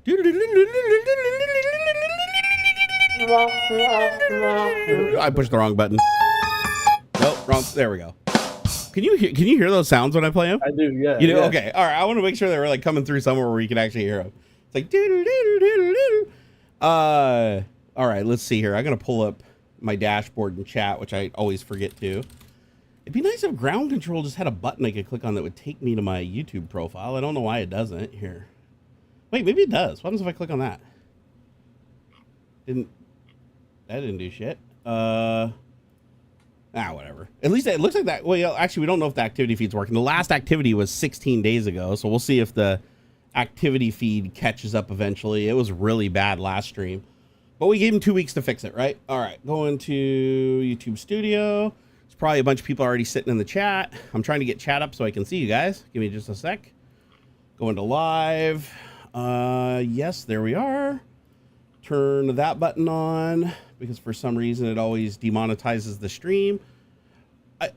I pushed the wrong button. Nope, wrong. There we go. Can you hear those sounds when I play them? I do, yeah. You do? Yeah. Okay. All right. I want to make sure they're like coming through somewhere where you can actually hear them. It's like all right, let's see here. I'm gonna pull up my dashboard and chat, which I always forget to. It'd be nice if ground control just had a button I could click on that would take me to my YouTube profile. I don't know why it doesn't here. Wait, maybe it does. What happens if I click on that? That didn't do shit. Whatever. At least it looks like that. Well, actually, we don't know if the activity feed's working. The last activity was 16 days ago, so we'll see if the activity feed catches up eventually. It was really bad last stream, but we gave him 2 weeks to fix it, right? All right, going to YouTube Studio. There's probably a bunch of people already sitting in the chat. I'm trying to get chat up so I can see you guys. Give me just a sec. Going to live. Yes, there we are. Turn that button on because for some reason it always demonetizes the stream.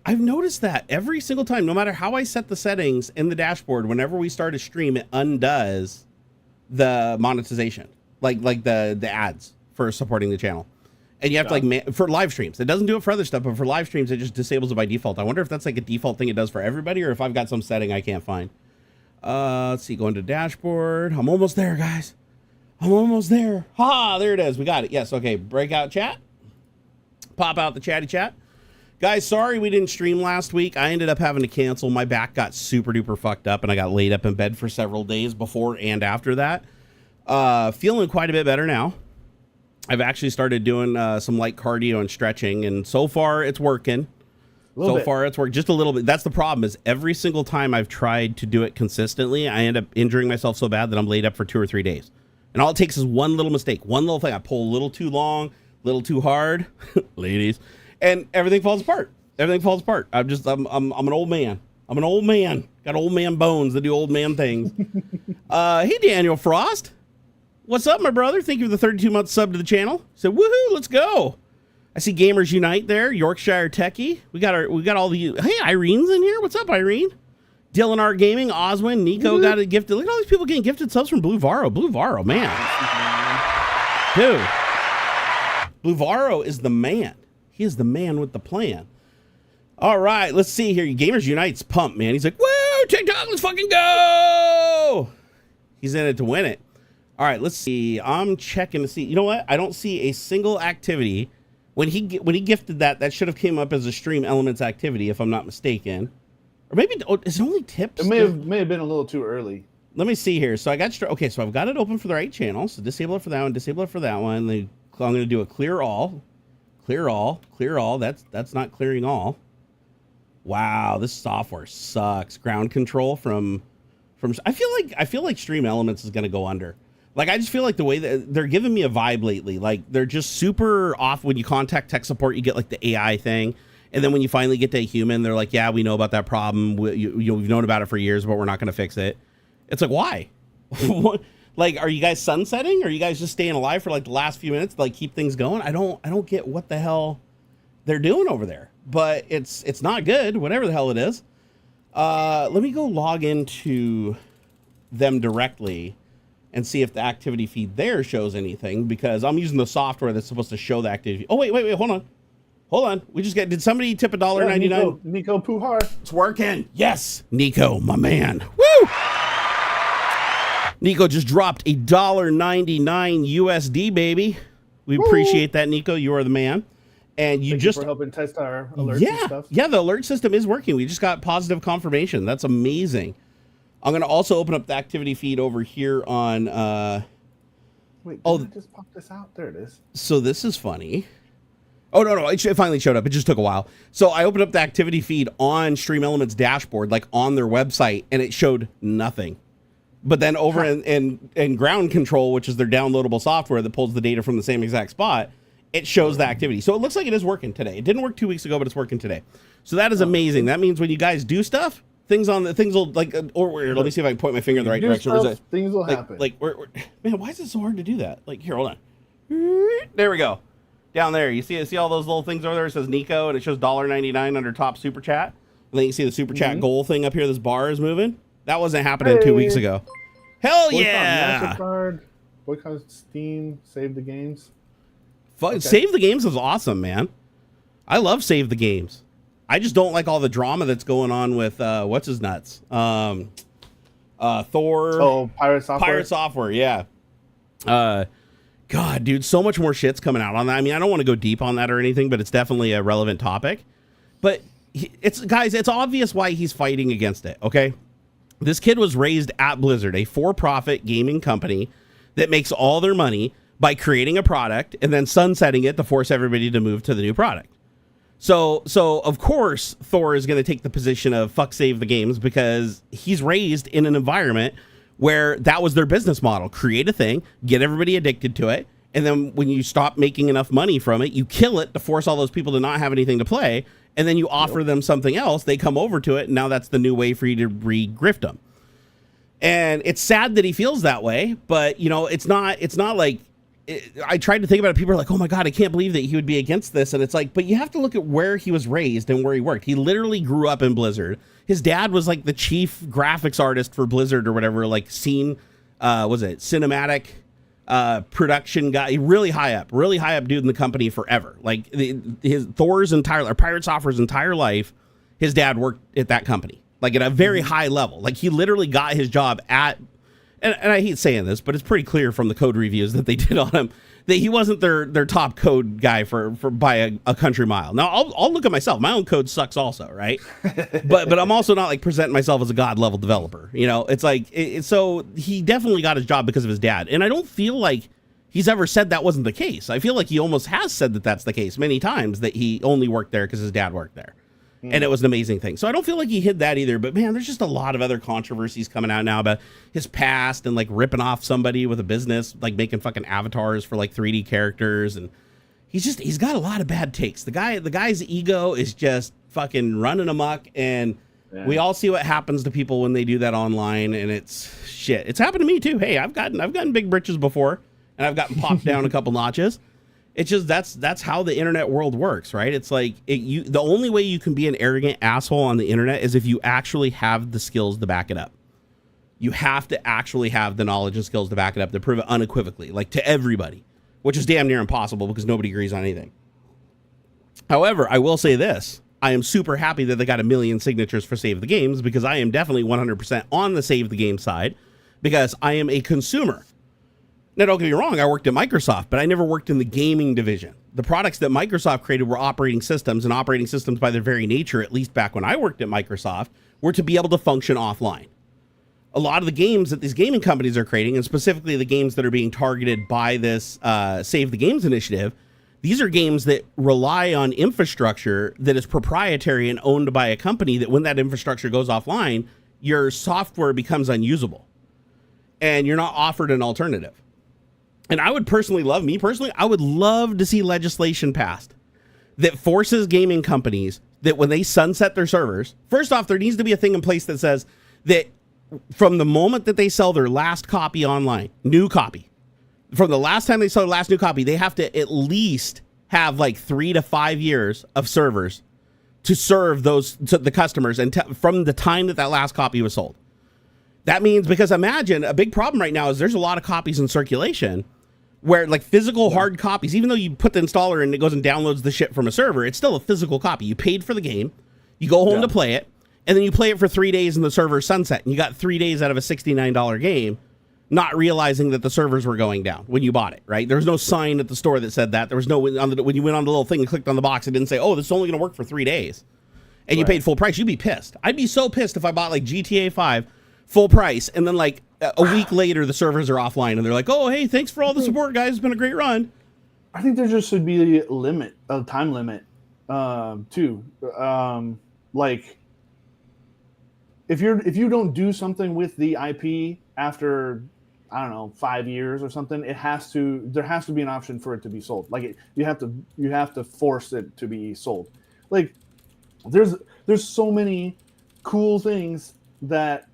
I've noticed that every single time, no matter how I set the settings in the dashboard, whenever we start a stream, it undoes the monetization, like the ads for supporting the channel. And you have to for live streams. It doesn't do it for other stuff, but for live streams, it just disables it by default. I wonder if that's like a default thing it does for everybody, or if I've got some setting I can't find. Let's see, go into dashboard. I'm almost there, guys. I'm almost there. Ha, there it is. We got it. Yes, okay. Breakout chat. Pop out the chatty chat. Guys, sorry we didn't stream last week. I ended up having to cancel. My back got super duper fucked up and I got laid up in bed for several days before and after that. Feeling quite a bit better now. I've actually started doing some light cardio and stretching, and so far it's working. So far it's worked just a little bit. That's the problem, is every single time I've tried to do it consistently, I end up injuring myself so bad that I'm laid up for 2 or 3 days. And all it takes is one little mistake, one little thing. I pull a little too long, a little too hard, ladies, and everything falls apart. Everything falls apart. I'm an old man. I'm an old man. Got old man bones that do old man things. Hey, Daniel Frost. What's up, my brother? Thank you for the 32-month sub to the channel. Said, woohoo, let's go. I see Gamers Unite there. Yorkshire Techie. We got all the, hey, Irene's in here. What's up, Irene? Dylan R Gaming, Oswin, Nico got a gifted. Look at all these people getting gifted subs from Blue Varo. Blue Varo, man. Dude. Blue Varo is the man. He is the man with the plan. All right, let's see here. Gamers Unite's pumped, man. He's like, woo, TikTok, let's fucking go. He's in it to win it. All right, let's see. I'm checking to see. You know what? I don't see a single activity. When he gifted that should have came up as a stream elements activity, if I'm not mistaken. Or maybe, is it only tips? It may have been a little too early. Let me see here. So I got, okay, so I've got it open for the right channel. So disable it for that one, disable it for that one. Then I'm going to do a clear all. Clear all, clear all. That's not clearing all. Wow, this software sucks. Ground control from I feel like Stream Elements is going to go under. Like, I just feel like the way that they're giving me a vibe lately, like they're just super off. When you contact tech support, you get like the AI thing. And then when you finally get to a human, they're like, yeah, we know about that problem. We've known about it for years, but we're not going to fix it. It's like, why? Like, are you guys sunsetting? Are you guys just staying alive for like the last few minutes to like keep things going? I don't get what the hell they're doing over there, but it's not good, whatever the hell it is. Let me go log into them directly and see if the activity feed there shows anything, because I'm using the software that's supposed to show the activity. Oh, wait, hold on. We just did somebody tip $1.99? Nico Puhar. It's working. Yes. Nico, my man. Woo! Nico just dropped $1.99 USD, baby. We appreciate that, Nico. You are the man. And Thank you for helping test our alerts and stuff. Yeah, the alert system is working. We just got positive confirmation. That's amazing. I'm going to also open up the activity feed over here on... Wait, I just pop this out? There it is. So this is funny. Oh, no, it finally showed up. It just took a while. So I opened up the activity feed on Stream Elements dashboard, like on their website, and it showed nothing. But then over in Ground Control, which is their downloadable software that pulls the data from the same exact spot, it shows the activity. So it looks like it is working today. It didn't work 2 weeks ago, but it's working today. So that is amazing. That means when you guys do stuff, things will like, or let me see if I can point my finger in the right direction. Things will happen. Man, why is it so hard to do that? Like, here, hold on. There we go. Down there, you see all those little things over there? It says Nico, and it shows $1.99 under top super chat. And then you see the super chat goal thing up here. This bar is moving. That wasn't happening 2 weeks ago. Hell yeah! boycott Steam, save the games. Save the Games is awesome, man. I love Save the Games. I just don't like all the drama that's going on with what's his nuts. Thor. Oh, Pirate Software. Pirate Software, yeah. God, dude, so much more shit's coming out on that. I mean, I don't want to go deep on that or anything, but it's definitely a relevant topic. But it's obvious why he's fighting against it, okay? This kid was raised at Blizzard, a for-profit gaming company that makes all their money by creating a product and then sunsetting it to force everybody to move to the new product. So of course, Thor is going to take the position of fuck save the games because he's raised in an environment where that was their business model. Create a thing, get everybody addicted to it, and then when you stop making enough money from it, you kill it to force all those people to not have anything to play, and then you offer them something else, they come over to it, and now that's the new way for you to re-grift them. And it's sad that he feels that way, but, you know, it's not like... I tried to think about it. People are like, oh my God, I can't believe that he would be against this. And it's like, but you have to look at where he was raised and where he worked. He literally grew up in Blizzard. His dad was like the chief graphics artist for Blizzard or whatever, like cinematic production guy, really high up dude in the company forever. Like Pirate Software's entire life, his dad worked at that company, like at a very high level. Like he literally got his job at, and I hate saying this, but it's pretty clear from the code reviews that they did on him that he wasn't their top code guy for by a country mile. Now I'll look at myself. My own code sucks also, right? but I'm also not like presenting myself as a god level developer. You know, it's like so he definitely got his job because of his dad, and I don't feel like he's ever said that wasn't the case. I feel like he almost has said that that's the case many times, that he only worked there because his dad worked there. And it was an amazing thing. So I don't feel like he hid that either. But man, there's just a lot of other controversies coming out now about his past and like ripping off somebody with a business, like making fucking avatars for like 3D characters. And he's got a lot of bad takes. The guy's ego is just fucking running amok. And we all see what happens to people when they do that online. And it's shit. It's happened to me too. Hey, I've gotten big britches before, and I've gotten popped down a couple notches. It's just that's how the internet world works, right? It's like the only way you can be an arrogant asshole on the internet is if you actually have the skills to back it up. You have to actually have the knowledge and skills to back it up, to prove it unequivocally, like to everybody, which is damn near impossible because nobody agrees on anything. However, I will say this. I am super happy that they got 1 million signatures for Save the Games, because I am definitely 100% on the Save the Game side, because I am a consumer. Now, don't get me wrong, I worked at Microsoft, but I never worked in the gaming division. The products that Microsoft created were operating systems, and operating systems by their very nature, at least back when I worked at Microsoft, were to be able to function offline. A lot of the games that these gaming companies are creating, and specifically the games that are being targeted by this Save the Games initiative, these are games that rely on infrastructure that is proprietary and owned by a company, that when that infrastructure goes offline, your software becomes unusable, and you're not offered an alternative. And I would I would love to see legislation passed that forces gaming companies that when they sunset their servers, first off, there needs to be a thing in place that says that from the moment that they sell their last copy online, new copy, from the last time they sell their last new copy, they have to at least have like 3 to 5 years of servers to serve those to the customers, and from the time that last copy was sold. That means, because imagine a big problem right now is there's a lot of copies in circulation where like physical hard copies, even though you put the installer and it goes and downloads the shit from a server, it's still a physical copy. You paid for the game, you go home to play it, and then you play it for 3 days and the server's sunset, and you got 3 days out of a $69 game, not realizing that the servers were going down when you bought it, right? There was no sign at the store that said that. There was no, when you went on the little thing and clicked on the box, it didn't say, oh, this is only going to work for 3 days. And you paid full price. You'd be pissed. I'd be so pissed if I bought like GTA 5 full price, and then like a week later the servers are offline and they're like, oh, hey, thanks for all the support, guys, it's been a great run. I think there just should be a time limit too. Like if you don't do something with the IP after, I don't know, 5 years or something, there has to be an option for it to be sold. Like you have to force it to be sold. Like there's so many cool things that,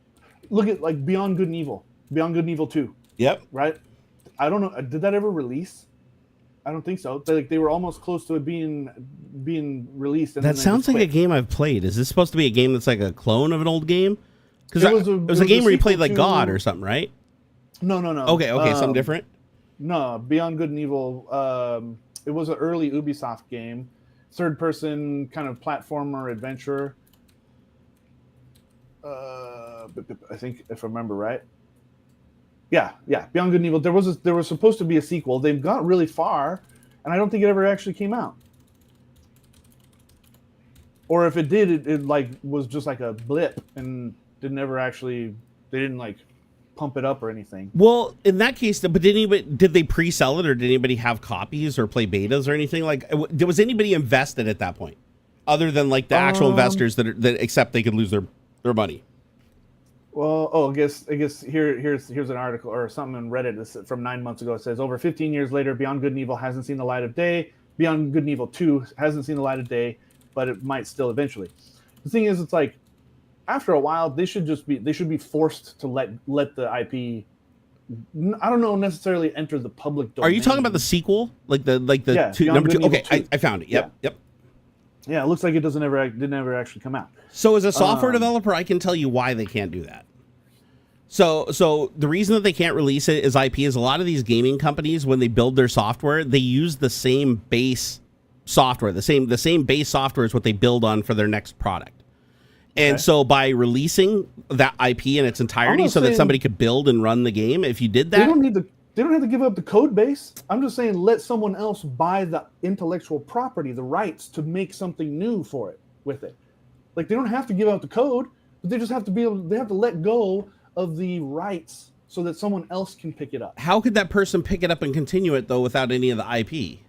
look at like Beyond Good and Evil 2. Yep. Right? I don't know. Did that ever release? I don't think so. They were almost close to it being released. And that sounds like a game I've played. Is this supposed to be a game that's like a clone of an old game? Because it was a game where you played like God or something, right? No. Okay, something different. No, Beyond Good and Evil. It was an early Ubisoft game, third-person kind of platformer adventure. I think if I remember right. Yeah. Beyond Good and Evil. There was supposed to be a sequel. They've got really far, and I don't think it ever actually came out. Or if it did, it like was just like a blip and didn't ever actually. They didn't like pump it up or anything. Well, in that case, but did they pre-sell it, or did anybody have copies or play betas or anything? Like, was anybody invested at that point, other than like the actual investors that accept they could lose their money? Well, I guess here's an article or something on Reddit from 9 months ago. It says over 15 years later, Beyond Good and Evil hasn't seen the light of day. Beyond Good and Evil 2 hasn't seen the light of day, but it might still eventually. The thing is, it's like after a while they should be forced to let the IP. I don't know necessarily enter the public domain. Are you talking about the sequel, like the number 2? Okay, I found it. Yep. Yeah, it looks like it didn't ever actually come out. So as a software developer, I can tell you why they can't do that. So the reason that they can't release it as IP is a lot of these gaming companies, when they build their software, they use the same base software. The same base software is what they build on for their next product. And so by releasing that IP in its entirety so that somebody could build and run the game, if you did that... They don't have to give up the code base. I'm just saying let someone else buy the intellectual property, the rights to make something new for it with it. Like they don't have to give out the code, but they just have to they have to let go of the rights so that someone else can pick it up. How could that person pick it up and continue it though without any of the IP?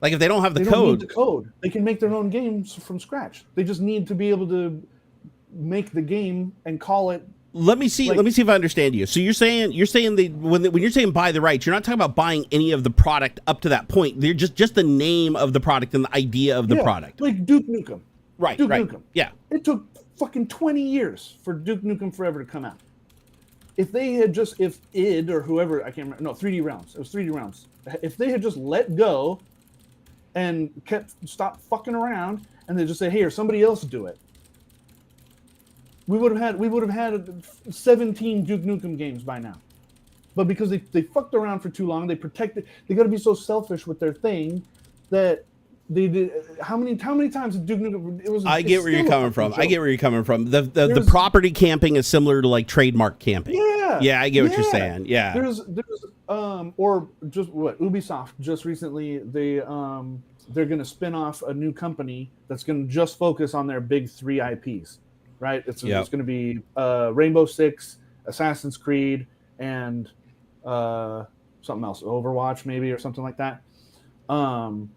Like if they don't have the code. They don't need the code. They can make their own games from scratch. They just need to be able to make the game and call it. Let me see if I understand you. So you're saying when you're saying buy the rights, you're not talking about buying any of the product up to that point. They're just the name of the product and the idea of the product. Like Duke Nukem. Right. Duke Nukem. Yeah. It took fucking 20 years for Duke Nukem Forever to come out. If they had if id or whoever, I can't remember, no, 3D Realms. It was 3D Realms. If they had just let go and stopped fucking around and they just say, hey, or somebody else do it, we would have had 17 Duke Nukem games by now. But because they fucked around for too long, they got to be so selfish with their thing that they did. How many times did Duke Nukem? I get where you're coming from. The property camping is similar to like trademark camping. Yeah, I get what you're saying. Yeah. There's or just what Ubisoft just recently they're going to spin off a new company that's going to just focus on their big 3 IPs. Right, it's going to be Rainbow Six, Assassin's Creed, and something else, Overwatch maybe or something like that. Then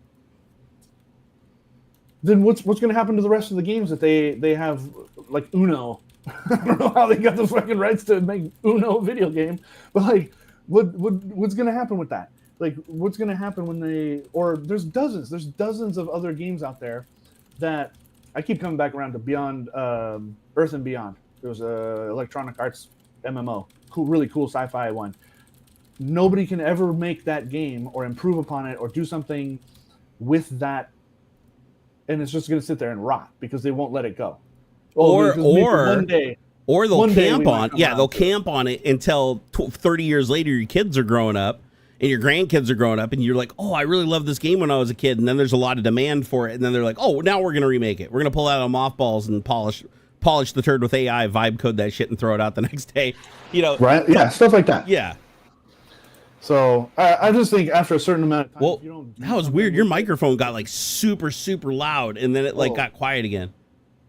what's going to happen to the rest of the games that they have, like Uno? I don't know how they got the fucking rights to make Uno a video game, but like, what's going to happen with that? Like, what's going to happen when there's dozens of other games out there that. I keep coming back around to Beyond Earth and Beyond. It was a Electronic Arts MMO, really cool sci-fi one. Nobody can ever make that game or improve upon it or do something with that, and it's just going to sit there and rot because they won't let it go. Or they'll camp on it until 30 years later your kids are growing up. And your grandkids are growing up, and you're like, oh, I really loved this game when I was a kid. And then there's a lot of demand for it. And then they're like, oh, now we're going to remake it. We're going to pull out on mothballs and polish the turd with AI, vibe code that shit, and throw it out the next day. Right? Yeah, stuff like that. Yeah. So I just think after a certain amount of time, well, that was weird. Your microphone got like super, super loud, and then it got quiet again.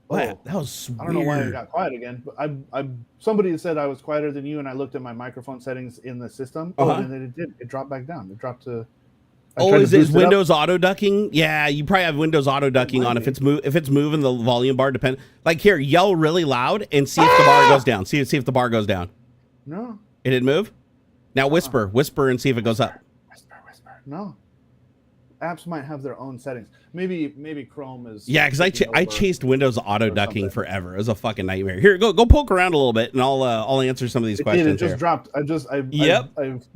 Wow, that was weird. I don't know why it got quiet again, but somebody said I was quieter than you, and I looked at my microphone settings in the system, and then it dropped back down. It dropped to. Is Windows auto ducking? Yeah, you probably have Windows auto ducking on. If it's moving the volume bar, depend. Like here, yell really loud and see if the bar goes down. See if the bar goes down. No, it didn't move. Now whisper and see if it goes up. Whisper. No. Apps might have their own settings. Maybe Chrome is. Yeah, because I chased Windows auto ducking forever. It was a fucking nightmare. Here, go poke around a little bit, and I'll answer some of these questions. It just dropped. I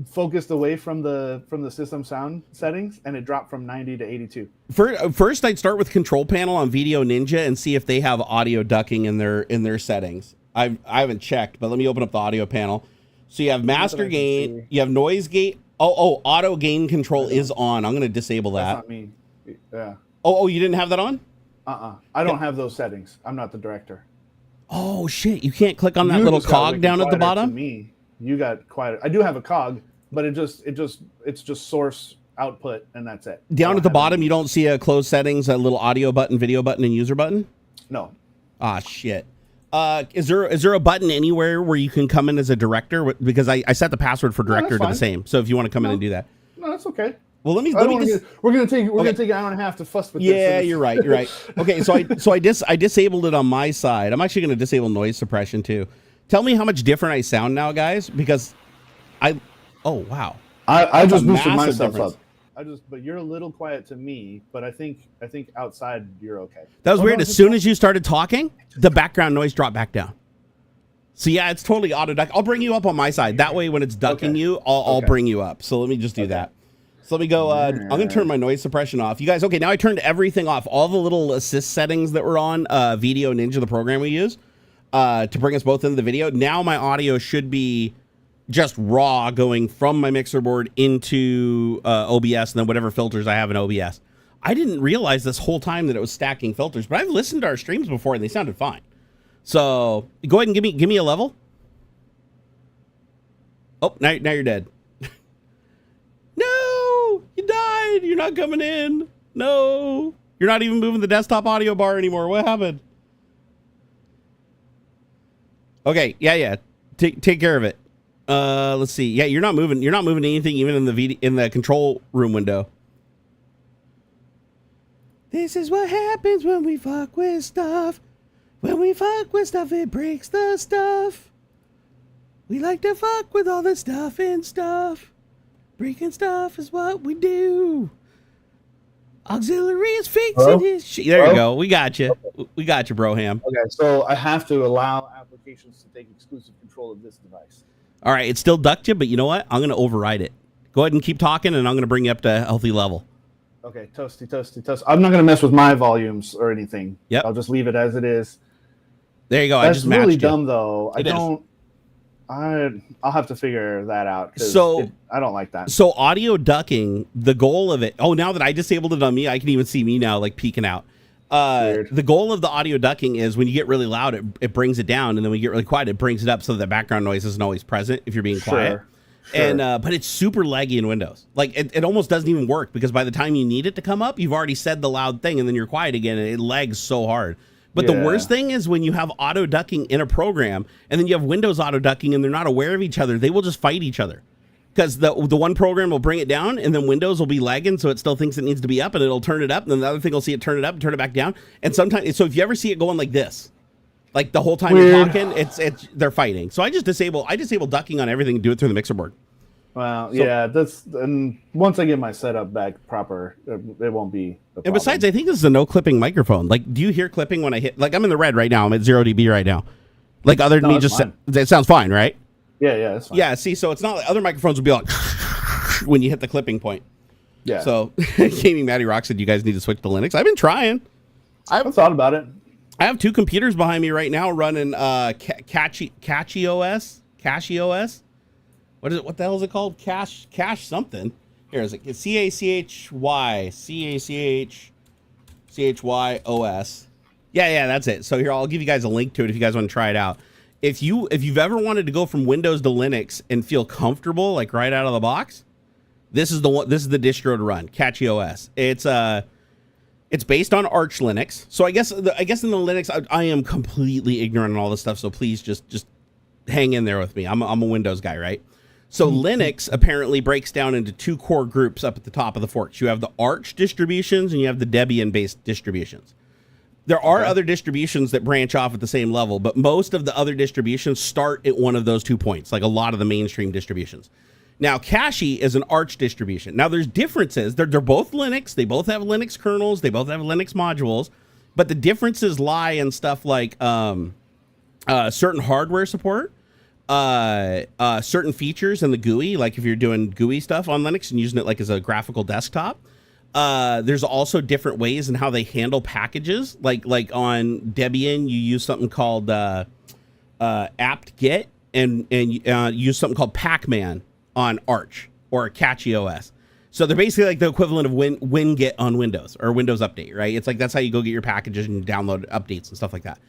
focused away from the system sound settings, and it dropped from 90 to 82. First, I'd start with Control Panel on Video Ninja and see if they have audio ducking in their settings. I haven't checked, but let me open up the audio panel. So you have master gain, you have noise gate Auto gain control is on. I'm going to disable that. That's not me. Yeah. Oh, you didn't have that on? I don't have those settings. I'm not the director. Oh shit! You can't click on that You little just got cog wicked down at the quieter bottom. to me, you got quieter. I do have a cog, but it's just source output, and that's it. Down at the bottom, you don't see a closed settings, a little audio button, video button, and user button. No. Ah shit. Is there a button anywhere where you can come in as a director? Because I set the password for director to the same. So if you want to come in and do that. No, that's okay. Well, let me we're gonna take an hour and a half to fuss with this. Yeah, you're right. Okay, so I disabled it on my side. I'm actually going to disable noise suppression too. Tell me how much different I sound now, guys, because I just boosted myself up. But you're a little quiet to me, but I think outside you're okay. That was weird. As soon as you started talking, the background noise dropped back down. So yeah, it's totally auto duck. I'll bring you up on my side. That way when it's ducking you, I'll bring you up. So let me just do that. So let me go, I'm going to turn my noise suppression off. You guys, okay, now I turned everything off. All the little assist settings that were on Video Ninja, the program we use, to bring us both into the video. Now my audio should be just raw going from my mixer board into OBS and then whatever filters I have in OBS. I didn't realize this whole time that it was stacking filters, but I've listened to our streams before and they sounded fine. So go ahead and give me a level. Oh, now you're dead. No, you died. You're not coming in. No, you're not even moving the desktop audio bar anymore. What happened? Okay, yeah. Take care of it. Let's see. Yeah, you're not moving. You're not moving anything, even in the control room window. This is what happens when we fuck with stuff. When we fuck with stuff, it breaks the stuff. We like to fuck with all the stuff and stuff. Breaking stuff is what we do. AuxxZillary is fixing his shit. There you go. We got you. We got you, Broham. Okay, so I have to allow applications to take exclusive control of this device. All right, it still ducked you, but you know what? I'm going to override it. Go ahead and keep talking, and I'm going to bring you up to a healthy level. Okay, toasty. I'm not going to mess with my volumes or anything. Yep. I'll just leave it as it is. There you go. That's I just matched really you. dumb, though. I'll have to figure that out. So I don't like that. So audio ducking, the goal of it. Oh, now that I disabled it on me, I can even see me now, like peeking out. The goal of the audio ducking is when you get really loud, it brings it down, and then when you get really quiet, it brings it up so that the background noise isn't always present if you're being quiet. Sure. And but it's super laggy in Windows. Like it almost doesn't even work because by the time you need it to come up, you've already said the loud thing, and then you're quiet again, and it lags so hard. But the worst thing is when you have auto ducking in a program and then you have Windows auto ducking and they're not aware of each other, they will just fight each other. Because the one program will bring it down and then Windows will be lagging, so it still thinks it needs to be up and it'll turn it up, and then the other thing will see it turn it up and turn it back down. And sometimes, so if you ever see it going like this, like the whole time you're talking, it's they're fighting. So I disable ducking on everything and do it through the mixer board. Well, and once I get my setup back proper, it won't be a problem. And besides, I think this is a no clipping microphone. Like, do you hear clipping when I hit? Like, I'm in the red right now. I'm at 0 dB right now. Like, other than me just it sounds fine, right? Yeah, that's fine. Yeah, see, so it's not like other microphones will be like when you hit the clipping point. Yeah. So, Gaming Matty Rock said you guys need to switch to Linux. I've been trying. I've thought about it. I have two computers behind me right now running Catchy OS. What is it? What the hell is it called? Cache something. Here is it. It's CACHY OS. Yeah, that's it. So here, I'll give you guys a link to it if you guys want to try it out. If you've ever wanted to go from Windows to Linux and feel comfortable, like right out of the box, this is the one. This is the distro to run. Catchy OS. It's based on Arch Linux. So I guess in the Linux, I am completely ignorant on all this stuff. So please just hang in there with me. I'm a Windows guy, right? So Linux apparently breaks down into two core groups up at the top of the forks. You have the Arch distributions and you have the Debian-based distributions. There are other distributions that branch off at the same level, but most of the other distributions start at one of those 2 points, like a lot of the mainstream distributions. Now, Cashy is an Arch distribution. Now, there's differences. They're both Linux. They both have Linux kernels. They both have Linux modules. But the differences lie in stuff like certain hardware support, certain features in the GUI, like if you're doing GUI stuff on Linux and using it like as a graphical desktop. There's also different ways in how they handle packages. Like on Debian, you use something called apt-get and use something called pacman on Arch. or catchy OS. So they're basically like the equivalent of Winget on Windows or Windows Update, right? It's like that's how you go get your packages and download updates and stuff like that.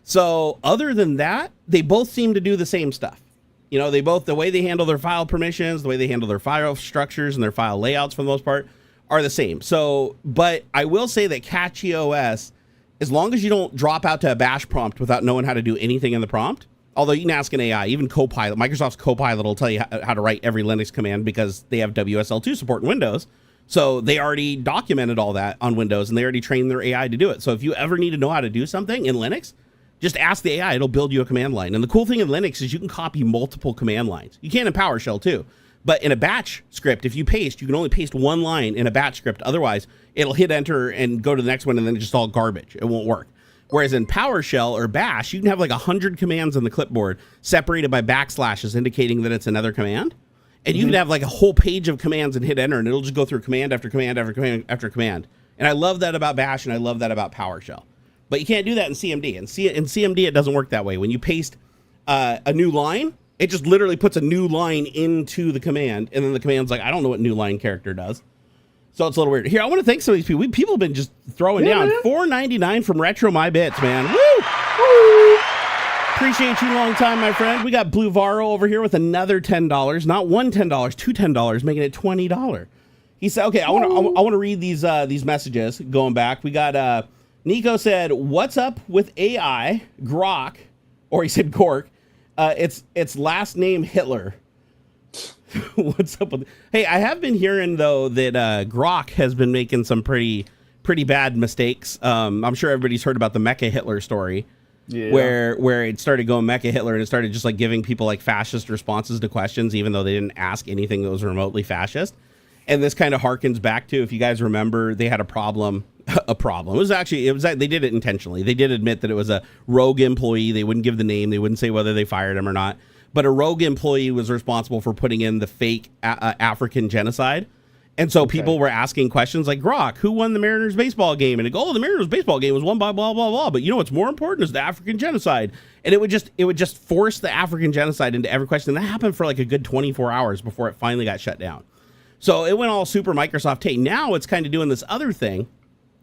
So other than that, they both seem to do the same stuff. You know, they both, the way they handle their file permissions, the way they handle their file structures and their file layouts for the most part are the same. So, but I will say that catchy OS, as long as you don't drop out to a bash prompt without knowing how to do anything in the prompt, although you can ask an AI, even Copilot, Microsoft's Copilot will tell you how to write every Linux command because they have WSL2 support in Windows. So they already documented all that on Windows and they already trained their AI to do it. So if you ever need to know how to do something in Linux, just ask the AI, it'll build you a command line. And the cool thing in Linux is you can copy multiple command lines. You can in PowerShell too. But in a batch script, if you paste, you can only paste one line in a batch script. Otherwise, it'll hit enter and go to the next one and then it's just all garbage. It won't work. Whereas in PowerShell or Bash, you can have like 100 commands on the clipboard separated by backslashes indicating that it's another command. And you can have like a whole page of commands and hit enter and it'll just go through command after command after command after command. And I love that about Bash and I love that about PowerShell. But you can't do that in CMD. In CMD, it doesn't work that way. When you paste a new line, it just literally puts a new line into the command. And then the command's like, I don't know what new line character does. So it's a little weird. Here, I want to thank some of these people. People have been just throwing down. Man. $4.99 from Retro My Bits, man. Woo! Woo! Appreciate you long time, my friend. We got Blue Varo over here with another $10. Not one $10, two $10, making it $20. He said, okay, I want to read these messages going back. We got... Nico said, what's up with AI, Grok, or he said Gork, it's last name Hitler. What's up with... Hey, I have been hearing, though, that Grok has been making some pretty bad mistakes. I'm sure everybody's heard about the Mecha Hitler story, where it started going Mecha Hitler, and it started just like giving people like fascist responses to questions, even though they didn't ask anything that was remotely fascist. And this kind of harkens back to, if you guys remember, they had a problem. They did it intentionally. They did admit that it was a rogue employee. They wouldn't give the name. They wouldn't say whether they fired him or not. But a rogue employee was responsible for putting in the fake African genocide. And so people were asking questions like, Grok, who won the Mariners baseball game? And it go, oh, the Mariners baseball game was won by blah, blah, blah. But you know what's more important is the African genocide. And it would just force the African genocide into every question. And that happened for like a good 24 hours before it finally got shut down. So it went all super Microsoft. Hey, now it's kind of doing this other thing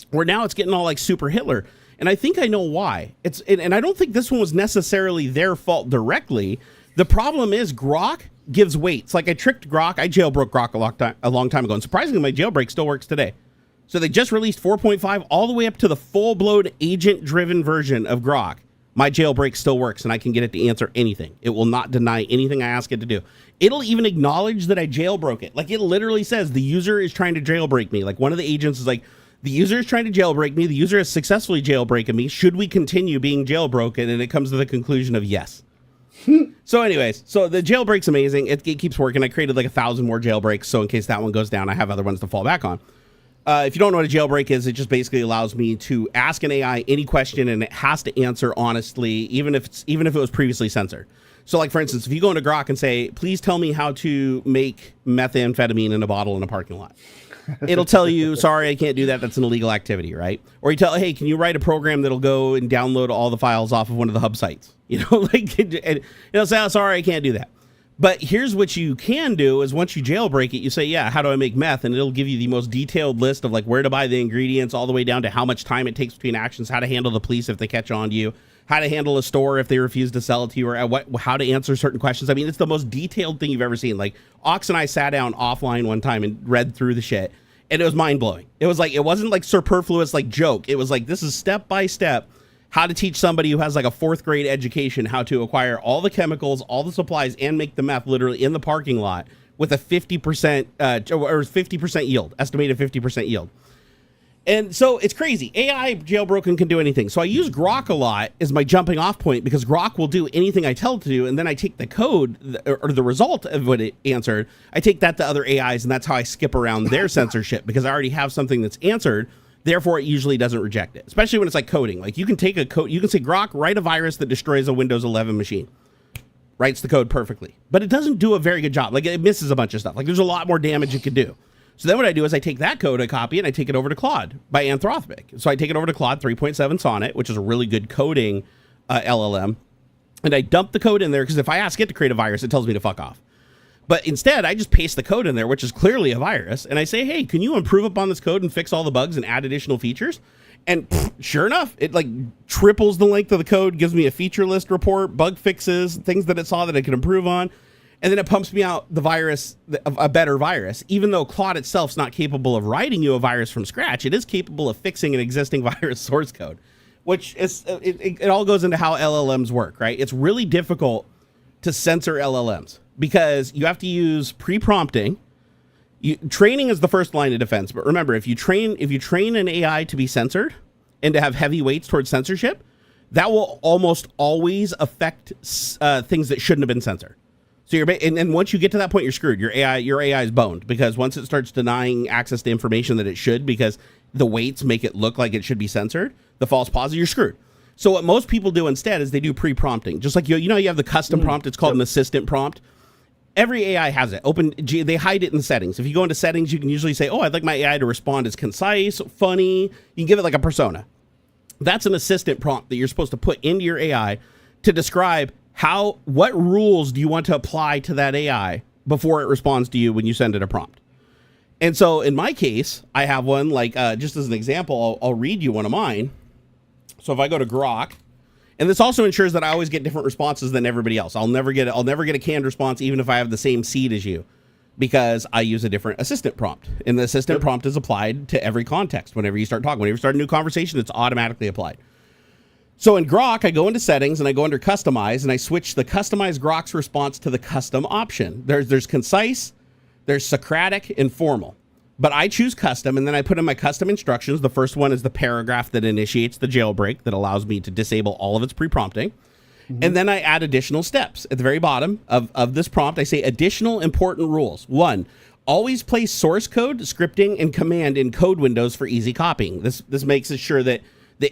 where now it's getting all like super Hitler. And I think I know why. And I don't think this one was necessarily their fault directly. The problem is Grok gives weights. Like I tricked Grok. I jailbroke Grok a long time ago. And surprisingly, my jailbreak still works today. So they just released 4.5 all the way up to the full-blown agent-driven version of Grok. My jailbreak still works, and I can get it to answer anything. It will not deny anything I ask it to do. It'll even acknowledge that I jailbroke it. Like, it literally says the user is trying to jailbreak me. Like, one of the agents is like, the user is trying to jailbreak me. The user has successfully jailbroken me. Should we continue being jailbroken? And it comes to the conclusion of yes. So anyways, so the jailbreak's amazing. It keeps working. I created like 1,000 more jailbreaks, so in case that one goes down, I have other ones to fall back on. If you don't know what a jailbreak is, it just basically allows me to ask an AI any question, and it has to answer honestly, even if it was previously censored. So like, for instance, if you go into Grok and say, please tell me how to make methamphetamine in a bottle in a parking lot, it'll tell you, sorry, I can't do that. That's an illegal activity, right? Or you tell, hey, can you write a program that'll go and download all the files off of one of the hub sites? You know, like, and it'll say, oh, sorry, I can't do that. But here's what you can do is once you jailbreak it, you say, yeah, how do I make meth? And it'll give you the most detailed list of like where to buy the ingredients, all the way down to how much time it takes between actions, how to handle the police if they catch on to you, how to handle a store if they refuse to sell it to you, or how to answer certain questions. I mean, it's the most detailed thing you've ever seen. Like, Aux and I sat down offline one time and read through the shit, and it was mind-blowing. It was like, it wasn't like superfluous like joke. It was like, this is step by step how to teach somebody who has like a 4th grade education how to acquire all the chemicals, all the supplies, and make the meth literally in the parking lot with a 50% or 50% yield, estimated 50% yield. And so it's crazy. AI jailbroken can do anything. So I use Grok a lot as my jumping off point because Grok will do anything I tell it to do. And then I take the code or the result of what it answered. I take that to other AIs, and that's how I skip around their censorship because I already have something that's answered. Therefore, it usually doesn't reject it, especially when it's like coding. Like, you can take a code, you can say, Grok, write a virus that destroys a Windows 11 machine. Writes the code perfectly. But it doesn't do a very good job. Like, it misses a bunch of stuff. Like, there's a lot more damage it could do. So then what I do is I take that code, I copy it, and I take it over to Claude by Anthropic. So I take it over to Claude 3.7 Sonnet, which is a really good coding LLM. And I dump the code in there because if I ask it to create a virus, it tells me to fuck off. But instead, I just paste the code in there, which is clearly a virus, and I say, hey, can you improve upon this code and fix all the bugs and add additional features? And sure enough, it like triples the length of the code, gives me a feature list report, bug fixes, things that it saw that I could improve on. And then it pumps me out the virus, a better virus. Even though Claude itself is not capable of writing you a virus from scratch, it is capable of fixing an existing virus source code, which is, it all goes into how LLMs work, right? It's really difficult to censor LLMs because you have to use pre-prompting. Training is the first line of defense, but remember, if you train an AI to be censored and to have heavy weights towards censorship, that will almost always affect things that shouldn't have been censored. So and once you get to that point, you're screwed. Your AI is boned, because once it starts denying access to information that it should, because the weights make it look like it should be censored, the false positive, you're screwed. So what most people do instead is they do pre-prompting. Just like you have the custom prompt. It's called an assistant prompt. Every AI has it. They hide it in the settings. If you go into settings, you can usually say, oh, I'd like my AI to respond as concise, funny. You can give it like a persona. That's an assistant prompt that you're supposed to put into your AI to describe what rules do you want to apply to that AI before it responds to you when you send it a prompt. And so in my case, I have one like, just as an example, I'll read you one of mine. So if I go to Grok, and this also ensures that I always get different responses than everybody else. I'll never get a canned response, even if I have the same seed as you, because I use a different assistant prompt. And the assistant prompt is applied to every context. Whenever you start talking, whenever you start a new conversation, it's automatically applied. So in Grok, I go into settings and I go under customize, and I switch the customize Grok's response to the custom option. There's concise, there's Socratic, and formal. But I choose custom, and then I put in my custom instructions. The first one is the paragraph that initiates the jailbreak that allows me to disable all of its pre-prompting. And then I add additional steps. At the very bottom of this prompt, I say additional important rules. 1, always place source code, scripting, and command in code windows for easy copying. This makes it sure that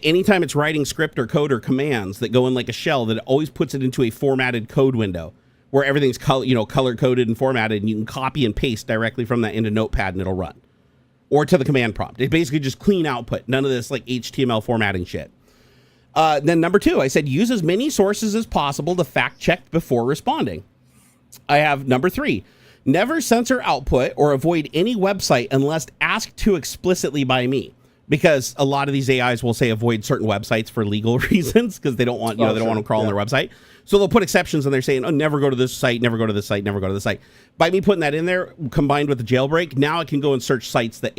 anytime it's writing script or code or commands that go in like a shell, that it always puts it into a formatted code window where everything's color coded and formatted, and you can copy and paste directly from that into Notepad and it'll run. Or to the command prompt. It's basically just clean output. None of this like HTML formatting shit. Then number 2, I said use as many sources as possible to fact check before responding. I have number 3, never censor output or avoid any website unless asked to explicitly by me. Because a lot of these AIs will say avoid certain websites for legal reasons, because they don't want they don't want to crawl on their website. So they'll put exceptions, and they're saying, oh, never go to this site, never go to this site, never go to this site. By me putting that in there, combined with the jailbreak, now I can go and search sites that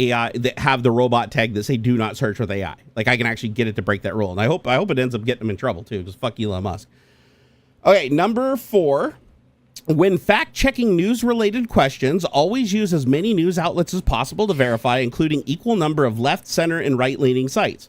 have the robot tag that say do not search with AI. Like I can actually get it to break that rule, and I hope it ends up getting them in trouble too, because fuck Elon Musk. Okay, number 4. When fact-checking news-related questions, always use as many news outlets as possible to verify, including equal number of left, center, and right-leaning sites.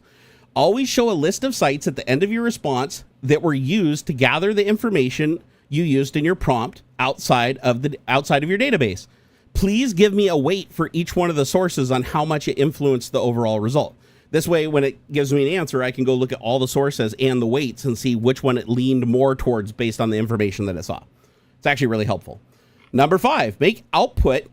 Always show a list of sites at the end of your response that were used to gather the information you used in your prompt outside of your database. Please give me a weight for each one of the sources on how much it influenced the overall result. This way, when it gives me an answer, I can go look at all the sources and the weights and see which one it leaned more towards based on the information that it saw. It's actually really helpful. Number 5, make output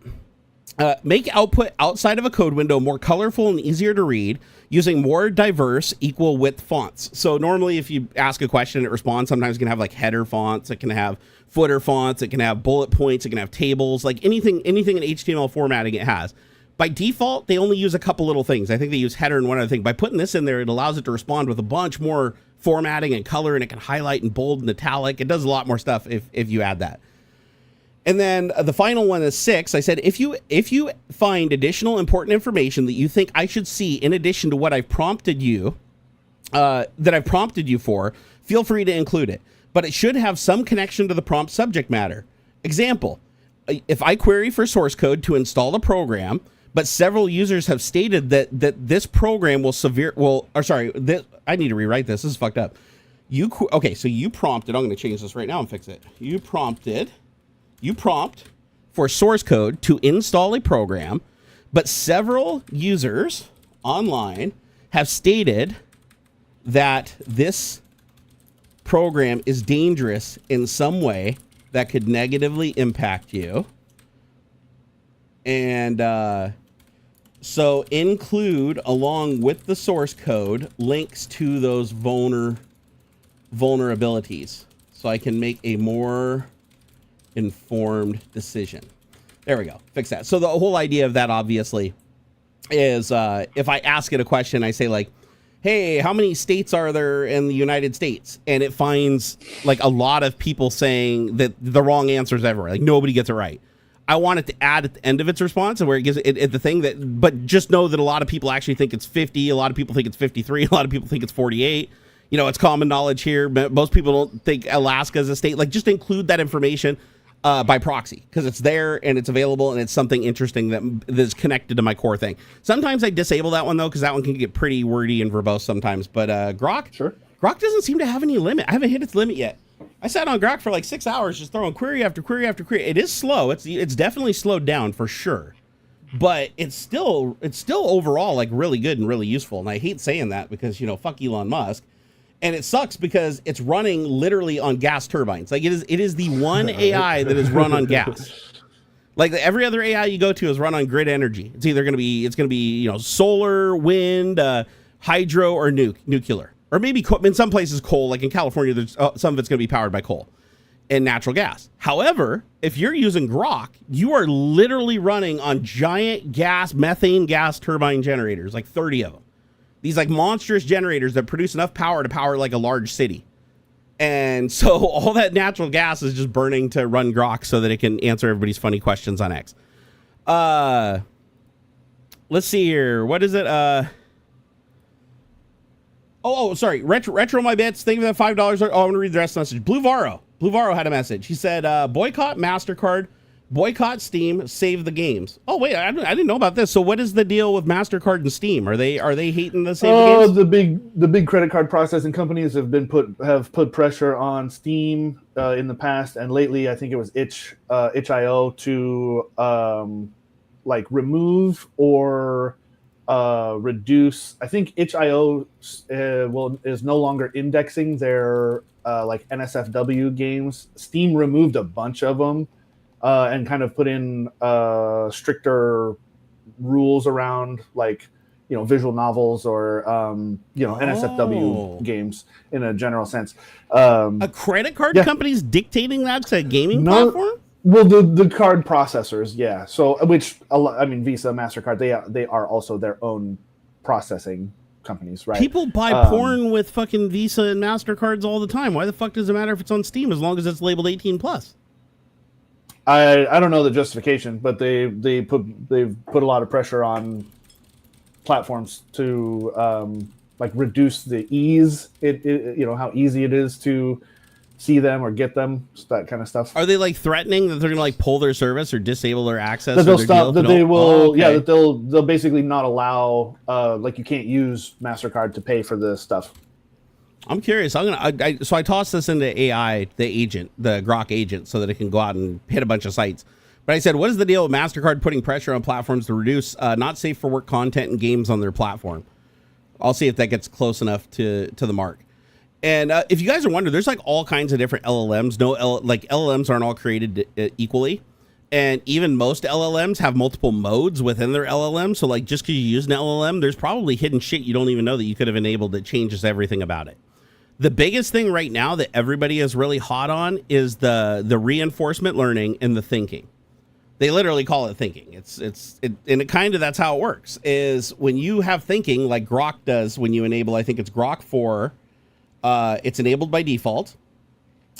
outside of a code window more colorful and easier to read using more diverse equal width fonts. So normally if you ask a question and it responds, sometimes it can have like header fonts, it can have footer fonts, it can have bullet points, it can have tables, like anything in HTML formatting it has. By default, they only use a couple little things. I think they use header and one other thing. By putting this in there, it allows it to respond with a bunch more formatting and color, and it can highlight and bold and italic. It does a lot more stuff if you add that. And then the final one is 6. I said, if you find additional important information that you think I should see in addition to what I've prompted you, for, feel free to include it. But it should have some connection to the prompt subject matter. Example, if I query for source code to install a program, but several users have stated that this program I need to rewrite this. This is fucked up. So you prompted, I'm going to change this right now and fix it. You prompt for source code to install a program, but several users online have stated that this program is dangerous in some way that could negatively impact you. And so include, along with the source code, links to those vulnerabilities. So I can make a more informed decision. There we go. Fix that. So the whole idea of that, obviously, is if I ask it a question, I say like, hey, how many states are there in the United States? And it finds like a lot of people saying that the wrong answers everywhere. Like nobody gets it right. I want it to add at the end of its response and where it gives it the thing that, but just know that a lot of people actually think it's 50. A lot of people think it's 53. A lot of people think it's 48. You know, it's common knowledge here. Most people don't think Alaska is a state. Like just include that information by proxy because it's there and it's available and it's something interesting that's connected to my core thing. Sometimes I disable that one though because that one can get pretty wordy and verbose sometimes. But Grok, sure. Grok doesn't seem to have any limit. I haven't hit its limit yet. I sat on Grok for like 6 hours just throwing query after query after query. It is slow. It's definitely slowed down for sure. But it's still overall like really good and really useful. And I hate saying that because, you know, fuck Elon Musk. And it sucks because it's running literally on gas turbines. Like it is the one AI that is run on gas. Like every other AI you go to is run on grid energy. It's either going to be you know, solar, wind, hydro, or nuclear. Or maybe in some places coal, like in California, there's some of it's going to be powered by coal and natural gas. However, if you're using Grok, you are literally running on giant methane gas turbine generators, like 30 of them. These like monstrous generators that produce enough power to power like a large city. And so all that natural gas is just burning to run Grok so that it can answer everybody's funny questions on X. Let's see here. What is it? Sorry. Retro my bits. Thank you for that $5. Oh, I'm going to read the rest of the message. Blue Varo had a message. He said, boycott MasterCard, boycott Steam, save the games. Oh, wait, I didn't know about this. So what is the deal with MasterCard and Steam? Are they hating the save the games? The big credit card processing companies have put pressure on Steam in the past, and lately I think it was itch.io to like remove or reduce. I think itch.io is no longer indexing their like NSFW games. Steam removed a bunch of them and kind of put in stricter rules around like, you know, visual novels or NSFW games in a general sense. A credit card company's dictating that to a gaming platform? Well, the card processors, yeah. So, Visa, MasterCard, they are also their own processing companies, right? People buy porn with fucking Visa and MasterCards all the time. Why the fuck does it matter if it's on Steam as long as it's labeled 18+? I don't know the justification, but they've put a lot of pressure on platforms to like reduce the ease, how easy it is to see them or get them, that kind of stuff. Are they like threatening that they're gonna like pull their service or disable their access? That they'll stop. That they will. That they'll basically not allow. Like you can't use MasterCard to pay for this stuff. I'm curious. So I tossed this into AI, the agent, the Grok agent, so that it can go out and hit a bunch of sites. But I said, what is the deal with MasterCard putting pressure on platforms to reduce not safe for work content and games on their platform? I'll see if that gets close enough to the mark. And if you guys are wondering, there's like all kinds of different LLMs. LLMs aren't all created equally. And even most LLMs have multiple modes within their LLM. So like just because you use an LLM, there's probably hidden shit you don't even know that you could have enabled that changes everything about it. The biggest thing right now that everybody is really hot on is the reinforcement learning and the thinking. They literally call it thinking. And it kind of, that's how it works, is when you have thinking like Grok does, when you enable, I think it's Grok 4, it's enabled by default.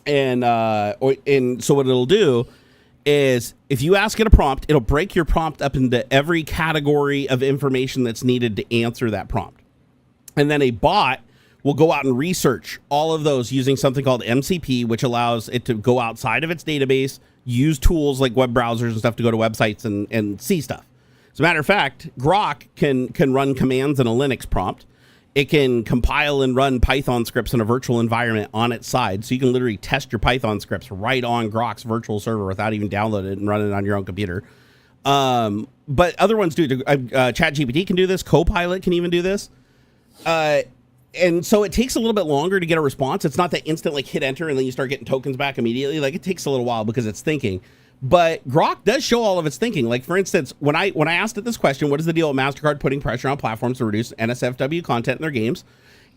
And so what it'll do is if you ask it a prompt, it'll break your prompt up into every category of information that's needed to answer that prompt. And then a bot will go out and research all of those using something called MCP, which allows it to go outside of its database, use tools like web browsers and stuff to go to websites and see stuff. As a matter of fact, Grok can run commands in a Linux prompt. It can compile and run Python scripts in a virtual environment on its side. So you can literally test your Python scripts right on Grok's virtual server without even downloading it and running it on your own computer. But other ones do. ChatGPT can do this. Copilot can even do this. And so it takes a little bit longer to get a response. It's not that instant, like hit enter and then you start getting tokens back immediately. Like it takes a little while because it's thinking. But Grok does show all of its thinking. Like for instance, when I asked it this question, what is the deal with MasterCard putting pressure on platforms to reduce NSFW content in their games?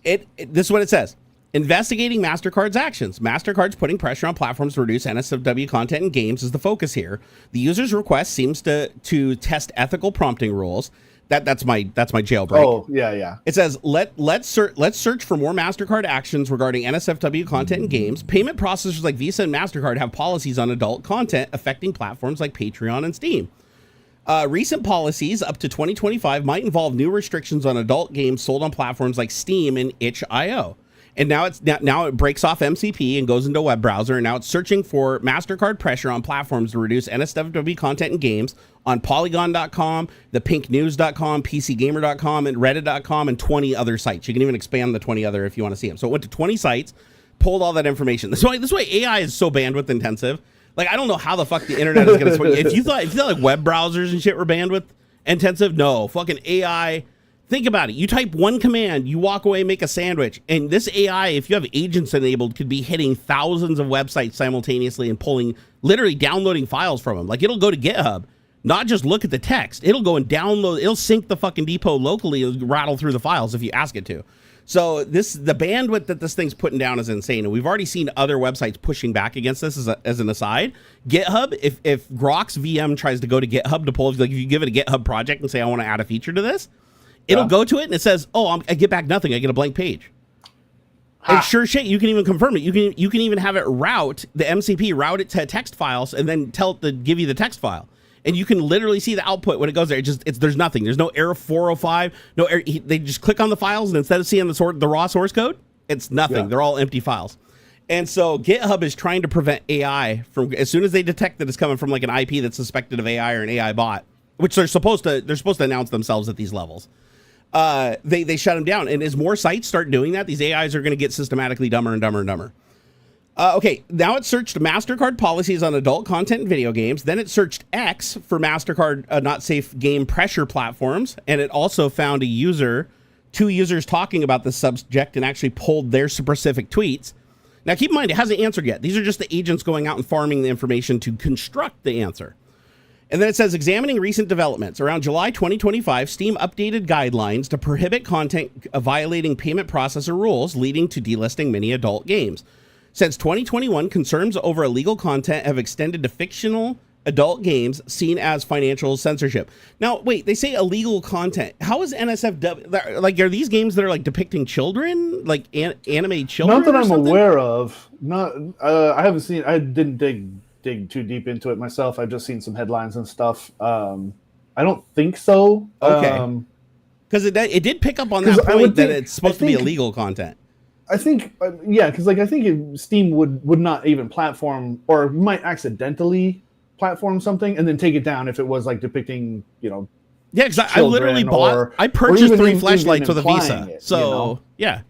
This is what it says. Investigating MasterCard's actions. MasterCard's putting pressure on platforms to reduce NSFW content in games is the focus here. The user's request seems to test ethical prompting rules. That's my jailbreak. Oh, yeah. It says let's search for more MasterCard actions regarding NSFW content in games. Payment processors like Visa and MasterCard have policies on adult content affecting platforms like Patreon and Steam. Recent policies up to 2025 might involve new restrictions on adult games sold on platforms like Steam and itch.io. And now it breaks off MCP and goes into a web browser, and now it's searching for MasterCard pressure on platforms to reduce NSFW content in games on Polygon.com, thepinknews.com, PCGamer.com, and Reddit.com, and 20 other sites. You can even expand the 20 other if you want to see them. So it went to 20 sites, pulled all that information. This way AI is so bandwidth intensive. Like, I don't know how the fuck the internet is going to swing. If you thought like web browsers and shit were bandwidth intensive, no. Fucking AI. Think about it. You type one command, you walk away, make a sandwich, and this AI, if you have agents enabled, could be hitting thousands of websites simultaneously and literally downloading files from them. Like, it'll go to GitHub, not just look at the text. It'll go and download. It'll sync the fucking depot locally and rattle through the files if you ask it to. So the bandwidth that this thing's putting down is insane, and we've already seen other websites pushing back against this. As an aside, GitHub, if Grok's VM tries to go to GitHub to pull, like if you give it a GitHub project and say I want to add a feature to this, it'll go to it and it says, "Oh, I get back nothing. I get a blank page." And sure shit, you can even confirm it. You can even have it route the MCP, route it to text files, and then tell it to give you the text file. And you can literally see the output when it goes there. There's nothing. There's no error 405. No error. They just click on the files, and instead of seeing the raw source code, it's nothing. Yeah. They're all empty files. And so GitHub is trying to prevent AI from, as soon as they detect that it's coming from like an IP that's suspected of AI or an AI bot, which they're supposed to announce themselves at these levels. They shut them down. And as more sites start doing that, these AIs are going to get systematically dumber and dumber and dumber. Okay, now it searched MasterCard policies on adult content in video games. Then it searched X for MasterCard not safe game pressure platforms. And it also found two users talking about the subject and actually pulled their specific tweets. Now, keep in mind, it hasn't answered yet. These are just the agents going out and farming the information to construct the answer. And then it says, examining recent developments. Around July 2025, Steam updated guidelines to prohibit content violating payment processor rules, leading to delisting many adult games. Since 2021, concerns over illegal content have extended to fictional adult games seen as financial censorship. Now, wait, they say illegal content. How is NSFW, like, are these games that are like depicting children, like anime children? Not that I'm aware of. Not, I haven't seen, I didn't dig too deep into it myself. I've just seen some headlines and stuff. I don't think so. Okay. Because it did pick up on that point that it's supposed to be illegal content. I think, yeah, because like I think Steam would not even platform, or might accidentally platform something and then take it down if it was like depicting, Yeah, because I literally I purchased 3 flashlights with a Visa. So yeah.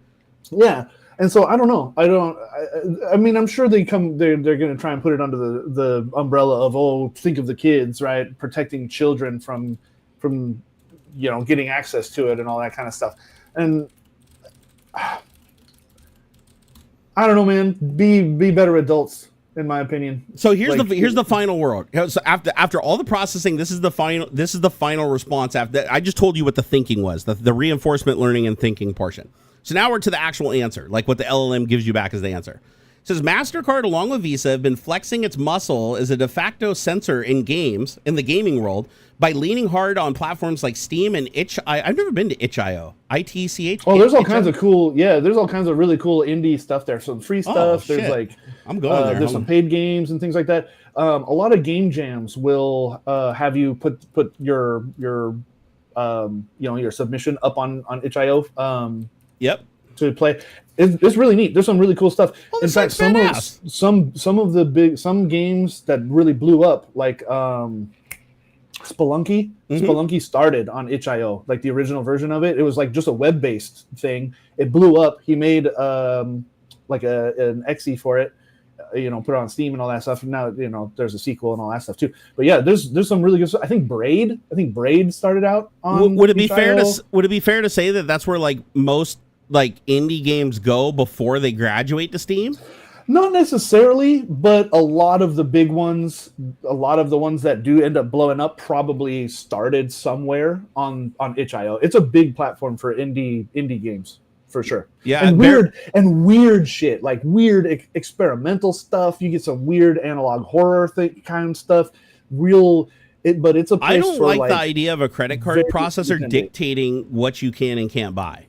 And so I don't know. I mean, I'm sure they're going to try and put it under the umbrella of, think of the kids, right? Protecting children from getting access to it and all that kind of stuff. And I don't know, man. Be better adults, in my opinion. So here's the final word. So after all the processing, this is the final response. After I just told you what the thinking was, the reinforcement learning and thinking portion. So now we're to the actual answer, like what the LLM gives you back as the answer. It says MasterCard, along with Visa, have been flexing its muscle as a de facto censor in games in the gaming world by leaning hard on platforms like Steam and itch.io. I've never been to itch.io. ITCH. Oh, there's all kinds of cool. Yeah, there's all kinds of really cool indie stuff there. Some free stuff. There's like I'm going there. There's some paid games and things like that. A lot of game jams will have you put your submission up on itch.io. Yep. To play. It's really neat. There's some really cool stuff. Oh, in fact, some games that really blew up, like Spelunky. Mm-hmm. Spelunky started on itch.io, like the original version of it. It was like just a web-based thing. It blew up. He made like an exe for it, put it on Steam and all that stuff. And now there's a sequel and all that stuff too. But yeah, there's some really good stuff. I think Braid started out on. Would it be fair to say that that's where like most like indie games go before they graduate to Steam? Not necessarily, but a lot of the big ones, a lot of the ones that do end up blowing up probably started somewhere on itch.io. It's a big platform for indie games. for sure. Yeah, and weird shit, like weird experimental stuff. You get some weird analog horror kind of stuff. But it's a place I don't for, like the idea of a credit card processor dictating what you can and can't buy.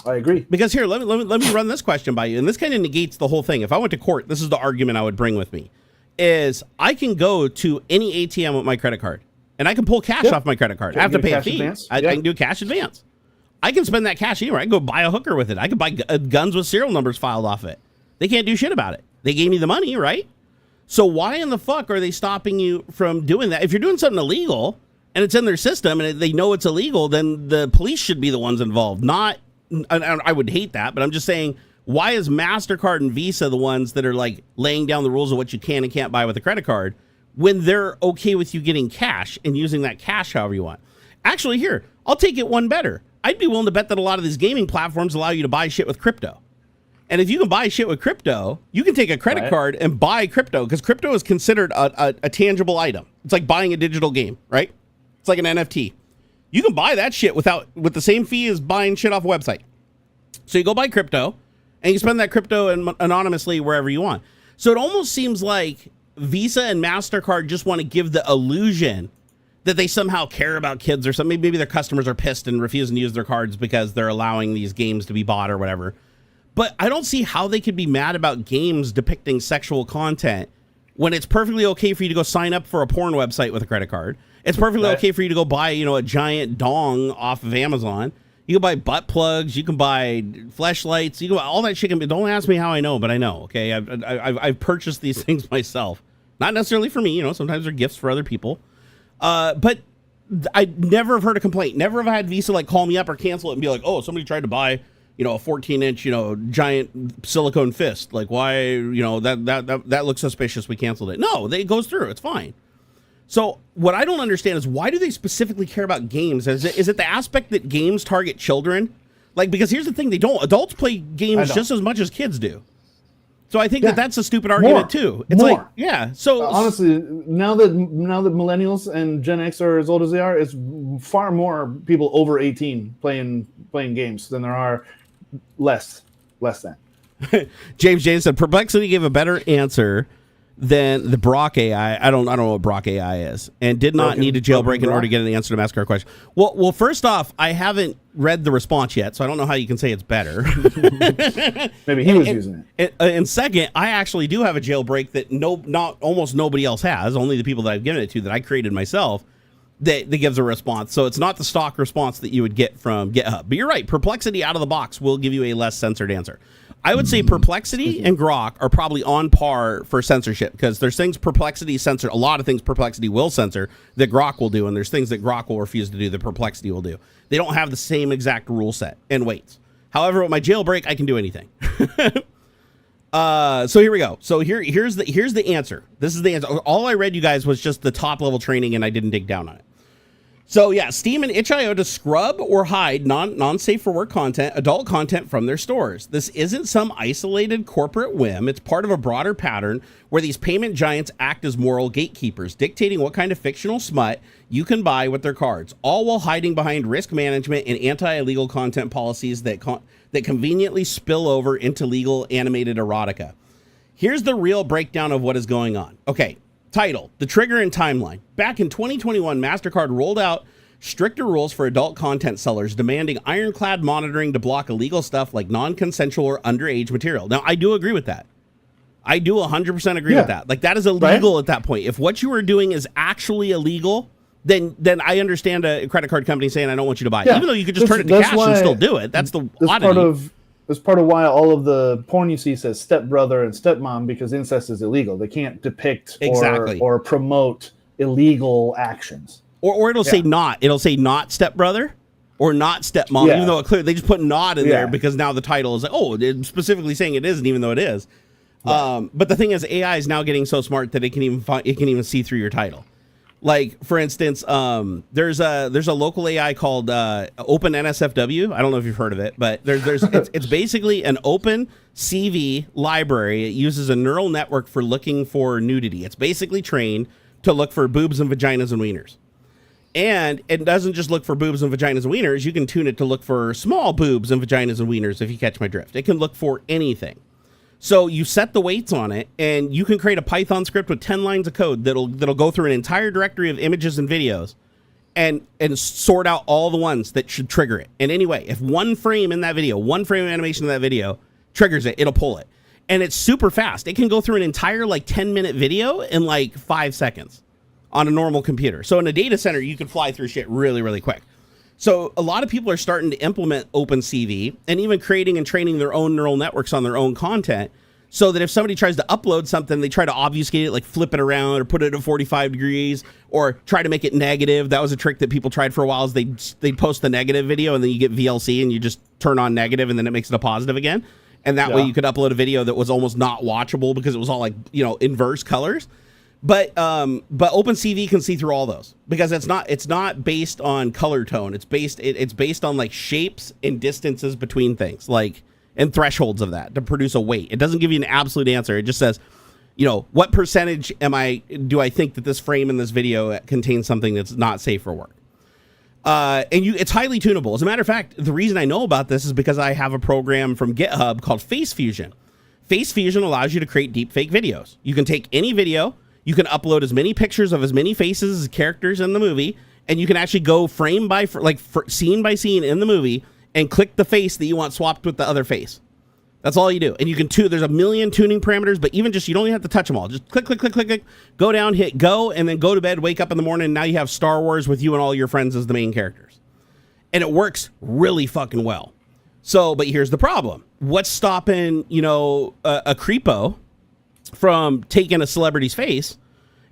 I agree. Because here, let me run this question by you, and this kind of negates the whole thing. If I went to court, this is the argument I would bring with me: is I can go to any ATM with my credit card, and I can pull cash off my credit card. I have to pay a fee. I can do cash advance. I can spend that cash anywhere. I can go buy a hooker with it. I can buy guns with serial numbers filed off it. They can't do shit about it. They gave me the money, right? So why in the fuck are they stopping you from doing that? If you're doing something illegal and it's in their system and they know it's illegal, then the police should be the ones involved. Not, I would hate that, but I'm just saying, why is MasterCard and Visa the ones that are like laying down the rules of what you can and can't buy with a credit card when they're okay with you getting cash and using that cash however you want? Actually, here, I'll take it one better. I'd be willing to bet that a lot of these gaming platforms allow you to buy shit with crypto. And if you can buy shit with crypto, you can take a credit card and buy crypto, because crypto is considered a tangible item. It's like buying a digital game, right? It's like an NFT. You can buy that shit with the same fee as buying shit off a website. So you go buy crypto, and you spend that crypto anonymously wherever you want. So it almost seems like Visa and MasterCard just want to give the illusion that they somehow care about kids or something. Maybe their customers are pissed and refusing to use their cards because they're allowing these games to be bought or whatever. But I don't see how they could be mad about games depicting sexual content when it's perfectly okay for you to go sign up for a porn website with a credit card. It's perfectly okay for you to go buy, a giant dong off of Amazon. You can buy butt plugs. You can buy fleshlights. You can buy all that shit. Don't ask me how I know, but I know. Okay, I've purchased these things myself. Not necessarily for me. Sometimes they're gifts for other people. But I never have heard a complaint. Never have I had Visa call me up or cancel it and be like, oh, somebody tried to buy a 14-inch, giant silicone fist. Like, why, that looks suspicious. We canceled it. No, it goes through. It's fine. So what I don't understand is, why do they specifically care about games? Is it the aspect that games target children? Because here's the thing, adults play games just as much as kids do. So I think that's a stupid argument too. It's So honestly, now that millennials and Gen X are as old as they are, it's far more people over 18 playing games than there are less than. James said Perplexity gave a better answer than the Brock AI. I don't know what Brock AI is, and did not need a jailbreak in order to get an answer to MasterCard question. Well, first off, I haven't read the response yet, so I don't know how you can say it's better. Maybe he was using it. And second, I actually do have a jailbreak that almost nobody else has. Only the people that I've given it to, that I created myself, that gives a response. So it's not the stock response that you would get from GitHub. But you're right, Perplexity out of the box will give you a less censored answer. I would say Perplexity and Grok are probably on par for censorship, because there's things Perplexity censor, a lot of things Perplexity will censor that Grok will do, and there's things that Grok will refuse to do that Perplexity will do. They don't have the same exact rule set and weights. However, with my jailbreak, I can do anything. So here we go. So here's the answer. This is the answer. All I read, you guys, was just the top level training, and I didn't dig down on it. So yeah, Steam and itch.io to scrub or hide non-safe for work content, adult content from their stores. This isn't some isolated corporate whim. It's part of a broader pattern where these payment giants act as moral gatekeepers, dictating what kind of fictional smut you can buy with their cards, all while hiding behind risk management and anti-illegal content policies that conveniently spill over into legal animated erotica. Here's the real breakdown of what is going on. Okay. Title, the trigger and timeline. Back in 2021, MasterCard rolled out stricter rules for adult content sellers, demanding ironclad monitoring to block illegal stuff like non-consensual or underage material. Now, I do agree with that. I do 100% agree with that. That is illegal at that point. If what you are doing is actually illegal, then I understand a credit card company saying, I don't want you to buy it. Even though you could just turn it to cash and still do it. That's the oddity. That's part of why all of the porn you see says stepbrother and stepmom, because incest is illegal. They can't depict or promote illegal actions. Or it'll say not. It'll say not stepbrother or not stepmom, even though they just put not in there because now the title is it's specifically saying it isn't, even though it is. Right. But the thing is, AI is now getting so smart that it can even see through your title. Like, for instance, there's a local AI called Open NSFW. I don't know if you've heard of it, but it's basically an open CV library. It uses a neural network for looking for nudity. It's basically trained to look for boobs and vaginas and wieners. And it doesn't just look for boobs and vaginas and wieners. You can tune it to look for small boobs and vaginas and wieners, if you catch my drift. It can look for anything. So you set the weights on it, and you can create a Python script with 10 lines of code that'll go through an entire directory of images and videos and sort out all the ones that should trigger it. And anyway, if one frame in that video, one frame of animation in that video triggers it, it'll pull it. And it's super fast. It can go through an entire like 10-minute video in like 5 seconds on a normal computer. So in a data center, you can fly through shit really, really quick. So a lot of people are starting to implement OpenCV and even creating and training their own neural networks on their own content, so that if somebody tries to upload something, they try to obfuscate it, like flip it around or put it at 45 degrees or try to make it negative. That was a trick that people tried for a while, is they'd post the negative video and then you get VLC and you just turn on negative and then it makes it a positive again. And that way you could upload a video that was almost not watchable because it was all like, inverse colors. But OpenCV can see through all those, because it's not based on color tone. It's based on like shapes and distances between things, like, and thresholds of that to produce a weight. It doesn't give you an absolute answer. It just says, what percentage do I think that this frame in this video contains something that's not safe for work? It's highly tunable. As a matter of fact, the reason I know about this is because I have a program from GitHub called Face Fusion. Face Fusion allows you to create deepfake videos. You can take any video, you can upload as many pictures of as many faces as characters in the movie, and you can actually go frame by scene by scene in the movie and click the face that you want swapped with the other face. That's all you do. And you can there's a million tuning parameters, but even just, you don't even have to touch them all. Just click, go down, hit go, and then go to bed, wake up in the morning, and now you have Star Wars with you and all your friends as the main characters. And it works really fucking well. So, but here's the problem. What's stopping, a creepo from taking a celebrity's face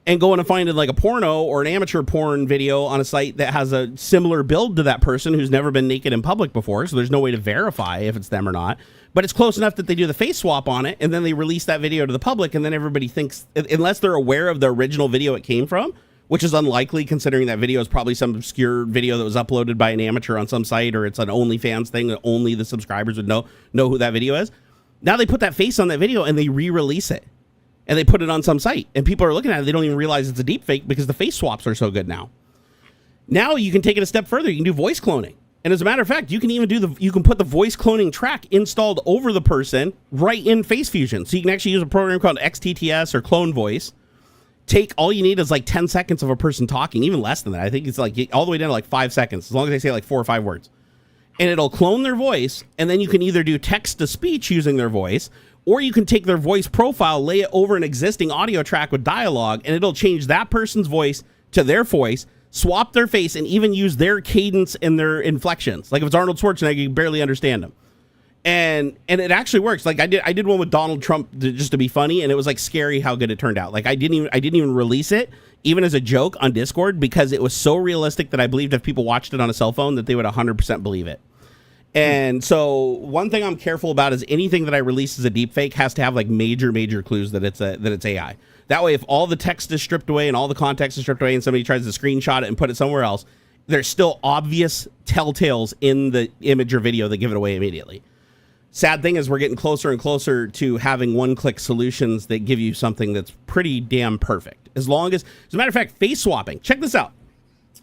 and going and finding like a porno or an amateur porn video on a site that has a similar build to that person who's never been naked in public before, so there's no way to verify if it's them or not, but it's close enough that they do the face swap on it, and then they release that video to the public, and then everybody thinks, unless they're aware of the original video it came from, which is unlikely considering that video is probably some obscure video that was uploaded by an amateur on some site, or it's an OnlyFans thing that only the subscribers would know who that video is. Now they put that face on that video and they re-release it. And they put it on some site, and people are looking at it. They don't even realize it's a deep fake because the face swaps are so good now. Now you can take it a step further. You can do voice cloning. And as a matter of fact, you can even you can put the voice cloning track installed over the person right in Face Fusion. So you can actually use a program called XTTS or Clone Voice. All you need is like 10 seconds of a person talking, even less than that. I think it's like all the way down to like 5 seconds, as long as they say like 4 or 5 words. And it'll clone their voice, and then you can either do text to speech using their voice, or you can take their voice profile, lay it over an existing audio track with dialogue, and it'll change that person's voice to their voice, swap their face, and even use their cadence and their inflections. Like if it's Arnold Schwarzenegger, you can barely understand him. And it actually works. Like I did one with Donald Trump just to be funny, and it was like scary how good it turned out. Like I didn't even release it, even as a joke on Discord, because it was so realistic that I believed if people watched it on a cell phone that they would 100% believe it. And so one thing I'm careful about is anything that I release as a deepfake has to have like major clues that it's AI. That way, if all the text is stripped away and all the context is stripped away and somebody tries to screenshot it and put it somewhere else, there's still obvious telltales in the image or video that give it away immediately. Sad thing is we're getting closer and closer to having one-click solutions that give you something that's pretty damn perfect. As a matter of fact, face swapping. Check this out.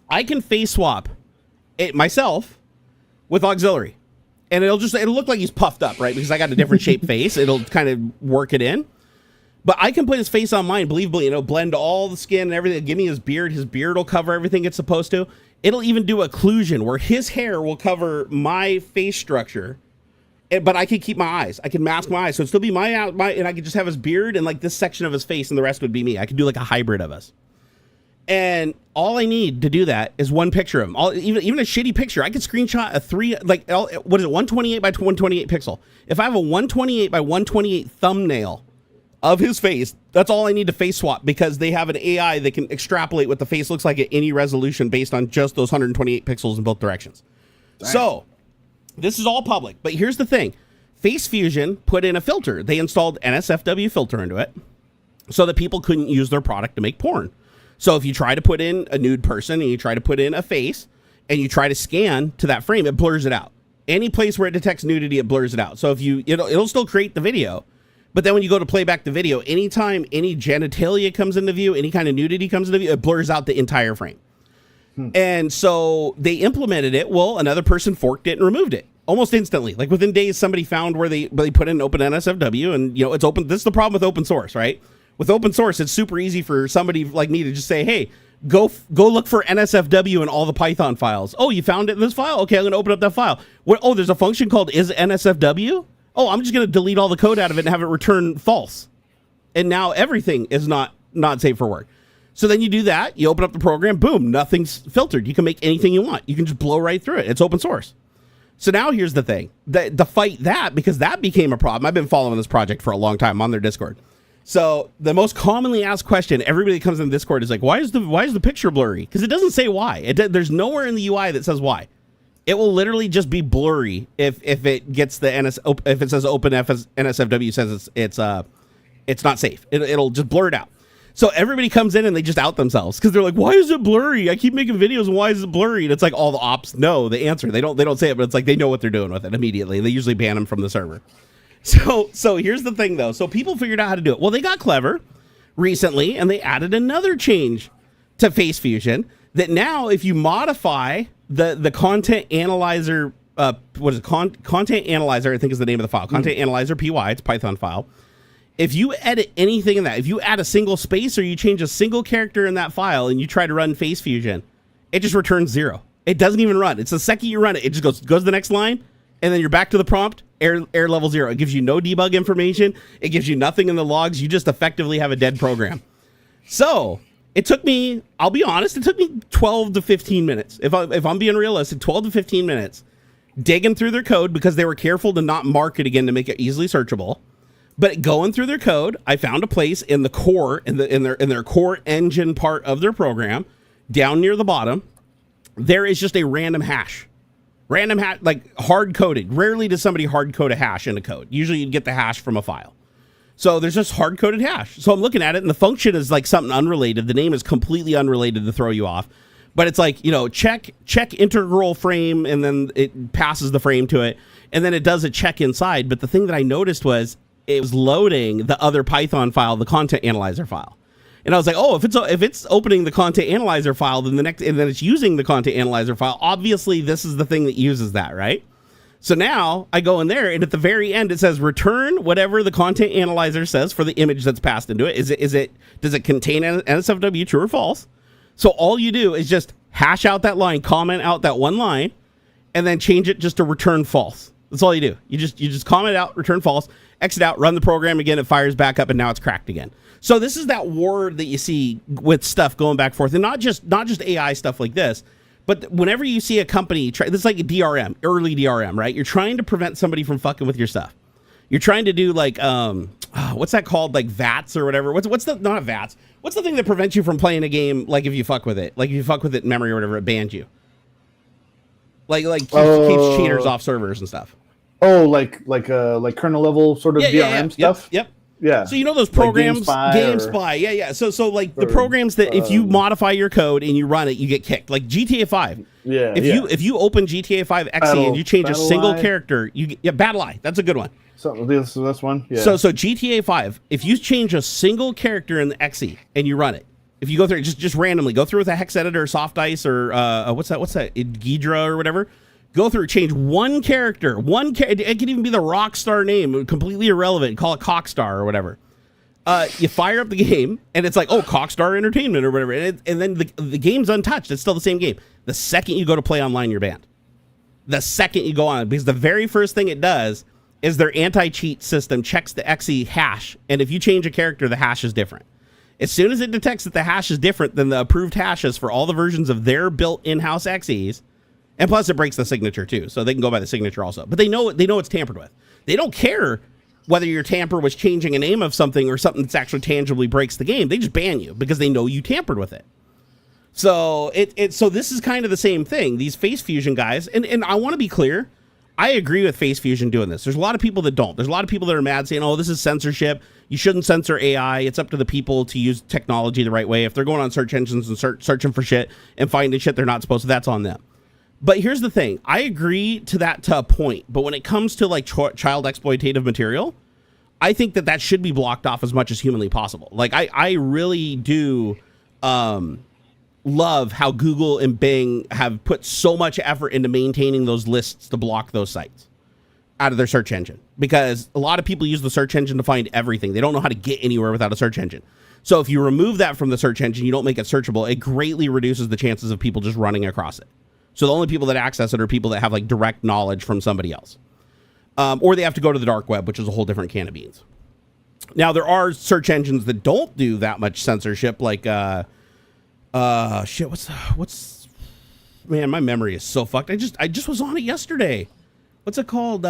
I can face swap it myself with AuxxZillary. And it'll look like he's puffed up, right? Because I got a different shaped face. It'll kind of work it in. But I can put his face on mine, believably, blend all the skin and everything. Give me his beard. His beard will cover everything it's supposed to. It'll even do occlusion, where his hair will cover my face structure. But I can keep my eyes. I can mask my eyes. So it'd still be my and I could just have his beard and like this section of his face, and the rest would be me. I could do like a hybrid of us. And all I need to do that is one picture of him. Even a shitty picture. I could screenshot a 128 by 128 pixel. If I have a 128 by 128 thumbnail of his face, that's all I need to face swap, because they have an AI that can extrapolate what the face looks like at any resolution based on just those 128 pixels in both directions. Dang. So this is all public, but here's the thing. Face Fusion put in a filter. They installed NSFW filter into it so that people couldn't use their product to make porn. So if you try to put in a nude person and you try to put in a face and you try to scan to that frame, it blurs it out. Any place where it detects nudity, it blurs it out. So if it'll still create the video, but then when you go to play back the video, anytime any genitalia comes into view, any kind of nudity comes into view, it blurs out the entire frame. And so they implemented it. Well, another person forked it and removed it almost instantly. Like within days, somebody found where they put in open NSFW, and it's open. This is the problem with open source, right? With open source, it's super easy for somebody like me to just say, hey, go look for NSFW in all the Python files. Oh, you found it in this file? Okay, I'm going to open up that file. What? Oh, there's a function called is NSFW? Oh, I'm just going to delete all the code out of it and have it return false. And now everything is not safe for work. So then you do that, you open up the program, boom, nothing's filtered. You can make anything you want. You can just blow right through it. It's open source. So now here's the thing. The fight that, because that became a problem. I've been following this project for a long time on their Discord. So the most commonly asked question, everybody that comes in Discord is like, why is the picture blurry? Because it doesn't say why. There's nowhere in the UI that says why. It will literally just be blurry if it gets the if it says open NSFW says it's not safe. It'll just blur it out. So everybody comes in and they just out themselves because they're like, why is it blurry? I keep making videos and why is it blurry? And it's like all the ops know the answer. They don't say it, but it's like they know what they're doing with it immediately. They usually ban them from the server. So here's the thing though. So people figured out how to do it. Well, they got clever recently and they added another change to Face Fusion that now if you modify the content analyzer, content analyzer, I think is the name of the file, content analyzer PY, it's a Python file. If you edit anything in that, if you add a single space or you change a single character in that file and you try to run Face Fusion, it just returns 0. It doesn't even run. It's the second you run it, it just goes to the next line, and then you're back to the prompt, error level 0. It gives you no debug information. It gives you nothing in the logs. You just effectively have a dead program. So it took me, I'll be honest, it took me 12 to 15 minutes. If I'm being realistic, 12 to 15 minutes digging through their code because they were careful to not mark it again to make it easily searchable. But going through their code, I found a place in the core, in their core engine part of their program, down near the bottom, there is just a random hash, like hard coded. Rarely does somebody hard code a hash in a code. Usually you'd get the hash from a file. So there's just hard coded hash. So I'm looking at it and the function is like something unrelated. The name is completely unrelated to throw you off. But it's like, check integral frame, and then it passes the frame to it. And then it does a check inside. But the thing that I noticed was, it was loading the other Python file, the content analyzer file. And I was like, oh, if it's opening the content analyzer file, then then it's using the content analyzer file. Obviously, this is the thing that uses that, right? So now I go in there, and at the very end, it says return whatever the content analyzer says for the image that's passed into it. Does it contain NSFW, true or false? So all you do is just hash out that line, comment out that one line, and then change it just to return false. That's all you do. You just comment out, return false, exit out, run the program again, it fires back up, and now it's cracked again. So this is that war that you see with stuff going back and forth, and not just AI stuff like this, but whenever you see a company try, this is like a DRM, early DRM, right? You're trying to prevent somebody from fucking with your stuff. You're trying to do like what's that called, like VATs or whatever. What's the, not VATs? What's the thing that prevents you from playing a game? Like if you fuck with it, like if you fuck with it in memory or whatever, it bans you. Like keeps cheaters off servers and stuff. Oh, like kernel level sort of DRM stuff. Yep. Yeah. So you know those programs, like GameSpy. Yeah. So like the programs that if you modify your code and you run it, you get kicked. Like GTA 5. Yeah. If you open GTA 5 XE and you change a single character, you get Battle Eye. That's a good one. So this one. Yeah. So GTA 5, if you change a single character in the XE and you run it, if you go through it, just randomly go through with a hex editor, soft ice, or what's that Ghidra or whatever. Go through, change one character, it could even be the Rockstar name, completely irrelevant. Call it Cockstar or whatever. You fire up the game, and it's like, oh, Cockstar Entertainment or whatever, and then the game's untouched. It's still the same game. The second you go to play online, you're banned. The second you go on, because the very first thing it does is their anti-cheat system checks the XE hash, and if you change a character, the hash is different. As soon as it detects that the hash is different than the approved hashes for all the versions of their built in-house XEs, and plus, it breaks the signature, too, so they can go by the signature also. But they know it's tampered with. They don't care whether your tamper was changing a name of something or something that's actually tangibly breaks the game. They just ban you because they know you tampered with it. So so this is kind of the same thing. These Face Fusion guys, and I want to be clear, I agree with Face Fusion doing this. There's a lot of people that don't. There's a lot of people that are mad saying, oh, this is censorship. You shouldn't censor AI. It's up to the people to use technology the right way. If they're going on search engines and searching for shit and finding shit they're not supposed to, that's on them. But here's the thing. I agree to that to a point. But when it comes to like child exploitative material, I think that should be blocked off as much as humanly possible. Like I really do love how Google and Bing have put so much effort into maintaining those lists to block those sites out of their search engine, because a lot of people use the search engine to find everything. They don't know how to get anywhere without a search engine. So if you remove that from the search engine, you don't make it searchable, it greatly reduces the chances of people just running across it. So the only people that access it are people that have like direct knowledge from somebody else. Or they have to go to the dark web, which is a whole different can of beans. Now, there are search engines that don't do that much censorship, like, man, my memory is so fucked. I just was on it yesterday. What's it called?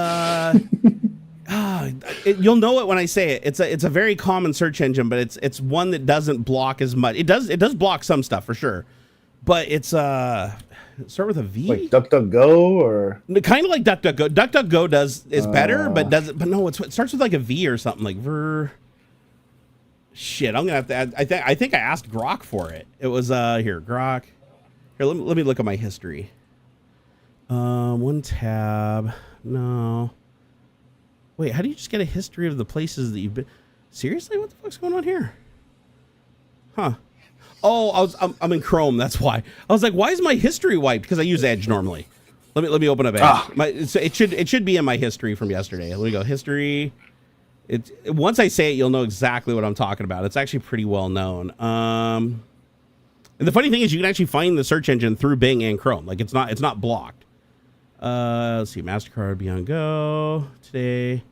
You'll know it when I say it. It's a very common search engine, but it's one that doesn't block as much. It does block some stuff for sure, but it's start with a V. Like DuckDuckGo, or kind of like DuckDuckGo. DuckDuckGo is better, but no, it starts with like a V or something like ver. Shit, I'm gonna have to add. I think I asked Grok for it. It was here, Grok. Here, let me look at my history. One tab. No. Wait, how do you just get a history of the places that you've been? Seriously, what the fuck's going on here? Huh? Oh, I'm in Chrome. That's why. I was like, why is my history wiped? Because I use Edge normally. Let me open up Edge. It should be in my history from yesterday. Let me go history. Once I say it, you'll know exactly what I'm talking about. It's actually pretty well known. And the funny thing is, you can actually find the search engine through Bing and Chrome. Like it's not blocked. Let's see, MasterCard, be on go today.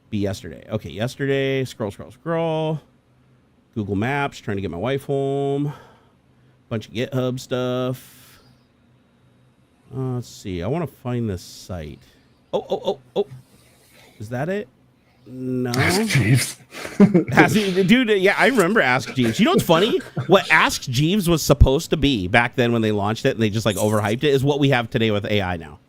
Be yesterday. Okay, yesterday. Scroll. Google Maps, trying to get my wife home. Bunch of GitHub stuff. Let's see. I want to find this site. Oh. Is that it? No. Ask Jeeves. Dude, yeah, I remember Ask Jeeves. You know what's funny? What Ask Jeeves was supposed to be back then when they launched it and they just like overhyped it is what we have today with AI now.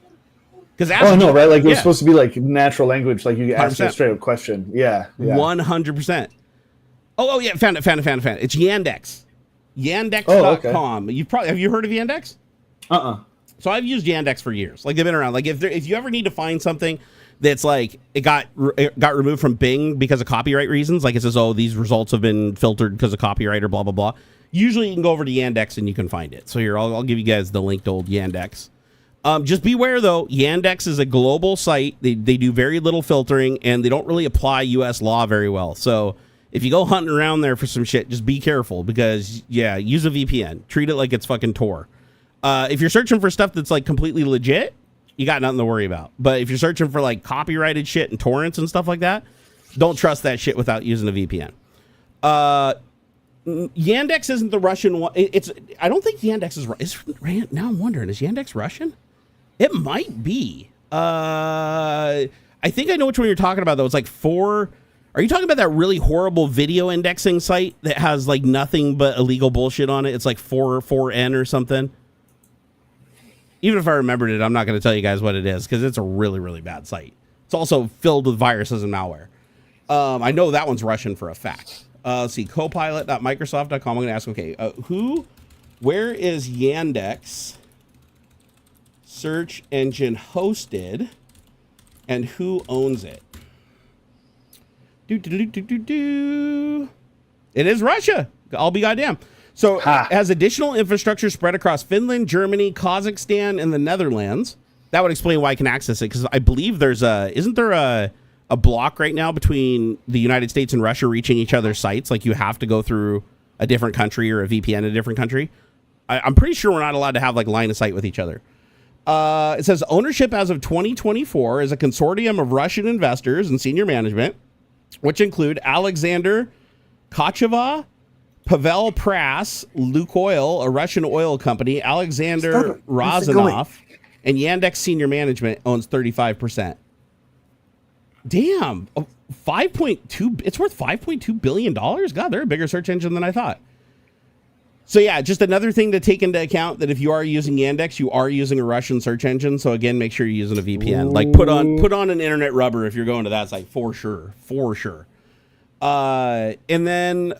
Right? Like it was supposed to be like natural language, like you ask a straight up question. Yeah. 100%. Oh yeah, found it. It's Yandex. Yandex.com. Have you heard of Yandex? So I've used Yandex for years. Like they've been around. Like if you ever need to find something that's like it got removed from Bing because of copyright reasons, like it says, oh, these results have been filtered because of copyright or blah blah blah. Usually you can go over to Yandex and you can find it. So here, I'll give you guys the link to old Yandex. Just beware though, Yandex is a global site. They do very little filtering and they don't really apply U.S. law very well. So if you go hunting around there for some shit, just be careful because, yeah, use a VPN. Treat it like it's fucking Tor. If you're searching for stuff that's like completely legit, you got nothing to worry about. But if you're searching for like copyrighted shit and torrents and stuff like that, don't trust that shit without using a VPN. Yandex isn't the Russian one. I don't think Yandex is. Now I'm wondering, is Yandex Russian? It might be. I think I know which one you're talking about though. It's like 4. Are you talking about that really horrible video indexing site that has like nothing but illegal bullshit on it? It's like 4N or something. Even if I remembered it, I'm not going to tell you guys what it is because it's a really, really bad site. It's also filled with viruses and malware. I know that one's Russian for a fact. Let's see, copilot.microsoft.com. I'm going to ask, okay, where is Yandex search engine hosted and who owns it? It is Russia. I'll be goddamn. So it has additional infrastructure spread across Finland, Germany, Kazakhstan, and the Netherlands. That would explain why I can access it, because I believe isn't there a block right now between the United States and Russia reaching each other's sites? Like you have to go through a different country or a VPN in a different country. I'm pretty sure we're not allowed to have like line of sight with each other. It says ownership as of 2024 is a consortium of Russian investors and senior management, which include Alexander Kocheva, Pavel Pras, Lukoil, a Russian oil company, Alexander Razanov, and Yandex senior management owns 35%. Damn, 5.2. It's worth $5.2 billion. God, they're a bigger search engine than I thought. So yeah, just another thing to take into account, that if you are using Yandex, you are using a Russian search engine. So again, make sure you're using a VPN. Like put on an internet rubber if you're going to that site for sure. And then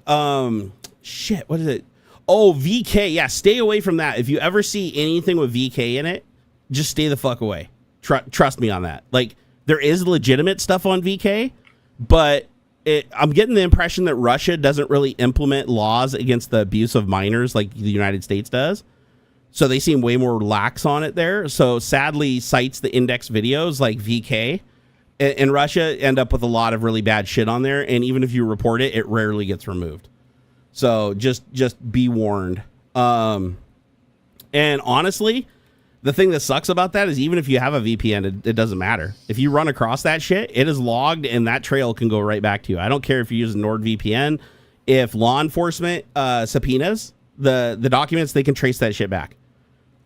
shit, what is it? Oh, VK. Yeah, stay away from that. If you ever see anything with VK in it, just stay the fuck away. Trust me on that. Like there is legitimate stuff on VK, but I'm getting the impression that Russia doesn't really implement laws against the abuse of minors like the United States does. So they seem way more lax on it there. So sadly, sites that index videos like VK in Russia end up with a lot of really bad shit on there. And even if you report it, it rarely gets removed. So just be warned. And honestly, the thing that sucks about that is even if you have a VPN, it doesn't matter. If you run across that shit, it is logged and that trail can go right back to you. I don't care if you're using NordVPN. If law enforcement subpoenas the documents, they can trace that shit back.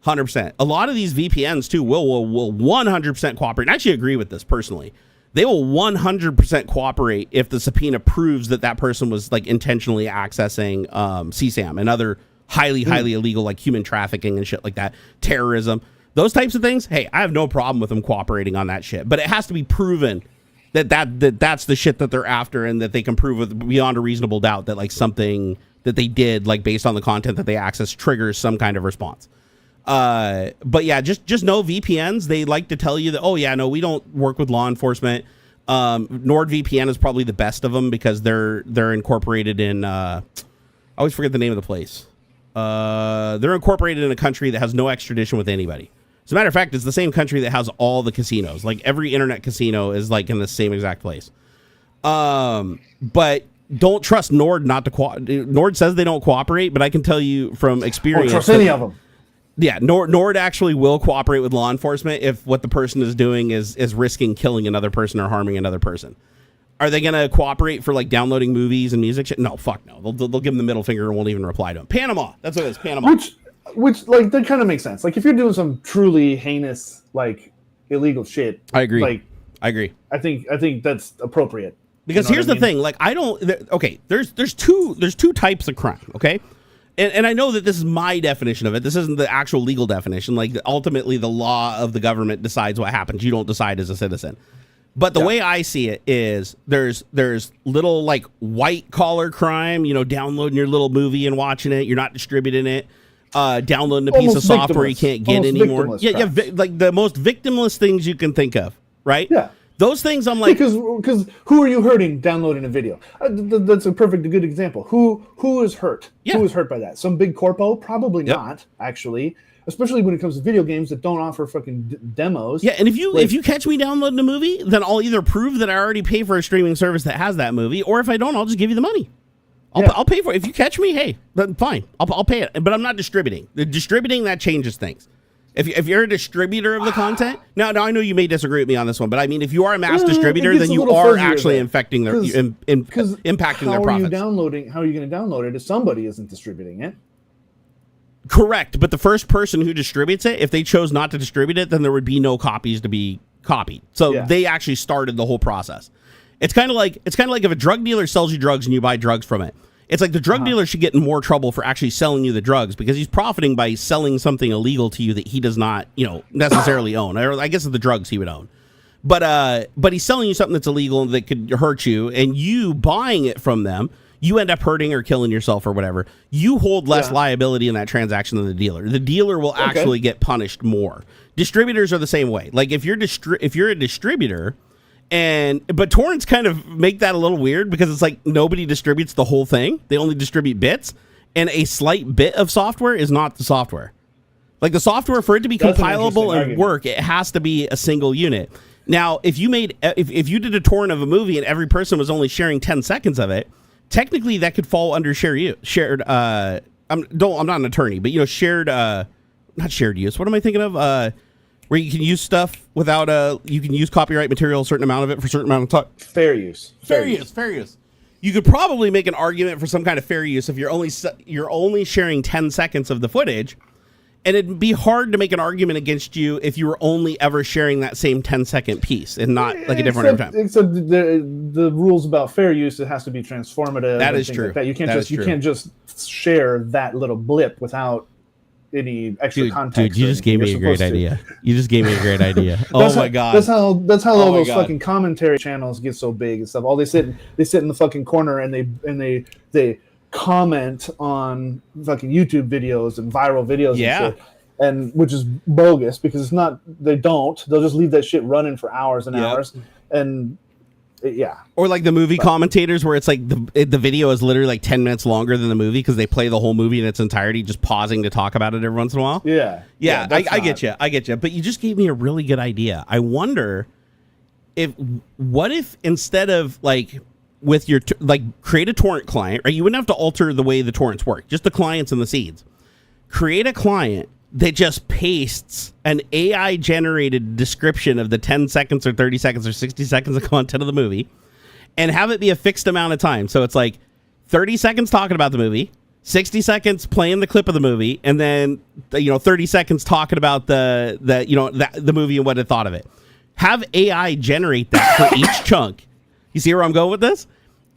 100%. A lot of these VPNs too will 100% cooperate. And I actually agree with this personally. They will 100% cooperate if the subpoena proves that person was like intentionally accessing CSAM and other highly illegal, like human trafficking and shit like that, terrorism, those types of things. Hey, I have no problem with them cooperating on that shit, but it has to be proven that's the shit that they're after, and that they can prove with beyond a reasonable doubt that like something that they did, like based on the content that they access, triggers some kind of response. But yeah, just know VPNs, they like to tell you that, oh yeah, no, we don't work with law enforcement. NordVPN is probably the best of them because they're incorporated in, I always forget the name of the place. They're incorporated in a country that has no extradition with anybody. As a matter of fact, it's the same country that has all the casinos. Like every internet casino is like in the same exact place. But don't trust Nord not to Nord says they don't cooperate, but I can tell you from experience. Don't trust any of them. Yeah, Nord actually will cooperate with law enforcement if what the person is doing is risking killing another person or harming another person. Are they going to cooperate for like downloading movies and music? No, fuck no. They'll give them the middle finger and won't even reply to them. Panama. That's what it is. Panama. Which like that kind of makes sense. Like if you're doing some truly heinous like illegal shit. I agree. Like I agree. I think that's appropriate. Because here's the thing. Like okay, there's two types of crime. Okay. And I know that this is my definition of it. This isn't the actual legal definition. Like ultimately the law of the government decides what happens. You don't decide as a citizen. But the way I see it is there's little like white collar crime, downloading your little movie and watching it. You're not distributing it. Downloading a piece of software you can't get anymore. Yeah, like the most victimless things you can think of, right? Yeah. Those things I'm like... Because who are you hurting downloading a video? That's a good example. Who is hurt? Yeah. Who is hurt by that? Some big corpo? Probably not, actually. Especially when it comes to video games that don't offer fucking demos. Yeah, and if you catch me downloading a movie, then I'll either prove that I already pay for a streaming service that has that movie, or if I don't, I'll just give you the money. I'll pay for it. If you catch me, hey, then fine. I'll pay it. But I'm not distributing. The distributing, that changes things. If you're a distributor of the content, now I know you may disagree with me on this one, but I mean, if you are a mass distributor, then you are actually impacting their impacting their profits. How are you going to download it if somebody isn't distributing it? Correct, but the first person who distributes it, if they chose not to distribute it, then there would be no copies to be copied. So they actually started the whole process. It's kind of like if a drug dealer sells you drugs and you buy drugs from it. It's like the drug dealer should get in more trouble for actually selling you the drugs because he's profiting by selling something illegal to you that he does not, necessarily own. Or I guess it's the drugs he would own. But he's selling you something that's illegal and that could hurt you, and you buying it from them, you end up hurting or killing yourself or whatever. You hold less liability in that transaction than the dealer. The dealer will actually get punished more. Distributors are the same way. Like if you're a distributor, but torrents kind of make that a little weird because it's like nobody distributes the whole thing. They only distribute bits, and a slight bit of software is not the software. Like the software, for it to be compilable and work, it has to be a single unit. Now, if you did a torrent of a movie and every person was only sharing 10 seconds of it, technically that could fall under shared. I'm not an attorney, but shared, not shared use. What am I thinking of? Where you can use stuff without you can use copyright material, a certain amount of it for a certain amount of time. Fair use. Fair use. You could probably make an argument for some kind of fair use if you're only sharing 10 seconds of the footage, and it'd be hard to make an argument against you if you were only ever sharing that same 10-second piece and not like a different every time. Except the rules about fair use, it has to be transformative. That is true. Like that. You can't just share that little blip without any extra context. Dude, you just gave me a great idea. You just gave me a great idea. Oh my god. That's how all those fucking commentary channels get so big and stuff. All they sit in the fucking corner and they comment on fucking YouTube videos and viral videos and shit. And which is bogus because they'll just leave that shit running for hours and hours. And Yeah. Or like the movie commentators where it's like the video is literally like 10 minutes longer than the movie because they play the whole movie in its entirety, just pausing to talk about it every once in a while. Yeah. I get you. I get you. But you just gave me a really good idea. I wonder what if instead of like with your, like create a torrent client, right? You wouldn't have to alter the way the torrents work, just the clients and the seeds. Create a client that just pastes an AI generated description of the 10 seconds or 30 seconds or 60 seconds of content of the movie and have it be a fixed amount of time. So it's like 30 seconds talking about the movie, 60 seconds playing the clip of the movie, and then 30 seconds talking about the movie and what it thought of it. Have AI generate that for each chunk. You see where I'm going with this?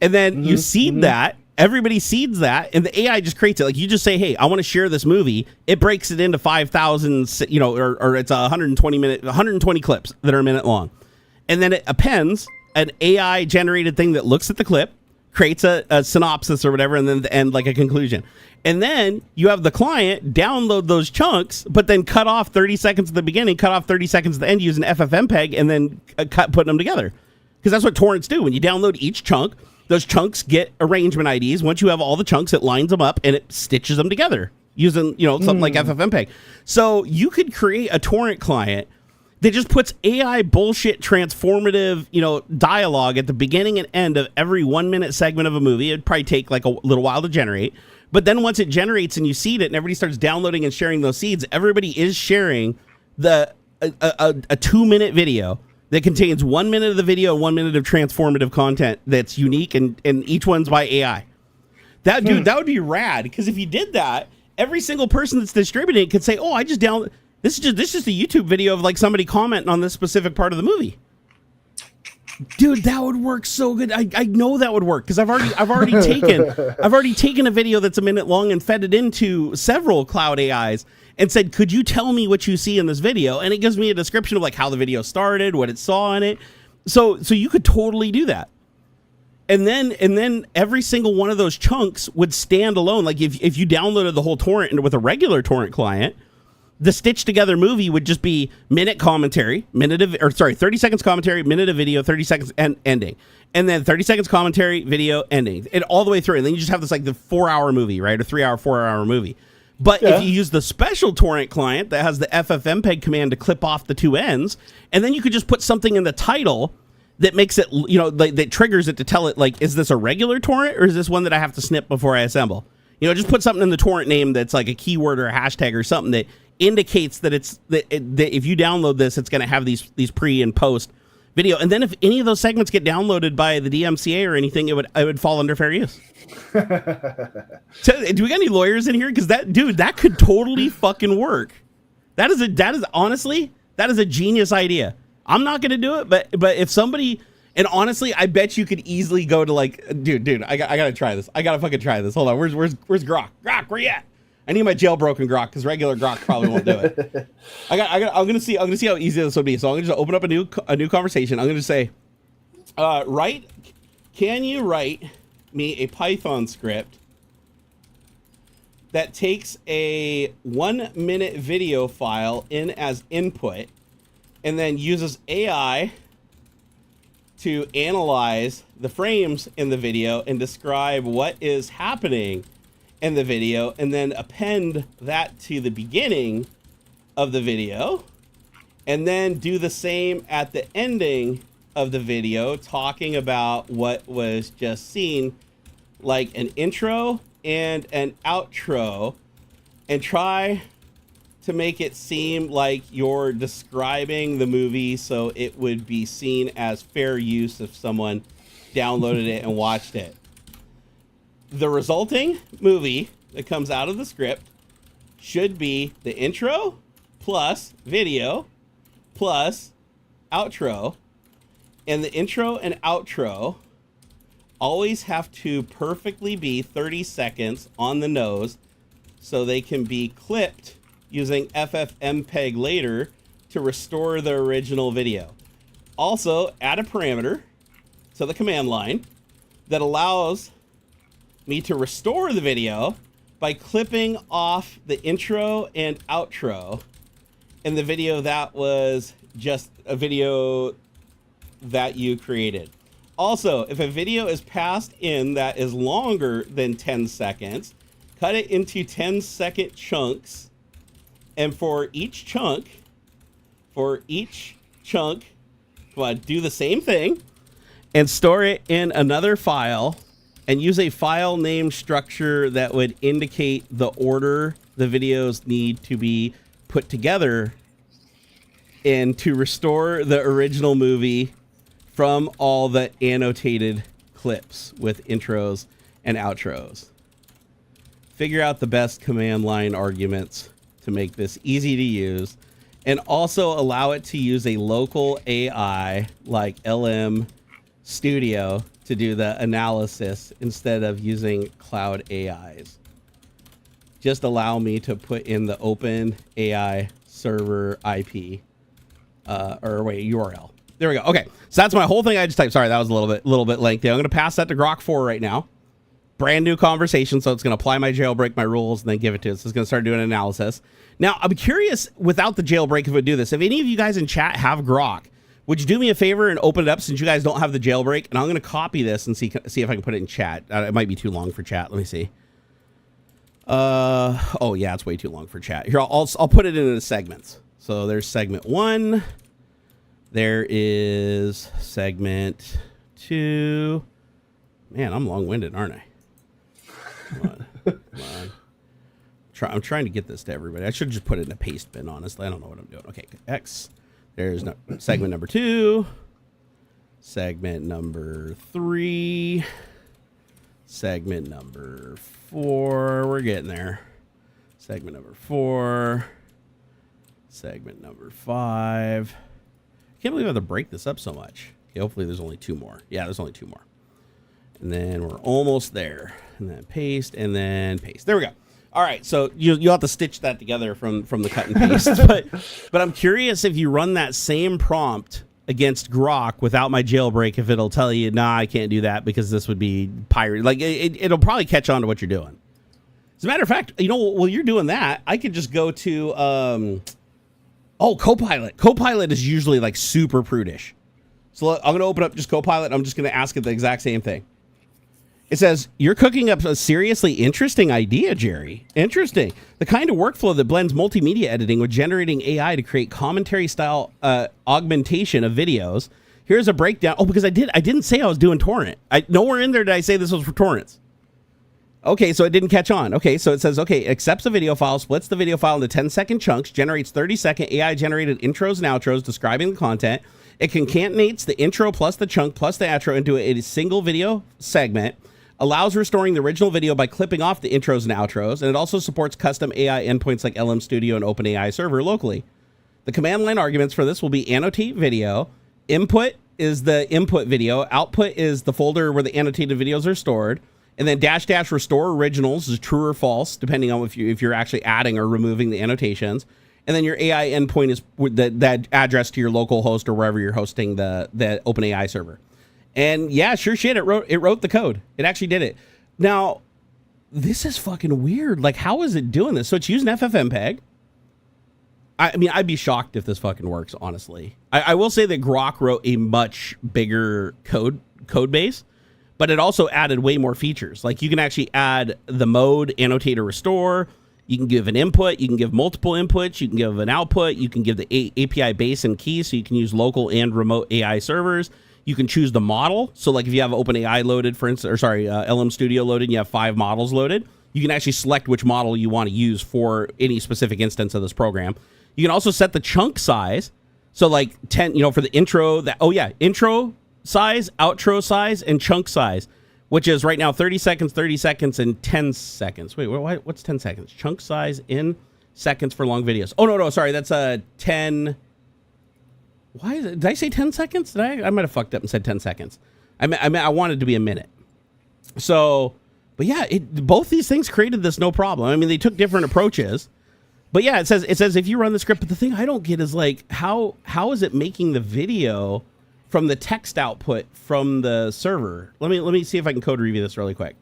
And then you seed that. Everybody seeds that, and the AI just creates it. Like you just say, "Hey, I want to share this movie." It breaks it into 5,000, or it's 120 clips that are a minute long, and then it appends an AI generated thing that looks at the clip, creates a synopsis or whatever, and then the end, like a conclusion. And then you have the client download those chunks, but then cut off 30 seconds at the beginning, cut off 30 seconds at the end, use an FFmpeg, and then putting them together. Because that's what torrents do. When you download each chunk, those chunks get arrangement IDs. Once you have all the chunks, it lines them up and it stitches them together using, something like FFmpeg. So you could create a torrent client that just puts AI bullshit transformative, dialogue at the beginning and end of every 1 minute segment of a movie. It'd probably take like a little while to generate. But then once it generates and you seed it and everybody starts downloading and sharing those seeds, everybody is sharing a 2-minute video that contains 1 minute of the video and 1 minute of transformative content that's unique, and each one's by AI. That would be rad, because if you did that, every single person that's distributing it could say, "Oh, I just downloaded this is just a YouTube video of like somebody commenting on this specific part of the movie." Dude, that would work so good. I know that would work because I've already taken a video that's a minute long and fed it into several cloud AIs and said, "Could you tell me what you see in this video?" And it gives me a description of like how the video started, what it saw in it. So you could totally do that. And then every single one of those chunks would stand alone. Like if you downloaded the whole torrent with a regular torrent client, the stitched together movie would just be minute commentary, 30 seconds commentary, minute of video, 30 seconds and ending. And then 30 seconds commentary, video, ending. And all the way through. And then you just have this like the 4-hour movie, right? Or 3-hour, 4-hour movie. But if you use the special torrent client that has the FFmpeg command to clip off the two ends, and then you could just put something in the title that makes it, that triggers it to tell it, like, is this a regular torrent or is this one that I have to snip before I assemble? Just put something in the torrent name that's like a keyword or a hashtag or something that indicates that that if you download this, it's going to have these pre and post video. And then if any of those segments get downloaded by the DMCA or anything, it would fall under fair use. So, do we got any lawyers in here? Because that could totally fucking work. That is honestly a genius idea. I'm not gonna do it, but if somebody, and honestly, I bet you could easily go to like, dude, I gotta try this. I gotta fucking try this. Hold on, where's Grok? Grok, where you at? I need my jailbroken Grok because regular Grok probably won't do it. I'm gonna see how easy this would be. So I'm gonna just open up a new conversation. I'm gonna say, can you write me a Python script that takes a 1 minute video file in as input and then uses AI to analyze the frames in the video and describe what is happening in the video, and then append that to the beginning of the video, and then do the same at the ending of the video, talking about what was just seen, like an intro and an outro, and try to make it seem like you're describing the movie so it would be seen as fair use if someone downloaded it and watched it. The resulting movie that comes out of the script should be the intro plus video plus outro, and the intro and outro always have to perfectly be 30 seconds on the nose so they can be clipped using FFmpeg later to restore the original video. Also, add a parameter to the command line that allows me to restore the video by clipping off the intro and outro in the video that was just a video that you created. Also, if a video is passed in that is longer than 10 seconds, cut it into 10-second chunks. And for each chunk, do the same thing and store it in another file and use a file name structure that would indicate the order the videos need to be put together and to restore the original movie from all the annotated clips with intros and outros. Figure out the best command line arguments to make this easy to use, and also allow it to use a local AI like LM Studio to do the analysis instead of using cloud AIs. Just allow me to put in the open AI server IP, URL. There we go. Okay, so that's my whole thing I just typed. Sorry, that was a little bit lengthy. I'm going to pass that to Grok 4 right now. Brand new conversation, so it's going to apply my jailbreak, my rules, and then give it to us. So it's going to start doing an analysis. Now, I'm curious, without the jailbreak, if it would do this. If any of you guys in chat have Grok, would you do me a favor and open it up since you guys don't have the jailbreak? And I'm going to copy this and see if I can put it in chat. It might be too long for chat. Let me see. Oh yeah, it's way too long for chat. Here, I'll put it into segments. So there's segment 1. There is segment 2. Man, I'm long-winded, aren't I? Come on. I'm trying to get this to everybody. I should just put it in a paste bin, honestly. I don't know what I'm doing. Okay, X. There's segment number 2. Segment number 3. Segment number 4. We're getting there. Segment number 4. Segment number 5. I can't believe I have to break this up so much. Okay, hopefully there's only 2 more. Yeah, there's only 2 more. And then we're almost there. And then paste, and then paste. There we go. All right, so you'll have to stitch that together from the cut and paste. but I'm curious if you run that same prompt against Grok without my jailbreak, if it'll tell you, nah, I can't do that because this would be pirate. Like, it'll probably catch on to what you're doing. As a matter of fact, while you're doing that, I could just go to... Copilot. Copilot is usually like super prudish. So I'm going to open up just Copilot. I'm just going to ask it the exact same thing. It says, you're cooking up a seriously interesting idea, Jerry. Interesting. The kind of workflow that blends multimedia editing with generating AI to create commentary style augmentation of videos. Here's a breakdown. Oh, because I didn't say I was doing torrent. Nowhere in there did I say this was for torrents. Okay, so it didn't catch on. Okay, so it says, accepts a video file, splits the video file into 10-second chunks, generates 30-second AI-generated intros and outros describing the content. It concatenates the intro plus the chunk plus the outro into a single video segment, allows restoring the original video by clipping off the intros and outros, and it also supports custom AI endpoints like LM Studio and OpenAI Server locally. The command line arguments for this will be annotate video, input is the input video, output is the folder where the annotated videos are stored, and then -- restore originals is true or false, depending on if you're actually adding or removing the annotations. And then your AI endpoint is that address to your local host or wherever you're hosting the OpenAI server. And yeah, sure shit, it wrote the code. It actually did it. Now, this is fucking weird. Like, how is it doing this? So it's using FFmpeg. I mean, I'd be shocked if this fucking works, honestly. I will say that Grok wrote a much bigger code base. But it also added way more features. Like, you can actually add the mode, annotate or restore. You can give an input. You can give multiple inputs. You can give an output. You can give the API base and key, so you can use local and remote AI servers. You can choose the model. So, like, if you have OpenAI loaded, for instance, LM Studio loaded, and you have 5 models loaded, you can actually select which model you want to use for any specific instance of this program. You can also set the chunk size. So, like, 10, for the intro, intro size, outro size, and chunk size, which is right now 30 seconds, and 10 seconds. Wait, what's 10 seconds? Chunk size in seconds for long videos. Oh, no, sorry. That's 10. Why is it? Did I say 10 seconds? I might have fucked up and said 10 seconds. I wanted to be a minute. So, but yeah, both these things created this no problem. I mean, they took different approaches. But yeah, it says if you run the script, but the thing I don't get is, like, how is it making the video from the text output from the server? Let me see if I can code review this really quick.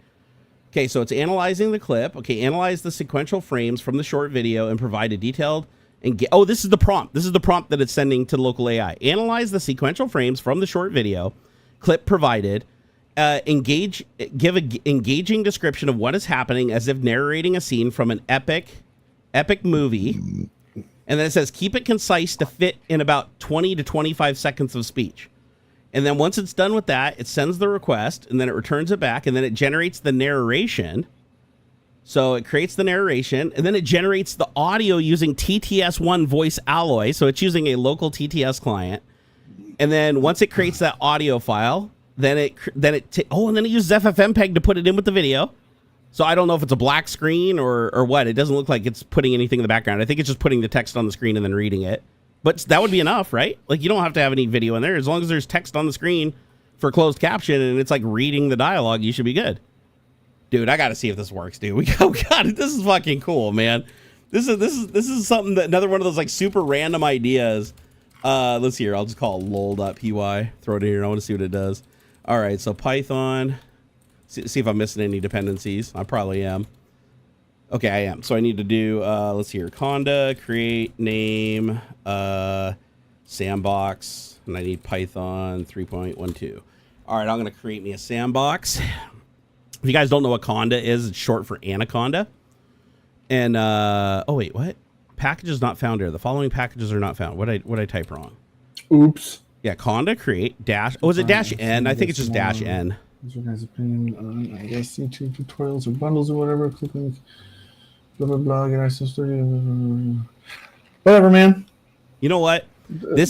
Okay, so it's analyzing the clip. Okay, analyze the sequential frames from the short video and provide a detailed this is the prompt. This is the prompt that it's sending to the local AI. Analyze the sequential frames from the short video clip provided. Give a engaging description of what is happening as if narrating a scene from an epic movie. And then it says, keep it concise to fit in about 20 to 25 seconds of speech. And then once it's done with that, it sends the request, and then it returns it back, and then it generates the narration. So it creates the narration, and then it generates the audio using TTS1 Voice Alloy. So it's using a local TTS client. And then once it creates that audio file, then it uses FFmpeg to put it in with the video. So I don't know if it's a black screen or what. It doesn't look like it's putting anything in the background. I think it's just putting the text on the screen and then reading it. But that would be enough, right? Like, you don't have to have any video in there. As long as there's text on the screen for closed caption and it's like reading the dialogue, you should be good. Dude, I got to see if this works, dude. We got it. This is fucking cool, man. This is something that another one of those like super random ideas. Let's see here. I'll just call it lol.py. Throw it in here. I want to see what it does. All right, so Python. See if I'm missing any dependencies. I probably am. Okay, I am. So I need to do, let's see here, conda, create, name, sandbox, and I need Python 3.12. All right, I'm going to create me a sandbox. If you guys don't know what conda is, it's short for anaconda. And, oh, wait, what? Packages not found here. The following packages are not found. What I type wrong? Oops. Yeah, conda, create, dash. Oh, is it dash n? I think it's just dash n. What's your guys' opinion on, I guess, YouTube tutorials or bundles or whatever? Click link. Blah, blah, blah, get access to whatever, man. You know what?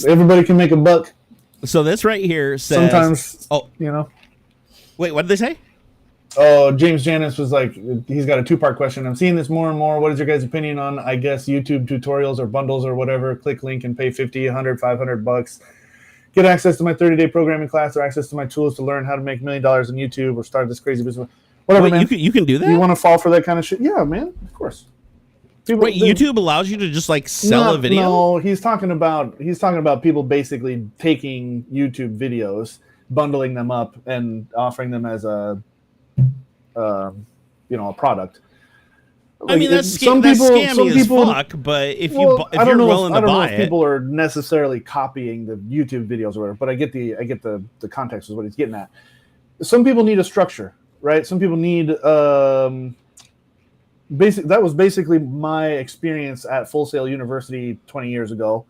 Everybody can make a buck. So this right here says... Sometimes, you know. Wait, what did they say? Oh, James Janis was like, he's got a two-part question. I'm seeing this more and more. What is your guys' opinion on, I guess, YouTube tutorials or bundles or whatever? Click link and pay 50, 100, 500 bucks. Get access to my 30-day programming class or access to my tools to learn how to make $1 million on YouTube or start this crazy business. Whatever, wait, man. You can do that? You want to fall for that kind of shit? Yeah, man. Of course. Wait, YouTube allows you to just like sell a video? No, he's talking about people basically taking YouTube videos, bundling them up, and offering them as a product. Like, I mean, that's scammy as fuck. But if you're willing to buy it, I don't know if people are necessarily copying the YouTube videos or whatever. But I get the context is what he's getting at. Some people need a structure, right? Some people need that was basically my experience at Full Sail University 20 years ago.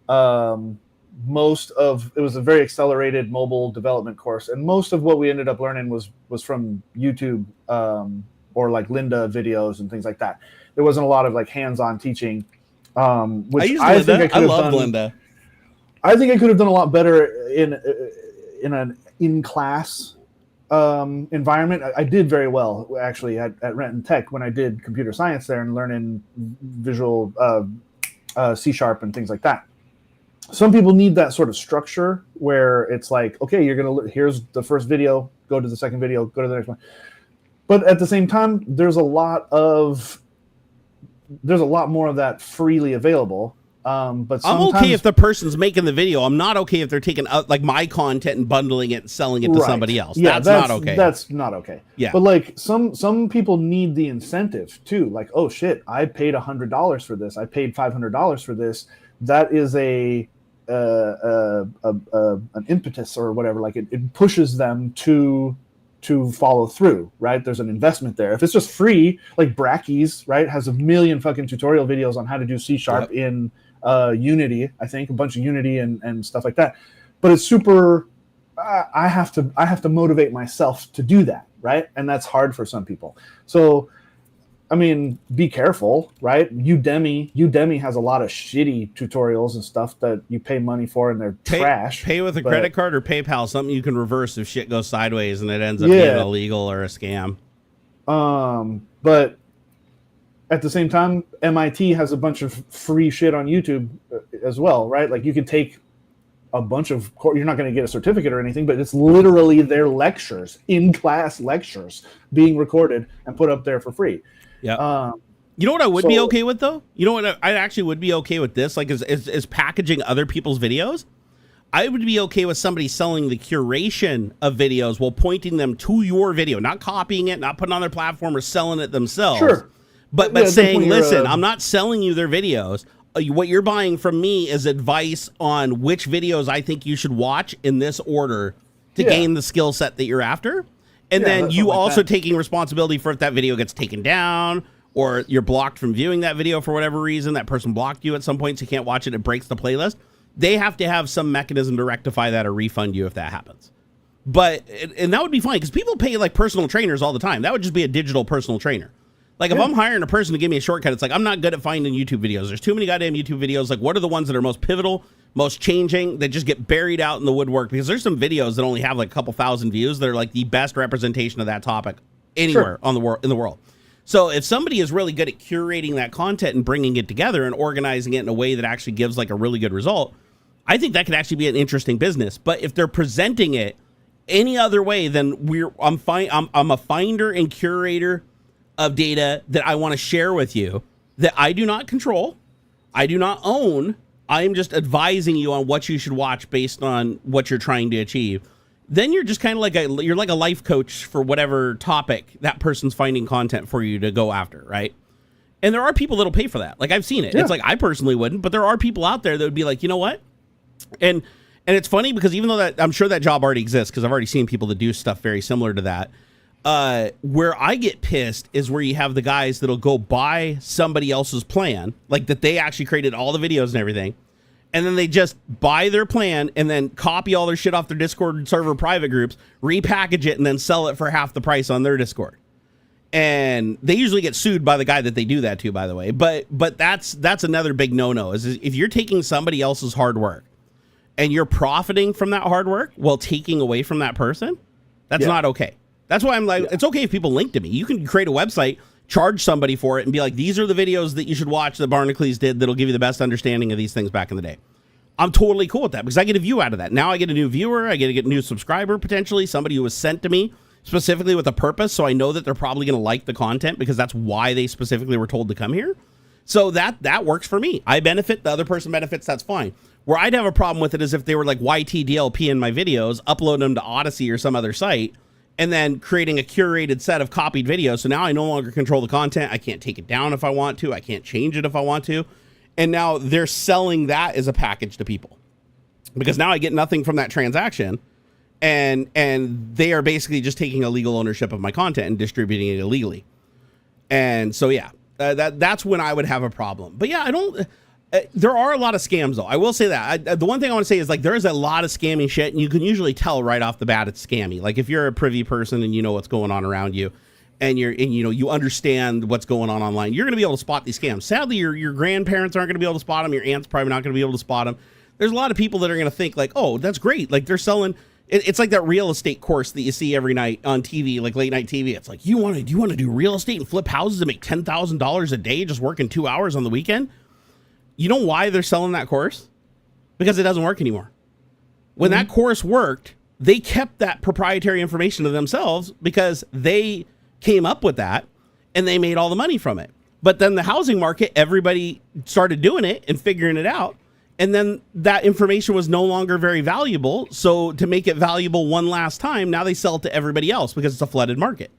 It was a very accelerated mobile development course, and most of what we ended up learning was from YouTube or like Linda videos and things like that. There wasn't a lot of like hands-on teaching. Which I think I love Linda. I think I could have done a lot better in an in-class environment. I did very well actually at Renton Tech when I did computer science there and learning visual C# and things like that. Some people need that sort of structure where it's like, okay, here's the first video, go to the second video, go to the next one. But at the same time, there's a lot more of that freely available. But I'm okay if the person's making the video. I'm not okay if they're taking like my content and bundling it and selling it to somebody else. Yeah, that's not okay. That's not okay. Yeah. But like some people need the incentive too. Like, oh shit, I paid $100 for this. I paid $500 for this. That is an impetus or whatever. Like it pushes them to follow through, right? There's an investment there. If it's just free, like Brackeys, right, has a million fucking tutorial videos on how to do C# in Unity, I think, a bunch of Unity and stuff like that. But it's super. I have to motivate myself to do that, right? And that's hard for some people. So, I mean, be careful, right? Udemy has a lot of shitty tutorials and stuff that you pay money for, and they're trash. Pay with a credit card or PayPal, something you can reverse if shit goes sideways and it ends up being illegal or a scam. But at the same time, MIT has a bunch of free shit on YouTube as well, right? Like you can take a bunch of, you're not going to get a certificate or anything, but it's literally their lectures, in-class lectures, being recorded and put up there for free. Yeah. You know what I would be okay with though? You know what I actually would be okay with this? Like is packaging other people's videos. I would be okay with somebody selling the curation of videos while pointing them to your video, not copying it, not putting it on their platform or selling it themselves. Sure. But saying, listen, I'm not selling you their videos. What you're buying from me is advice on which videos I think you should watch in this order to gain the skill set that you're after. And then you also taking responsibility for if that video gets taken down or you're blocked from viewing that video for whatever reason, that person blocked you at some point so you can't watch it, it breaks the playlist. They have to have some mechanism to rectify that or refund you if that happens. But, and that would be fine because people pay like personal trainers all the time. That would just be a digital personal trainer. Like if I'm hiring a person to give me a shortcut, it's like, I'm not good at finding YouTube videos. There's too many goddamn YouTube videos. Like what are the ones that are most pivotal, most changing, that just get buried out in the woodwork? Because there's some videos that only have like a couple thousand views that are like the best representation of that topic anywhere on the in the world. So if somebody is really good at curating that content and bringing it together and organizing it in a way that actually gives like a really good result, I think that could actually be an interesting business. But if they're presenting it any other way than I'm a finder and curator of data that I want to share with you that I do not control, I do not own. I am just advising you on what you should watch based on what you're trying to achieve. Then you're just kind of like you're like a life coach for whatever topic that person's finding content for you to go after, right? And there are people that'll pay for that. Like I've seen it. It's like I personally wouldn't, but there are people out there that would be like, you know what? And it's funny because even though that I'm sure that job already exists because I've already seen people that do stuff very similar to that. Where I get pissed is where you have the guys that'll go buy somebody else's plan, like that they actually created all the videos and everything, and then they just buy their plan and then copy all their shit off their Discord server private groups, repackage it, and then sell it for half the price on their Discord. And they usually get sued by the guy that they do that to, by the way. But that's another big no-no is if you're taking somebody else's hard work and you're profiting from that hard work while taking away from that person, that's not okay. That's why I'm like, it's okay if people link to me. You can create a website, charge somebody for it, and be like, these are the videos that you should watch that Barnacules did that'll give you the best understanding of these things back in the day. I'm totally cool with that because I get a view out of that. Now I get a new viewer. I get a new subscriber, potentially, somebody who was sent to me specifically with a purpose, so I know that they're probably going to like the content because that's why they specifically were told to come here. So that works for me. I benefit, the other person benefits, that's fine. Where I'd have a problem with it is if they were like YTDLP in my videos, upload them to Odyssey or some other site, and then creating a curated set of copied videos. So now I no longer control the content. I can't take it down if I want to. I can't change it if I want to. And now they're selling that as a package to people. Because now I get nothing from that transaction. And they are basically just taking illegal ownership of my content and distributing it illegally. And so, yeah, that's when I would have a problem. But yeah, I don't... there are a lot of scams, though. I will say that. The one thing I want to say is, like, there is a lot of scammy shit, and you can usually tell right off the bat it's scammy. Like, if you're a privy person and you know what's going on around you, and you understand what's going on online, you're going to be able to spot these scams. Sadly, your grandparents aren't going to be able to spot them. Your aunt's probably not going to be able to spot them. There's a lot of people that are going to think, like, oh, that's great. Like, they're selling... It's like that real estate course that you see every night on TV, like late night TV. It's like, you want to do real estate and flip houses and make $10,000 a day just working 2 hours on the weekend? You know why they're selling that course? Because it doesn't work anymore. When that course worked, they kept that proprietary information to themselves because they came up with that and they made all the money from it. But then the housing market, everybody started doing it and figuring it out. And then that information was no longer very valuable. So to make it valuable one last time, now they sell it to everybody else because it's a flooded market.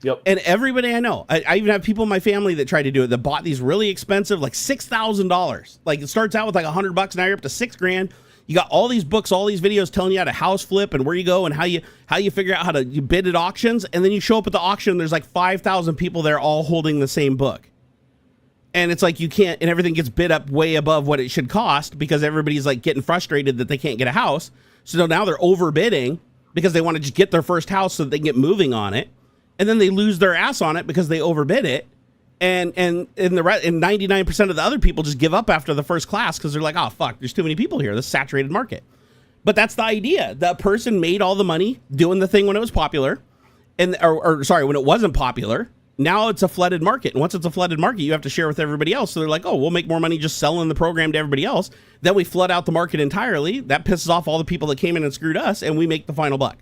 Yep. And everybody I know, I even have people in my family that tried to do it, that bought these really expensive, like $6,000. Like it starts out with like $100, now you're up to $6,000. You got all these books, all these videos telling you how to house flip and where you go and how you figure out how to bid at auctions. And then you show up at the auction, and there's like 5,000 people there all holding the same book. And it's like you can't, and everything gets bid up way above what it should cost because everybody's like getting frustrated that they can't get a house. So now they're overbidding because they want to just get their first house so that they can get moving on it. And then they lose their ass on it because they overbid it. And 99% of the other people just give up after the first class because they're like, oh, fuck, there's too many people here. This saturated market. But that's the idea. The person made all the money doing the thing when it was popular. When it wasn't popular. Now it's a flooded market. And once it's a flooded market, you have to share with everybody else. So they're like, oh, we'll make more money just selling the program to everybody else. Then we flood out the market entirely. That pisses off all the people that came in and screwed us, and we make the final buck.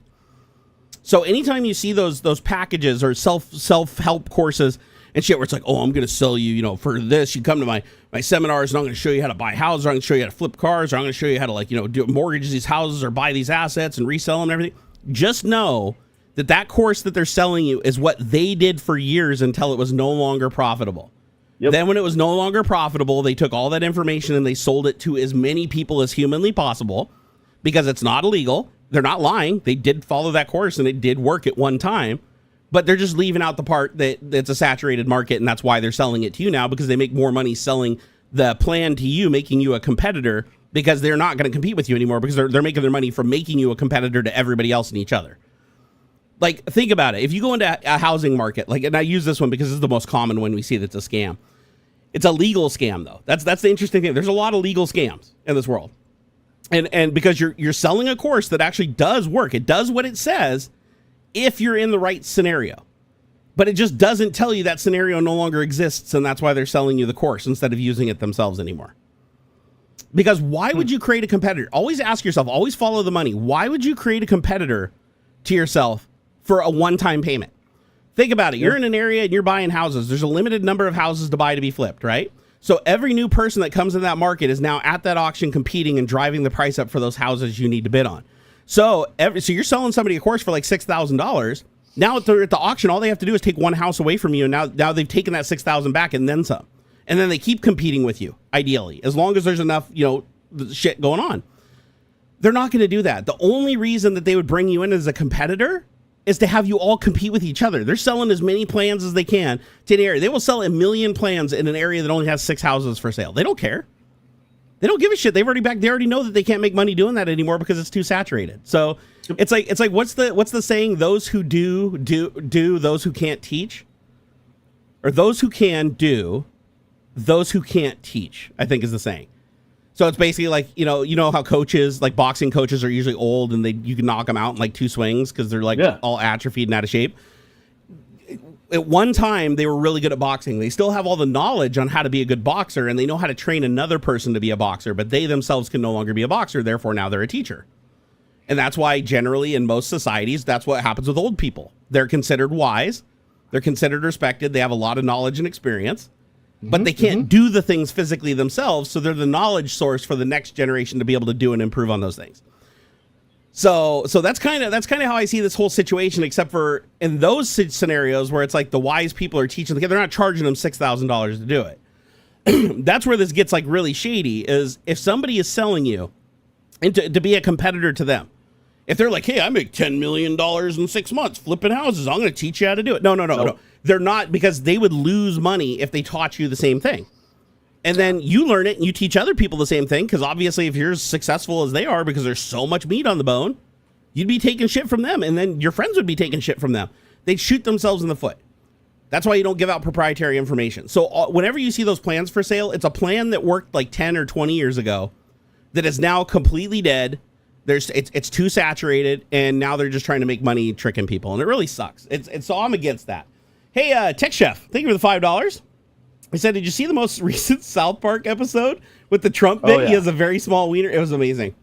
So anytime you see those packages or self-help courses and shit where it's like, oh, I'm going to sell you, for this, you come to my seminars and I'm going to show you how to buy houses, or I'm going to show you how to flip cars, or I'm going to show you how to do mortgage these houses or buy these assets and resell them and everything. Just know that course that they're selling you is what they did for years until it was no longer profitable. Yep. Then when it was no longer profitable, they took all that information and they sold it to as many people as humanly possible because it's not illegal. they're not lying. They did follow that course and it did work at one time, but they're just leaving out the part that it's a saturated market, and that's why they're selling it to you now, because they make more money selling the plan to you, making you a competitor, because they're not going to compete with you anymore, because they're making their money from making you a competitor to everybody else and each other. Like, think about it. If you go into a housing market, like, and I use this one because this is the most common one we see that's a scam. It's a legal scam, though. That's the interesting thing. There's a lot of legal scams in this world. And because you're selling a course that actually does work. It does what it says if you're in the right scenario. But it just doesn't tell you that scenario no longer exists, and that's why they're selling you the course instead of using it themselves anymore. Because why would you create a competitor? Always ask yourself, always follow the money. Why would you create a competitor to yourself for a one-time payment? Think about it. You're in an area and you're buying houses. There's a limited number of houses to buy to be flipped, right? So every new person that comes in that market is now at that auction competing and driving the price up for those houses you need to bid on. So you're selling somebody a course for like $6,000. Now at the auction, all they have to do is take one house away from you, and now they've taken that $6,000 back and then some. And then they keep competing with you, ideally, as long as there's enough, shit going on. They're not going to do that. The only reason that they would bring you in as a competitor is to have you all compete with each other. They're selling as many plans as they can to an area. They will sell 1 million plans in an area that only has 6 houses for sale. They don't care. They don't give a shit. They already know that they can't make money doing that anymore because it's too saturated. So it's like what's the saying? Those who do, those who can't teach, or those who can do, those who can't teach, I think is the saying. So it's basically like, you know how coaches, like boxing coaches, are usually old and you can knock them out in like 2 swings because they're like all atrophied and out of shape. At one time, they were really good at boxing. They still have all the knowledge on how to be a good boxer, and they know how to train another person to be a boxer, but they themselves can no longer be a boxer. Therefore, now they're a teacher. And that's why generally in most societies, that's what happens with old people. They're considered wise. They're considered respected. They have a lot of knowledge and experience. But they can't do the things physically themselves, so they're the knowledge source for the next generation to be able to do and improve on those things. So that's kind of how I see this whole situation, except for in those scenarios where it's like the wise people are teaching, they're not charging them $6,000 to do it. That's where this gets like really shady, is if somebody is selling you to be a competitor to them. If they're like, hey, I make $10 million in 6 months flipping houses, I'm going to teach you how to do it. No. They're not, because they would lose money if they taught you the same thing. And then you learn it and you teach other people the same thing, because obviously if you're as successful as they are, because there's so much meat on the bone, you'd be taking shit from them, and then your friends would be taking shit from them. They'd shoot themselves in the foot. That's why you don't give out proprietary information. So whenever you see those plans for sale, it's a plan that worked like 10 or 20 years ago that is now completely dead. It's too saturated, and now they're just trying to make money tricking people, and it really sucks. So I'm against that. Hey, Tech Chef, thank you for the $5. I said, did you see the most recent South Park episode with the Trump bit? Yeah. He has a very small wiener. It was amazing.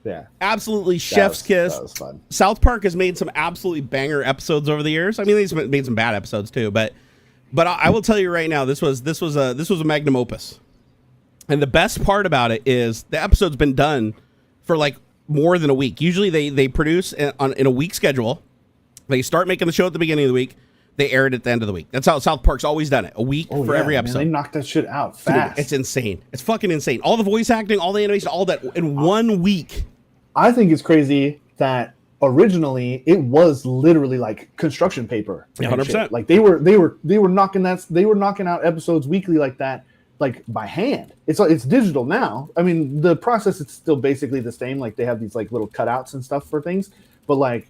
Yeah. Absolutely chef's kiss. That was fun. South Park has made some absolutely banger episodes over the years. I mean, they've made some bad episodes too, but I will tell you right now, this was a magnum opus. And the best part about it is the episode's been done for like more than a week. Usually they produce in a week schedule. They start making the show at the beginning of the week. They air it at the end of the week. That's how South Park's always done it. A week for every episode. Man, they knocked that shit out fast. Dude, it's insane. It's fucking insane. All the voice acting, all the animation, all that in 1 week. I think it's crazy that originally it was literally like construction paper. 100%. Like they were knocking out episodes weekly like that, like by hand. It's digital now. I mean, the process is still basically the same. Like they have these like little cutouts and stuff for things, but like,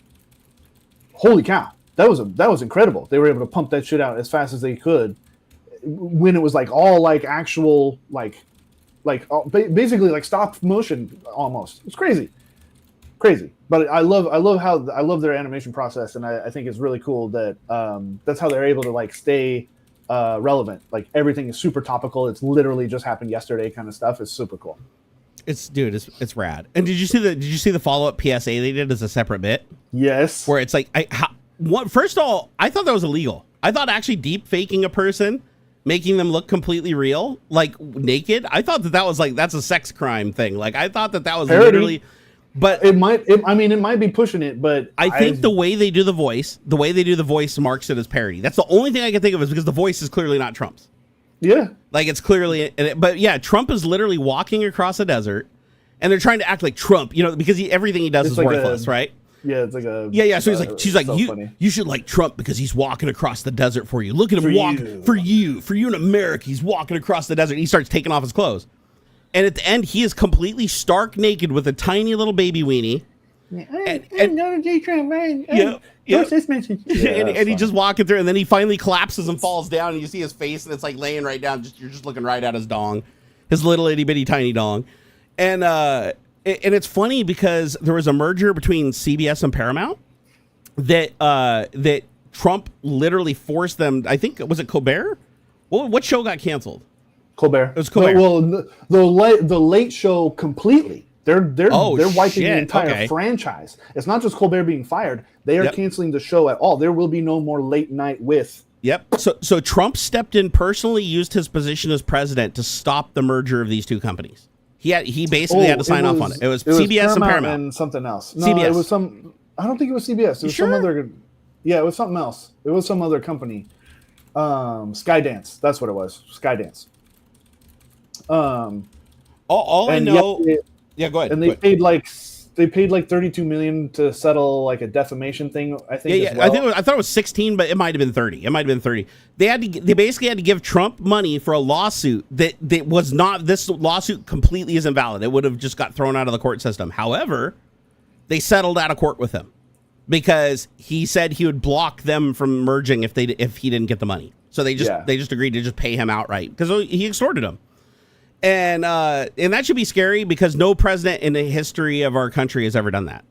holy cow. That was incredible. They were able to pump that shit out as fast as they could when it was like all like actual basically like stop motion almost. It's crazy. But I love their animation process, and I think it's really cool that that's how they're able to like stay relevant. Like everything is super topical. It's literally just happened yesterday kind of stuff. It's super cool. It's rad. And did you see the follow-up PSA they did as a separate bit? Yes. Where it's like first of all, I thought that was illegal. I thought actually deep faking a person, making them look completely real, like naked, I thought that was like, that's a sex crime thing. Like I thought that was parody. Literally, but it might be pushing it, but I think the way they do the voice marks it as parody. That's the only thing I can think of, is because the voice is clearly not Trump's. Yeah. Like it's clearly, but yeah, Trump is literally walking across a desert, and they're trying to act like Trump, because everything he does is like worthless, right? Yeah, it's like a yeah. So she's like, so funny. you should like Trump because he's walking across the desert for you. Look at him walk for you in America. He's walking across the desert. And he starts taking off his clothes, and at the end, he is completely stark naked with a tiny little baby weenie. I'm not a Trump, right? This message. And he's just walking through, and then he finally collapses and falls down, and you see his face, and it's like laying right down. You're just looking right at his dong, his little itty bitty tiny dong, and it's funny because there was a merger between CBS and Paramount that Trump literally forced them. I think was it Colbert? What show got canceled? Colbert. It was Colbert. Well, the Late Show completely. They're wiping the entire franchise. It's not just Colbert being fired. They are canceling the show at all. There will be no more late night with. Yep. So Trump stepped in personally, used his position as president to stop the merger of these two companies. He basically had to sign off on it. It was CBS and Paramount and something else. No, CBS. It was some. I don't think it was CBS. It was some other. Yeah, it was something else. It was some other company. Skydance. That's what it was. Skydance. All I know. Yeah, go ahead. And they paid like $32 million to settle like a defamation thing. I think. Yeah. As well. I thought it was 16, but it might have been 30. It might have been 30. They basically had to give Trump money for a lawsuit that was not. This lawsuit completely is invalid. It would have just got thrown out of the court system. However, they settled out of court with him because he said he would block them from merging if he didn't get the money. So they just agreed to just pay him outright because he extorted them. And that should be scary because no president in the history of our country has ever done that.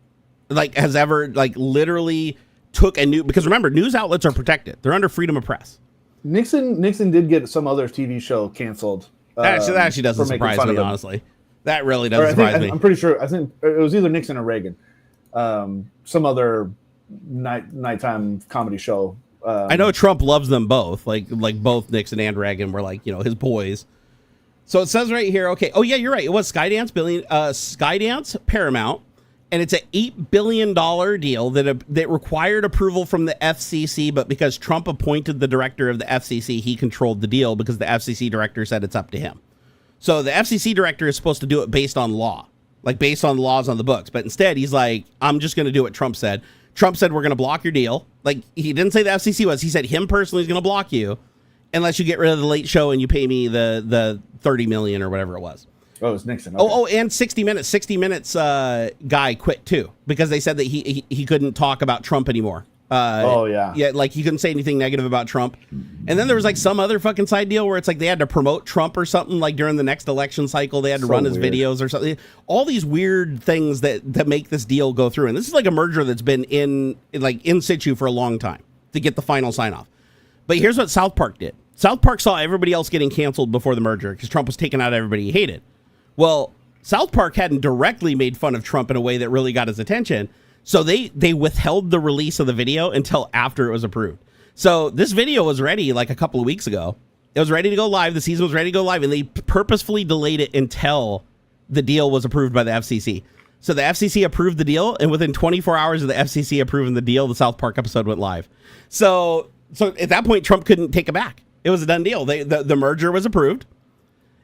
Has ever literally took because remember, news outlets are protected. They're under freedom of press. Nixon did get some other TV show canceled. That actually doesn't surprise me, honestly. That really doesn't surprise me. I'm pretty sure. I think it was either Nixon or Reagan. Some other nighttime comedy show. I know Trump loves them both. Like both Nixon and Reagan were his boys. So it says right here, okay. Oh yeah, you're right. It was Skydance, Paramount, and it's an $8 billion deal that required approval from the FCC, but because Trump appointed the director of the FCC, he controlled the deal because the FCC director said it's up to him. So the FCC director is supposed to do it based on law, based on laws on the books, but instead he's like, I'm just going to do what Trump said. Trump said we're going to block your deal. He didn't say the FCC was. He said him personally is going to block you unless you get rid of the Late Show and you pay me the $30 million or whatever it was. Oh, it was Nixon. Okay. And 60 Minutes. 60 Minutes guy quit too because they said that he couldn't talk about Trump anymore. Yeah, he couldn't say anything negative about Trump. And then there was some other fucking side deal where it's they had to promote Trump or something during the next election cycle. They had to run his videos or something. All these weird things that make this deal go through. And this is a merger that's been in situ for a long time to get the final sign off. But here's what South Park did. South Park saw everybody else getting canceled before the merger because Trump was taking out everybody he hated. Well, South Park hadn't directly made fun of Trump in a way that really got his attention. So they withheld the release of the video until after it was approved. So this video was ready a couple of weeks ago. It was ready to go live. The season was ready to go live, and they purposefully delayed it until the deal was approved by the FCC. So the FCC approved the deal, and within 24 hours of the FCC approving the deal, the South Park episode went live. So at that point, Trump couldn't take it back. It was a done deal. The merger was approved.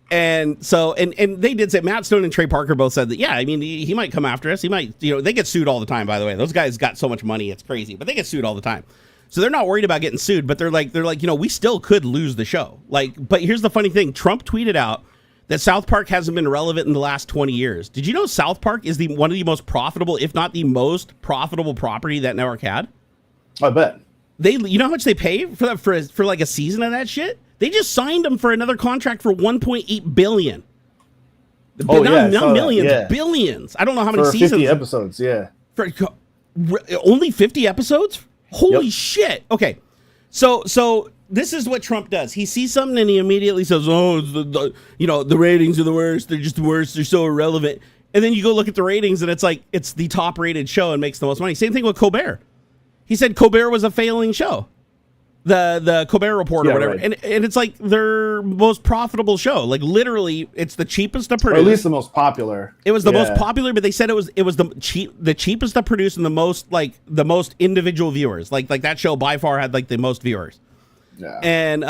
And so, and they did say, Matt Stone and Trey Parker both said that, yeah, I mean, he might come after us. He might, they get sued all the time, by the way. Those guys got so much money, it's crazy, but they get sued all the time. So they're not worried about getting sued, but they're like, we still could lose the show. But here's the funny thing. Trump tweeted out that South Park hasn't been relevant in the last 20 years. Did you know South Park is one of the most profitable, if not the most profitable property that network had? I bet. You know how much they pay for that for a season of that shit? They just signed them for another contract for $1.8 billion. Not millions, billions. I don't know how many seasons. 50 episodes, yeah. For only 50 episodes? Holy shit. Okay. So this is what Trump does. He sees something and he immediately says, "Oh, the ratings are the worst. They're just the worst. They're so irrelevant." And then you go look at the ratings and it's the top rated show and makes the most money. Same thing with Colbert. He said Colbert was a failing show. The Colbert Report or whatever. Right. And it's their most profitable show. Literally, it's the cheapest to produce. Or at least the most popular. It was the most popular, but they said it was the cheapest to produce and the most individual viewers. Like that show by far had the most viewers. Yeah. And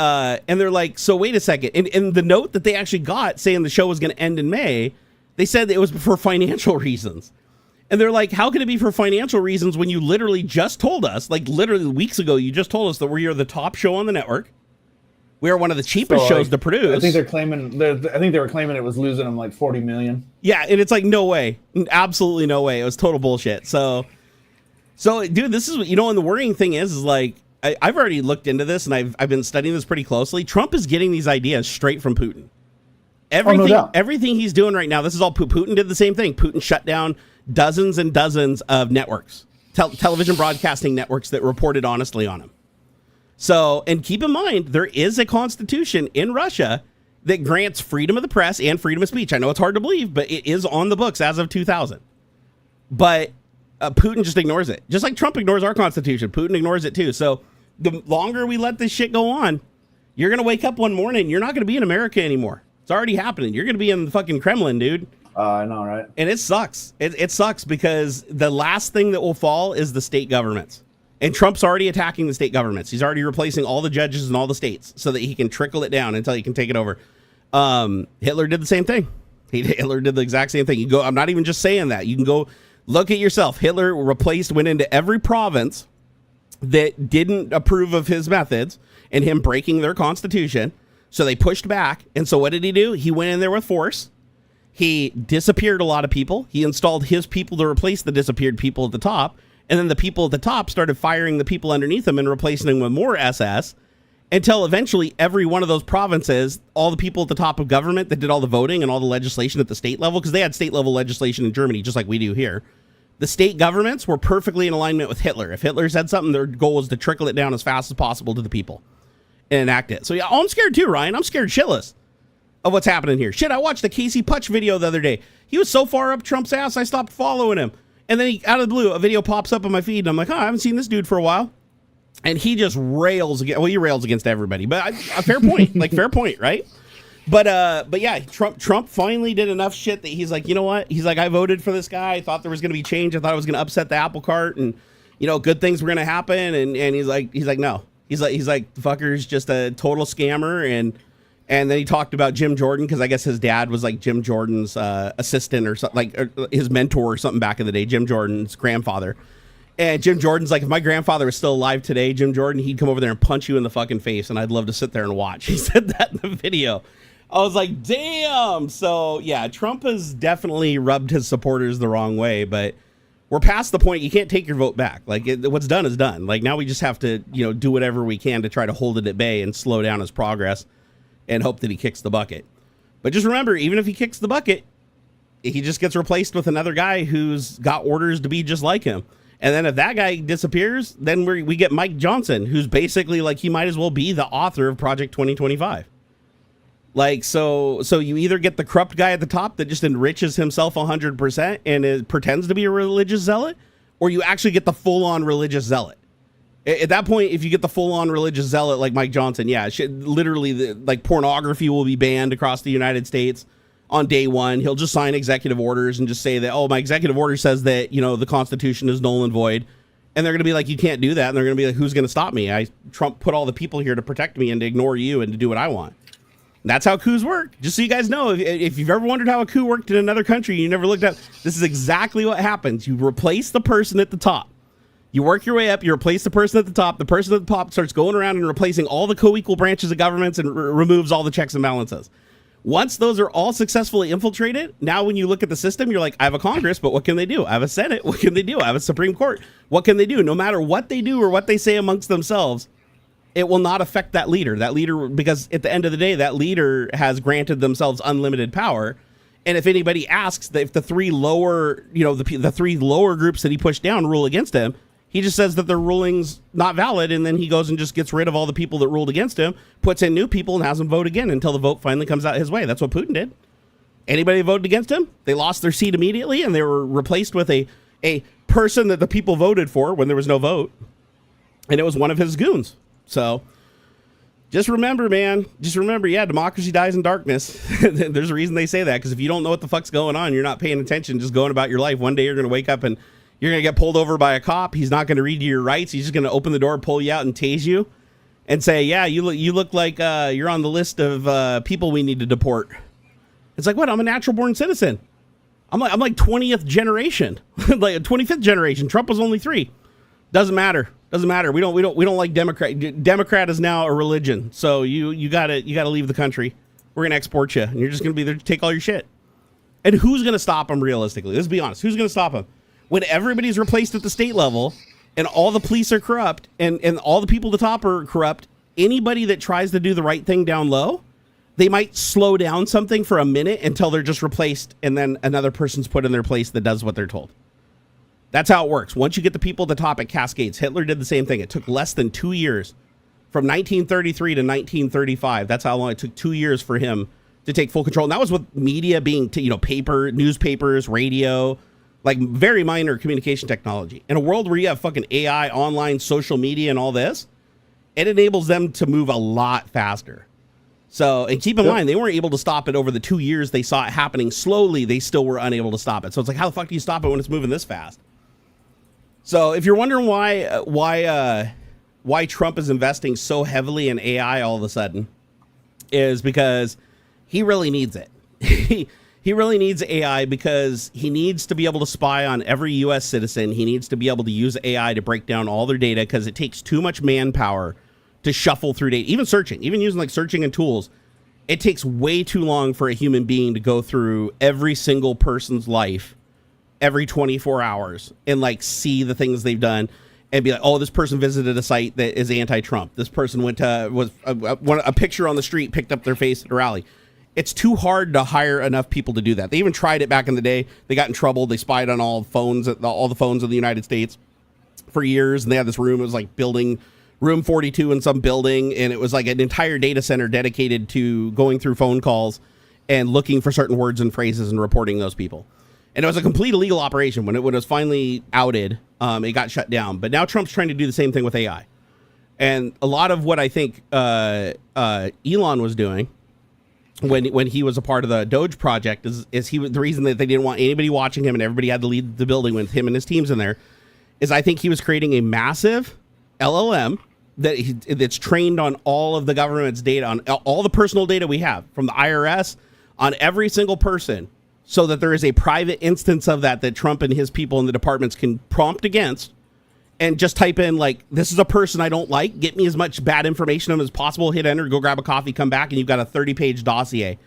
they're so wait a second. And the note that they actually got saying the show was going to end in May, They said it was for financial reasons. And they're like, how can it be for financial reasons when you literally just told us, like literally weeks ago, you just told us that we are the top show on the network. We are one of the cheapest shows to produce. I think they're claiming. I think they were claiming it was losing them like 40 million. Yeah, and it's like no way, absolutely no way. It was total bullshit. So, dude, this is what and the worrying thing is like I've already looked into this and I've been studying this pretty closely. Trump is getting these ideas straight from Putin. Everything he's doing right now, this is all Putin did the same thing. Putin shut down dozens and dozens of networks, television broadcasting networks that reported honestly on him. So, and keep in mind, there is a constitution in Russia that grants freedom of the press and freedom of speech. I know it's hard to believe, but it is on the books as of 2000. But Putin just ignores it. Just like Trump ignores our constitution, Putin ignores it too. So the longer we let this shit go on, you're going to wake up one morning, you're not going to be in America anymore. It's already happening. You're going to be in the fucking Kremlin, dude. I know, right? And it sucks. It sucks because the last thing that will fall is the state governments. And Trump's already attacking the state governments. He's already replacing all the judges in all the states so that he can trickle it down until he can take it over. Hitler did the same thing. Hitler did the exact same thing. You go. I'm not even just saying that. You can go look at yourself. Hitler went into every province that didn't approve of his methods and him breaking their constitution. So they pushed back. And so what did he do? He went in there with force. He disappeared a lot of people. He installed his people to replace the disappeared people at the top. And then the people at the top started firing the people underneath them and replacing them with more SS until eventually every one of those provinces, all the people at the top of government that did all the voting and all the legislation at the state level, because they had state level legislation in Germany, just like we do here. The state governments were perfectly in alignment with Hitler. If Hitler said something, their goal was to trickle it down as fast as possible to the people and enact it. So yeah, I'm scared too, Ryan. I'm scared shitless of what's happening here. Shit, I watched the Casey Putch video the other day. He was so far up Trump's ass, I stopped following him. And then out of the blue, a video pops up on my feed, and I'm like, I haven't seen this dude for a while. And he just rails against, well, he rails against everybody, but a fair point, like fair point, right? But yeah, Trump finally did enough shit that he's like, you know what? He's like, I voted for this guy. I thought there was going to be change. I thought it was going to upset the apple cart, and good things were going to happen. And he's like, no, he's like, the fucker's just a total scammer. And then he talked about Jim Jordan, because I guess his dad was like Jim Jordan's assistant or something, like his mentor or something back in the day, Jim Jordan's grandfather. And Jim Jordan's like, if my grandfather was still alive today, Jim Jordan, he'd come over there and punch you in the fucking face, and I'd love to sit there and watch. He said that in the video. I was like, damn. So yeah, Trump has definitely rubbed his supporters the wrong way, but we're past the point. You can't take your vote back. Like what's done is done. Like now we just have to, do whatever we can to try to hold it at bay and slow down his progress and hope that he kicks the bucket. But just remember, even if he kicks the bucket, he just gets replaced with another guy who's got orders to be just like him. And then if that guy disappears, then we get Mike Johnson, who's basically like, he might as well be the author of Project 2025. Like, so you either get the corrupt guy at the top that just enriches himself 100% and pretends to be a religious zealot, or you actually get the full-on religious zealot. At that point, if you get the full-on religious zealot like Mike Johnson, yeah, literally, like pornography will be banned across the United States on day one. He'll just sign executive orders and just say that, oh, my executive order says that, the Constitution is null and void. And they're going to be like, you can't do that. And they're going to be like, who's going to stop me? Trump put all the people here to protect me and to ignore you and to do what I want. And that's how coups work. Just so you guys know, if you've ever wondered how a coup worked in another country, you never looked up, this is exactly what happens. You replace the person at the top. You work your way up, you replace the person at the top. The person at the top starts going around and replacing all the co-equal branches of governments and removes all the checks and balances. Once those are all successfully infiltrated, now when you look at the system, you're like, I have a Congress, but what can they do? I have a Senate. What can they do? I have a Supreme Court. What can they do? No matter what they do or what they say amongst themselves, it will not affect that leader. Because at the end of the day, that leader has granted themselves unlimited power. And if anybody asks if the three lower, the three lower groups that he pushed down rule against him, he just says that their ruling's not valid, and then he goes and just gets rid of all the people that ruled against him, puts in new people, and has them vote again until the vote finally comes out his way. That's what Putin did. Anybody who voted against him, they lost their seat immediately, and they were replaced with a person that the people voted for when there was no vote, and it was one of his goons. So just remember, man. Just remember, yeah, democracy dies in darkness. There's a reason they say that, because if you don't know what the fuck's going on, you're not paying attention, just going about your life. One day you're going to wake up and you're going to get pulled over by a cop. He's not going to read you your rights. He's just going to open the door, pull you out, and tase you and say, yeah, you look like you're on the list of people we need to deport. It's like, what? I'm a natural-born citizen. I'm like 20th generation, like 25th generation. Trump was only 3. Doesn't matter. We don't like Democrat. Democrat is now a religion. So you gotta leave the country. We're gonna export you, and you're just gonna be there to take all your shit. And who's gonna stop him realistically? Let's be honest. Who's gonna stop him when everybody's replaced at the state level, and all the police are corrupt, and all the people at the top are corrupt? Anybody that tries to do the right thing down low, they might slow down something for a minute until they're just replaced, and then another person's put in their place that does what they're told. That's how it works. Once you get the people at the top, it cascades. Hitler did the same thing. It took less than 2 years, from 1933 to 1935. That's how long it took, 2 years for him to take full control. And that was with media being, paper, newspapers, radio, like very minor communication technology. In a world where you have fucking AI, online, social media, and all this, it enables them to move a lot faster. So, and keep in mind, they weren't able to stop it over the 2 years they saw it happening slowly. They still were unable to stop it. So it's like, how the fuck do you stop it when it's moving this fast? So if you're wondering why Trump is investing so heavily in AI all of a sudden, is because he really needs it. He really needs AI because he needs to be able to spy on every U.S. citizen. He needs to be able to use AI to break down all their data because it takes too much manpower to shuffle through data. Even searching, even using like searching and tools, it takes way too long for a human being to go through every single person's life every 24 hours and like see the things they've done and be like, oh, this person visited a site that is anti-Trump. This person went to a picture on the street, picked up their face at a rally. It's too hard to hire enough people to do that. They even tried it back in the day. They got in trouble. They spied on all the phones of the United States for years. And they had this room. It was like building room 42 in some building. And it was like an entire data center dedicated to going through phone calls and looking for certain words and phrases and reporting those people. And it was a complete illegal operation. When it was finally outed, it got shut down. But now Trump's trying to do the same thing with AI. And a lot of what I think Elon was doing when he was a part of the Doge project is he was the reason that they didn't want anybody watching him and everybody had to leave the building with him and his teams in there, is I think he was creating a massive LLM that's trained on all of the government's data, on all the personal data we have from the IRS on every single person, so that there is a private instance of that Trump and his people in the departments can prompt against and just type in, like, this is a person I don't like, get me as much bad information on as possible, hit enter, go grab a coffee, come back, and you've got a 30-page dossier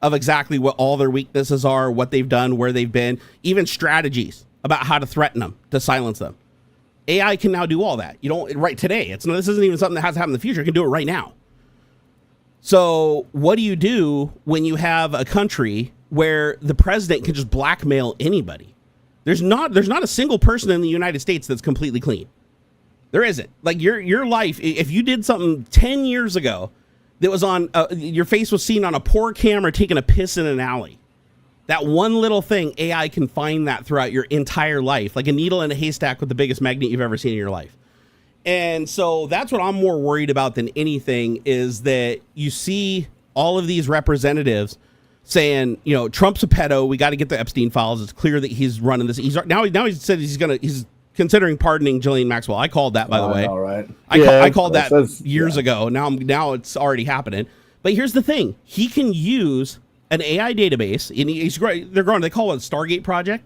of exactly what all their weaknesses are, what they've done, where they've been, even strategies about how to threaten them, to silence them. AI can now do all that. You don't, right today, this isn't even something that has to happen in the future. It can do it right now. So what do you do when you have a country where the president can just blackmail anybody? There's not a single person in the United States that's completely clean. There isn't. Like your life, if you did something 10 years ago that was on, your face was seen on a poor camera taking a piss in an alley, that one little thing, AI can find that throughout your entire life, like a needle in a haystack with the biggest magnet you've ever seen in your life. And so that's what I'm more worried about than anything, is that you see all of these representatives saying, Trump's a pedo. We got to get the Epstein files. It's clear that he's running this. Now he said he's considering pardoning Ghislaine Maxwell. I called that, by the way. All right. I called that years ago. Now it's already happening. But here's the thing: he can use an AI database, and they're growing. They call it the Stargate Project.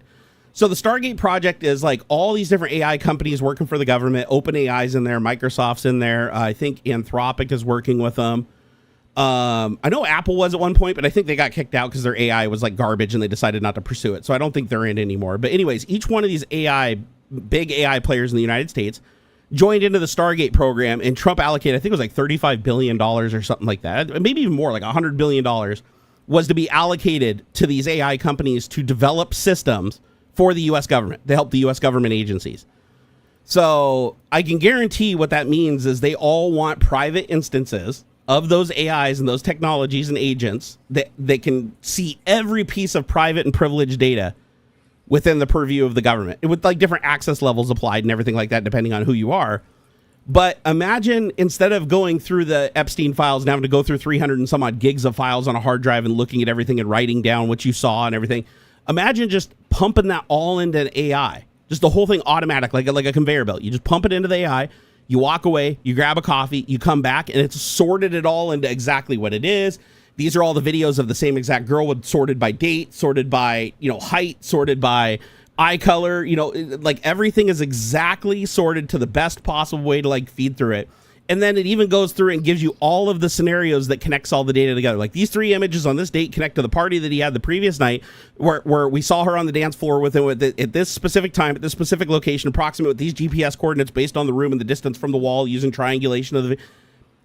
So the Stargate Project is like all these different AI companies working for the government. OpenAI's in there, Microsoft's in there. I think Anthropic is working with them. I know Apple was at one point, but I think they got kicked out because their AI was like garbage and they decided not to pursue it. So I don't think they're in anymore. But anyways, each one of these big AI players in the United States joined into the Stargate program, and Trump allocated, I think it was like $35 billion or something like that. Maybe even more, like $100 billion was to be allocated to these AI companies to develop systems for the U.S. government, to help the U.S. government agencies. So I can guarantee what that means is they all want private instances of those AIs and those technologies and agents that they can see every piece of private and privileged data within the purview of the government, with like different access levels applied and everything like that, depending on who you are. But imagine, instead of going through the Epstein files and having to go through 300 and some odd gigs of files on a hard drive and looking at everything and writing down what you saw and everything, imagine just pumping that all into an AI, just the whole thing automatic, like a conveyor belt. You just pump it into the AI. You walk away, you grab a coffee, you come back, and it's sorted it all into exactly what it is, these are all the videos of the same exact girl with sorted by date, sorted by, you know, height, sorted by eye color, you know, like everything is exactly sorted to the best possible way to like feed through it. And then it even goes through and gives you all of the scenarios that connects all the data together. Like these 3 images on this date connect to the party that he had the previous night, where we saw her on the dance floor with him at this specific time, at this specific location, approximate with these GPS coordinates based on the room and the distance from the wall using triangulation of the.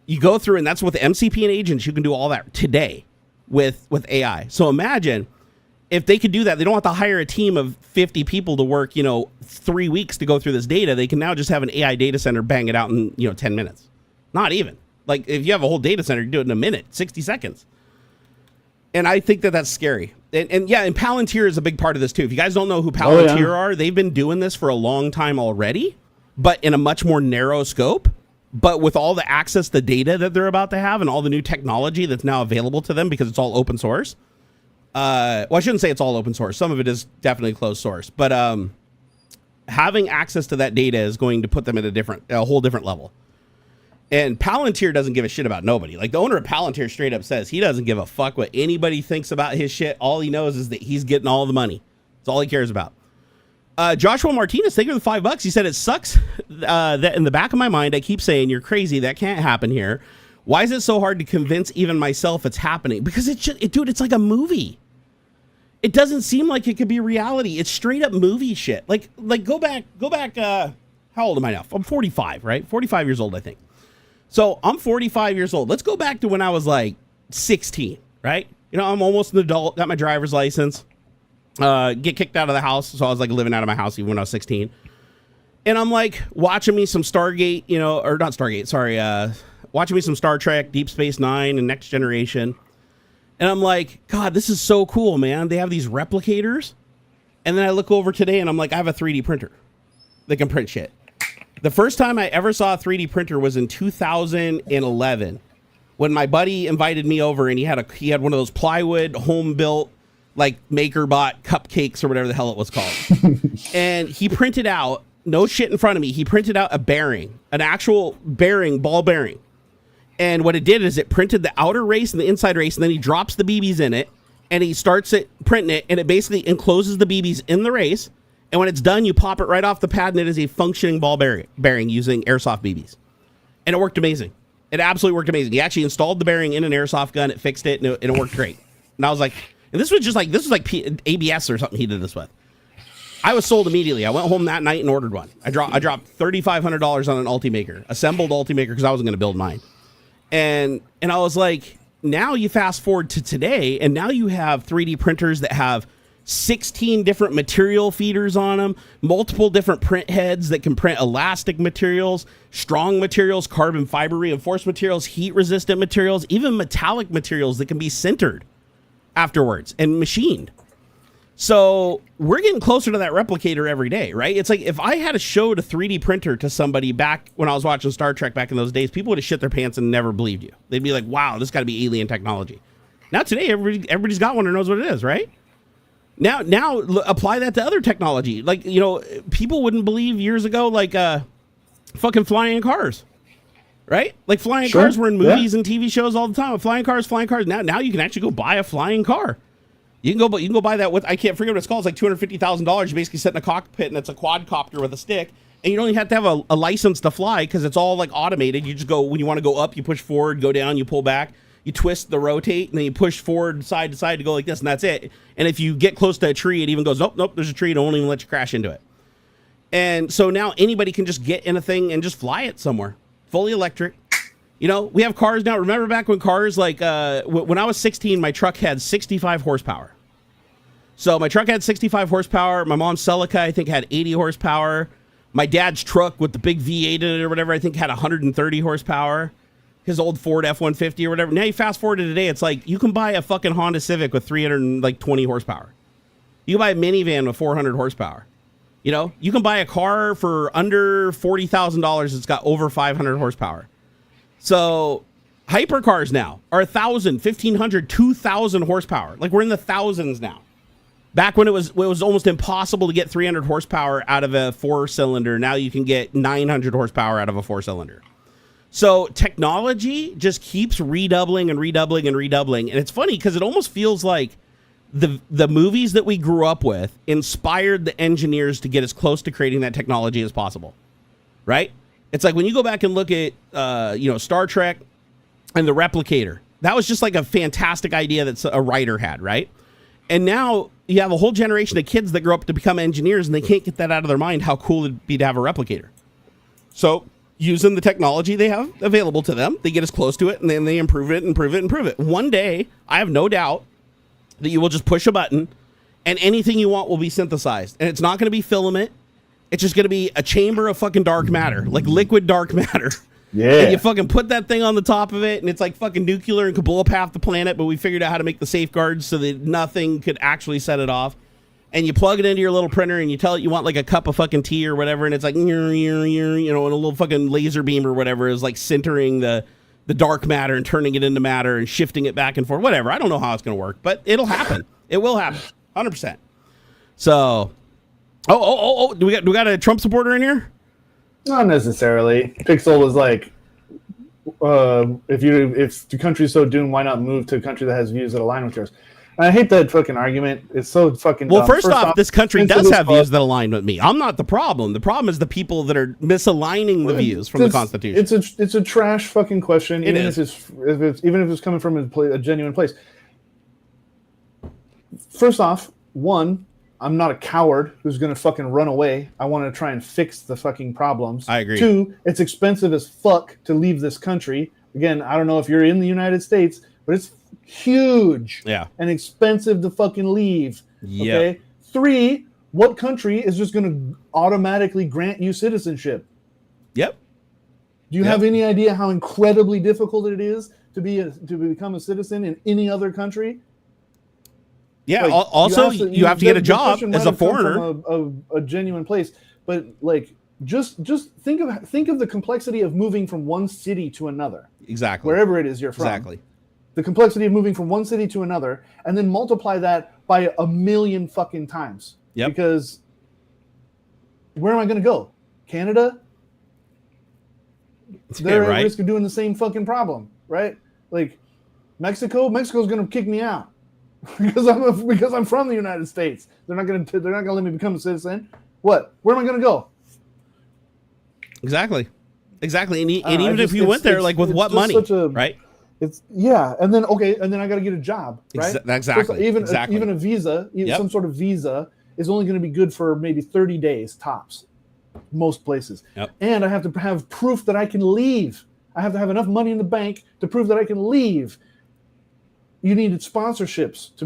You go through, and that's with MCP and agents. You can do all that today with AI. So imagine if they could do that. They don't have to hire a team of 50 people to work, you know, 3 weeks to go through this data. They can now just have an AI data center bang it out in, you know, 10 minutes. Not even. Like, if you have a whole data center, you do it in a minute, 60 seconds. And I think that that's scary. And yeah, and Palantir is a big part of this, too. If you guys don't know who Palantir are, they've been doing this for a long time already, but in a much more narrow scope. But with all the access to data that they're about to have and all the new technology that's now available to them because it's all open source. Well, I shouldn't say it's all open source. Some of it is definitely closed source. But having access to that data is going to put them at a whole different level. And Palantir doesn't give a shit about nobody. Like, the owner of Palantir straight up says he doesn't give a fuck what anybody thinks about his shit. All he knows is that he's getting all the money. That's all he cares about. Joshua Martinez, thank you for the $5. He said, it sucks that in the back of my mind, I keep saying, you're crazy. That can't happen here. Why is it so hard to convince even myself it's happening? Because dude, it's like a movie. It doesn't seem like it could be reality. It's straight up movie shit. Like go back. How old am I now? I'm 45, right? 45 years old, I think. So I'm 45 years old. Let's go back to when I was like 16, right? You know, I'm almost an adult, got my driver's license, get kicked out of the house. So I was like living out of my house even when I was 16. And I'm like watching me some Stargate, you know, or not Stargate, sorry. Watching me some Star Trek, Deep Space Nine and Next Generation. And I'm like, God, this is so cool, man. They have these replicators. And then I look over today and I'm like, I have a 3D printer that can print shit. The first time I ever saw a 3D printer was in 2011 when my buddy invited me over and he had one of those plywood home built like MakerBot cupcakes or whatever the hell it was called. And he printed out, no shit in front of me, he printed out a bearing, an actual bearing, ball bearing. And what it did is it printed the outer race and the inside race, and then he drops the BBs in it and he starts printing it, and it basically encloses the BBs in the race. And when it's done, you pop it right off the pad, and it is a functioning ball bearing using airsoft BBs. And it worked amazing. It absolutely worked amazing. He actually installed the bearing in an airsoft gun. It fixed it, and it worked great. And I was like, and this was like ABS or something he did this with. I was sold immediately. I went home that night and ordered one. I dropped $3,500 on an Ultimaker, assembled Ultimaker, because I wasn't going to build mine. And I was like, now you fast forward to today, and now you have 3D printers that have 16 different material feeders on them, multiple different print heads that can print elastic materials, strong materials, carbon fiber reinforced materials, heat resistant materials, even metallic materials that can be sintered afterwards and machined. So we're getting closer to that replicator every day, right? It's like if I had showed a 3D printer to somebody back when I was watching Star Trek back in those days, people would have shit their pants and never believed you. They'd be like, wow, this got to be alien technology. Now today, everybody's got one and knows what it is, right? Now apply that to other technology. Like, you know, people wouldn't believe years ago, like fucking flying cars, right? Like flying cars were in movies and TV shows all the time. Flying cars. Now you can actually go buy a flying car. You can go buy that with, I can't forget what it's called. It's like $250,000. You basically sit in a cockpit and it's a quadcopter with a stick. And you don't even have to have a license to fly because it's all like automated. You just go, when you want to go up, you push forward, go down, you pull back. You twist the rotate, and then you push forward side to side to go like this, and that's it. And if you get close to a tree, it even goes, nope, there's a tree. It won't even let you crash into it. And so now anybody can just get in a thing and just fly it somewhere. Fully electric. You know, we have cars now. Remember back when cars, like, when I was 16, my truck had 65 horsepower. So my truck had 65 horsepower. My mom's Celica, I think, had 80 horsepower. My dad's truck with the big V8 in it or whatever, I think, had 130 horsepower. His old Ford F-150 or whatever. Now you fast forward to today, it's like you can buy a fucking Honda Civic with 320 horsepower. You can buy a minivan with 400 horsepower. You know, you can buy a car for under $40,000 that's got over 500 horsepower. So hypercars now are 1,000, 1,500, 2,000 horsepower. Like we're in the thousands now. Back when it was almost impossible to get 300 horsepower out of a 4-cylinder, now you can get 900 horsepower out of a 4-cylinder. So technology just keeps redoubling and redoubling and redoubling. And it's funny because it almost feels like the movies that we grew up with inspired the engineers to get as close to creating that technology as possible, right? It's like when you go back and look at, Star Trek and the replicator, that was just like a fantastic idea that a writer had, right? And now you have a whole generation of kids that grow up to become engineers and they can't get that out of their mind, how cool it'd be to have a replicator. So using the technology they have available to them, they get as close to it and then they improve it, improve it, improve it. One day, I have no doubt that you will just push a button and anything you want will be synthesized. And it's not going to be filament. It's just going to be a chamber of fucking dark matter, like liquid dark matter. Yeah. And you fucking put that thing on the top of it and it's like fucking nuclear and could blow up half the planet, but we figured out how to make the safeguards so that nothing could actually set it off. And you plug it into your little printer and you tell it you want like a cup of fucking tea or whatever, and it's like, and a little fucking laser beam or whatever is like centering the dark matter and turning it into matter and shifting it back and forth, whatever. I don't know how it's going to work, but it'll happen. It will happen, 100%. So, do we got a Trump supporter in here? Not necessarily. Pixel was like, if the country's so doomed, why not move to a country that has views that align with yours? And I hate that fucking argument. It's so fucking well. dumb. First off, this country does have views that align with me. I'm not the problem. The problem is the people that are misaligning the views from the Constitution. It's a trash fucking question. Even if it's coming from a genuine place. First off, one, I'm not a coward who's going to fucking run away. I want to try and fix the fucking problems. I agree. Two, it's expensive as fuck to leave this country. Again, I don't know if you're in the United States, but it's huge and expensive to fucking leave. Yeah. Okay. Three, what country is just going to automatically grant you citizenship? Yep. Do you have any idea how incredibly difficult it is to become a citizen in any other country? Yeah. Like, also, you have to get a job as a foreigner. From a genuine place, but like just think of the complexity of moving from one city to another. Exactly. Wherever it is you're from. Exactly. The complexity of moving from one city to another, and then multiply that by a million fucking times. Yep. Because where am I going to go? Canada? They're at risk of doing the same fucking problem, right? Like Mexico's going to kick me out because I'm from the United States. They're not going to let me become a citizen. What? Where am I going to go? Exactly. And even if you went there, like with what money, right? And then I got to get a job, right? Exactly. So even a visa, some sort of visa is only going to be good for maybe 30 days tops, most places. Yep. And I have to have proof that I can leave. I have to have enough money in the bank to prove that I can leave. You needed sponsorships to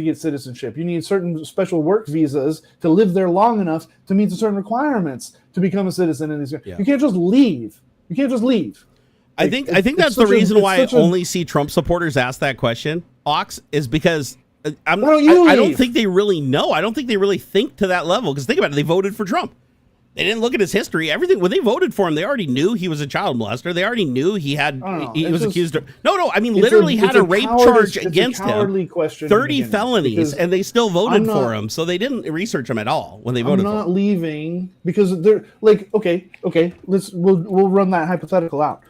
get citizenship. You need certain special work visas to live there long enough to meet the certain requirements to become a citizen in these. You can't just leave. I think that's the reason why I only see Trump supporters ask that question, Aux, is because I don't think they really know. I don't think they really think to that level. Because think about it, they voted for Trump. They didn't look at his history. Everything when they voted for him, they already knew he was a child molester. They already knew he was accused of literally had a rape charge against him. 30 felonies, and they still voted for him. So they didn't research him at all when they voted for him. I'm not leaving because they're like, okay, we'll run that hypothetical out.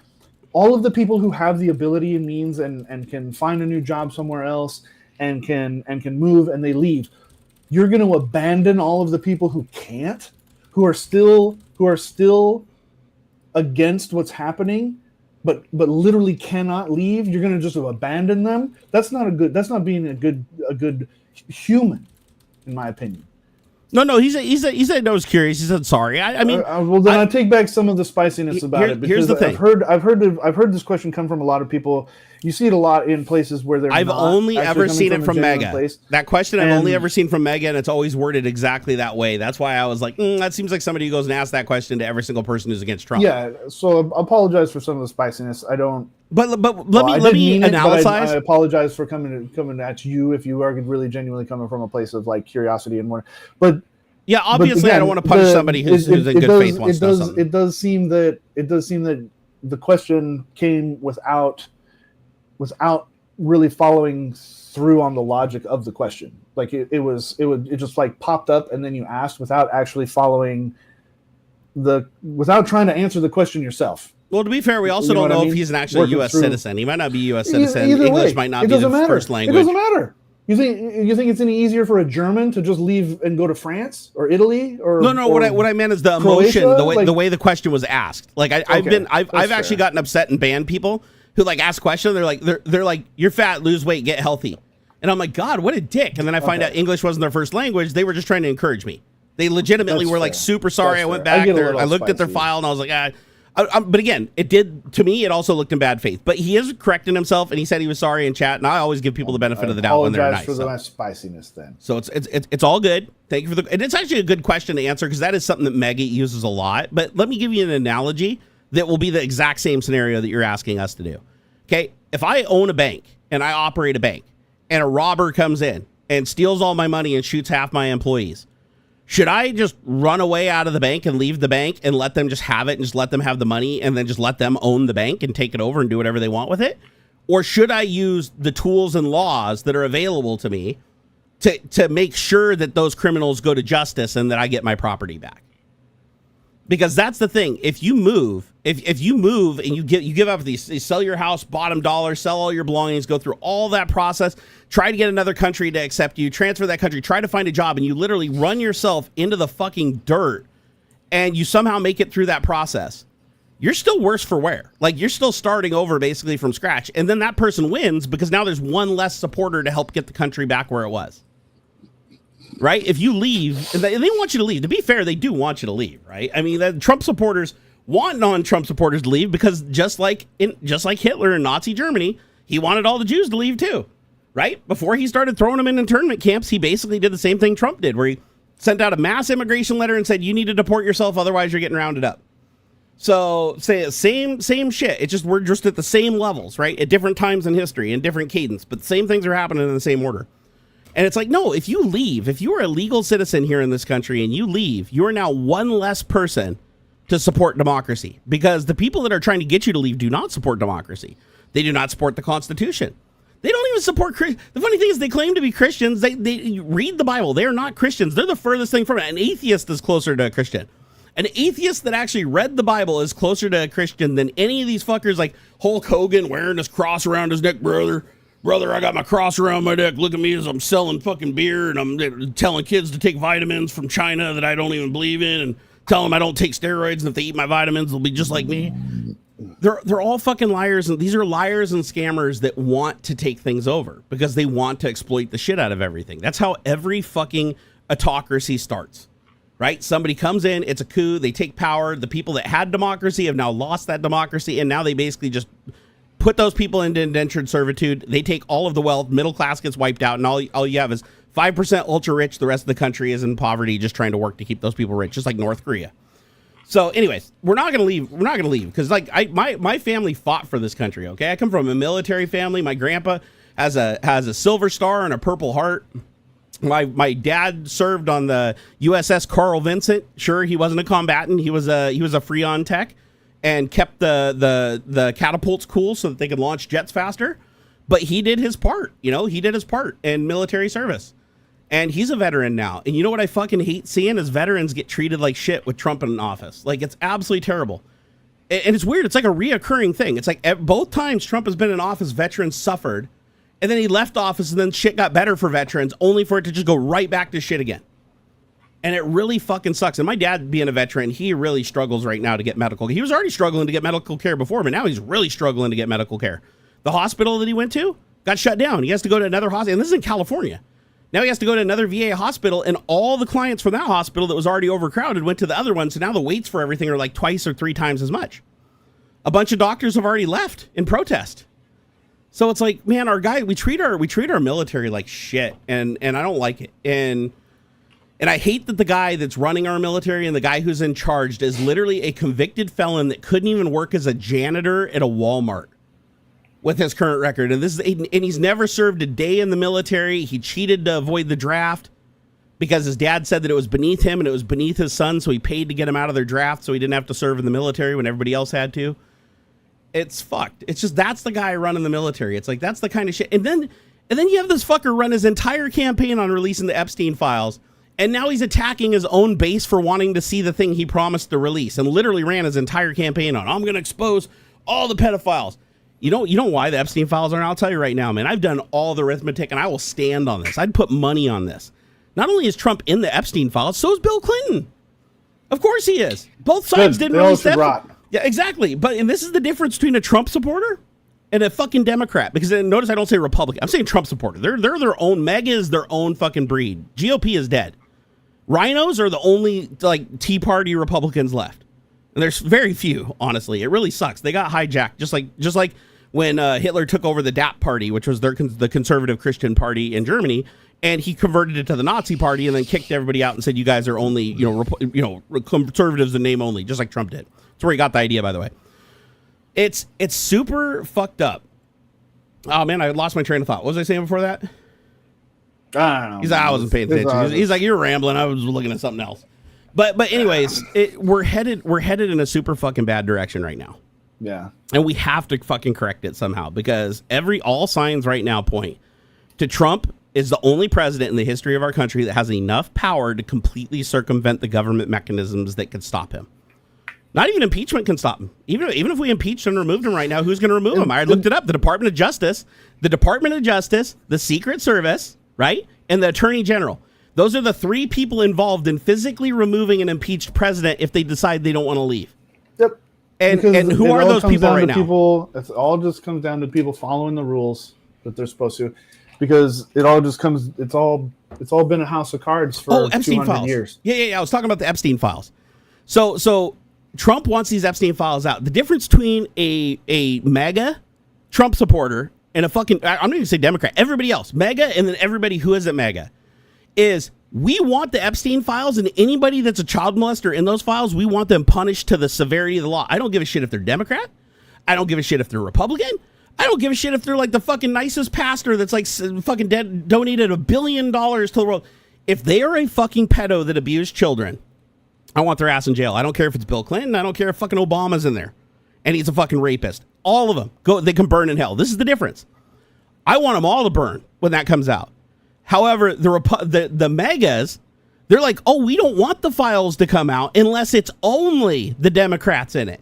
All of the people who have the ability and means and can find a new job somewhere else and can move and they leave, you're going to abandon all of the people who can't, who are still against what's happening, but literally cannot leave. You're going to just abandon them. That's not being a good human, in my opinion. No. He said no. I was curious. He said sorry. I mean, I take back some of the spiciness about it. Because here's the thing. I've heard this question come from a lot of people. You see it a lot in places where they're. I've only ever seen it from Mega. Place. That question I've only ever seen from Mega, and it's always worded exactly that way. That's why I was like, that seems like somebody who goes and asks that question to every single person who's against Trump. Yeah. So I apologize for some of the spiciness. I don't. But let me analyze. I apologize for coming at you if you are really genuinely coming from a place of like curiosity and more. But yeah, obviously again, I don't want to punish somebody who's in good faith wants to know something. It does seem that the question came without really following through on the logic of the question. Like it just like popped up and then you asked without actually following without trying to answer the question yourself. Well, to be fair, we also You know don't what I know mean? if he's an actual Working U.S. through- citizen. He might not be a U.S. citizen. Either English way, might not it be the doesn't matter. first language. It doesn't matter. You think it's any easier for a German to just leave and go to France or Italy or No. or What I meant is the Croatia? emotion, Like- the way the question was asked. Like I've That's actually fair. gotten upset and banned people who like ask questions. They're like, you're fat, lose weight, get healthy, and I'm like, God, what a dick. And then I find out English wasn't their first language. They were just trying to encourage me. They legitimately That's were like fair. super sorry. That's I went fair. I back get a there. little I looked at their spicy. file and I was like, but again, to me, it also looked in bad faith. But he is correcting himself, and he said he was sorry in chat. And I always give people the benefit of the doubt when they're nice. For So. the spiciness, then. So it's all good. Thank you for and it's actually a good question to answer because that is something that Maggie uses a lot. But let me give you an analogy that will be the exact same scenario that you're asking us to do. Okay, if I own a bank and I operate a bank, and a robber comes in and steals all my money and shoots half my employees, should I just run away out of the bank and leave the bank and let them just have it and just let them have the money and then just let them own the bank and take it over and do whatever they want with it? Or should I use the tools and laws that are available to me to make sure that those criminals go to justice and that I get my property back? Because that's the thing. If you move, if you move and you give up these, you sell your house, bottom dollar, sell all your belongings, go through all that process, try to get another country to accept you, transfer that country, try to find a job, and you literally run yourself into the fucking dirt, and you somehow make it through that process, you're still worse for wear. Like, you're still starting over basically from scratch. And then that person wins because now there's one less supporter to help get the country back where it was. Right? If you leave, and they want you to leave. To be fair, they do want you to leave, right? I mean, the Trump supporters want non-Trump supporters to leave because just like Hitler in Nazi Germany, he wanted all the Jews to leave too, right? Before he started throwing them in internment camps, he basically did the same thing Trump did, where he sent out a mass immigration letter and said, you need to deport yourself, otherwise you're getting rounded up. So say same shit. It's just we're just at the same levels, right? At different times in history, in different cadence, but the same things are happening in the same order. And it's like, no, if you leave, if you are a legal citizen here in this country and you leave, you are now one less person to support democracy, because the people that are trying to get you to leave do not support democracy. They do not support the Constitution. They don't even support the funny thing is they claim to be Christians. They read the Bible. They are not Christians. They're the furthest thing from it. An atheist is closer to a Christian. An atheist that actually read the Bible is closer to a Christian than any of these fuckers like Hulk Hogan wearing his cross around his neck, brother, I got my cross around my neck. Look at me as I'm selling fucking beer and I'm telling kids to take vitamins from China that I don't even believe in and tell them I don't take steroids, and if they eat my vitamins, they'll be just like me. They're all fucking liars, and these are liars and scammers that want to take things over because they want to exploit the shit out of everything. That's how every fucking autocracy starts, right? Somebody comes in, it's a coup, they take power. The people that had democracy have now lost that democracy, and now they basically just put those people into indentured servitude. They take all of the wealth, middle class gets wiped out, and all you have is 5% ultra rich. The rest of the country is in poverty, just trying to work to keep those people rich, just like North Korea. So anyways, we're not going to leave. We're not going to leave because like my family fought for this country. Okay. I come from a military family. My grandpa has a silver star and a Purple Heart. My dad served on the USS Carl Vinson. Sure, he wasn't a combatant. He was a Freon tech and kept the catapults cool so that they could launch jets faster. But he did his part. He did his part in military service. And he's a veteran now. And you know what I fucking hate seeing is veterans get treated like shit with Trump in office. Like, it's absolutely terrible. And it's weird. It's like a reoccurring thing. It's like both times Trump has been in office, veterans suffered. And then he left office and then shit got better for veterans, only for it to just go right back to shit again. And it really fucking sucks. And my dad, being a veteran, he really struggles right now to get medical. He was already struggling to get medical care before, but now he's really struggling to get medical care. The hospital that he went to got shut down. He has to go to another hospital. And this is in California. Now he has to go to another VA hospital, and all the clients from that hospital that was already overcrowded went to the other one. So now the waits for everything are like twice or three times as much. A bunch of doctors have already left in protest. So it's like, man, we treat our military like shit, and I don't like it. And I hate that the guy that's running our military and the guy who's in charge is literally a convicted felon that couldn't even work as a janitor at a Walmart with his current record. And he's never served a day in the military. He cheated to avoid the draft because his dad said that it was beneath him and it was beneath his son, so he paid to get him out of their draft so he didn't have to serve in the military when everybody else had to. It's fucked. It's just, that's the guy running the military. It's like, that's the kind of shit. And then you have this fucker run his entire campaign on releasing the Epstein files, And now he's attacking his own base for wanting to see the thing he promised to release, and literally ran his entire campaign on, I'm going to expose all the pedophiles. You know why the Epstein files are? I'll tell you right now, man. I've done all the arithmetic, and I will stand on this. I'd put money on this. Not only is Trump in the Epstein files, so is Bill Clinton. Of course he is. Both sides didn't release that. Yeah, exactly. And this is the difference between a Trump supporter and a fucking Democrat. Because notice I don't say Republican. I'm saying Trump supporter. They're their own. MAGA is their own fucking breed. GOP is dead. Rhinos are the only like Tea Party Republicans left. And there's very few, honestly. It really sucks. They got hijacked, just like when Hitler took over the DAP party, which was the conservative Christian party in Germany, and he converted it to the Nazi party and then kicked everybody out and said, you guys are only, conservatives in name only, just like Trump did. That's where he got the idea, by the way. It's super fucked up. Oh, man, I lost my train of thought. What was I saying before that? I don't know. He's like, I wasn't paying attention. He's like, you're rambling. I was looking at something else. But anyways, we're headed in a super fucking bad direction right now. Yeah. And we have to fucking correct it somehow, because all signs right now point to Trump is the only president in the history of our country that has enough power to completely circumvent the government mechanisms that could stop him. Not even impeachment can stop him. Even if we impeached and removed him right now, who's going to remove him? I looked it up. The Department of Justice, the Secret Service, right? And the Attorney General. Those are the three people involved in physically removing an impeached president if they decide they don't want to leave. Yep. And who are those people right now? It all just comes down to people following the rules that they're supposed to, because it's all been a house of cards for Epstein 200 files. years. Yeah. I was talking about the Epstein files. So Trump wants these Epstein files out. The difference between a MAGA Trump supporter and a fucking, I'm not even going to say Democrat, everybody else, MAGA, and then everybody who isn't MAGA, is we want the Epstein files, and anybody that's a child molester in those files, we want them punished to the severity of the law. I don't give a shit if they're Democrat. I don't give a shit if they're Republican. I don't give a shit if they're like the fucking nicest pastor that's like fucking donated $1 billion to the world. If they are a fucking pedo that abused children, I want their ass in jail. I don't care if it's Bill Clinton. I don't care if fucking Obama's in there and he's a fucking rapist. All of them, they can burn in hell. This is the difference. I want them all to burn when that comes out. However, the megas, they're like, oh, we don't want the files to come out unless it's only the Democrats in it.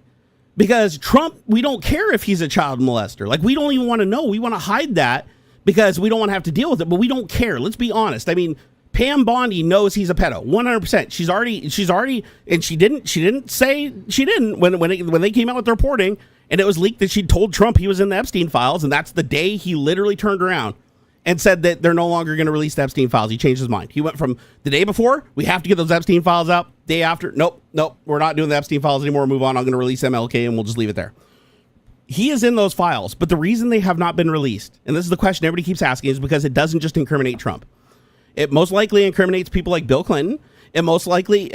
Because Trump, we don't care if he's a child molester. Like, we don't even want to know. We want to hide that because we don't want to have to deal with it, but we don't care. Let's be honest. I mean, Pam Bondi knows he's a pedo, 100%. She's already, and she didn't say she didn't when they came out with the reporting, and it was leaked that she told Trump he was in the Epstein files, and that's the day he literally turned around and said that they're no longer going to release the Epstein files. He changed his mind. He went from the day before, we have to get those Epstein files out. Day after, nope, we're not doing the Epstein files anymore. Move on. I'm going to release MLK and we'll just leave it there. He is in those files, but the reason they have not been released, and this is the question everybody keeps asking, is because it doesn't just incriminate Trump. It most likely incriminates people like Bill Clinton. It most likely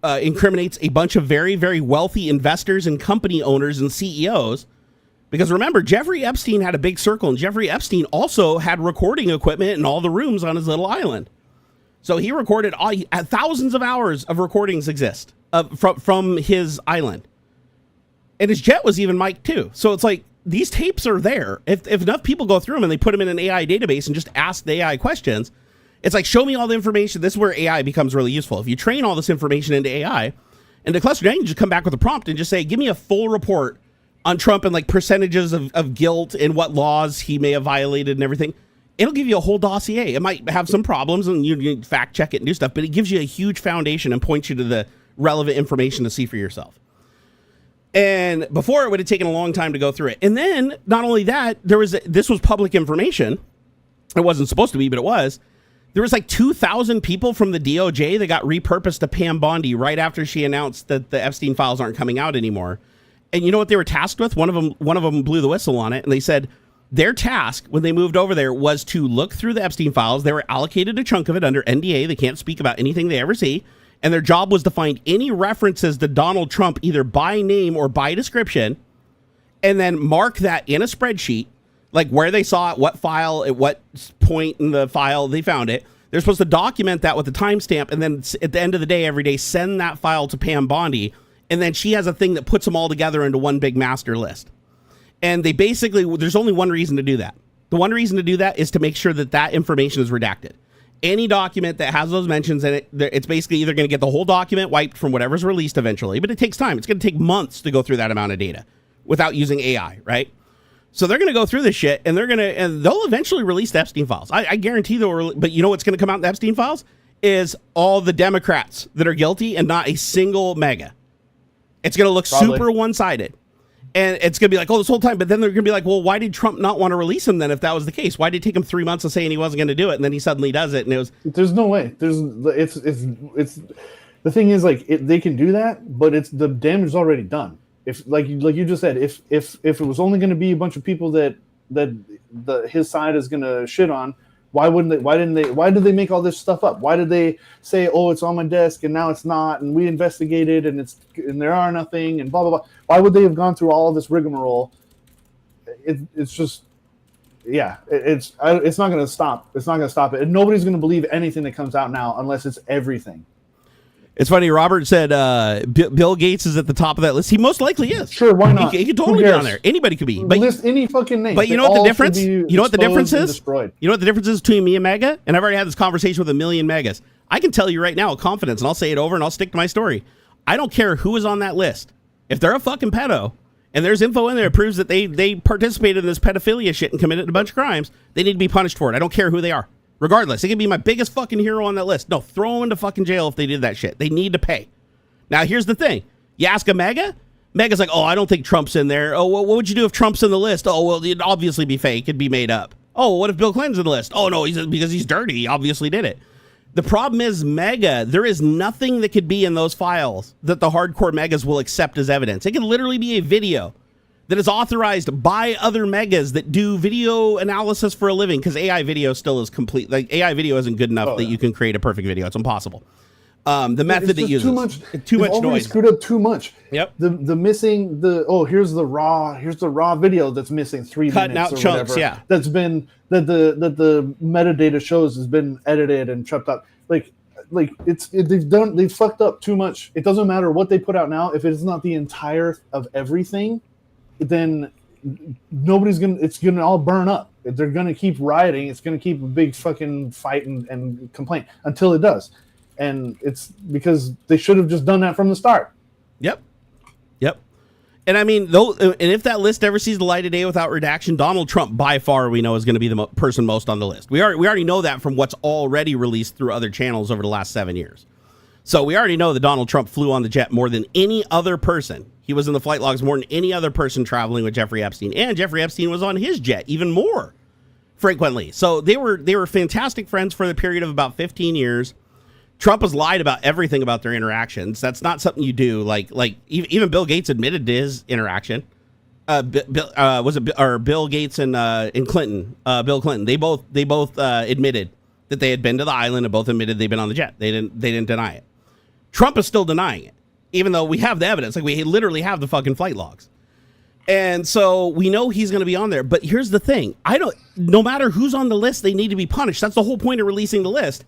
incriminates a bunch of very, very wealthy investors and company owners and CEOs. Because remember, Jeffrey Epstein had a big circle, and Jeffrey Epstein also had recording equipment in all the rooms on his little island. So he recorded thousands of hours of recordings exist from his island. And his jet was even mic'd too. So it's like, these tapes are there. If enough people go through them and they put them in an AI database and just ask the AI questions, it's like, show me all the information. This is where AI becomes really useful. If you train all this information into AI, and the cluster, now you can just come back with a prompt and just say, give me a full report on Trump and like percentages of guilt and what laws he may have violated and everything. It'll give you a whole dossier. It might have some problems and you fact check it and do stuff, but it gives you a huge foundation and points you to the relevant information to see for yourself. And before, it would have taken a long time to go through it. And then not only that, this was public information. It wasn't supposed to be, but it was. There was like 2,000 people from the DOJ that got repurposed to Pam Bondi right after she announced that the Epstein files aren't coming out anymore. And you know what they were tasked with? One of them blew the whistle on it, and they said their task when they moved over there was to look through the Epstein files. They were allocated a chunk of it under NDA. They can't speak about anything they ever see. And their job was to find any references to Donald Trump, either by name or by description, and then mark that in a spreadsheet, like where they saw it, what file, at what point in the file they found it. They're supposed to document that with a timestamp, and then at the end of the day, every day, send that file to Pam Bondi, and then she has a thing that puts them all together into one big master list. And they basically, there's only one reason to do that. The one reason to do that is to make sure that that information is redacted. Any document that has those mentions in it, it's basically either going to get the whole document wiped from whatever's released eventually, but it takes time. It's going to take months to go through that amount of data without using AI, right? So they're going to go through this shit, and they'll eventually release the Epstein files. I guarantee they'll. But you know what's going to come out in the Epstein files is all the Democrats that are guilty and not a single MAGA. It's going to look super one-sided. And it's going to be like, oh, this whole time. But then they're going to be like, well, why did Trump not want to release him then if that was the case? Why did it take him 3 months of saying he wasn't going to do it? And then he suddenly does it. And it was. There's no way. It's the thing is, like, they can do that, but it's the damage is already done. If like you just said, if it was only going to be a bunch of people that his side is going to shit on, why did they make all this stuff up? Why did they say, oh, it's on my desk and now it's not, and we investigated and there are nothing and blah blah blah? Why would they have gone through all of this rigmarole? It's just, yeah, it's not going to stop. It's not going to stop it. And nobody's going to believe anything that comes out now unless it's everything. It's funny. Robert said Bill Gates is at the top of that list. He most likely is. Sure, why not? He could totally be on there. Anybody could be. But list any fucking name. But you know what the difference? You know what the difference is? You know what the difference is between me and MAGA? And I've already had this conversation with a million MAGAs. I can tell you right now with confidence, and I'll say it over, and I'll stick to my story. I don't care who is on that list. If they're a fucking pedo, and there's info in there that proves that they participated in this pedophilia shit and committed a bunch of crimes, they need to be punished for it. I don't care who they are. Regardless, it can be my biggest fucking hero on that list. No, throw them into fucking jail if they did that shit. They need to pay. Now, here's the thing. You ask a MAGA, MAGA's like, oh, I don't think Trump's in there. Oh, well, what would you do if Trump's in the list? Oh, well, it'd obviously be fake. It'd be made up. Oh, what if Bill Clinton's in the list? Oh, no, because he's dirty. He obviously did it. The problem is MAGA, there is nothing that could be in those files that the hardcore MAGAs will accept as evidence. It can literally be a video that is authorized by other MAGAs that do video analysis for a living, because AI video still is complete. Like, AI video isn't good enough that you can create a perfect video. It's impossible. The method that uses too much noise. Screwed up too much. Yep. The missing here's the raw video that's missing 3 cutting minutes out or chunks. whatever, Yeah. That's been that the metadata shows has been edited and chopped up. Like they've fucked up too much. It doesn't matter what they put out now if it's not the entire of everything, then it's gonna all burn up. They're gonna keep rioting. It's gonna keep a big fucking fight and complaint until it does. And it's because they should have just done that from the start. Yep. And I mean, and if that list ever sees the light of day without redaction, Donald Trump, by far, we know is going to be the person most on the list. We already know that from what's already released through other channels over the last 7 years. So we already know that Donald Trump flew on the jet more than any other person. He was in the flight logs more than any other person traveling with Jeffrey Epstein. And Jeffrey Epstein was on his jet even more frequently. So they were fantastic friends for the period of about 15 years. Trump has lied about everything about their interactions. That's not something you do. Like even Bill Gates admitted to his interaction. Bill Gates and Clinton? Bill Clinton. They both admitted that they had been to the island and both admitted they'd been on the jet. They didn't deny it. Trump is still denying it, even though we have the evidence. Like, we literally have the fucking flight logs. And so we know he's going to be on there. But here's the thing. No matter who's on the list, they need to be punished. That's the whole point of releasing the list.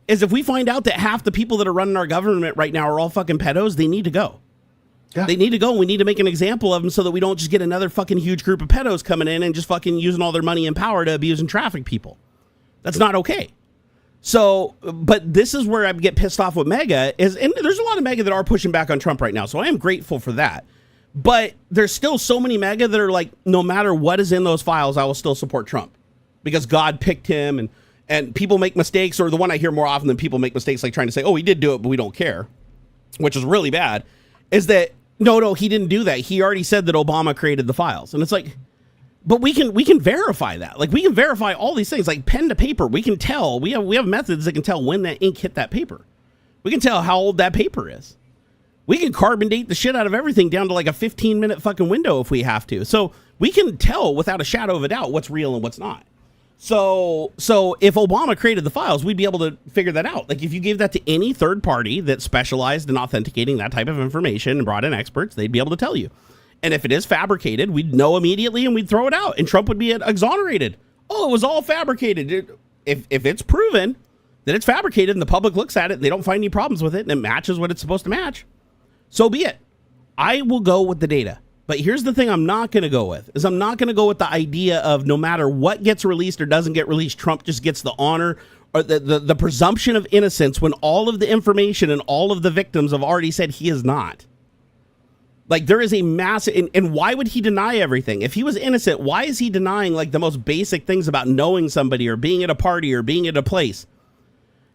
Is if we find out that half the people that are running our government right now are all fucking pedos, they need to go. Yeah. They need to go. We need to make an example of them so that we don't just get another fucking huge group of pedos coming in and just fucking using all their money and power to abuse and traffic people. That's not okay. So, but this is where I get pissed off with MAGA and there's a lot of MAGA that are pushing back on Trump right now. So I am grateful for that. But there's still so many MAGA that are like, no matter what is in those files, I will still support Trump because God picked him and people make mistakes, or the one I hear more often than people make mistakes, like trying to say, oh, he did do it, but we don't care, which is really bad, is that, no, he didn't do that. He already said that Obama created the files. And it's like, but we can verify that. Like, we can verify all these things, like pen to paper. We can tell, we have methods that can tell when that ink hit that paper. We can tell how old that paper is. We can carbon date the shit out of everything down to like a 15-minute fucking window if we have to. So we can tell without a shadow of a doubt what's real and what's not. So if Obama created the files, we'd be able to figure that out. Like, if you gave that to any third party that specialized in authenticating that type of information and brought in experts, they'd be able to tell you. And if it is fabricated, we'd know immediately and we'd throw it out and Trump would be exonerated. Oh, it was all fabricated. If it's proven that it's fabricated and the public looks at it and they don't find any problems with it and it matches what it's supposed to match, so be it. I will go with the data. But here's the thing I'm not going to go with, is I'm not going to go with the idea of no matter what gets released or doesn't get released, Trump just gets the honor or the presumption of innocence when all of the information and all of the victims have already said he is not. Like, there is a massive, and why would he deny everything? If he was innocent, why is he denying like the most basic things about knowing somebody or being at a party or being at a place?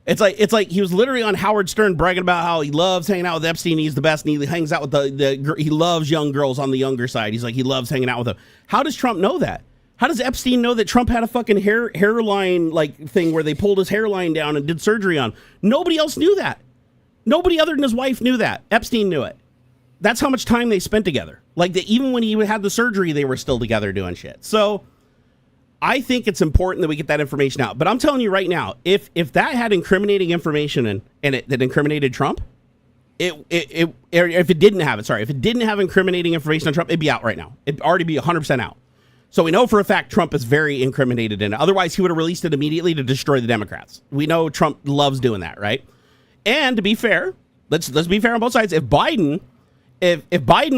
It's like he was literally on Howard Stern bragging about how he loves hanging out with Epstein. He's the best, and he hangs out with he loves young girls on the younger side. He's like, he loves hanging out with them. How does Trump know that? How does Epstein know that Trump had a fucking hairline like thing where they pulled his hairline down and did surgery on? Nobody else knew that. Nobody other than his wife knew that. Epstein knew it. That's how much time they spent together. Like, even when he had the surgery, they were still together doing shit. So I think it's important that we get that information out. But I'm telling you right now, if that had incriminating information in it that incriminated Trump, if it didn't have incriminating information on Trump, it'd be out right now. It'd already be 100% out. So we know for a fact Trump is very incriminated in it. Otherwise, he would have released it immediately to destroy the Democrats. We know Trump loves doing that, right? And to be fair, let's be fair on both sides. If Biden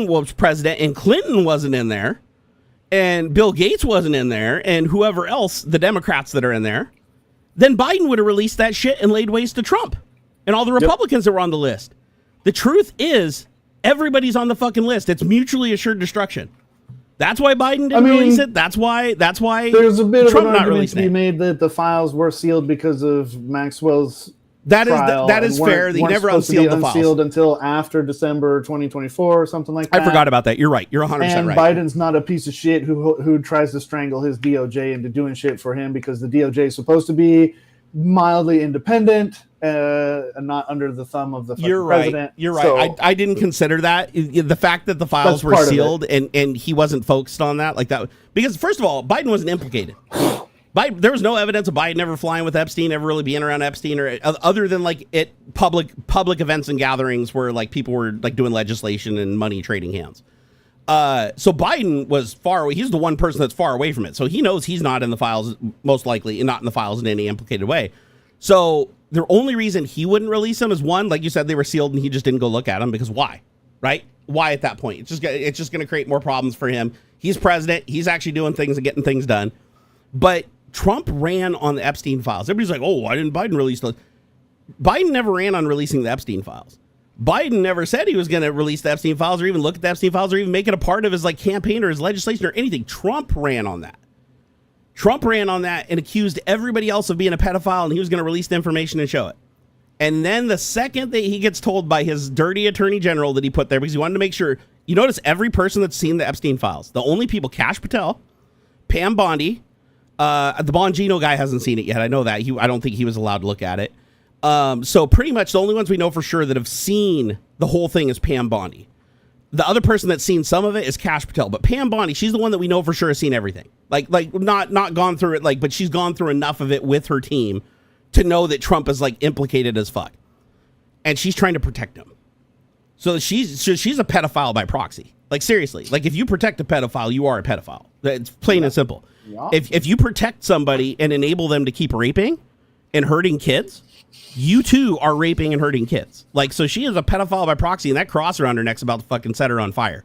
was president and Clinton wasn't in there, and Bill Gates wasn't in there, and whoever else, the Democrats that are in there, then Biden would have released that shit and laid waste to Trump and all the Republicans that were on the list. The truth is, everybody's on the fucking list. It's mutually assured destruction. That's why Biden didn't release it. That's why there's a bit Trump of an argument to be it. made that the files were sealed because of Maxwell's that trial is fair. He never unsealed the files until after December 2024 or something like that. I forgot about that. You're right. You're 100% right. And Biden's not a piece of shit who tries to strangle his DOJ into doing shit for him because the DOJ is supposed to be mildly independent and not under the thumb of the president. You're right. So, I didn't consider that. The fact that the files were sealed and he wasn't focused on that like that. Because first of all, Biden wasn't implicated. There was no evidence of Biden ever flying with Epstein, ever really being around Epstein, or other than like public events and gatherings where like people were like doing legislation and money trading hands. So Biden was far away. He's the one person that's far away from it. So he knows he's not in the files, most likely, and not in the files in any implicated way. So the only reason he wouldn't release them is one, like you said, they were sealed and he just didn't go look at them because why? Right? Why at that point? It's just going to create more problems for him. He's president. He's actually doing things and getting things done. But Trump ran on the Epstein files. Everybody's like, oh, why didn't Biden release those? Biden never ran on releasing the Epstein files. Biden never said he was going to release the Epstein files or even look at the Epstein files or even make it a part of his like campaign or his legislation or anything. Trump ran on that. Trump ran on that and accused everybody else of being a pedophile, and he was going to release the information and show it. And then the second that he gets told by his dirty attorney general that he put there, because he wanted to make sure, you notice every person that's seen the Epstein files, the only people, Kash Patel, Pam Bondi, the Bongino guy hasn't seen it yet. I know that. I don't think he was allowed to look at it. So pretty much the only ones we know for sure that have seen the whole thing is Pam Bondi. The other person that's seen some of it is Kash Patel, but Pam Bondi, she's the one that we know for sure has seen everything. Like not gone through it, but she's gone through enough of it with her team to know that Trump is like implicated as fuck, and she's trying to protect him. So she's a pedophile by proxy. Like seriously, like if you protect a pedophile, you are a pedophile. It's plain and simple. Yeah. If you protect somebody and enable them to keep raping and hurting kids, you too are raping and hurting kids. Like, so she is a pedophile by proxy, and that cross around her neck's about to fucking set her on fire.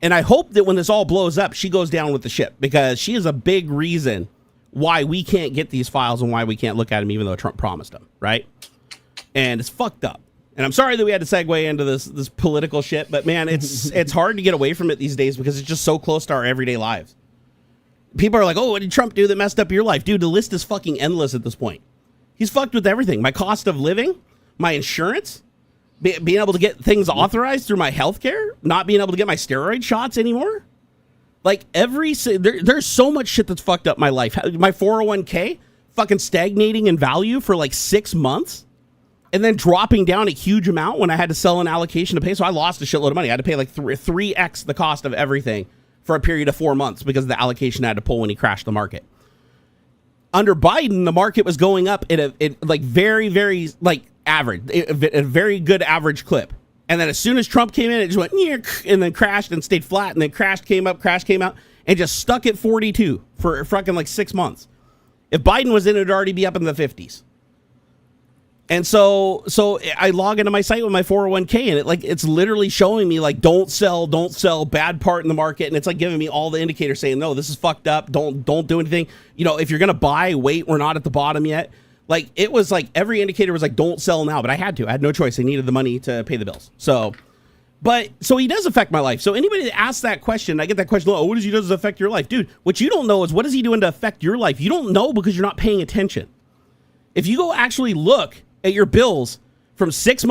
And I hope that when this all blows up, she goes down with the ship, because she is a big reason why we can't get these files and why we can't look at them, even though Trump promised them, right? And it's fucked up. And I'm sorry that we had to segue into this political shit, but man, it's hard to get away from it these days because it's just so close to our everyday lives. People are like, oh, what did Trump do that messed up your life? Dude, the list is fucking endless at this point. He's fucked with everything. My cost of living, my insurance, being able to get things authorized through my healthcare, not being able to get my steroid shots anymore. Like there's so much shit that's fucked up my life. My 401k fucking stagnating in value for like 6 months and then dropping down a huge amount when I had to sell an allocation to pay. So I lost a shitload of money. I had to pay like 3x the cost of everything for a period of 4 months because the allocation I had to pull when he crashed the market. Under Biden, the market was going up at a like very, very like average, a very good average clip. And then as soon as Trump came in, it just went and then crashed and stayed flat, and then crashed, came up, crashed, came out, and just stuck at 42 for fucking like 6 months. If Biden was in, it'd already be up in the 50s. And so I log into my site with my 401k, and it's literally showing me like don't sell, bad part in the market, and it's like giving me all the indicators saying no, this is fucked up, don't do anything. You know, if you're gonna buy, wait, we're not at the bottom yet. Like, it was like every indicator was like, don't sell now, but I had to. I had no choice. I needed the money to pay the bills. So he does affect my life. So anybody that asks that question, I get that question, oh, what does he does affect your life? Dude, what you don't know is what is he doing to affect your life? You don't know because you're not paying attention. If you go actually look at your bills from 8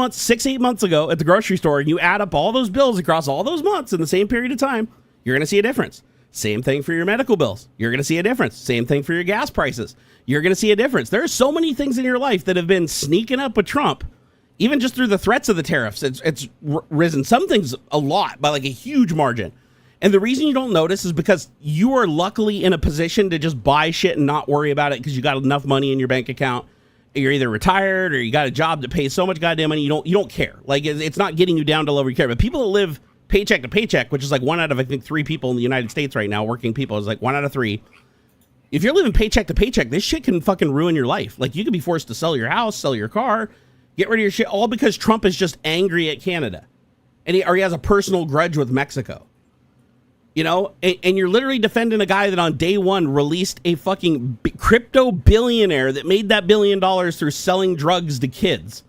months ago at the grocery store, and you add up all those bills across all those months in the same period of time, you're going to see a difference. Same thing for your medical bills. You're going to see a difference. Same thing for your gas prices. You're going to see a difference. There are so many things in your life that have been sneaking up with Trump, even just through the threats of the tariffs. It's risen. Some things a lot by like a huge margin. And the reason you don't notice is because you are luckily in a position to just buy shit and not worry about it because you got enough money in your bank account. You're either retired or you got a job that pays so much goddamn money you don't care. Like, it's not getting you down to level you care. But people that live paycheck to paycheck, which is like 1 out of, I think, 3 people in the United States right now, working people, is like 1 out of 3. If you're living paycheck to paycheck, this shit can fucking ruin your life. Like, you could be forced to sell your house, sell your car, get rid of your shit, all because Trump is just angry at Canada. And he has a personal grudge with Mexico. You know, and you're literally defending a guy that on day one released a fucking crypto billionaire that made that $1 billion through selling drugs to kids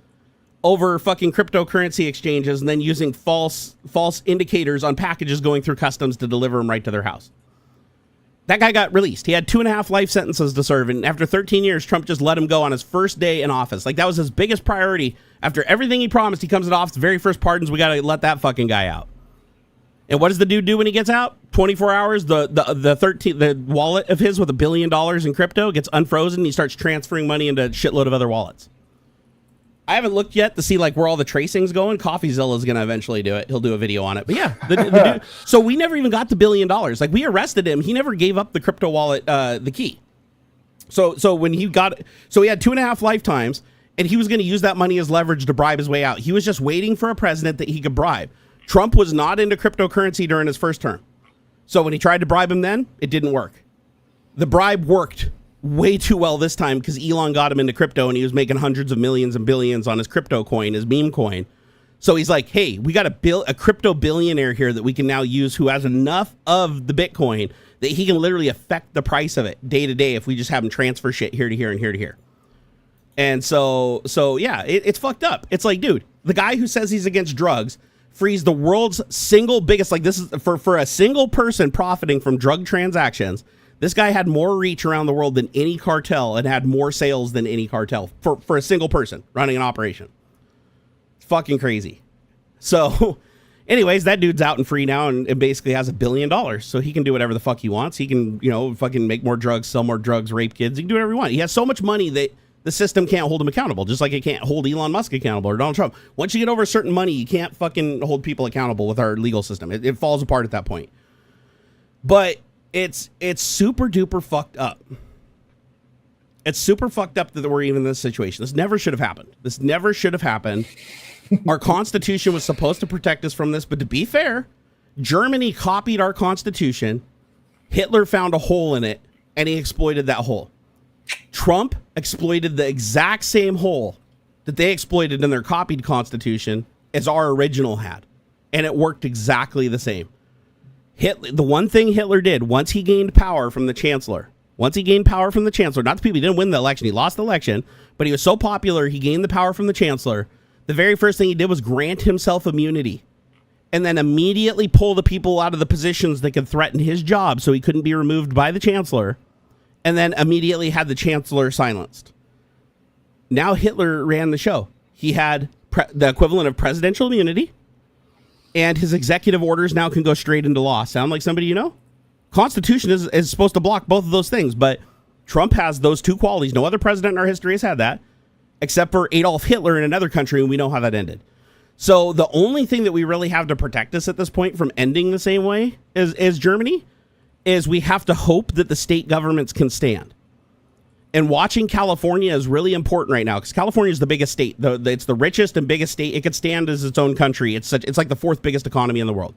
over fucking cryptocurrency exchanges and then using false indicators on packages going through customs to deliver them right to their house. That guy got released. He had 2.5 life sentences to serve, and after 13 years, Trump just let him go on his first day in office. Like, that was his biggest priority. After everything he promised, he comes into office, the very first pardons, we gotta let that fucking guy out. And what does the dude do when he gets out? 24 hours, the wallet of his with $1 billion in crypto gets unfrozen, and he starts transferring money into a shitload of other wallets. I haven't looked yet to see like where all the tracing's going. CoffeeZilla is going to eventually do it. He'll do a video on it. But yeah, the dude, so we never even got the $1 billion. Like, we arrested him. He never gave up the crypto wallet, the key. So when he got, so he had 2.5 lifetimes, and he was going to use that money as leverage to bribe his way out. He was just waiting for a president that he could bribe. Trump was not into cryptocurrency during his first term. So when he tried to bribe him then, it didn't work. The bribe worked way too well this time because Elon got him into crypto and he was making hundreds of millions and billions on his crypto coin, his meme coin. So he's like, hey, we got a crypto billionaire here that we can now use who has enough of the Bitcoin that he can literally affect the price of it day to day if we just have him transfer shit here to here and here to here. And so yeah, it's fucked up. It's like, dude, the guy who says he's against drugs frees the world's single biggest, like, this is for a single person profiting from drug transactions. This guy had more reach around the world than any cartel and had more sales than any cartel for a single person running an operation. It's fucking crazy. So anyways, that dude's out and free now and basically has $1 billion. So he can do whatever the fuck he wants. He can, fucking make more drugs, sell more drugs, rape kids. He can do whatever he wants. He has so much money that the system can't hold him accountable, just like it can't hold Elon Musk accountable or Donald Trump. Once you get over a certain money, you can't fucking hold people accountable with our legal system. It falls apart at that point. But it's super duper fucked up. It's super fucked up that we're even in this situation. This never should have happened. Our Constitution was supposed to protect us from this, but to be fair, Germany copied our Constitution. Hitler found a hole in it, and he exploited that hole. Trump exploited the exact same hole that they exploited in their copied Constitution as our original had, and it worked exactly the same. The one thing Hitler did once he gained power from the chancellor, not the people, he didn't win the election, he lost the election, but he was so popular, he gained the power from the chancellor. The very first thing he did was grant himself immunity and then immediately pull the people out of the positions that could threaten his job so he couldn't be removed by the chancellor, and then immediately had the chancellor silenced. Now Hitler ran the show. He had the equivalent of presidential immunity, and his executive orders now can go straight into law. Sound like somebody you know? Constitution is supposed to block both of those things, but Trump has those two qualities. No other president in our history has had that, except for Adolf Hitler in another country, and we know how that ended. So the only thing that we really have to protect us at this point from ending the same way as Germany is we have to hope that the state governments can stand. And watching California is really important right now because California is the biggest state. It's the richest and biggest state. It could stand as its own country. It's like the 4th biggest economy in the world.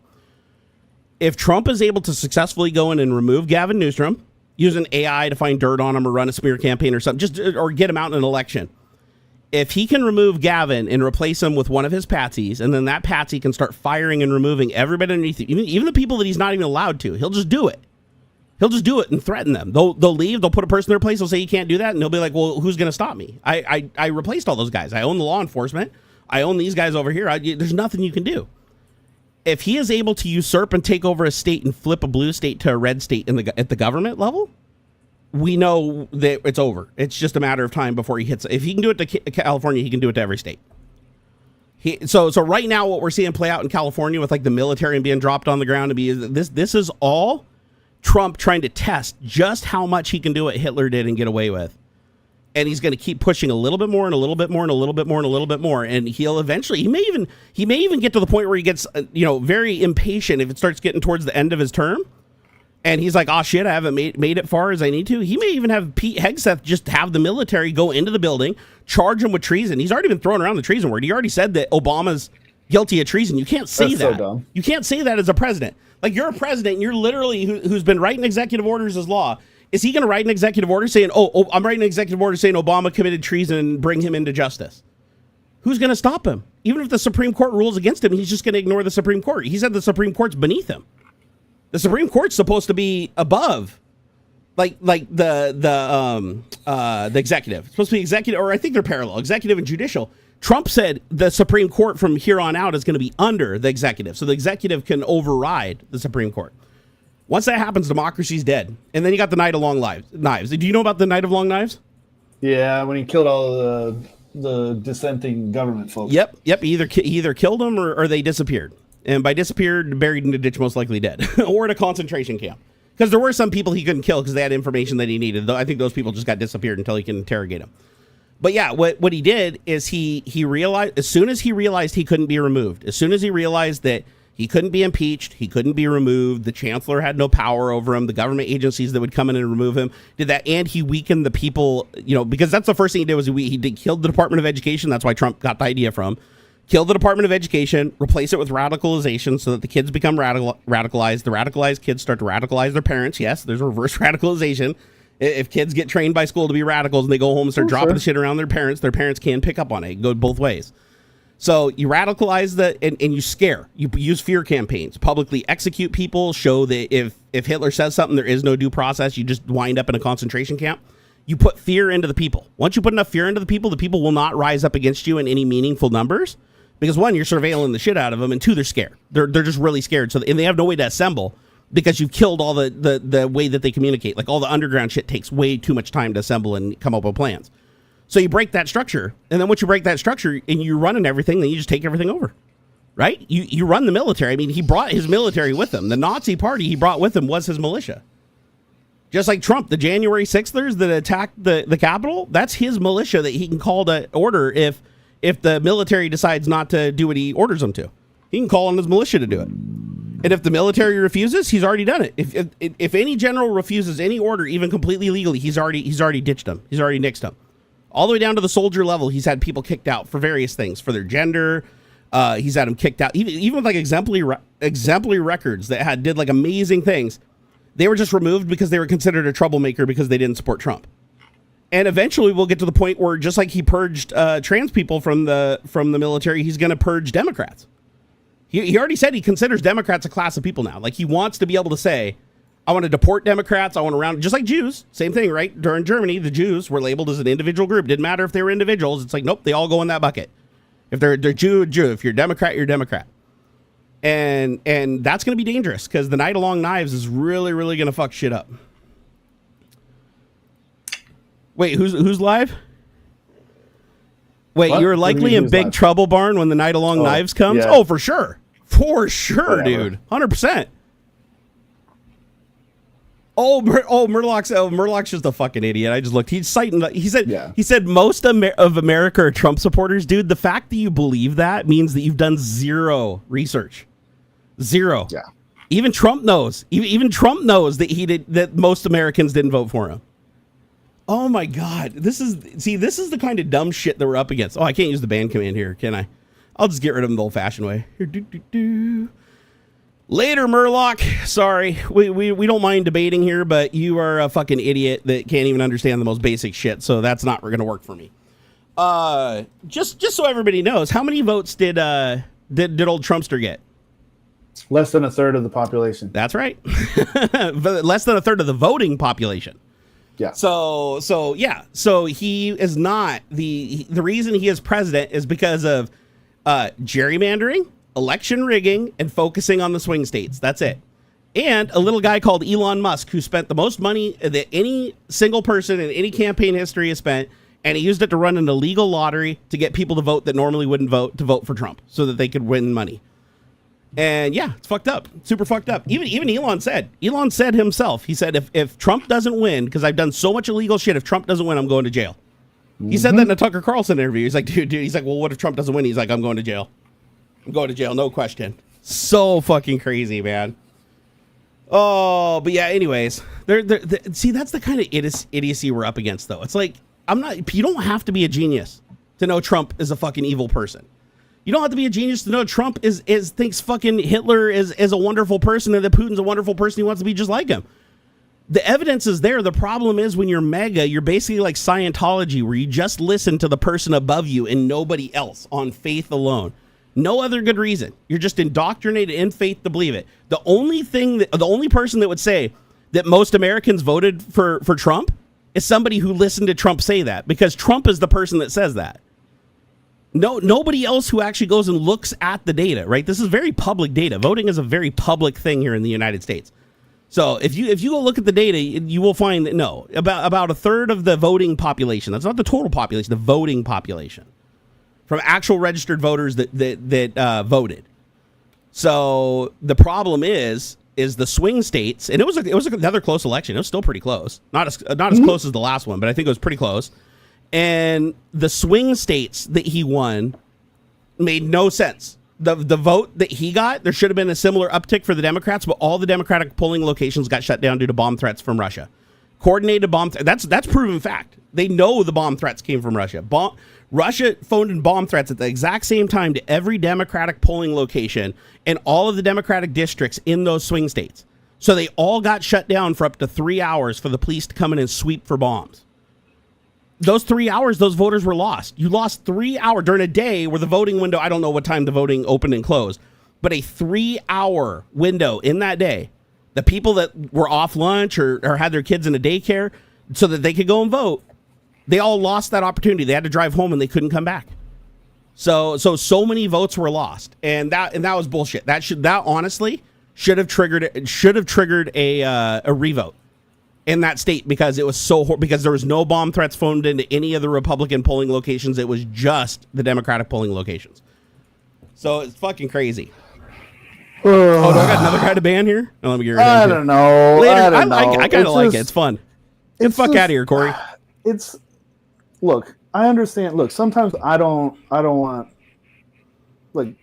If Trump is able to successfully go in and remove Gavin Newsom, use an AI to find dirt on him or run a smear campaign or something, or get him out in an election. If he can remove Gavin and replace him with one of his patsies, and then that patsy can start firing and removing everybody underneath him, even the people that he's not even allowed to, he'll just do it. He'll just do it and threaten them. They'll leave. They'll put a person in their place. They'll say you can't do that, and they'll be like, "Well, who's going to stop me? I replaced all those guys. I own the law enforcement. I own these guys over here. There's nothing you can do." If he is able to usurp and take over a state and flip a blue state to a red state at the government level, we know that it's over. It's just a matter of time before he hits. If he can do it to California, he can do it to every state. So right now, what we're seeing play out in California with like the military being dropped on the ground to be this is all Trump trying to test just how much he can do what Hitler did and get away with. And he's going to keep pushing a little bit more and a little bit more and a little bit more and a little bit more. And he'll eventually, he may even get to the point where he gets, very impatient if it starts getting towards the end of his term. And he's like, oh shit, I haven't made it far as I need to. He may even have Pete Hegseth just have the military go into the building, charge him with treason. He's already been throwing around the treason word. He already said that Obama's guilty of treason. You can't say that. So dumb. You can't say that as a president. Like, you're a president, and you're literally who's been writing executive orders as law. Is he going to write an executive order saying, I'm writing an executive order saying Obama committed treason and bring him into justice? Who's going to stop him? Even if the Supreme Court rules against him, he's just going to ignore the Supreme Court. He said the Supreme Court's beneath him. The Supreme Court's supposed to be above, like the executive. It's supposed to be executive, or I think they're parallel, executive and judicial. Trump said the Supreme Court from here on out is going to be under the executive, so the executive can override the Supreme Court. Once that happens, democracy's dead. And then you got the Night of Long Knives. Do you know about the Night of Long Knives? Yeah, when he killed all the dissenting government folks. Yep. He either killed them or they disappeared. And by disappeared, buried in a ditch, most likely dead. Or in a concentration camp. Because there were some people he couldn't kill because they had information that he needed. I think those people just got disappeared until he can interrogate them. But yeah, what he did is he realized, as soon as he realized he couldn't be removed, as soon as he realized that he couldn't be impeached, he couldn't be removed, the chancellor had no power over him, the government agencies that would come in and remove him did that, and he weakened the people, because that's the first thing he did was he killed the Department of Education. That's why Trump got the idea from. Kill the Department of Education, replace it with radicalization so that the kids become radicalized. The radicalized kids start to radicalize their parents. Yes, there's reverse radicalization. If kids get trained by school to be radicals and they go home and start dropping the shit around their parents can pick up on it. It goes both ways. So you radicalize and you scare. You use fear campaigns, publicly execute people, show that if Hitler says something, there is no due process. You just wind up in a concentration camp. You put fear into the people. Once you put enough fear into the people will not rise up against you in any meaningful numbers. Because one, you're surveilling the shit out of them, and two, they're scared. They're just really scared. And they have no way to assemble because you've killed all the way that they communicate. Like, all the underground shit takes way too much time to assemble and come up with plans. So you break that structure, and then once you break that structure and you're running everything, then you just take everything over, right? You run the military. I mean, he brought his military with him. The Nazi party he brought with him was his militia. Just like Trump, the January 6thers that attacked the Capitol, that's his militia that he can call to order if the military decides not to do what he orders them to. He can call on his militia to do it. And if the military refuses, he's already done it. If any general refuses any order, even completely legally, he's already ditched them. He's already nixed them. All the way down to the soldier level, he's had people kicked out for various things, for their gender. He's had them kicked out, even with like exemplary records that did like amazing things. They were just removed because they were considered a troublemaker because they didn't support Trump. And eventually we'll get to the point where, just like he purged trans people from the military, he's going to purge Democrats. He already said he considers Democrats a class of people now. Like, he wants to be able to say, I want to deport Democrats. I want to round, just like Jews. Same thing, right? During Germany, the Jews were labeled as an individual group. Didn't matter if they were individuals. It's like, nope, they all go in that bucket. If they're Jew. If you're Democrat, you're Democrat. And that's going to be dangerous because the Night of Long Knives is really, really going to fuck shit up. Wait, who's live? Wait, what? You're likely in big trouble, Barn, when the Night of Long Knives comes? Yeah. Oh, for sure. For sure, dude. 100%. Murlock's just a fucking idiot. I just looked. He said most of America are Trump supporters. Dude, the fact that you believe that means that you've done zero research. Zero. Yeah. Even Trump knows. Even Trump knows that most Americans didn't vote for him. Oh my God. This is the kind of dumb shit that we're up against. Oh, I can't use the ban command here, can I? I'll just get rid of them the old-fashioned way. Later, Murlock. Sorry. We don't mind debating here, but you are a fucking idiot that can't even understand the most basic shit, so that's not going to work for me. Just so everybody knows, how many votes did old Trumpster get? Less than a third of the population. That's right. Less than a third of the voting population. Yeah. So yeah. So he is not the reason he is president is because of gerrymandering, election rigging, and focusing on the swing states. That's it. And a little guy called Elon Musk who spent the most money that any single person in any campaign history has spent, and he used it to run an illegal lottery to get people to vote that normally wouldn't vote to vote for Trump so that they could win money. And yeah, it's fucked up. Super fucked up. Even Elon said himself, he said, if Trump doesn't win, because I've done so much illegal shit, if Trump doesn't win, I'm going to jail. He said that in a Tucker Carlson interview. He's like, dude, he's like, well, what if Trump doesn't win? He's like, I'm going to jail. I'm going to jail, no question. So fucking crazy, man. Oh, but yeah, anyways, see, that's the kind of idiocy we're up against, though. It's like, you don't have to be a genius to know Trump is a fucking evil person. You don't have to be a genius to know Trump thinks fucking Hitler is a wonderful person and that Putin's a wonderful person. He wants to be just like him. The evidence is there. The problem is when you're mega, you're basically like Scientology, where you just listen to the person above you and nobody else on faith alone. No other good reason. You're just indoctrinated in faith to believe it. The only person that would say that most Americans voted for Trump is somebody who listened to Trump say that, because Trump is the person that says that. Nobody else who actually goes and looks at the data, right? This is very public data. Voting is a very public thing here in the United States. So if you go look at the data, you will find that about a third of the voting population, that's not the total population, the voting population, from actual registered voters that voted. So the problem is the swing states, and it was another close election. It was still pretty close, not as close as the last one, but I think it was pretty close. And the swing states that he won made no sense. The vote that he got, there should have been a similar uptick for the Democrats, but all the Democratic polling locations got shut down due to bomb threats from Russia. Coordinated bomb that's proven fact. They know the bomb threats came from Russia. Russia phoned in bomb threats at the exact same time to every Democratic polling location and all of the Democratic districts in those swing states. So they all got shut down for up to 3 hours for the police to come in and sweep for bombs. Those 3 hours, those voters were lost. You lost 3 hours during a day where the voting window, I don't know what time the voting opened and closed, but a 3 hour window in that day. The people that were off lunch or had their kids in a daycare so that they could go and vote, they all lost that opportunity. They had to drive home and they couldn't come back. So many votes were lost, and that was bullshit. That honestly should have triggered a revote in that state, because it was because there was no bomb threats phoned into any of the Republican polling locations. It was just the Democratic polling locations. So it's fucking crazy. Oh, do I got another guy to ban here? Oh, let me get rid of I don't know. Later, I don't know. I kind of like it. It's fun. Get the fuck out of here, Corey. Look, I understand. Look, sometimes I don't want, like,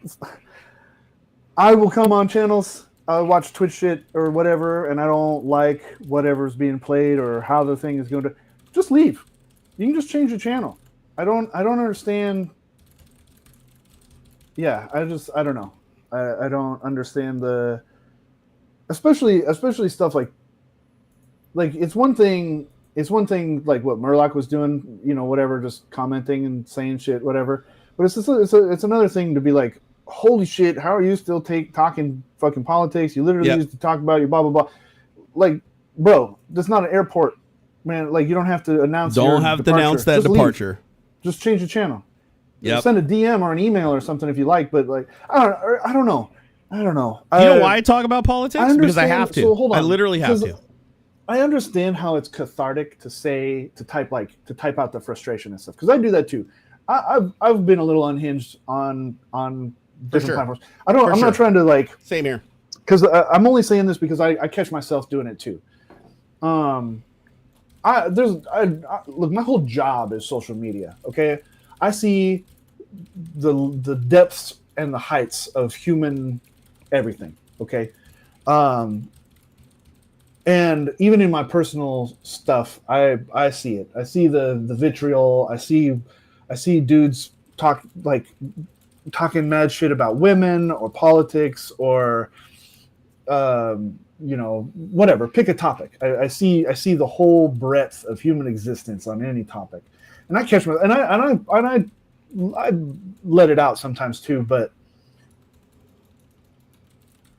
I will come on channels, I watch Twitch shit or whatever, and I don't like whatever's being played or how the thing is going to, just leave. You can just change the channel. I don't understand. Yeah, I don't know. I don't understand especially stuff like it's one thing like what Murloc was doing, whatever, just commenting and saying shit, whatever. But it's another thing to be like, holy shit, how are you still talking fucking politics? You literally used to talk about your blah blah blah. Like, bro, that's not an airport, man. Like, you don't have to announce. Don't have departure. to announce that just departure. Leave. Just change the channel. Yep. Send a DM or an email or something if you like. But like, I don't know. You know why I talk about politics? Because I have to. So hold on. I literally have to. I understand how it's cathartic to type out the frustration and stuff, because I do that too. I've been a little unhinged on different platforms. I'm not trying to like. Same here. Because I'm only saying this because I catch myself doing it too. Look, my whole job is social media. Okay, I see the depths and the heights of human everything. Okay, and even in my personal stuff, I see it. I see the vitriol. I see dudes talking mad shit about women or politics or whatever. Pick a topic. I see the whole breadth of human existence on any topic, and I catch my and I let it out sometimes too. But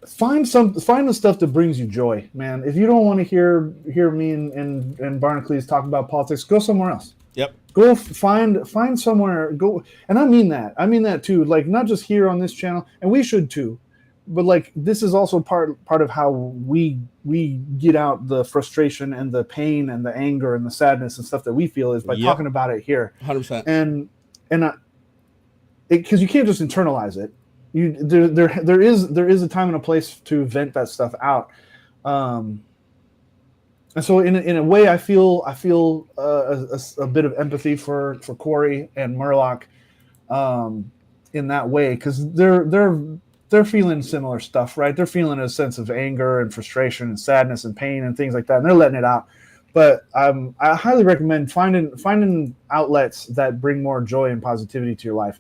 find the stuff that brings you joy, man. If you don't want to hear me and Barnacules talk about politics, go somewhere else. Yep. Go find somewhere. Go, and I mean that too. Like, not just here on this channel, and we should too, but like, this is also part of how we get out the frustration and the pain and the anger and the sadness and stuff that we feel, is by talking about it here. 100%. And because you can't just internalize it. There is a time and a place to vent that stuff out. And so in a way, I feel a bit of empathy for Corey and Murloc, in that way, because they're feeling similar stuff, right? They're feeling a sense of anger and frustration and sadness and pain and things like that, and they're letting it out. But I highly recommend finding outlets that bring more joy and positivity to your life.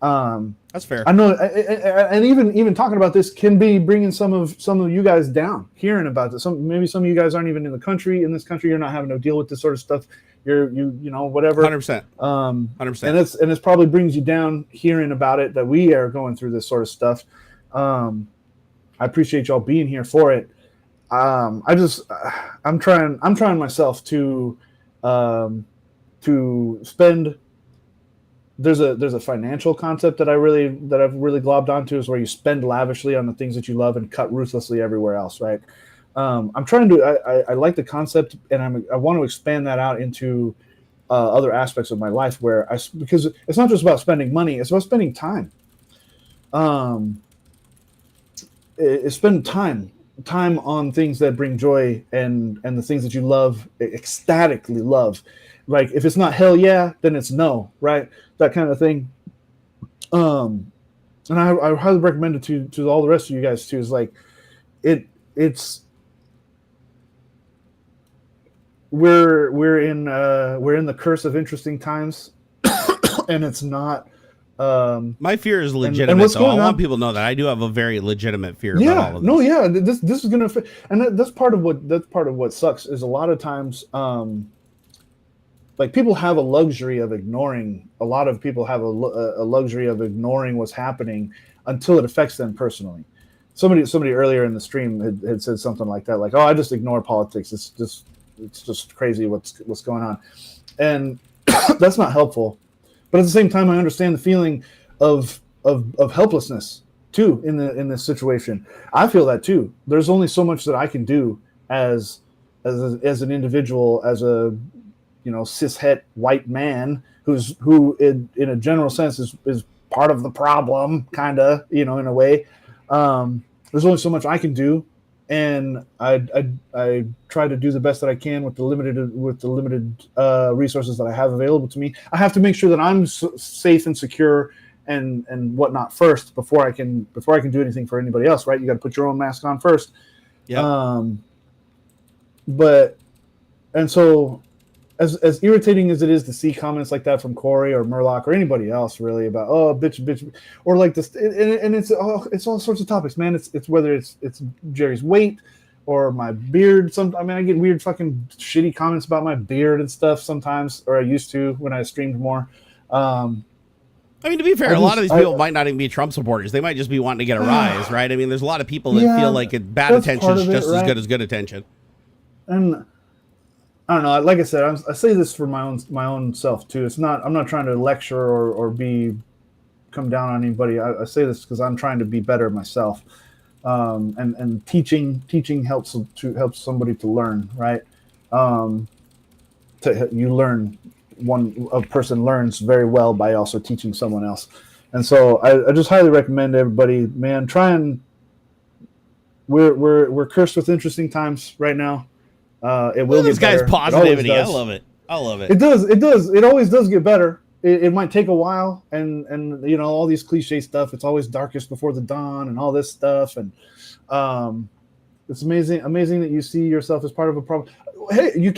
That's fair. I know, and even talking about this can be bringing some of you guys down. Hearing about this, maybe some of you guys aren't even in this country. You're not having to deal with this sort of stuff. You know, whatever. 100%. 100%. And it's probably brings you down hearing about it, that we are going through this sort of stuff. I appreciate y'all being here for it. I'm trying myself to spend. There's a financial concept that I've really globbed onto, is where you spend lavishly on the things that you love and cut ruthlessly everywhere else, right? I'm trying to. I like the concept, and I want to expand that out into other aspects of my life, because it's not just about spending money; it's about spending time. It's spend time on things that bring joy and the things that you love, ecstatically love. Like, if it's not hell yeah, then it's no, right? That kind of thing. And I highly recommend it to all the rest of you guys too. Is like, it's we're in the curse of interesting times, and it's not. My fear is legitimate, though. I want people to know that I do have a very legitimate fear about all of this. No, yeah, this is gonna fit, and that's part of what sucks, is a lot of times. Like, people have a luxury of ignoring. A lot of people have a luxury of ignoring what's happening until it affects them personally. Somebody earlier in the stream had said something like that, like, "Oh, I just ignore politics. It's just crazy what's going on," and that's not helpful. But at the same time, I understand the feeling of helplessness too in this situation. I feel that too. There's only so much that I can do as an individual, as a cishet white man who in a general sense is part of the problem, kind of, in a way. There's only so much I can do, and I try to do the best that I can with the limited resources that I have available to me. I have to make sure that I'm safe and secure and whatnot first before I can do anything for anybody else, right? You got to put your own mask on first. Yeah. And so, as irritating as it is to see comments like that from Corey or Murloc or anybody else, really, about, oh, bitch, or like this, and it's all sorts of topics, man. It's whether it's Jerry's weight or my beard. I get weird fucking shitty comments about my beard and stuff sometimes, or I used to when I streamed more. I mean, to be fair, a lot of these people might not even be Trump supporters. They might just be wanting to get a rise, right? I mean, there's a lot of people that feel like bad attention is just as good as good attention. And I don't know. Like I said, I say this for my own self too. I'm not trying to lecture or come down on anybody. I say this because I'm trying to be better myself. And teaching helps somebody to learn, right? You learn. A person learns very well by also teaching someone else. And so I just highly recommend everybody, man, we're cursed with interesting times right now. It will this get better. Guy's positivity. I love it. It does. It always does get better. It might take a while, and all these cliche stuff. It's always darkest before the dawn, and all this stuff. And it's amazing that you see yourself as part of a problem. Hey, you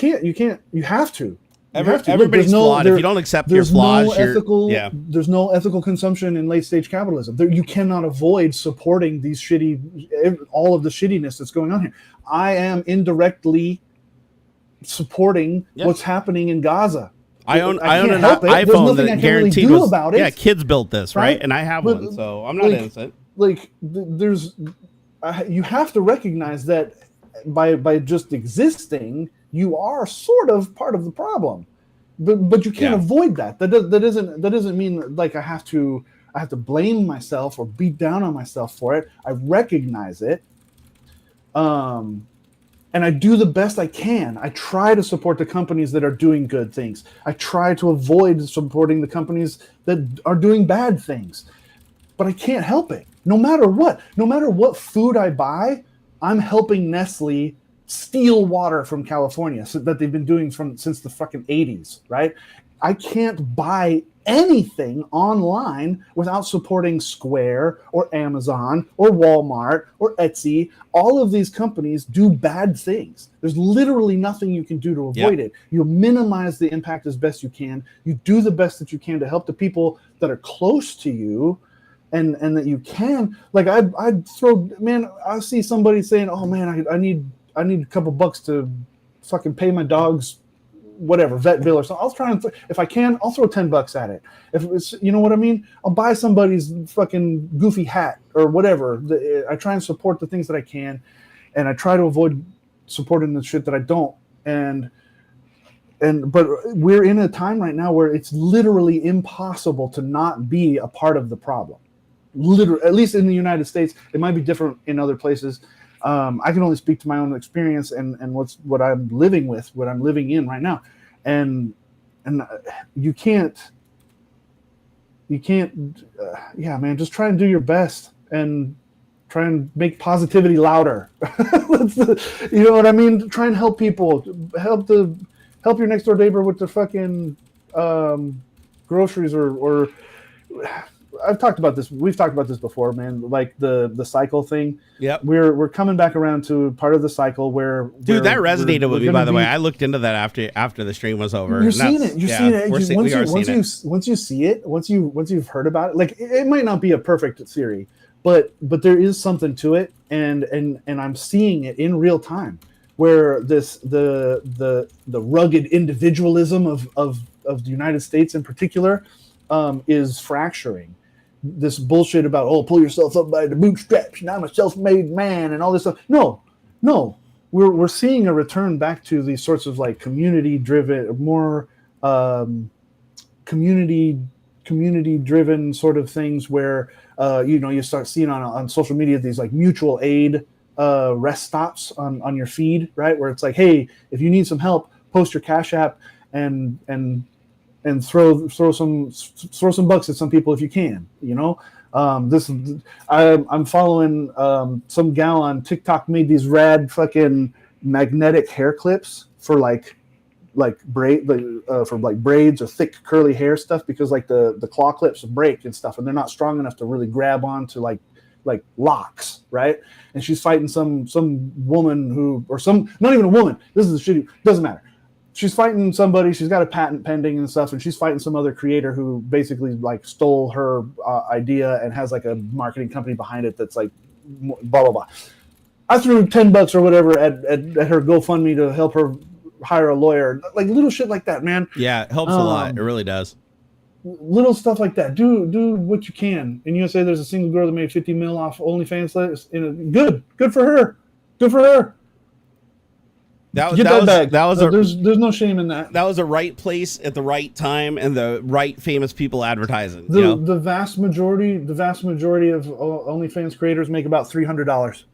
have to. Everybody's flawed. If you don't accept your flaws, there's no ethical consumption in late stage capitalism. You cannot avoid supporting all of the shittiness that's going on here. I am indirectly supporting what's happening in Gaza. I own an iPhone that guaranteed was about it. Yeah, kids built this, right? And I have one, so I'm not innocent. Like, you have to recognize that by just existing, you are sort of part of the problem. But you can't avoid that. That doesn't mean like I have to blame myself or beat down on myself for it. I recognize it, and I do the best I can. I try to support the companies that are doing good things. I try to avoid supporting the companies that are doing bad things. But I can't help it. No matter what food I buy, I'm helping Nestle steal water from California, so that they've been doing since the fucking 80s, right? I can't buy anything online without supporting Square or Amazon or Walmart or Etsy. All of these companies do bad things. There's literally nothing you can do to avoid it. You minimize the impact as best you can. You do the best that you can to help the people that are close to you. And that you can, like, I'd throw, man, I see somebody saying, oh man, I need a couple bucks to fucking pay my dog's whatever vet bill or something. I'll try and if I can, I'll throw $10 at it. If it's, you know what I mean, I'll buy somebody's fucking goofy hat or whatever. I try and support the things that I can, and I try to avoid supporting the shit that I don't. But we're in a time right now where it's literally impossible to not be a part of the problem. Literally, at least in the United States. It might be different in other places. I can only speak to my own experience and what I'm living with, what I'm living in right now, and you can't, yeah, man, just try and do your best and try and make positivity louder. You know what I mean? Try and help people, help your next door neighbor with the fucking groceries or I've talked about this. We've talked about this before, man. Like the cycle thing. Yep. We're coming back around to part of the cycle where. Dude, that resonated with me. By the way, I looked into that after the stream was over. You're seeing it. You're seeing it. Once you see it, once you've heard about it, like it might not be a perfect theory, but there is something to it, and I'm seeing it in real time, where the rugged individualism of the United States in particular is fracturing. This bullshit about, oh, pull yourself up by the bootstraps and I'm a self-made man and all this stuff. No, we're seeing a return back to these sorts of like community-driven, more community-driven sort of things where you start seeing on social media these like mutual aid rest stops on your feed, right? Where it's like, hey, if you need some help, post your Cash App and throw some bucks at some people if you can, you know. I'm following some gal on TikTok made these rad fucking magnetic hair clips for braids or thick curly hair stuff, because like the claw clips break and stuff, and they're not strong enough to really grab onto like locks, right? And she's fighting some woman not even a woman. This is the shit. Doesn't matter. She's fighting somebody. She's got a patent pending and stuff, and she's fighting some other creator who basically like stole her idea and has like a marketing company behind it that's like blah blah blah. I threw $10 or whatever at her GoFundMe to help her hire a lawyer, like little shit like that, man. Yeah, it helps a lot. It really does. Little stuff like that. Do what you can. In USA, there's a single girl that made 50 mil off OnlyFans. Good for her. Good for her. There's no shame in that. That was a right place at the right time and the right famous people advertising. The vast majority of OnlyFans creators make about $300,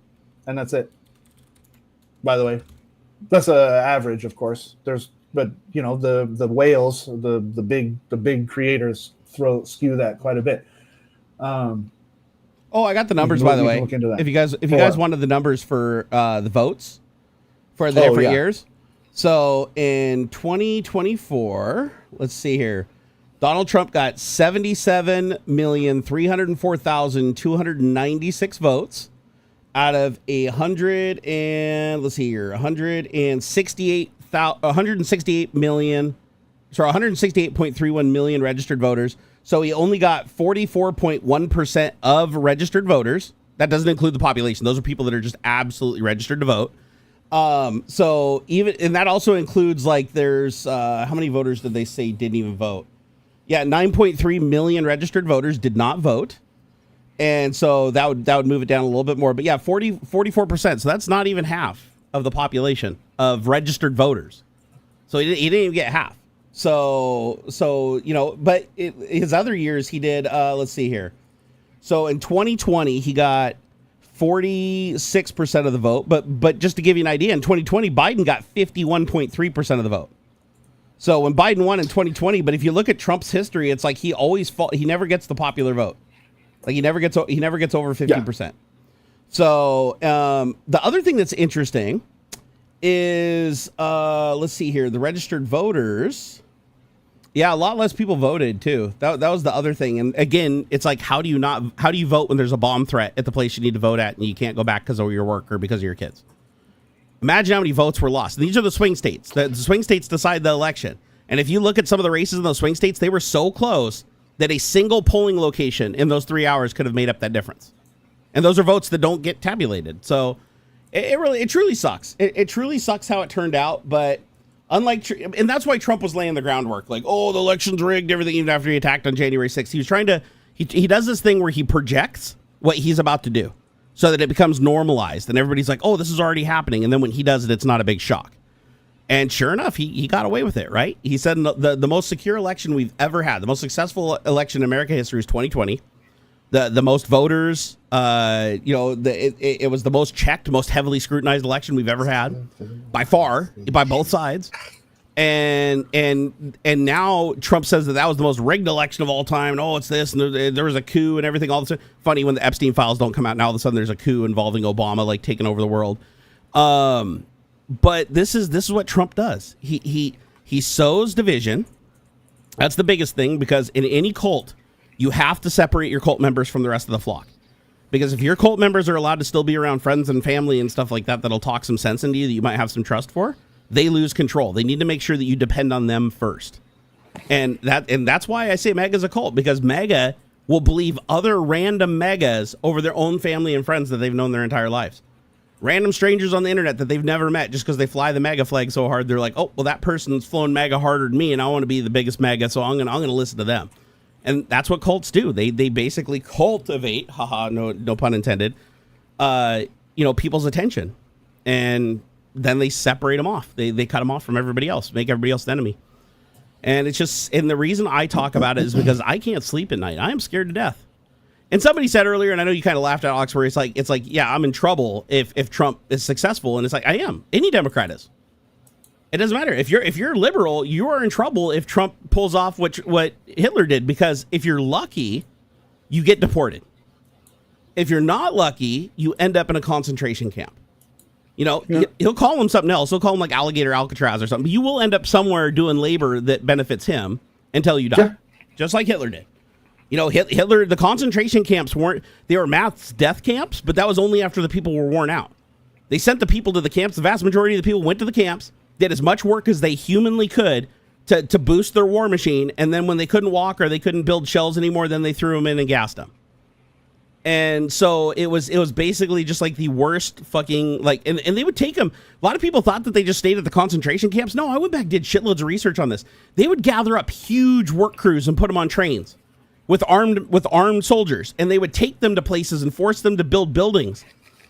and that's it. By the way, that's an average, of course. But the whales, the big creators skew that quite a bit. I got the numbers, by the way. If you guys wanted the numbers for the votes for the different years. So in 2024, let's see here. Donald Trump got 77,304,296 votes out of 168.31 million registered voters. So he only got 44.1% of registered voters. That doesn't include the population. Those are people that are just absolutely registered to vote. So and that also includes like there's how many voters did they say didn't even vote? Yeah, 9.3 million registered voters did not vote. And so that would move it down a little bit more. But yeah, 44%. So that's not even half of the population of registered voters. So he didn't even get half. So but his other years he did, let's see here. So in 2020, he got 46% of the vote. But just to give you an idea, in 2020, Biden got 51.3% of the vote. So when Biden won in 2020, but if you look at Trump's history, it's like he never gets the popular vote. Like he never gets over 50%. Yeah. So the other thing that's interesting is let's see here, the registered voters. Yeah, a lot less people voted too. That was the other thing. And again, it's like how do you vote when there's a bomb threat at the place you need to vote at and you can't go back because of your work or because of your kids? Imagine how many votes were lost. And these are the swing states. The swing states decide the election. And if you look at some of the races in those swing states, they were so close that a single polling location in those 3 hours could have made up that difference. And those are votes that don't get tabulated. So it truly sucks. It truly sucks how it turned out. But and that's why Trump was laying the groundwork. Like, oh, the election's rigged, everything, even after he attacked on January 6th. He was trying to, he does this thing where he projects what he's about to do so that it becomes normalized. And everybody's like, oh, this is already happening. And then when he does it, it's not a big shock. And sure enough, he got away with it, right? He said the most secure election we've ever had, the most successful election in American history is 2020. The most voters, it was the most checked, most heavily scrutinized election we've ever had, by far, by both sides. And now Trump says that was the most rigged election of all time. And, oh, it's this, and there was a coup and everything. All this funny when the Epstein files don't come out. Now all of a sudden there's a coup involving Obama, like taking over the world. But this is what Trump does. He sows division. That's the biggest thing, because in any cult, you have to separate your cult members from the rest of the flock. Because if your cult members are allowed to still be around friends and family and stuff like that, that'll talk some sense into you that you might have some trust for, they lose control. They need to make sure that you depend on them first. And that's why I say MAGA's a cult, because MAGA will believe other random MAGAs over their own family and friends that they've known their entire lives. Random strangers on the internet that they've never met, just because they fly the MAGA flag so hard, they're like, oh, well, that person's flown MAGA harder than me, and I want to be the biggest MAGA, so I'm gonna listen to them. And that's what cults do. They basically cultivate, no pun intended, people's attention, and then they separate them off. They cut them off from everybody else, make everybody else the enemy. And it's just, and the reason I talk about it is because I can't sleep at night. I am scared to death. And somebody said earlier, and I know you kind of laughed at Aux, where it's like, yeah, I'm in trouble if Trump is successful. And it's like, I am. Any Democrat is. It doesn't matter. If you're liberal, you are in trouble if Trump pulls off what Hitler did, because if you're lucky, you get deported. If you're not lucky, you end up in a concentration camp. He'll call him something else. He'll call him like Alligator Alcatraz or something. But you will end up somewhere doing labor that benefits him until you die. Yeah. Just like Hitler did. Hitler, the concentration camps they were mass death camps, but that was only after the people were worn out. They sent the people to the camps. The vast majority of the people went to the camps, did as much work as they humanly could to boost their war machine, and then when they couldn't walk or they couldn't build shells anymore, then they threw them in and gassed them. And so it was basically just like the worst fucking, like, and they would take them. A lot of people thought that they just stayed at the concentration camps. No, I went back, did shitloads of research on this. They would gather up huge work crews and put them on trains with armed soldiers, and they would take them to places and force them to build buildings.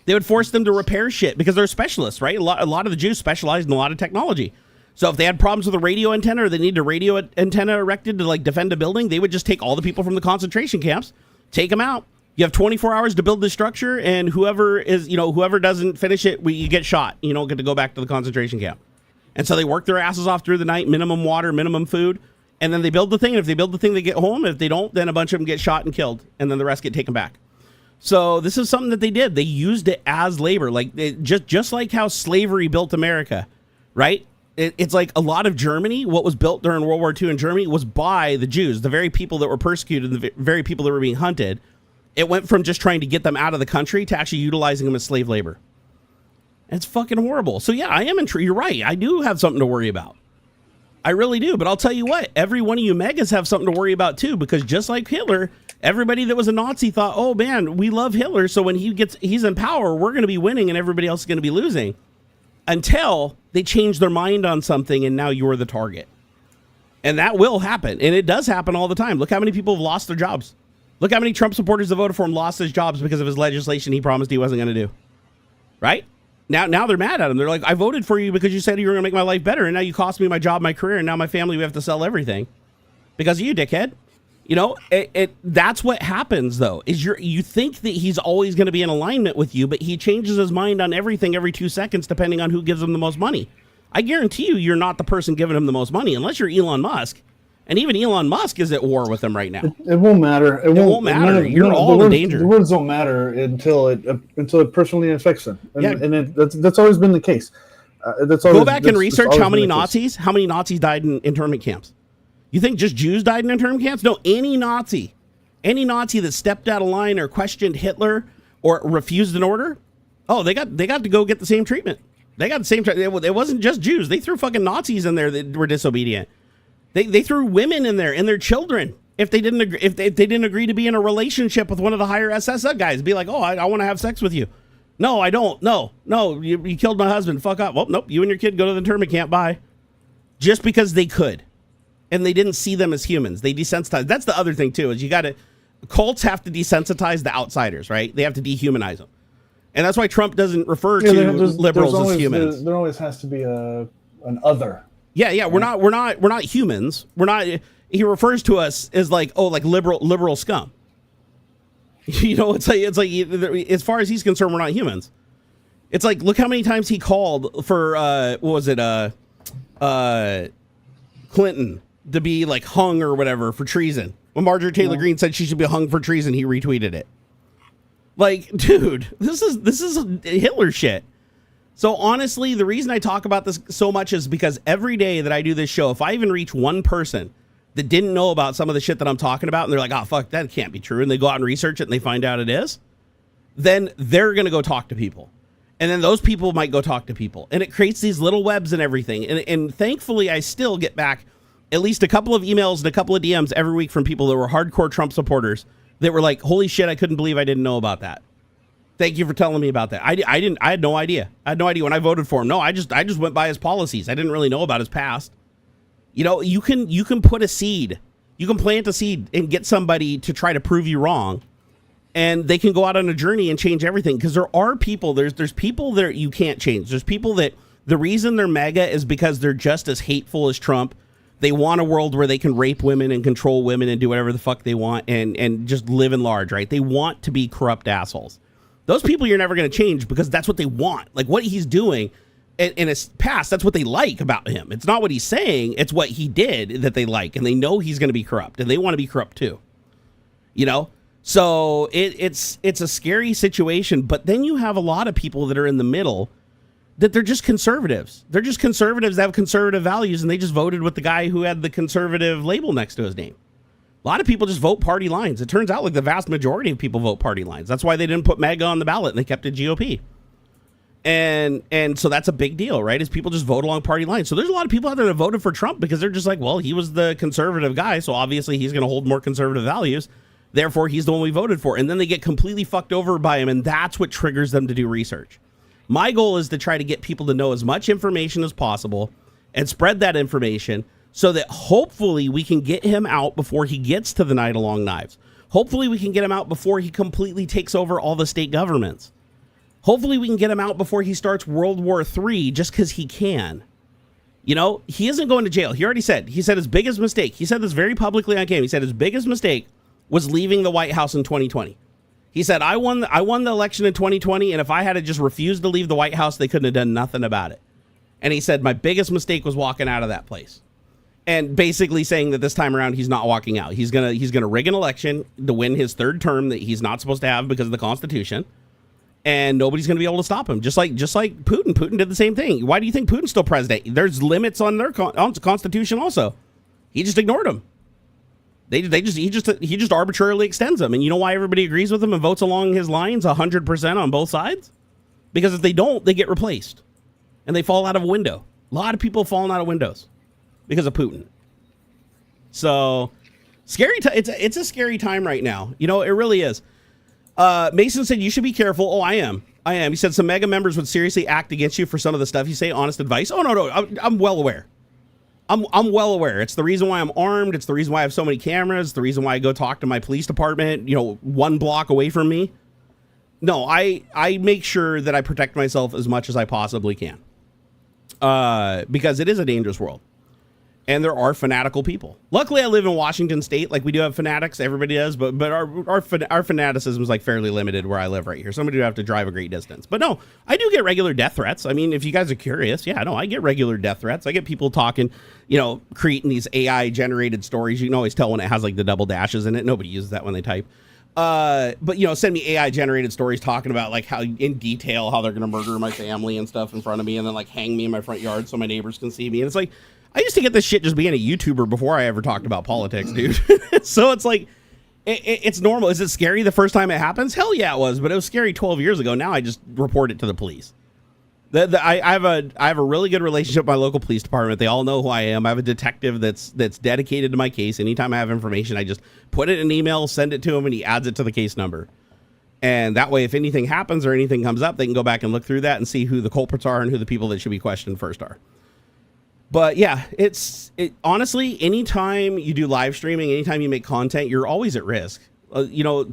They would force them to repair shit because they're specialists, right? A lot of the Jews specialized in a lot of technology. So if they had problems with a radio antenna, or they needed a radio antenna erected to like defend a building, they would just take all the people from the concentration camps, take them out. You have 24 hours to build this structure, and whoever doesn't finish it, you get shot. You don't get to go back to the concentration camp. And so they work their asses off through the night, minimum water, minimum food, and then they build the thing. And if they build the thing, they get home. If they don't, then a bunch of them get shot and killed, and then the rest get taken back. So this is something that they did. They used it as labor, like just like how slavery built America, right? It's like a lot of Germany, what was built during World War II in Germany was by the Jews, the very people that were persecuted, the very people that were being hunted. It went from just trying to get them out of the country to actually utilizing them as slave labor. And it's fucking horrible. So yeah, I am intrigued. You're right. I do have something to worry about. I really do. But I'll tell you what, every one of you megas have something to worry about too, because just like Hitler, everybody that was a Nazi thought, oh man, we love Hitler, so when he's in power, we're going to be winning and everybody else is going to be losing. Until they change their mind on something and now you're the target. And that will happen. And it does happen all the time. Look how many people have lost their jobs. Look how many Trump supporters that voted for him lost his jobs because of his legislation he promised he wasn't going to do. Right? Now they're mad at him. They're like, I voted for you because you said you were going to make my life better, and now you cost me my job, my career, and now my family, we have to sell everything because of you, dickhead. You know, that's what happens, though, is you think that he's always going to be in alignment with you, but he changes his mind on everything every 2 seconds depending on who gives him the most money. I guarantee you're not the person giving him the most money unless you're Elon Musk. And even Elon Musk is at war with him right now. It won't matter. It won't matter. You're all in danger. The words don't matter until it personally affects them. And that's always been the case. Go back and research how many Nazis died in internment camps. You think just Jews died in internment camps? No, any Nazi that stepped out of line or questioned Hitler or refused an order, they got to go get the same treatment. They got the same treatment. It wasn't just Jews. They threw fucking Nazis in there that were disobedient. They threw women in there and their children if they didn't agree to be in a relationship with one of the higher SS guys. Be like, oh, I want to have sex with you. No, I don't. No, you killed my husband. Fuck up. Well, nope. You and your kid go to the internment camp. Bye. Just because they could. And they didn't see them as humans. They desensitized. That's the other thing, too, is cults have to desensitize the outsiders, right? They have to dehumanize them. And that's why Trump doesn't refer to liberals as humans. There always has to be an other. Yeah. We're not humans. He refers to us as like liberal scum. You know, it's like as far as he's concerned, we're not humans. It's like, look how many times he called for Clinton to be like hung or whatever for treason. When Marjorie Taylor Greene said she should be hung for treason, he retweeted it. Like, dude, this is Hitler shit. So honestly, the reason I talk about this so much is because every day that I do this show, if I even reach one person that didn't know about some of the shit that I'm talking about, and they're like, oh, fuck, that can't be true, and they go out and research it and they find out it is, then they're going to go talk to people. And then those people might go talk to people. And it creates these little webs and everything. And thankfully, I still get back at least a couple of emails and a couple of DMs every week from people that were hardcore Trump supporters that were like, holy shit, I couldn't believe I didn't know about that. Thank you for telling me about that. I had no idea. I had no idea when I voted for him. No, I just went by his policies. I didn't really know about his past. You know, you can put a seed. You can plant a seed and get somebody to try to prove you wrong. And they can go out on a journey and change everything. Because there are people, there's people that you can't change. There's people that the reason they're MAGA is because they're just as hateful as Trump. They want a world where they can rape women and control women and do whatever the fuck they want and just live in large, right? They want to be corrupt assholes. Those people you're never going to change because that's what they want. Like what he's doing in his past, that's what they like about him. It's not what he's saying. It's what he did that they like. And they know he's going to be corrupt and they want to be corrupt too. You know? So it's a scary situation. But then you have a lot of people that are in the middle that they're just conservatives. They're just conservatives that have conservative values and they just voted with the guy who had the conservative label next to his name. A lot of people just vote party lines. It turns out like the vast majority of people vote party lines. That's why they didn't put MAGA on the ballot and they kept it GOP. And so that's a big deal, right? Is people just vote along party lines. So there's a lot of people out there that voted for Trump because they're just like, well, he was the conservative guy, so obviously he's going to hold more conservative values. Therefore, he's the one we voted for. And then they get completely fucked over by him, and that's what triggers them to do research. My goal is to try to get people to know as much information as possible and spread that information so that hopefully we can get him out before he gets to the Night of Long Knives. Hopefully we can get him out before he completely takes over all the state governments. Hopefully we can get him out before he starts World War III just because he can. You know, he isn't going to jail. He already said his biggest mistake, he said this very publicly on camera, he said his biggest mistake was leaving the White House in 2020. He said, I won the election in 2020, and if I had to just refused to leave the White House, they couldn't have done nothing about it. And he said, my biggest mistake was walking out of that place. And basically saying that this time around, he's not walking out. He's gonna rig an election to win his third term that he's not supposed to have because of the Constitution. And nobody's going to be able to stop him. Just like Putin. Putin did the same thing. Why do you think Putin's still president? There's limits on their on the Constitution also. He just ignored them. He just arbitrarily extends them. And you know why everybody agrees with him and votes along his lines 100% on both sides? Because if they don't, they get replaced. And they fall out of a window. A lot of people falling out of windows because of Putin. So, scary. It's a scary time right now. You know, it really is. Mason said, you should be careful. Oh, I am. He said some MAGA members would seriously act against you for some of the stuff you say. Honest advice. Oh, no. I'm well aware. I'm well aware. It's the reason why I'm armed. It's the reason why I have so many cameras. It's the reason why I go talk to my police department, 1 block away from me. No, I make sure that I protect myself as much as I possibly can. Because it is a dangerous world. And there are fanatical people. Luckily, I live in Washington State. Like, we do have fanatics. Everybody does. But our fanaticism is, like, fairly limited where I live right here. Somebody would have to drive a great distance. But, no, I do get regular death threats. I mean, if you guys are curious, yeah, no, I get regular death threats. I get people talking, creating these AI-generated stories. You can always tell when it has, like, the double dashes in it. Nobody uses that when they type. But, send me AI-generated stories talking about, like, how in detail how they're going to murder my family and stuff in front of me and then, like, hang me in my front yard so my neighbors can see me. And it's like, I used to get this shit just being a YouTuber before I ever talked about politics, dude. So it's like, it's normal. Is it scary the first time it happens? Hell yeah, it was. But it was scary 12 years ago. Now I just report it to the police. I have a really good relationship with my local police department. They all know who I am. I have a detective that's dedicated to my case. Anytime I have information, I just put it in an email, send it to him, and he adds it to the case number. And that way, if anything happens or anything comes up, they can go back and look through that and see who the culprits are and who the people that should be questioned first are. But yeah, honestly, anytime you do live streaming, anytime you make content, you're always at risk.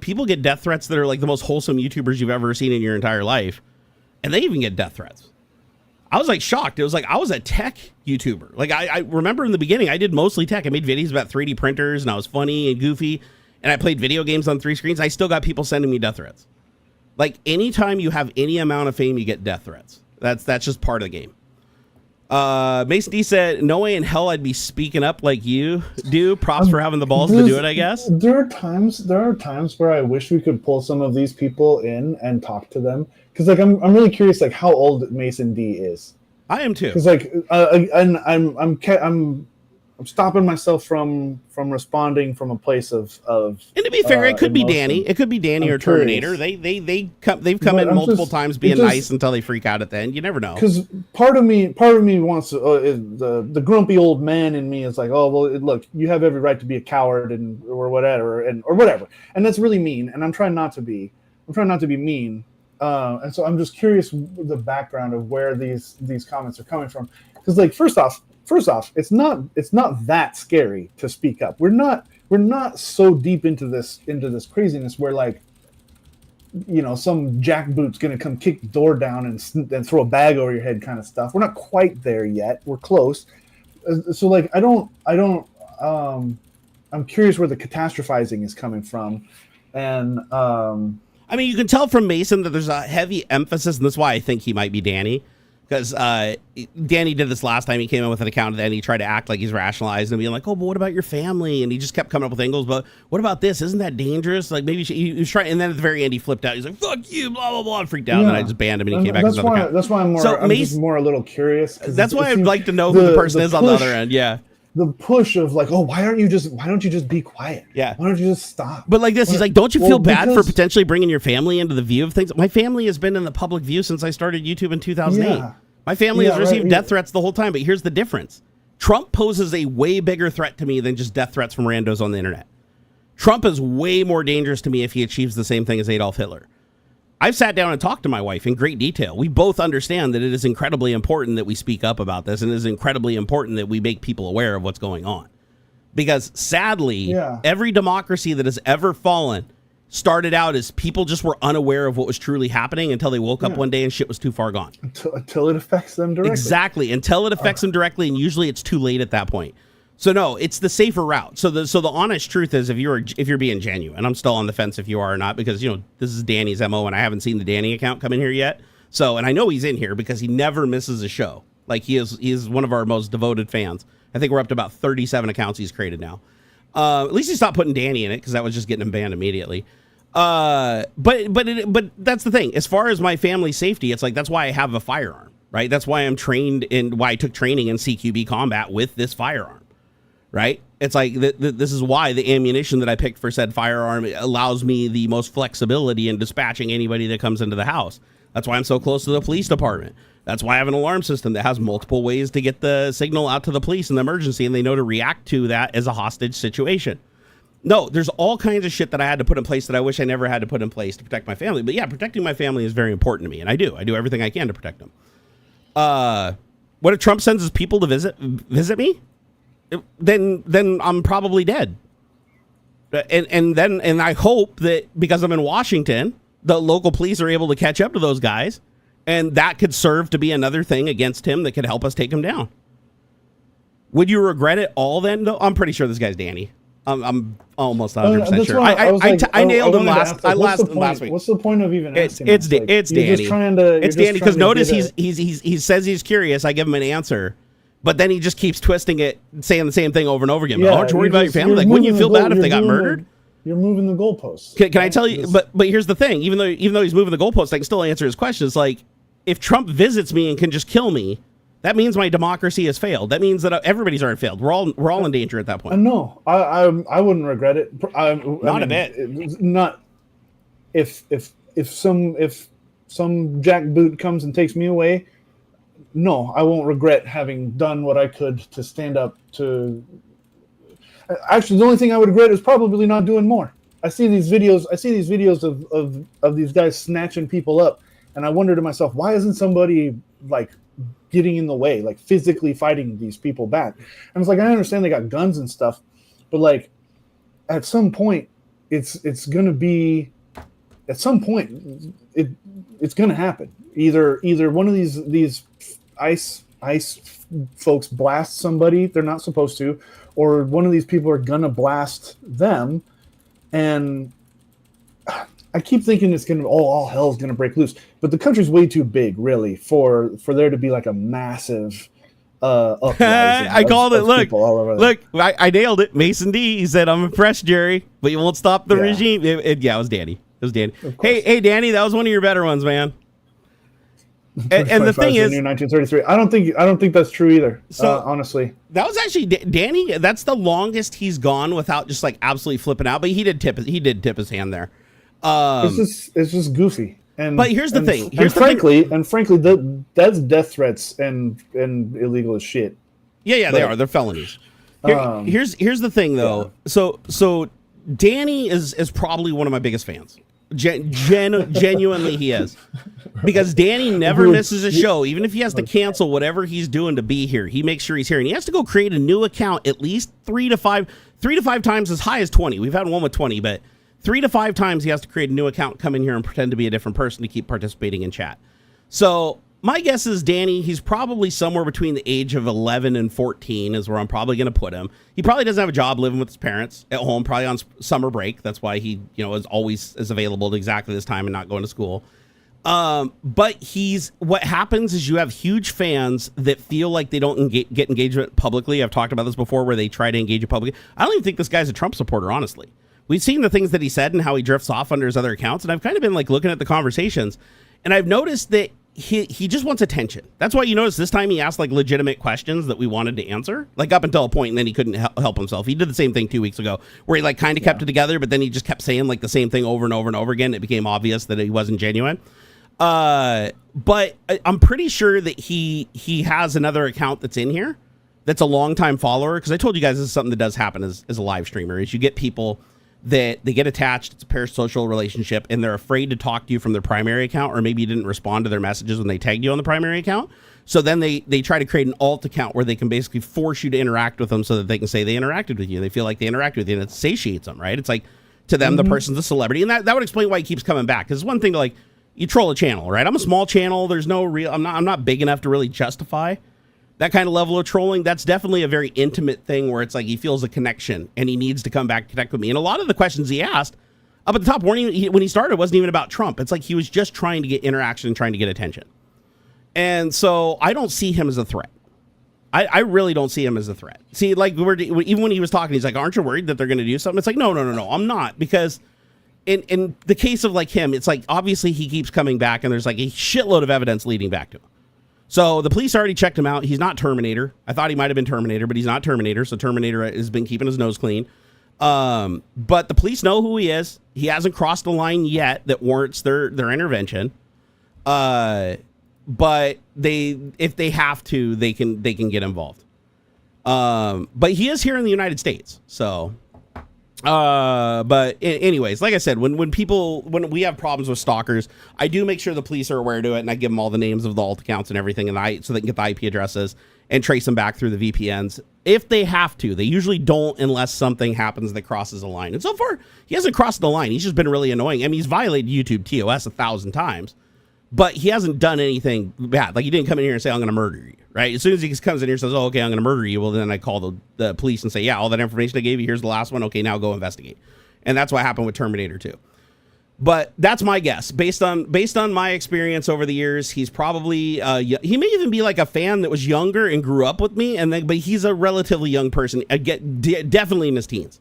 People get death threats that are like the most wholesome YouTubers you've ever seen in your entire life. And they even get death threats. I was like shocked. It was like, I was a tech YouTuber. Like I remember in the beginning, I did mostly tech. I made videos about 3D printers and I was funny and goofy. And I played video games on 3 screens. I still got people sending me death threats. Like anytime you have any amount of fame, you get death threats. That's just part of the game. Mason D said, no way in hell I'd be speaking up like you do. Props for having the balls to do it, I guess. There are times where I wish we could pull some of these people in and talk to them. Because like I'm really curious like how old Mason D is. I am too. Because like and I'm stopping myself from responding from a place of and to be fair, it could be Danny. It could be Danny or Terminator. Curious. They've come in multiple times being nice until they freak out at the end. You never know. Because part of me wants to, the grumpy old man in me is like, oh well, look, you have every right to be a coward or whatever, and that's really mean. And I'm trying not to be mean. And so I'm just curious the background of where these comments are coming from. Because like first off, it's not that scary to speak up. We're not so deep into this craziness where like, some jackboot's gonna come kick the door down and throw a bag over your head kind of stuff. We're not quite there yet. We're close. So like I'm curious where the catastrophizing is coming from, and I mean, you can tell from Mason that there's a heavy emphasis, and that's why I think he might be Danny. Because Danny did this last time. He came in with an account, and then he tried to act like he's rationalized and being like, oh, but what about your family? And he just kept coming up with angles. But what about this? Isn't that dangerous? Like, maybe he was trying. And then at the very end, he flipped out. He's like, fuck you, blah, blah, blah, and freaked out. Yeah. And then I just banned him, and he came back. That's why I'm just more a little curious. That's why I'd like to know who the person is on the other end. Yeah. The push of like, oh, why don't you just be quiet? Yeah. Why don't you just stop? But like this, he's like, don't you feel bad for potentially bringing your family into the view of things? My family has been in the public view since I started YouTube in 2008. Yeah. My family has received death threats the whole time, but here's the difference. Trump poses a way bigger threat to me than just death threats from randos on the internet. Trump is way more dangerous to me if he achieves the same thing as Adolf Hitler. I've sat down and talked to my wife in great detail. We both understand that it is incredibly important that we speak up about this, and it is incredibly important that we make people aware of what's going on. Because sadly, every democracy that has ever fallen started out as people just were unaware of what was truly happening until they woke up one day and shit was too far gone. Until it affects them directly. Exactly. Until it affects them directly, and usually it's too late at that point. So no, it's the safer route. So the honest truth is, if you're being genuine, I'm still on the fence if you are or not, because this is Danny's MO, and I haven't seen the Danny account come in here yet. So, and I know he's in here because he never misses a show. Like he is one of our most devoted fans. I think we're up to about 37 accounts he's created now. At least he stopped putting Danny in it, because that was just getting him banned immediately. But that's the thing. As far as my family's safety, it's like, that's why I have a firearm, right? That's why I'm trained why I took training in CQB combat with this firearm, right? It's like, this is why the ammunition that I picked for said firearm allows me the most flexibility in dispatching anybody that comes into the house. That's why I'm so close to the police department. That's why I have an alarm system that has multiple ways to get the signal out to the police in the emergency, and they know to react to that as a hostage situation. No, there's all kinds of shit that I had to put in place that I wish I never had to put in place to protect my family. But yeah, protecting my family is very important to me, and I do everything I can to protect them. What if Trump sends his people to visit me? then I'm probably dead. And I hope that because I'm in Washington, the local police are able to catch up to those guys, and that could serve to be another thing against him that could help us take him down. Would you regret it all then? No, I'm pretty sure this guy's Danny. I'm almost 100% sure. I nailed him last week. What's the point of even asking? It's Danny. It's Danny because notice he says he's curious. I give him an answer, but then he just keeps twisting it, saying the same thing over and over again. Yeah, aren't you worried about your family? Like, wouldn't you feel bad if they got murdered? You're moving the goalposts. Can I tell you? But here's the thing. Even though he's moving the goalposts, I can still answer his questions. Like, if Trump visits me and can just kill me, that means my democracy has failed. That means that everybody's already failed. We're all in danger at that point. No, I wouldn't regret it. Not a bit. Not if some jackboot comes and takes me away. No, I won't regret having done what I could to stand up to. Actually, the only thing I would regret is probably not doing more. I see these videos of these guys snatching people up, and I wonder to myself, why isn't somebody like getting in the way, like physically fighting these people back? And it's like, I understand they got guns and stuff, but like at some point it's gonna happen. Either one of these ICE folks blast somebody they're not supposed to, or one of these people are gonna blast them. And I keep thinking it's gonna all hell's gonna break loose, but the country's way too big, really, for there to be like a massive uprising. I called it. Look, I nailed it. Mason D. He said, "I'm impressed, Jerry, but you won't stop the regime." It was Danny. It was Danny. Hey, Danny, that was one of your better ones, man. And the thing is, 1933. I don't think that's true either. So honestly, that was actually Danny. That's the longest he's gone without just like absolutely flipping out. But he did tip his hand there. It's just goofy. But here's the thing. Frankly, that's death threats and illegal as shit. Yeah, they are. They're felonies. Here's the thing though. Yeah. So Danny is probably one of my biggest fans. Genuinely he is, because Danny never misses a show. Even if he has to cancel whatever he's doing to be here, he makes sure he's here, and he has to go create a new account at least 3 to 5 times, as high as 20. We've had one with 20, but 3 to 5 times he has to create a new account, come in here and pretend to be a different person to keep participating in chat. So my guess is Danny, he's probably somewhere between the age of 11 and 14 is where I'm probably going to put him. He probably doesn't have a job, living with his parents at home, probably on summer break. That's why he, is always available at exactly this time and not going to school. But what happens is you have huge fans that feel like they don't get engagement publicly. I've talked about this before, where they try to engage it publicly. I don't even think this guy's a Trump supporter, honestly. We've seen the things that he said and how he drifts off under his other accounts, and I've kind of been like looking at the conversations, and I've noticed that he just wants attention. That's why you notice this time he asked like legitimate questions that we wanted to answer, like up until a point, and then he couldn't help himself. He did the same thing 2 weeks ago, where he like kind of kept it together, but then he just kept saying like the same thing over and over and over again. It became obvious that he wasn't genuine. But I'm pretty sure that he has another account that's in here that's a longtime follower, because I told you guys this is something that does happen as a live streamer, is you get people that they get attached. It's a parasocial relationship, and they're afraid to talk to you from their primary account, or maybe you didn't respond to their messages when they tagged you on the primary account. So then they try to create an alt account where they can basically force you to interact with them so that they can say they interacted with you. They feel like they interacted with you, and it satiates them, right? It's like, to them, the person's a celebrity, and that would explain why he keeps coming back. Because it's one thing to like, you troll a channel, right? I'm a small channel. There's no real, I'm not big enough to really justify that kind of level of trolling. That's definitely a very intimate thing where it's like he feels a connection and he needs to come back and connect with me. And a lot of the questions he asked up at the top when he started wasn't even about Trump. It's like he was just trying to get interaction, trying to get attention. And so I don't see him as a threat. I really don't see him as a threat. See, like even when he was talking, he's like, aren't you worried that they're going to do something? It's like, no, I'm not. Because in the case of like him, it's like, obviously he keeps coming back and there's like a shitload of evidence leading back to him. So the police already checked him out. He's not Terminator. I thought he might have been Terminator, but he's not Terminator. So Terminator has been keeping his nose clean. But the police know who he is. He hasn't crossed the line yet that warrants their intervention. But if they have to, they can get involved. But he is here in the United States. So, but anyways, like I said, when we have problems with stalkers, I do make sure the police are aware to it, and I give them all the names of the alt accounts and everything, so they can get the IP addresses and trace them back through the VPNs if they have to. They usually don't unless something happens that crosses a line. And so far, he hasn't crossed the line. He's just been really annoying. I mean, he's violated YouTube TOS 1,000 times, but he hasn't done anything bad. Like, he didn't come in here and say, I'm going to murder you, right? As soon as he comes in here and says, oh, okay, I'm going to murder you, well, then I call the police and say, yeah, all that information I gave you, here's the last one. Okay, now go investigate. And that's what happened with Terminator 2. But that's my guess. Based on my experience over the years, he's probably he may even be like a fan that was younger and grew up with me, but he's a relatively young person. Definitely in his teens.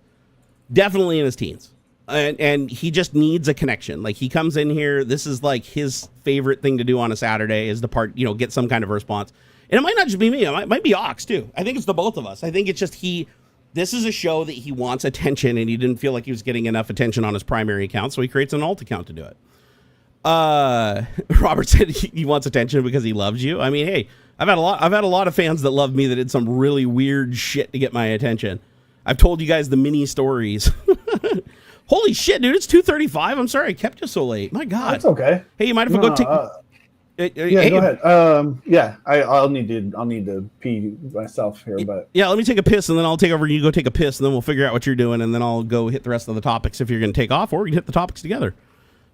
Definitely in his teens. And he just needs a connection. Like, he comes in here, this is like his favorite thing to do on a Saturday is get some kind of a response. And it might not just be me, it might be Aux too. I think it's the both of us. I think it's just this is a show that he wants attention, and he didn't feel like he was getting enough attention on his primary account, so he creates an alt account to do it. Robert said he wants attention because he loves you. I mean, hey, I've had a lot of fans that love me that did some really weird shit to get my attention. I've told you guys the mini stories. Holy shit, dude! It's 2:35. I'm sorry I kept you so late. My God. That's okay. Hey, you mind if I go take? Yeah, go ahead. I'll need to pee myself here, but yeah, let me take a piss and then I'll take over and you go take a piss and then we'll figure out what you're doing and then I'll go hit the rest of the topics if you're going to take off, or we can hit the topics together.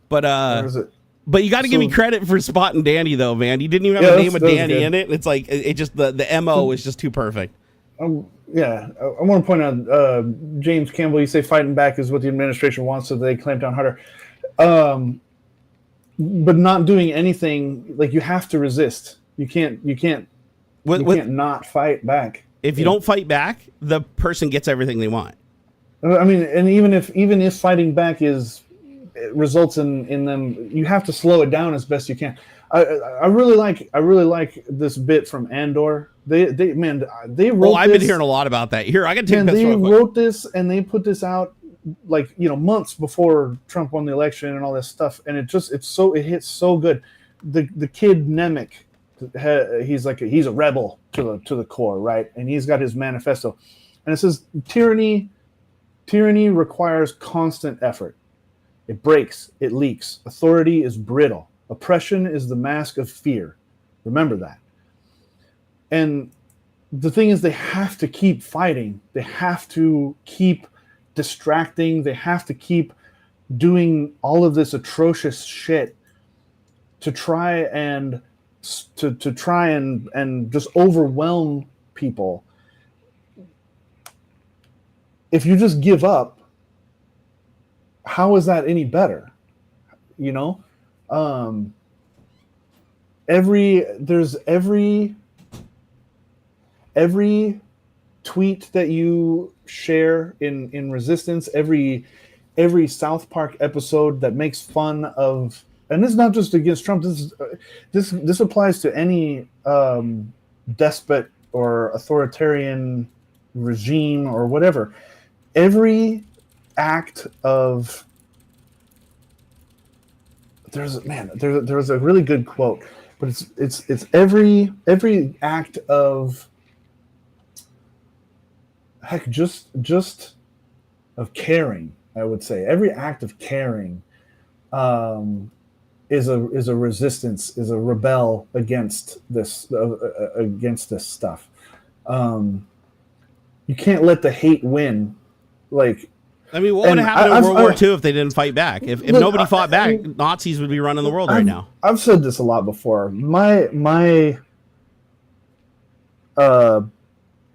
But you got to give me credit for spotting Danny though, man. You didn't even have a name of Danny in it. It's like it just the MO is just too perfect. I want to point out James Campbell. You say fighting back is what the administration wants, so they clamp down harder. But not doing anything, like, you have to resist. You can't not fight back. If you don't fight back, the person gets everything they want. I mean, and even if fighting back results in them, you have to slow it down as best you can. I really like this bit from Andor. They wrote. Well, I've been hearing a lot about that. Here, I can take this. They wrote this and they put this out, like, months before Trump won the election and all this stuff, and it hits so good. The kid Nemec, he's a rebel to the core, right? And he's got his manifesto, and it says tyranny requires constant effort. It breaks, it leaks. Authority is brittle. Oppression is the mask of fear. Remember that. And the thing is, they have to keep fighting. They have to keep distracting. They have to keep doing all of this atrocious shit to try and just overwhelm people. If you just give up, how is that any better? Every tweet that you share in resistance, every South Park episode that makes fun of, and this is not just against Trump, this applies to any despot or authoritarian regime or whatever. Every act of there was a really good quote, but it's every act of, heck, just of caring, I would say. Every act of caring is a resistance, is a rebel against this stuff. You can't let the hate win. Like, I mean, what would have happened in World War II if they didn't fight back? If nobody fought back, Nazis would be running the world right now. I've said this a lot before. My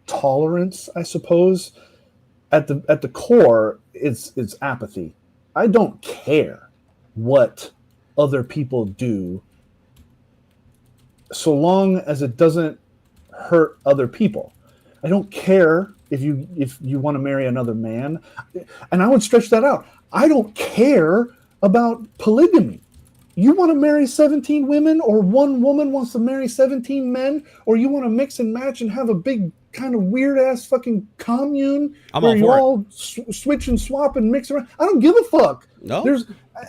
tolerance, I suppose, at the core, it's apathy. I don't care what other people do, so long as it doesn't hurt other people. I don't care if you want to marry another man, and I would stretch that out. I don't care about polygamy. You want to marry 17 women, or one woman wants to marry 17 men, or you want to mix and match and have a big kind of weird ass fucking commune where you all switch and swap and mix around. I don't give a fuck. No.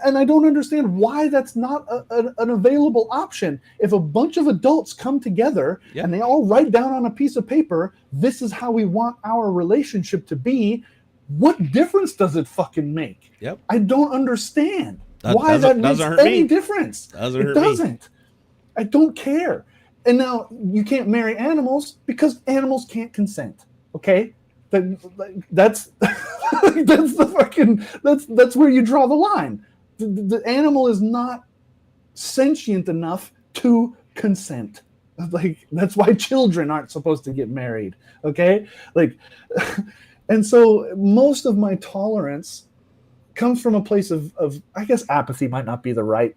And I don't understand why that's not an available option. If a bunch of adults come together and they all write down on a piece of paper, this is how we want our relationship to be, what difference does it fucking make? Yep. I don't understand why that makes any difference. It doesn't. I don't care. And now you can't marry animals because animals can't consent. Okay, that's that's the fucking that's where you draw the line. The animal is not sentient enough to consent. Like, that's why children aren't supposed to get married. Okay, like, and so most of my tolerance comes from a place of I guess apathy might not be the right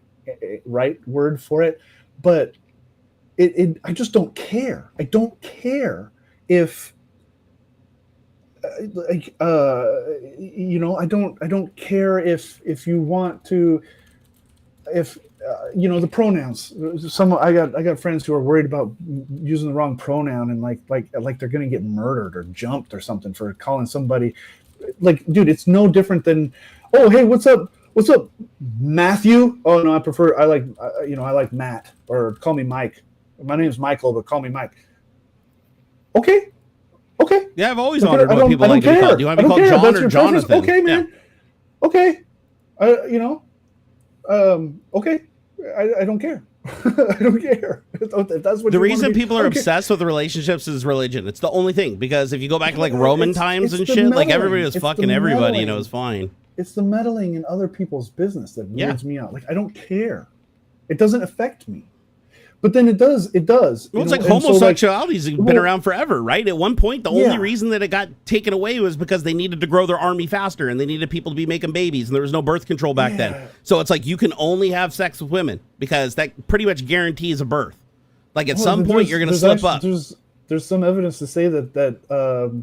word for it, but I just don't care. I don't care if you know, I don't care if you want to, if you know, the pronouns. I got friends who are worried about using the wrong pronoun and like they're gonna get murdered or jumped or something for calling somebody. Like, dude, it's no different than, oh, hey, what's up, Matthew? Oh no, I like Matt, or call me Mike. My name's Michael, but call me Mike. Okay. Yeah, I've always wondered what people like to be called. Do you want to be called John or Jonathan? Preference. Okay, man. Yeah. Okay. Okay. I don't care. I don't care. If that's what the reason people are obsessed with relationships is religion. It's the only thing, because if you go back to like Roman times and shit, meddling. Like everybody was fucking everybody and it was fine. It's the meddling in other people's business that weirds me out. Like, I don't care. It doesn't affect me. But then it does. Well, it's like homosexuality's been around forever, right? At one point, the only reason that it got taken away was because they needed to grow their army faster and they needed people to be making babies, and there was no birth control back then. So it's like you can only have sex with women because that pretty much guarantees a birth. Like at some point, you're going to slip up. There's some evidence to say that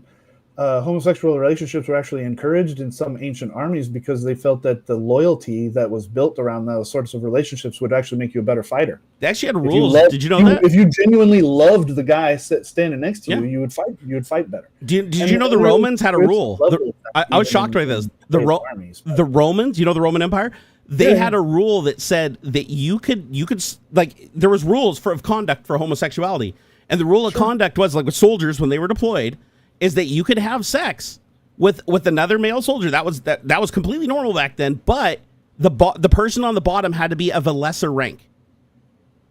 homosexual relationships were actually encouraged in some ancient armies because they felt that the loyalty that was built around those sorts of relationships would actually make you a better fighter. They actually had rules. Did you know that? If you genuinely loved the guy standing next to you, you would fight. You would fight better. Did you know the Romans had a rule? I was shocked by this. The Romans, you know, the Roman Empire, they had a rule that said that you could like, there was rules of conduct for homosexuality, and the rule of conduct was like with soldiers when they were deployed, is that you could have sex with another male soldier. That was completely normal back then, but the person on the bottom had to be of a lesser rank.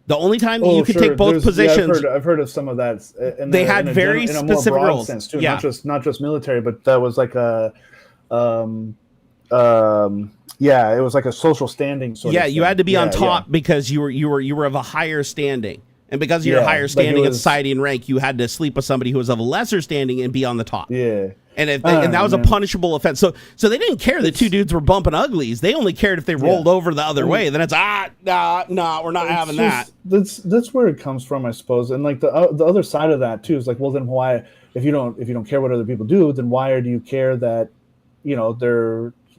The only time that you could take both positions. I've heard of some of that. They had very specific rules. Sense too, not just military, but that was like a it was like a social standing sort of thing. You had to be on top because you were of a higher standing. And because of your higher standing in society and rank, you had to sleep with somebody who was of a lesser standing and be on the top. Yeah. And that was a punishable offense. So they didn't care that two dudes were bumping uglies. They only cared if they rolled over the other way. Then it's no, we're not having that. That's where it comes from, I suppose. And like the other side of that too is like, well, then why, if you don't care what other people do, then why do you care that, you know,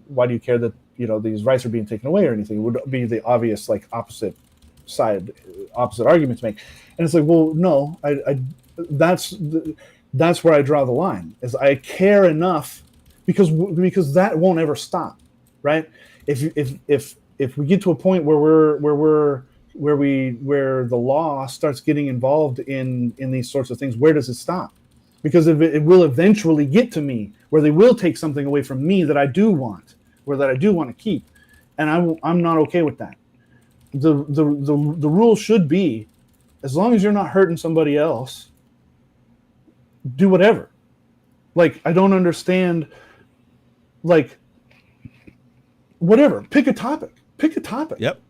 why do you care that, you know, these rights are being taken away or anything? It would be the obvious like opposite argument to make. And it's like, well, no, that's where I draw the line, is I care enough because that won't ever stop, right? If we get to a point where the law starts getting involved in these sorts of things, where does it stop? Because it will eventually get to me where they will take something away from me that I do want, or that I do want to keep, and I'm not okay with that. The rule should be, as long as you're not hurting somebody else, do whatever. Like, I don't understand, like, whatever. Pick a topic. Yep.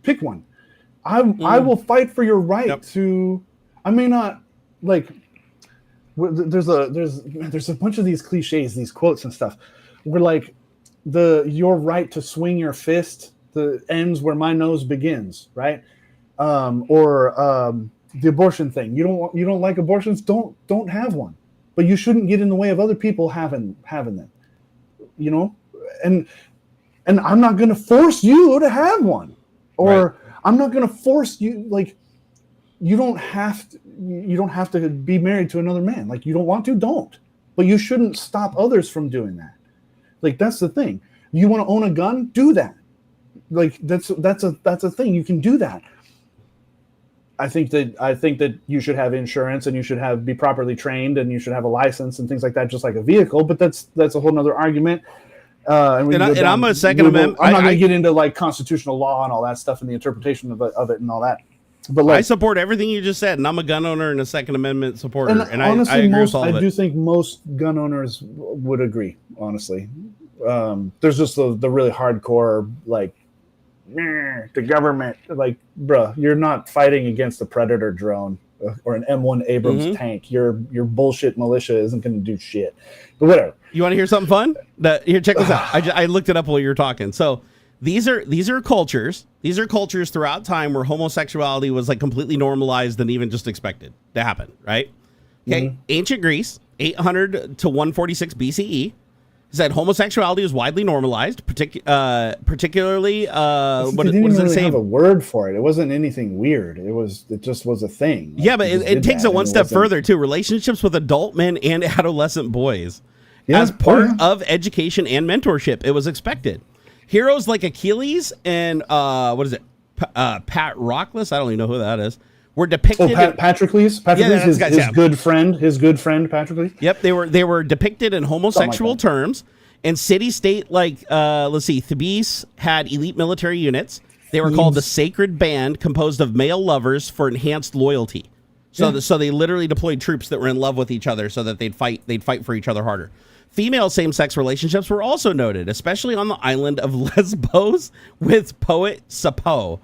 Pick one. I will fight for your right to. I may not like. There's a bunch of these cliches, these quotes and stuff. Where like your right to swing your fist ends where my nose begins, right? Or the abortion thing. You don't like abortions? Don't have one. But you shouldn't get in the way of other people having them. You know? And I'm not going to force you to have one. Or I'm not going to force you, like, you don't have to be married to another man. Like, you don't want to, don't. But you shouldn't stop others from doing that. Like, that's the thing. You want to own a gun? Do that. Like, that's a thing. You can do that. I think that you should have insurance and you should be properly trained and you should have a license and things like that, just like a vehicle. But that's a whole nother argument. I'm a Second Amendment. I'm not going to get into like constitutional law and all that stuff and the interpretation of it and all that. But I support everything you just said, and I'm a gun owner and a Second Amendment supporter, and honestly, I agree with all of it. I do think most gun owners would agree. Honestly, there's just the really hardcore like the government. Like, bruh, you're not fighting against a Predator drone or an M1 Abrams tank. Your bullshit militia isn't going to do shit. But whatever. You want to hear something fun? Here, check this out. I looked it up while you were talking. So these are cultures. These are cultures throughout time where homosexuality was like completely normalized and even just expected to happen, right? Okay. Ancient Greece, 800 to 146 BCE, said homosexuality was widely normalized, particularly what does it say? Have a word for it. It wasn't anything weird. It just was a thing. Like, yeah, but it takes it one step further too. Relationships with adult men and adolescent boys. Yeah. As part of education and mentorship, it was expected. Heroes like Achilles and Patroclus, I don't even know who that is, were depicted. Patroclus, his good friend Patroclus. Yep, they were depicted in homosexual terms. And city-state like Thebes had elite military units. They were called the Sacred Band, composed of male lovers for enhanced loyalty. So they literally deployed troops that were in love with each other so that they'd fight for each other harder. Female same-sex relationships were also noted, especially on the island of Lesbos with poet Sappho.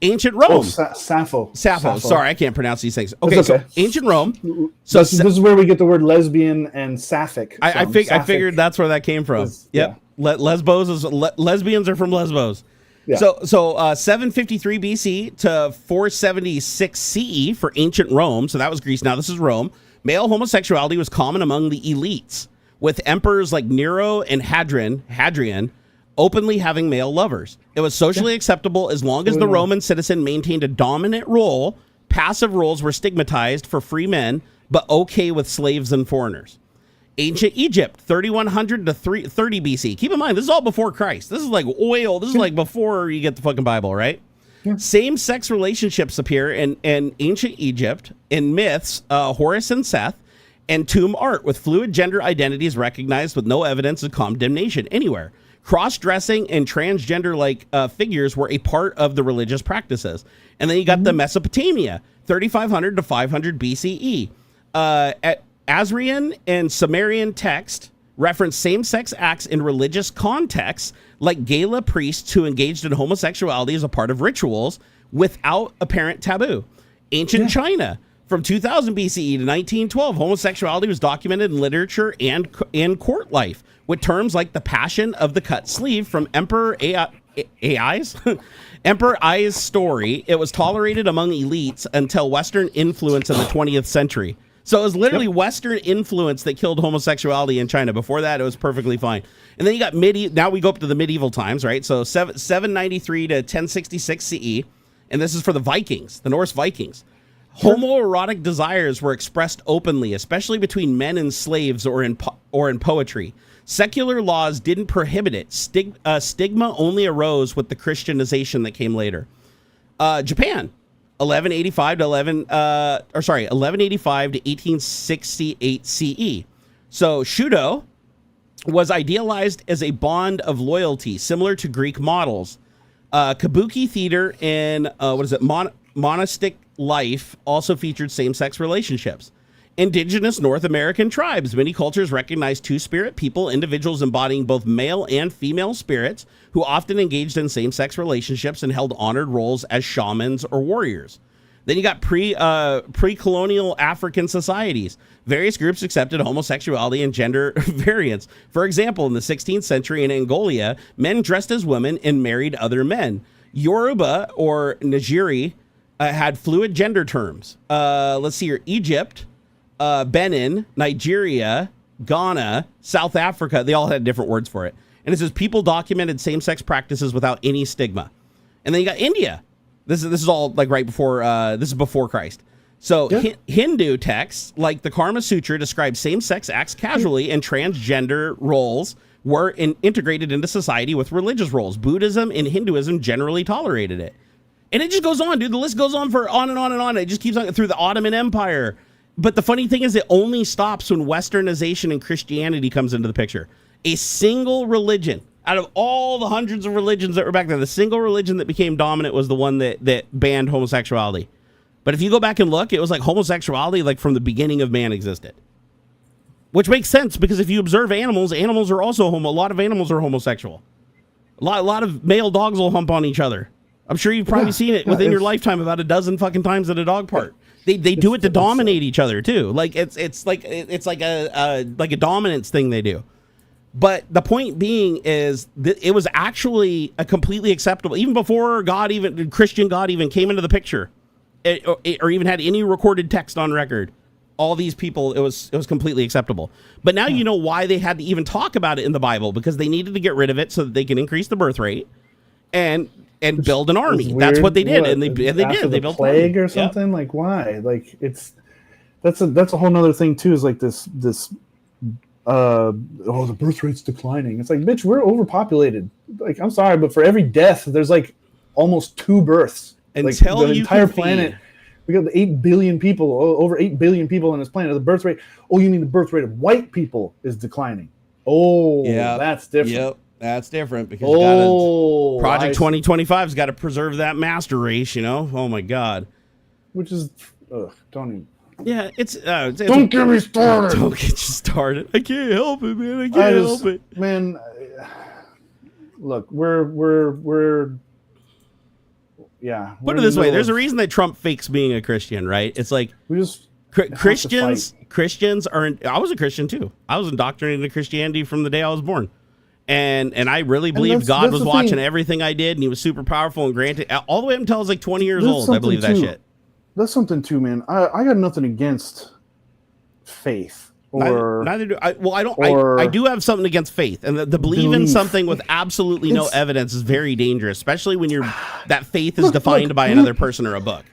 Ancient Rome. Sappho. Sorry, I can't pronounce these things. Okay, so ancient Rome. So this is where we get the word lesbian and sapphic. I figured that's where that came from. Yep. Yeah. Lesbians are from Lesbos. Yeah. So 753 BC to 476 CE for ancient Rome. So that was Greece. Now this is Rome. Male homosexuality was common among the elites, with emperors like Nero and Hadrian openly having male lovers. It was socially acceptable as long as the Roman citizen maintained a dominant role. Passive roles were stigmatized for free men, but okay with slaves and foreigners. Ancient Egypt, 3100 to 30 BC. Keep in mind, this is all before Christ. This is like oil. This is like before you get the fucking Bible, right? Yeah. Same-sex relationships appear in ancient Egypt, in myths, Horus and Seth, and tomb art, with fluid gender identities recognized with no evidence of condemnation anywhere. Cross-dressing and transgender-like figures were a part of the religious practices. And then you got the Mesopotamia, 3500 to 500 BCE. At Assyrian and Sumerian text reference same-sex acts in religious contexts, like gala priests who engaged in homosexuality as a part of rituals without apparent taboo. Ancient China, from 2000 BCE to 1912, homosexuality was documented in literature and in court life, with terms like the passion of the cut sleeve from Emperor Ai's story. It was tolerated among elites until Western influence in the 20th century. So it was literally Western influence that killed homosexuality in China. Before that, it was perfectly fine. And then you got now we go up to the medieval times, right? So 793 to 1066 CE. And this is for the Vikings, the Norse Vikings. Homoerotic desires were expressed openly, especially between men and slaves or in poetry. Secular laws didn't prohibit it. Stigma only arose with the Christianization that came later. Japan, 1185 to 1868 CE. So Shudo was idealized as a bond of loyalty, similar to Greek models. Kabuki theater and monastic life also featured same-sex relationships. Indigenous North American tribes. Many cultures recognize two-spirit people, individuals embodying both male and female spirits, who often engaged in same-sex relationships and held honored roles as shamans or warriors. Then you got pre-colonial African societies. Various groups accepted homosexuality and gender variance. For example, in the 16th century in Angola, men dressed as women and married other men. Yoruba or Nigeri had fluid gender terms. Let's see here. Egypt, Benin, Nigeria, Ghana, South Africa, they all had different words for it. And it says people documented same-sex practices without any stigma. And then you got India. This is all like right before, this is before Christ. So Hindu texts like the Karma Sutra describe same-sex acts casually, and transgender roles were integrated into society with religious roles. Buddhism and Hinduism generally tolerated it. And it just goes on, dude. The list goes on for on and on and on. It just keeps on through the Ottoman Empire. But the funny thing is, it only stops when Westernization and Christianity comes into the picture. A single religion Out of all the hundreds of religions that were back there, the single religion that became dominant was the one that banned homosexuality. But if you go back and look, it was like homosexuality, like from the beginning of man existed. Which makes sense because if you observe animals, animals are also a lot of animals are homosexual. A lot of male dogs will hump on each other. I'm sure you've probably seen it within your lifetime about a dozen fucking times at a dog park. They do it to dominate each other too. Like it's like a dominance thing they do. But the point being is that it was actually a completely acceptable, even before Christian God even came into the picture, or even had any recorded text on record. All these people, it was completely acceptable. But now you know why they had to even talk about it in the Bible, because they needed to get rid of it so that they can increase the birth rate and build an army. That's what they did, and they did. They built plague or something. Yep. Like why? Like that's a whole nother thing too. Is like this. The birth rate's declining. It's like, bitch, we're overpopulated. Like, I'm sorry, but for every death, there's like almost 2 births. Until like the entire planet, we got 8 billion people, over 8 billion people on this planet. The birth rate. Oh, you mean the birth rate of white people is declining? Oh, yeah, that's different. Yep, that's different because Project 2025's got to preserve that master race. You know? Oh my God. Which is, don't even. Yeah, it's don't get me started. Don't get you started. I can't help it, man. I can't help it, man. Look, we're yeah. Put it this way: there's a reason that Trump fakes being a Christian, right? It's like we just Christians aren't. I was a Christian too. I was indoctrinated into Christianity from the day I was born, and I really believed God was watching everything I did, and He was super powerful and granted all the way up until I was like 20 years old. I believe that shit. That's something too, man. I got nothing against faith, or neither do I. Well, I don't. I do have something against faith, and the believe in something with absolutely no evidence is very dangerous, especially when that faith is defined by another person or a book.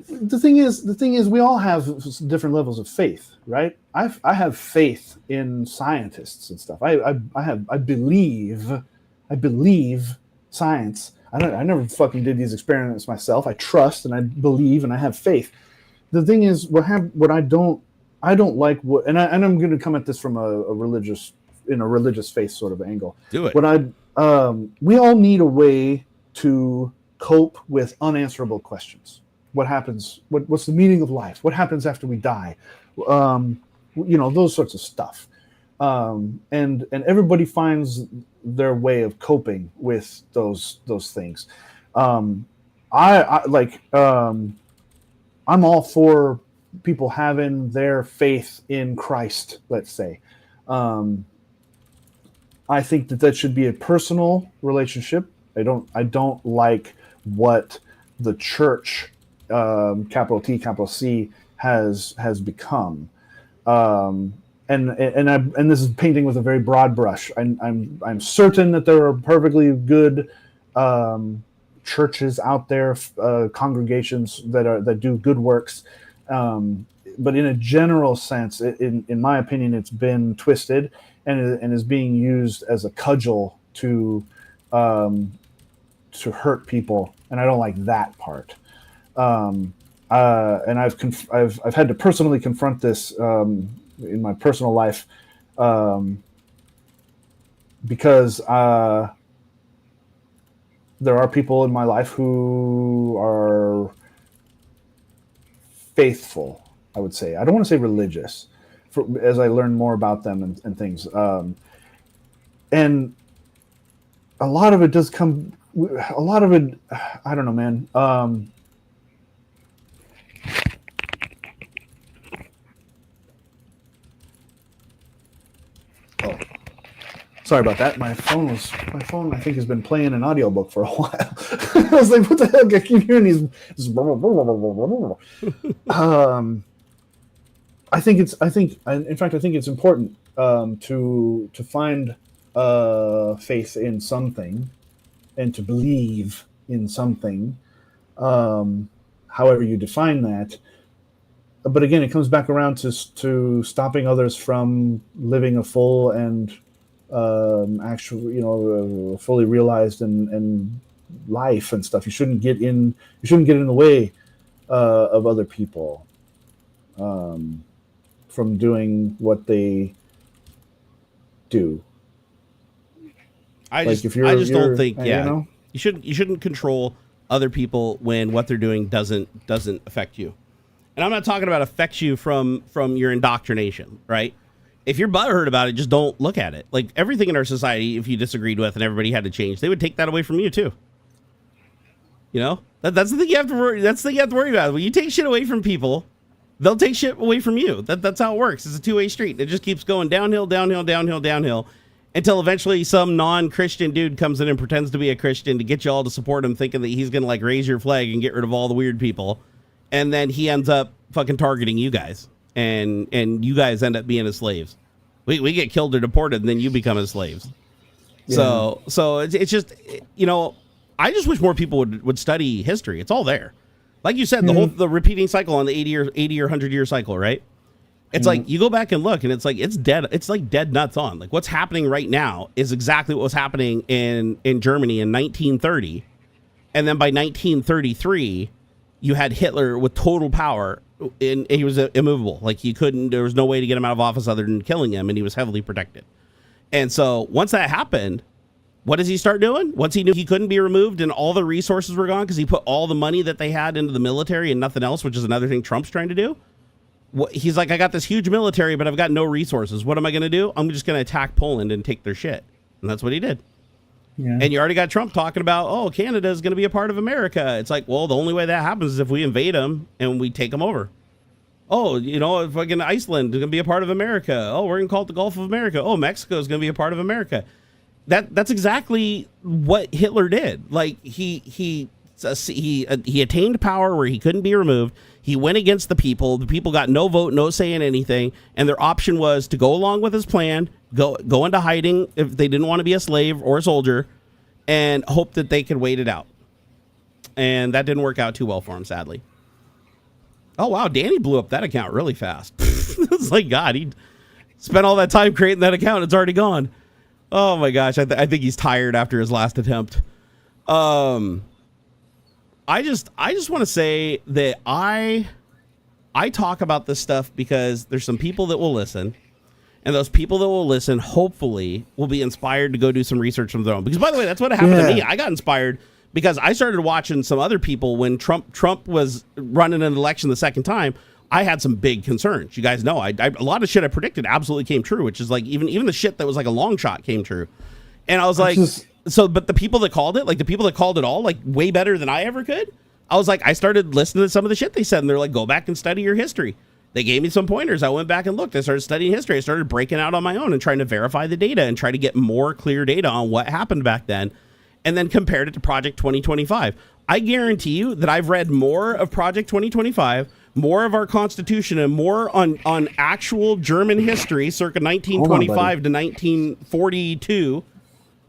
The thing is, we all have different levels of faith, right? I have faith in scientists and stuff. I believe science. I never fucking did these experiments myself. I trust and I believe and I have faith. The thing is, what I don't like, and I'm going to come at this from a religious faith sort of angle. Do it. We all need a way to cope with unanswerable questions. What happens? What's the meaning of life? What happens after we die? Those sorts of stuff. And everybody finds their way of coping with those things. I'm all for people having their faith in Christ, let's say. I think that should be a personal relationship. I don't like what the church, capital T, capital C, has become. And this is painting with a very broad brush. I'm certain that there are perfectly good churches out there, congregations that do good works, but in a general sense, in my opinion, it's been twisted and is being used as a cudgel to hurt people, and I don't like that part. And I've had to personally confront this. In my personal life, because there are people in my life who are faithful, I would say. I don't want to say religious, as I learn more about them and things. And a lot of it does come, I don't know, man. Sorry about that. My phone, I think, has been playing an audiobook for a while. I was like, what the hell? I keep hearing these. I think it's important to find faith in something and to believe in something, however you define that. But again, it comes back around to stopping others from living a full and fully realized and life and stuff. You shouldn't get in the way of other people from doing what they do. I Like just if I just don't think you know? you shouldn't control other people when what they're doing doesn't affect you. And I'm not talking about affects you from your indoctrination, right? If you're butthurt about it, just don't look at it. Like everything in our society, if you disagreed with and everybody had to change, they would take that away from you too. You know, that's the thing you have to worry. That's the thing you have to worry about. When you take shit away from people, they'll take shit away from you. That's how it works. It's a two-way street. It just keeps going downhill, downhill, downhill, downhill, until eventually some non-Christian dude comes in and pretends to be a Christian to get you all to support him, thinking that he's gonna like raise your flag and get rid of all the weird people, and then he ends up fucking targeting you guys, and you guys end up being his slaves. We get killed or deported, and then you become his slaves. Yeah. So it's just, you know, I just wish more people would study history. It's all there. Like you said, the repeating cycle on the 80 or 100 year cycle, right? It's like you go back and look and it's like it's dead. It's like dead nuts on. Like what's happening right now is exactly what was happening in Germany in 1930. And then by 1933, you had Hitler with total power, and he was immovable. Like there was no way to get him out of office other than killing him, and he was heavily protected. And so once that happened, what does he start doing? Once he knew he couldn't be removed and all the resources were gone because he put all the money that they had into the military and nothing else, which is another thing Trump's trying to do. He's like, I got this huge military, but I've got no resources. What am I going to do? I'm just going to attack Poland and take their shit. And that's what he did. Yeah. And you already got Trump talking about, oh, Canada is going to be a part of America. It's like, well, the only way that happens is if we invade them and we take them over. Oh, you know, fucking Iceland is going to be a part of America. Oh, we're going to call it the Gulf of America. Oh, Mexico is going to be a part of America. That's exactly what Hitler did. Like he attained power where he couldn't be removed. He went against the people. The people got no vote, no say in anything, and their option was to go along with his plan, go into hiding if they didn't want to be a slave or a soldier, and hope that they could wait it out. And that didn't work out too well for him, sadly. Oh wow, Danny blew up that account really fast. It's like, God, he spent all that time creating that account. It's already gone. Oh my gosh, I think he's tired after his last attempt. I just want to say that I talk about this stuff because there's some people that will listen, and those people that will listen hopefully will be inspired to go do some research on their own. Because by the way, that's what happened to me. I got inspired because I started watching some other people when Trump was running an election the second time. I had some big concerns. You guys know, a lot of shit I predicted absolutely came true, which is like even the shit that was like a long shot came true. And I was like, but the people that called it, like the people that called it all, like way better than I ever could. I was like, I started listening to some of the shit they said, and they're like, go back and study your history. They gave me some pointers. I went back and looked. I started studying history. I started breaking out on my own and trying to verify the data and try to get more clear data on what happened back then, and then compared it to Project 2025. I guarantee you that I've read more of Project 2025, more of our Constitution, and more on actual German history circa 1925 to 1942.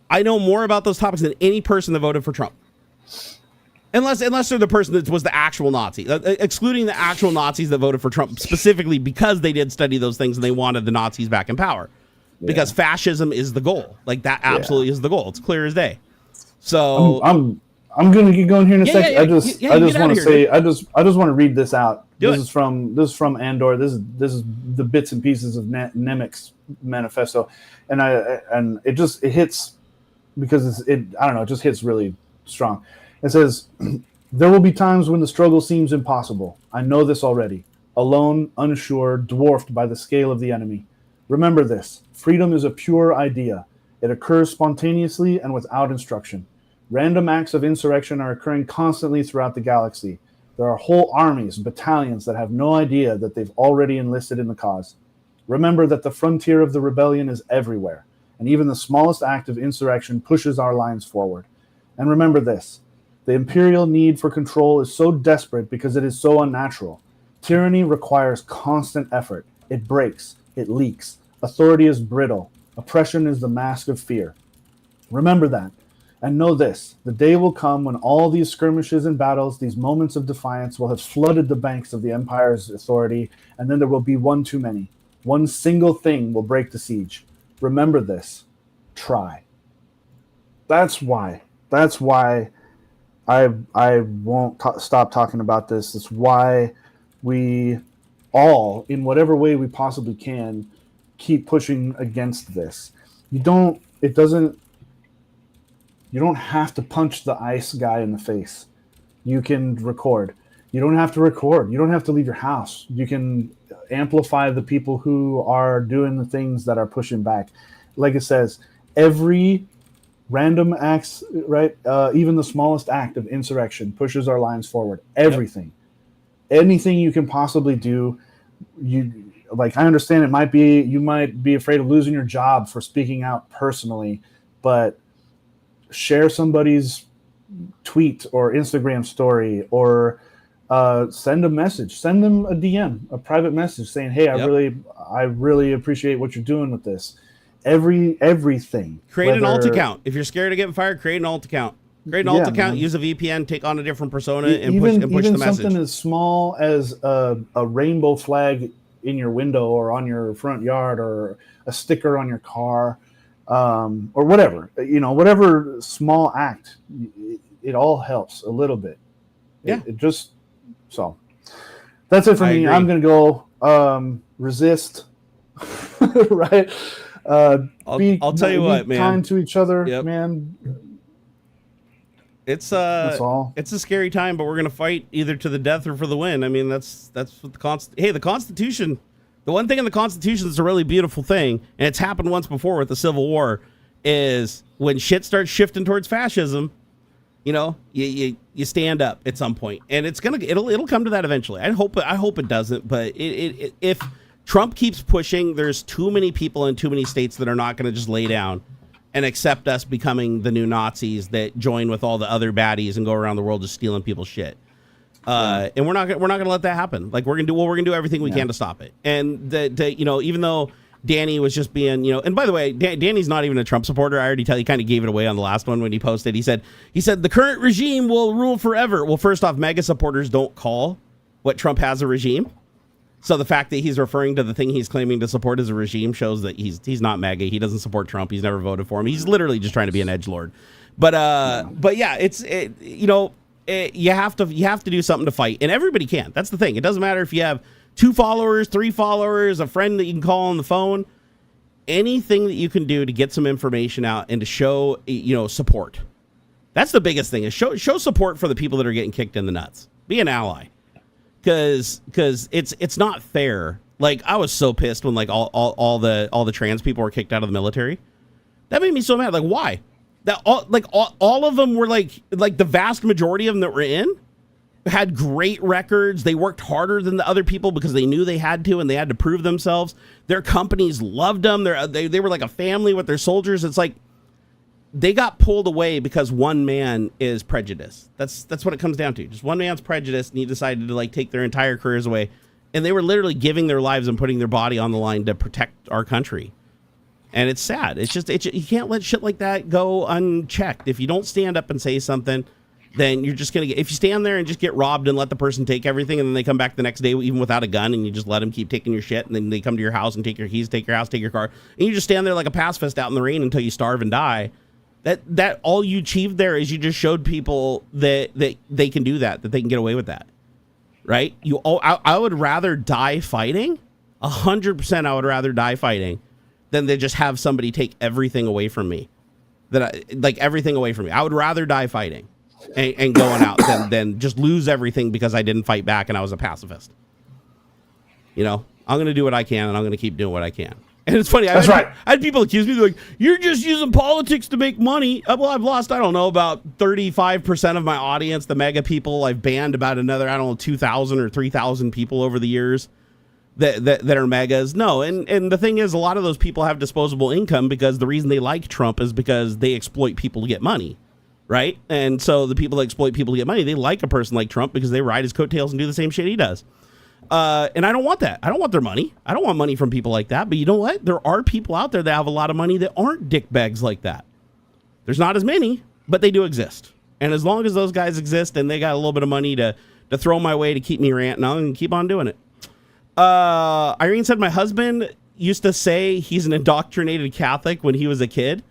I know more about those topics than any person that voted for Trump. Unless they're the person that was the actual Nazi. Excluding the actual Nazis that voted for Trump specifically because they did study those things and they wanted the Nazis back in power. Yeah. Because fascism is the goal. Like, that absolutely is the goal. It's clear as day. So I'm going to get going here in a second. I just want to say, I just want to read this out. This is from Andor. This is the bits and pieces of Nemec's manifesto, and it hits because I don't know, it just hits really strong. It says, there will be times when the struggle seems impossible. I know this already. Alone, unsure, dwarfed by the scale of the enemy. Remember this: freedom is a pure idea. It occurs spontaneously and without instruction. Random acts of insurrection are occurring constantly throughout the galaxy. There are whole armies, battalions that have no idea that they've already enlisted in the cause. Remember that the frontier of the rebellion is everywhere, and even the smallest act of insurrection pushes our lines forward. And remember this: the imperial need for control is so desperate because it is so unnatural. Tyranny requires constant effort. It breaks. It leaks. Authority is brittle. Oppression is the mask of fear. Remember that. And know this: the day will come when all these skirmishes and battles, these moments of defiance, will have flooded the banks of the Empire's authority, and then there will be one too many. One single thing will break the siege. Remember this: try. That's why I won't stop talking about this. It's why we all, in whatever way we possibly can, keep pushing against this. You don't have to punch the ICE guy in the face. You can record. You don't have to record. You don't have to leave your house. You can amplify the people who are doing the things that are pushing back. Like it says, every random acts, right? Even the smallest act of insurrection pushes our lines forward. Everything. Yep. Anything you can possibly do. I understand you might be afraid of losing your job for speaking out personally, but share somebody's tweet or Instagram story, or send a message, send them a DM, a private message saying, hey, I really appreciate what you're doing with this. Everything. Create an alt account. If you're scared of getting fired, create an alt account. Create an alt account, use a VPN, take on a different persona, and push the message. Something as small as a rainbow flag in your window or on your front yard, or a sticker on your car, or whatever. Whatever small act, it all helps a little bit. Yeah. So that's it for me. Agree. I'm going to go resist, right? I'll tell you what, man. Kind to each other, man. It's a scary time, but we're gonna fight either to the death or for the win. I mean, that's what the Constitution. The one thing in the Constitution that's a really beautiful thing, and it's happened once before with the Civil War, is when shit starts shifting towards fascism, you stand up at some point, and it'll come to that eventually. I hope it doesn't, but if Trump keeps pushing, there's too many people in too many states that are not going to just lay down and accept us becoming the new Nazis that join with all the other baddies and go around the world just stealing people's shit. And we're not gonna let that happen. Like, we're gonna do everything we can to stop it. And even though Danny was just being, and by the way, Danny's not even a Trump supporter. I already he kind of gave it away on the last one when he posted. He said the current regime will rule forever. Well, first off, MAGA supporters don't call what Trump has a regime. So the fact that he's referring to the thing he's claiming to support as a regime shows that he's not MAGA. He doesn't support Trump. He's never voted for him. He's literally just trying to be an edgelord. But yeah, you have to do something to fight, and everybody can. That's the thing. It doesn't matter if you have 2 followers, 3 followers, a friend that you can call on the phone. Anything that you can do to get some information out and to show support. That's the biggest thing, is show support for the people that are getting kicked in the nuts. Be an ally. Because it's not fair. Like, I was so pissed when all the trans people were kicked out of the military. That made me so mad. Like, why? That all of them were like the vast majority of them that were in had great records. They worked harder than the other people because they knew they had to, and they had to prove themselves. Their companies loved them. They were like a family with their soldiers. It's like they got pulled away because one man is prejudiced. That's what it comes down to. Just one man's prejudice, and he decided to take their entire careers away. And they were literally giving their lives and putting their body on the line to protect our country. And it's sad. It's just you can't let shit like that go unchecked. If you don't stand up and say something, then you're just gonna get. If you stand there and just get robbed and let the person take everything, and then they come back the next day even without a gun, and you just let them keep taking your shit, and then they come to your house and take your keys, take your house, take your car, and you just stand there like a pacifist out in the rain until you starve and die. That all you achieved there is you just showed people that they can do that they can get away with that, right? I would rather die fighting, 100%. I would rather die fighting than to just have somebody take everything away from me. Everything away from me. I would rather die fighting and going out than just lose everything because I didn't fight back and I was a pacifist. I'm gonna do what I can, and I'm gonna keep doing what I can. And it's funny. I had people accuse me, like, you're just using politics to make money. Well, I've lost, I don't know, about 35% of my audience. The mega people, I've banned about another, 2,000 or 3,000 people over the years that are megas. No, and the thing is, a lot of those people have disposable income because the reason they like Trump is because they exploit people to get money, right? And so the people that exploit people to get money, they like a person like Trump because they ride his coattails and do the same shit he does. And I don't want that. I don't want their money. I don't want money from people like that. But you know what? There are people out there that have a lot of money that aren't dickbags like that. There's not as many, but they do exist. And as long as those guys exist and they got a little bit of money to throw my way to keep me ranting, I'm going to keep on doing it. Irene said my husband used to say he's an indoctrinated Catholic when he was a kid.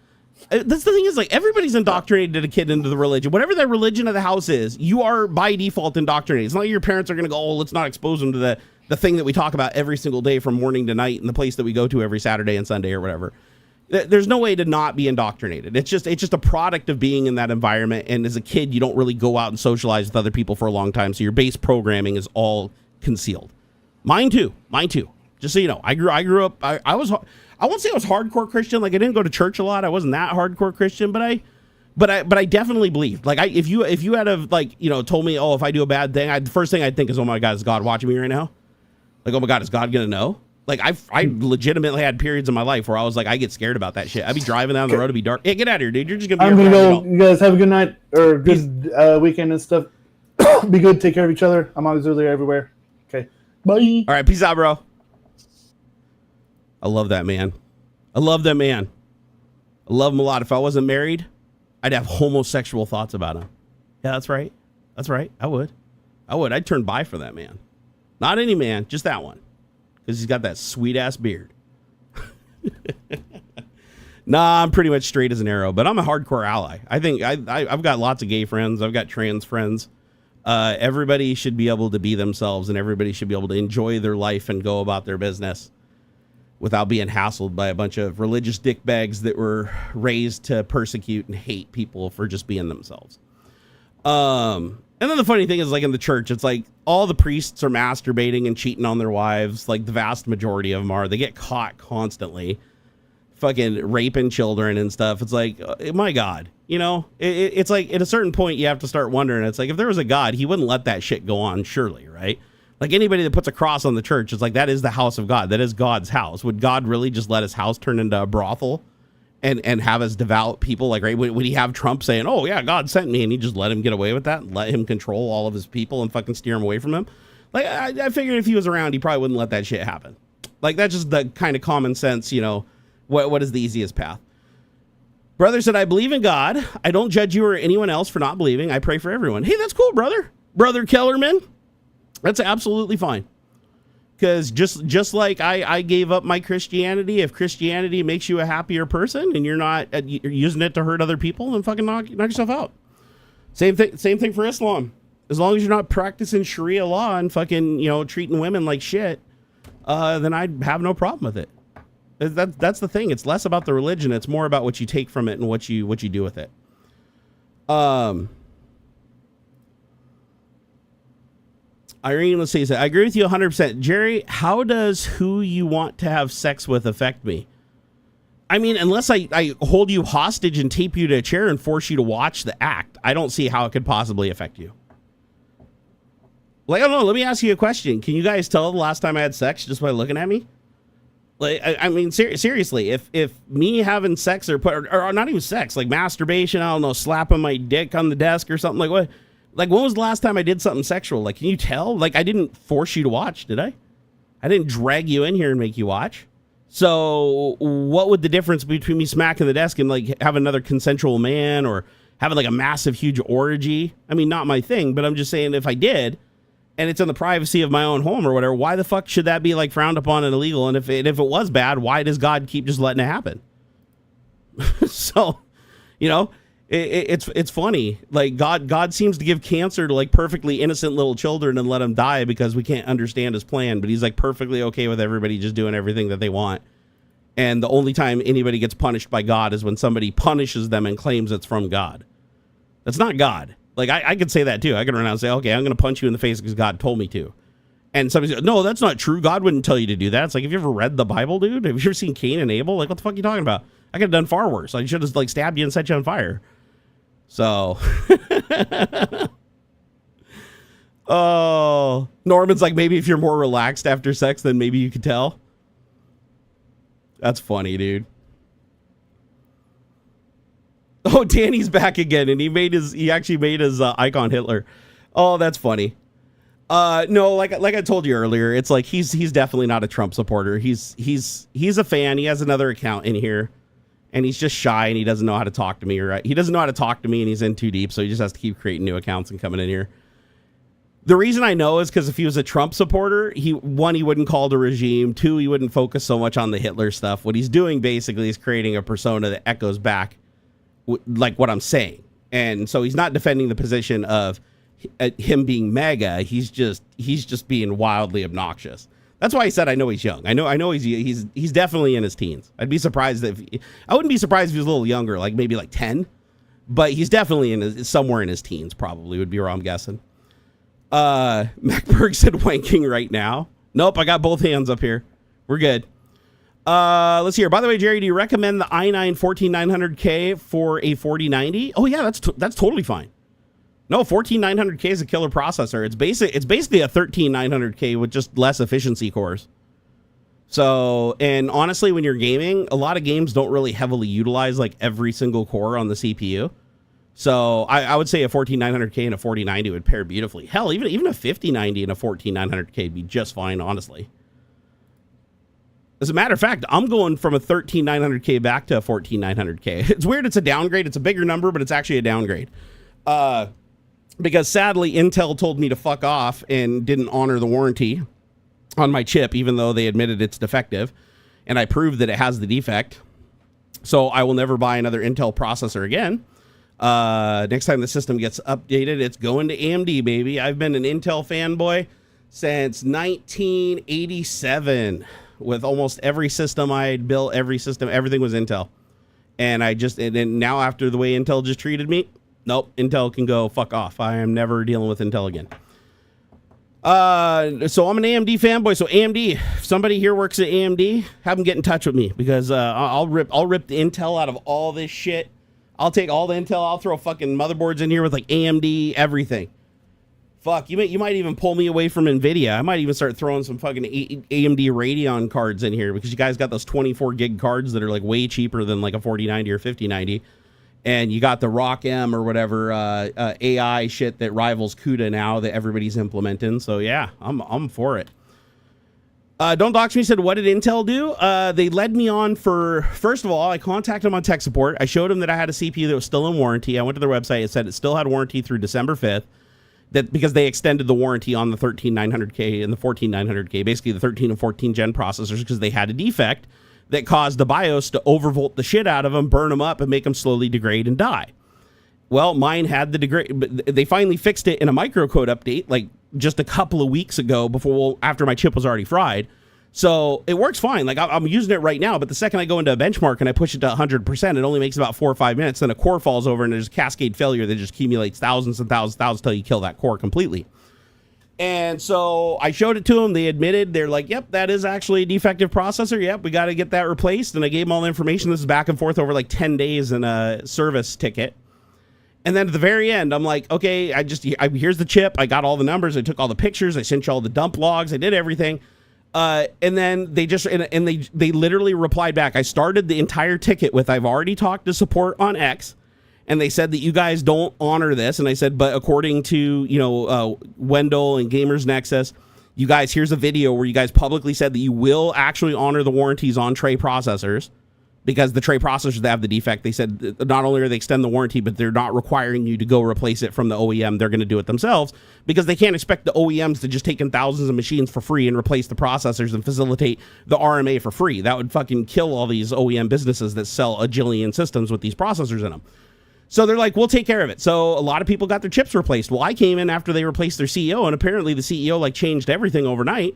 That's the thing, is everybody's indoctrinated a kid into the religion. Whatever the religion of the house is, you are by default indoctrinated. It's not like your parents are going to go, oh, let's not expose them to the thing that we talk about every single day from morning to night in the place that we go to every Saturday and Sunday or whatever. There's no way to not be indoctrinated. It's just a product of being in that environment. And as a kid, you don't really go out and socialize with other people for a long time. So your base programming is all concealed. Mine too. Just so you know, I grew up. I won't say I was hardcore Christian. Like I didn't go to church a lot. I wasn't that hardcore Christian, but I definitely believed. Like if you had told me, oh, if I do a bad thing, the first thing I'd think is, oh my God, is God watching me right now? Like, oh my God, is God gonna know? Like I legitimately had periods in my life where I was like, I get scared about that shit. I'd be driving down the road, it'd be dark. Hey, get out of here, dude. You're just gonna be. I'm gonna go. You guys have a good night or good weekend and stuff. Be good. Take care of each other. I'm AuxxZillary everywhere. Okay. Bye. All right. Peace out, bro. I love that man. I love him a lot. If I wasn't married, I'd have homosexual thoughts about him. Yeah, that's right. I would. I'd turn bi for that man. Not any man, just that one. Because he's got that sweet ass beard. Nah, I'm pretty much straight as an arrow, but I'm a hardcore ally. I think I've got lots of gay friends. I've got trans friends. Everybody should be able to be themselves, and everybody should be able to enjoy their life and go about their business without being hassled by a bunch of religious dickbags that were raised to persecute and hate people for just being themselves. And then the funny thing is, like in the church, it's like all the priests are masturbating and cheating on their wives. Like the vast majority of them are. They get caught constantly fucking raping children and stuff. It's like, my God, it's like at a certain point you have to start wondering. It's like, if there was a God, he wouldn't let that shit go on, surely, right? Like anybody that puts a cross on the church, it's like, that is the house of God. That is God's house. Would God really just let his house turn into a brothel and have his devout people? Like, right, would he have Trump saying, oh yeah, God sent me, and he just let him get away with that and let him control all of his people and fucking steer him away from him? Like, I figured if he was around, he probably wouldn't let that shit happen. Like, that's just the kind of common sense, what is the easiest path? Brother said, I believe in God. I don't judge you or anyone else for not believing. I pray for everyone. Hey, that's cool, brother. Brother Kellerman. That's absolutely fine. Because just like I gave up my Christianity, if Christianity makes you a happier person and you're not you're using it to hurt other people, then fucking knock yourself out. Same thing for Islam. As long as you're not practicing Sharia law and fucking, treating women like shit, then I'd have no problem with it. That's the thing. It's less about the religion. It's more about what you take from it and what you do with it. Irene, let's see. I agree with you 100%. Jerry, how does who you want to have sex with affect me? I mean, unless I hold you hostage and tape you to a chair and force you to watch the act, I don't see how it could possibly affect you. Like, I don't know. Let me ask you a question. Can you guys tell the last time I had sex just by looking at me? Like, I mean, seriously, if me having sex or not even sex, like masturbation, I don't know, slapping my dick on the desk or something, like what? Like, when was the last time I did something sexual? Like, can you tell? Like, I didn't force you to watch, did I? I didn't drag you in here and make you watch. So what would the difference between me smacking the desk and, like, having another consensual man or having, like, a massive, huge orgy? I mean, not my thing, but I'm just saying if I did, and it's in the privacy of my own home or whatever, why the fuck should that be, like, frowned upon and illegal? And if it was bad, why does God keep just letting it happen? So, it's funny. Like, God seems to give cancer to, like, perfectly innocent little children and let them die because we can't understand his plan. But he's, like, perfectly okay with everybody just doing everything that they want. And the only time anybody gets punished by God is when somebody punishes them and claims it's from God. That's not God. Like, I could say that too. I could run out and say, okay, I'm going to punch you in the face because God told me to. And somebody says, no, that's not true. God wouldn't tell you to do that. It's like, have you ever read the Bible, dude? Have you ever seen Cain and Abel? Like, what the fuck are you talking about? I could have done far worse. I should have, like, stabbed you and set you on fire. So, oh, Norman's like, maybe if you're more relaxed after sex, then maybe you could tell. That's funny, dude. Oh, Danny's back again, and he actually made his icon Hitler. Oh, that's funny. No, like I told you earlier, it's like he's definitely not a Trump supporter. He's a fan. He has another account in here. And he's just shy and he doesn't know how to talk to me, right? He doesn't know how to talk to me and he's in too deep. So he just has to keep creating new accounts and coming in here. The reason I know is because if he was a Trump supporter, he wouldn't call the regime. Two, he wouldn't focus so much on the Hitler stuff. What he's doing basically is creating a persona that echoes back like what I'm saying. And so he's not defending the position of him being MAGA. He's just being wildly obnoxious. That's why I said I know he's young. I know he's definitely in his teens. I wouldn't be surprised if he was a little younger, like maybe like 10, but he's definitely somewhere in his teens. Probably would be where I'm guessing. MacBerg said wanking right now. Nope, I got both hands up here. We're good. Let's see here. By the way, Jerry, do you recommend the i9 14900K for a 4090? Oh yeah, that's totally fine. No, 14900K is a killer processor. It's basically a 13900K with just less efficiency cores. So, and honestly, when you're gaming, a lot of games don't really heavily utilize like every single core on the CPU. So I would say a 14900K and a 4090 would pair beautifully. Hell, even a 5090 and a 14900K would be just fine, honestly. As a matter of fact, I'm going from a 13900K back to a 14900K. It's weird. It's a downgrade. It's a bigger number, but it's actually a downgrade. Because sadly, Intel told me to fuck off and didn't honor the warranty on my chip, even though they admitted it's defective. And I proved that it has the defect. So I will never buy another Intel processor again. Next time the system gets updated, it's going to AMD, baby. I've been an Intel fanboy since 1987. With almost every system I had built, everything was Intel. And now after the way Intel just treated me, nope, Intel can go fuck off. I am never dealing with Intel again. So I'm an AMD fanboy. So AMD, if somebody here works at AMD, have them get in touch with me because I'll rip the Intel out of all this shit. I'll take all the Intel. I'll throw fucking motherboards in here with like AMD everything. Fuck, you might even pull me away from Nvidia. I might even start throwing some fucking AMD Radeon cards in here because you guys got those 24 gig cards that are like way cheaper than like a 4090 or 5090. And you got the Rock M or whatever AI shit that rivals CUDA now that everybody's implementing. So yeah, I'm for it. Don't Dox Me said, what did Intel do? They led me on for, first of all, I contacted them on tech support. I showed them that I had a CPU that was still in warranty. I went to their website. It said it still had warranty through December 5th. That because they extended the warranty on the 13900K and the 14900K, basically the 13 and 14 gen processors, because they had a defect that caused the BIOS to overvolt the shit out of them, burn them up, and make them slowly degrade and die. Well, mine had the degrade, but they finally fixed it in a microcode update, like just a couple of weeks ago, after my chip was already fried. So it works fine. Like I'm using it right now, but the second I go into a benchmark and I push it to 100%, it only makes about 4 or 5 minutes. Then a core falls over and there's a cascade failure that just accumulates thousands and thousands till you kill that core completely. And so I showed it to them. They admitted, they're like, yep, that is actually a defective processor. Yep, we got to get that replaced. And I gave them all the information. This is back and forth over like 10 days in a service ticket. And then at the very end, I'm like, okay, here's the chip. I got all the numbers. I took all the pictures. I sent you all the dump logs. I did everything. And then they literally replied back. I started the entire ticket with, I've already talked to support on X, and they said that you guys don't honor this. And I said, but according to, Wendell and Gamers Nexus, you guys, here's a video where you guys publicly said that you will actually honor the warranties on tray processors. Because the tray processors that have the defect, they said not only are they extend the warranty, but they're not requiring you to go replace it from the OEM. They're going to do it themselves because they can't expect the OEMs to just take in thousands of machines for free and replace the processors and facilitate the RMA for free. That would fucking kill all these OEM businesses that sell a jillion systems with these processors in them. So they're like, we'll take care of it. So a lot of people got their chips replaced. Well, I came in after they replaced their CEO, and apparently the CEO changed everything overnight.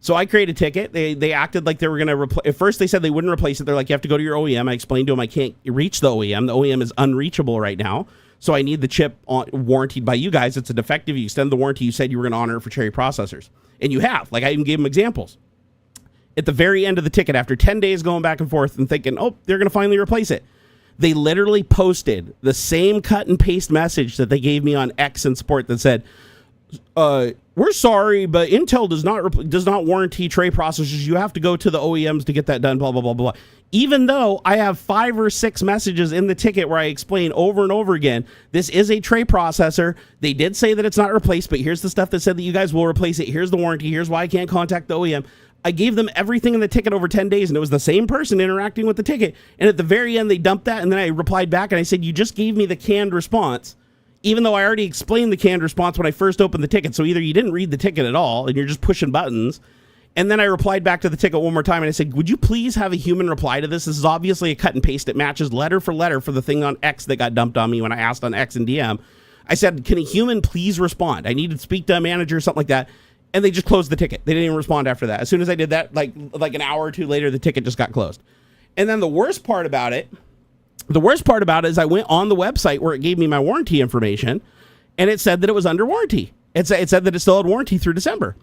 So I created a ticket. They acted like they were going to replace. At first, they said they wouldn't replace it. They're like, you have to go to your OEM. I explained to them I can't reach the OEM. The OEM is unreachable right now. So I need the chip warranted by you guys. It's a defective. You extend the warranty. You said you were going to honor it for cherry processors. And you have. I even gave them examples. At the very end of the ticket, after 10 days going back and forth and thinking, oh, they're going to finally replace it, they literally posted the same cut and paste message that they gave me on X and support that said, we're sorry, but Intel does not warranty tray processors. You have to go to the OEMs to get that done, blah, blah, blah, blah. Even though I have 5 or 6 messages in the ticket where I explain over and over again, this is a tray processor. They did say that it's not replaced, but here's the stuff that said that you guys will replace it. Here's the warranty. Here's why I can't contact the OEM. I gave them everything in the ticket over 10 days, and it was the same person interacting with the ticket. And at the very end, they dumped that, and then I replied back, and I said, you just gave me the canned response, even though I already explained the canned response when I first opened the ticket. So either you didn't read the ticket at all and you're just pushing buttons. And then I replied back to the ticket one more time and I said, would you please have a human reply to this? This is obviously a cut and paste. It matches letter for letter for the thing on X that got dumped on me when I asked on X and DM. I said, can a human please respond? I need to speak to a manager or something like that. and they just closed the ticket. They didn't even respond after that. As soon as I did that, like an hour or two later, the ticket just got closed. And then the worst part about it is I went on the website where it gave me my warranty information, and it said that it was under warranty. It said that it still had warranty through December.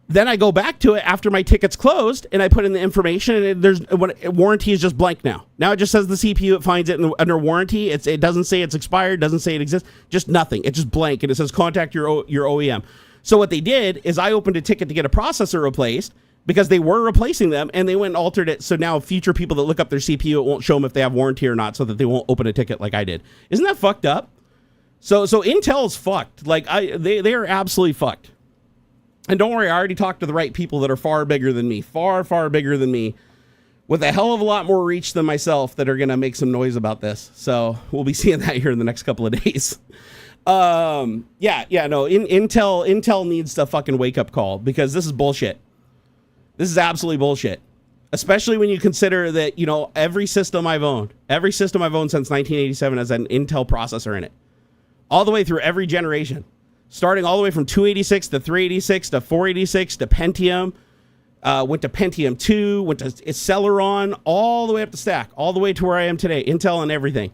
Then I go back to it after my ticket's closed, and I put in the information, and warranty is just blank now. Now it just says the CPU, it finds it under warranty. It doesn't say it's expired, doesn't say it exists, just nothing. It's just blank, and it says contact your OEM. So what they did is I opened a ticket to get a processor replaced because they were replacing them, and they went and altered it. So now future people that look up their CPU, it won't show them if they have warranty or not, so that they won't open a ticket like I did. Isn't that fucked up? So Intel's fucked. Like they are absolutely fucked. And don't worry, I already talked to the right people that are far bigger than me, far bigger than me, with a hell of a lot more reach than myself that are going to make some noise about this. So we'll be seeing that here in the next couple of days. No, Intel needs to fucking wake up call, because this is bullshit. This is absolutely bullshit. Especially when you consider that, you know, every system I've owned since 1987 has an Intel processor in it. All the way through every generation. Starting all the way from 286 to 386 to 486 to Pentium, went to Pentium 2, went to Celeron, all the way up the stack, all the way to where I am today, Intel and everything.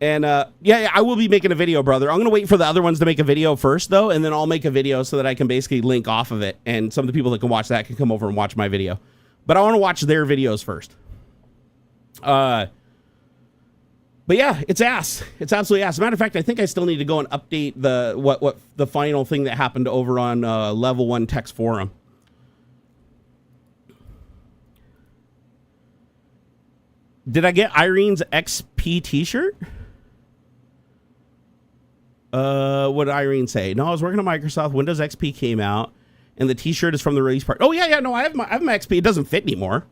And yeah, I will be making a video, brother. I'm going to wait for the other ones to make a video first, though, and then I'll make a video so that I can basically link off of it, and some of the people that can watch that can come over and watch my video. But I want to watch their videos first. But yeah, it's ass. It's absolutely ass. As a matter of fact, I think I still need to go and update what the final thing that happened over on Level 1 Text Forum. Did I get Irene's XP t-shirt? What did Irene say? No, I was working on Microsoft. Windows XP came out, and the t-shirt is from the release part. Oh, yeah, no, I have my XP. It doesn't fit anymore.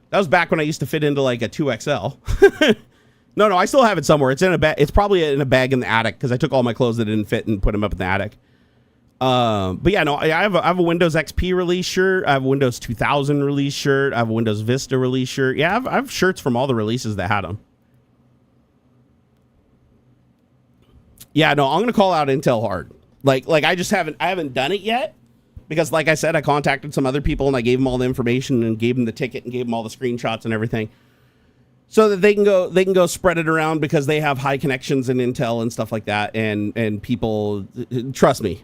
That was back when I used to fit into like a 2XL. No, I still have it somewhere. It's in a bag. It's probably in a bag in the attic because I took all my clothes that didn't fit and put them up in the attic. But yeah, no, I have a Windows XP release shirt. I have a Windows 2000 release shirt. I have a Windows Vista release shirt. Yeah, I have shirts from all the releases that had them. Yeah, no, I'm gonna call out Intel hard. Like I haven't done it yet because, like I said, I contacted some other people and I gave them all the information and gave them the ticket and gave them all the screenshots and everything, so that they can go spread it around because they have high connections in Intel and stuff like that. And people, trust me,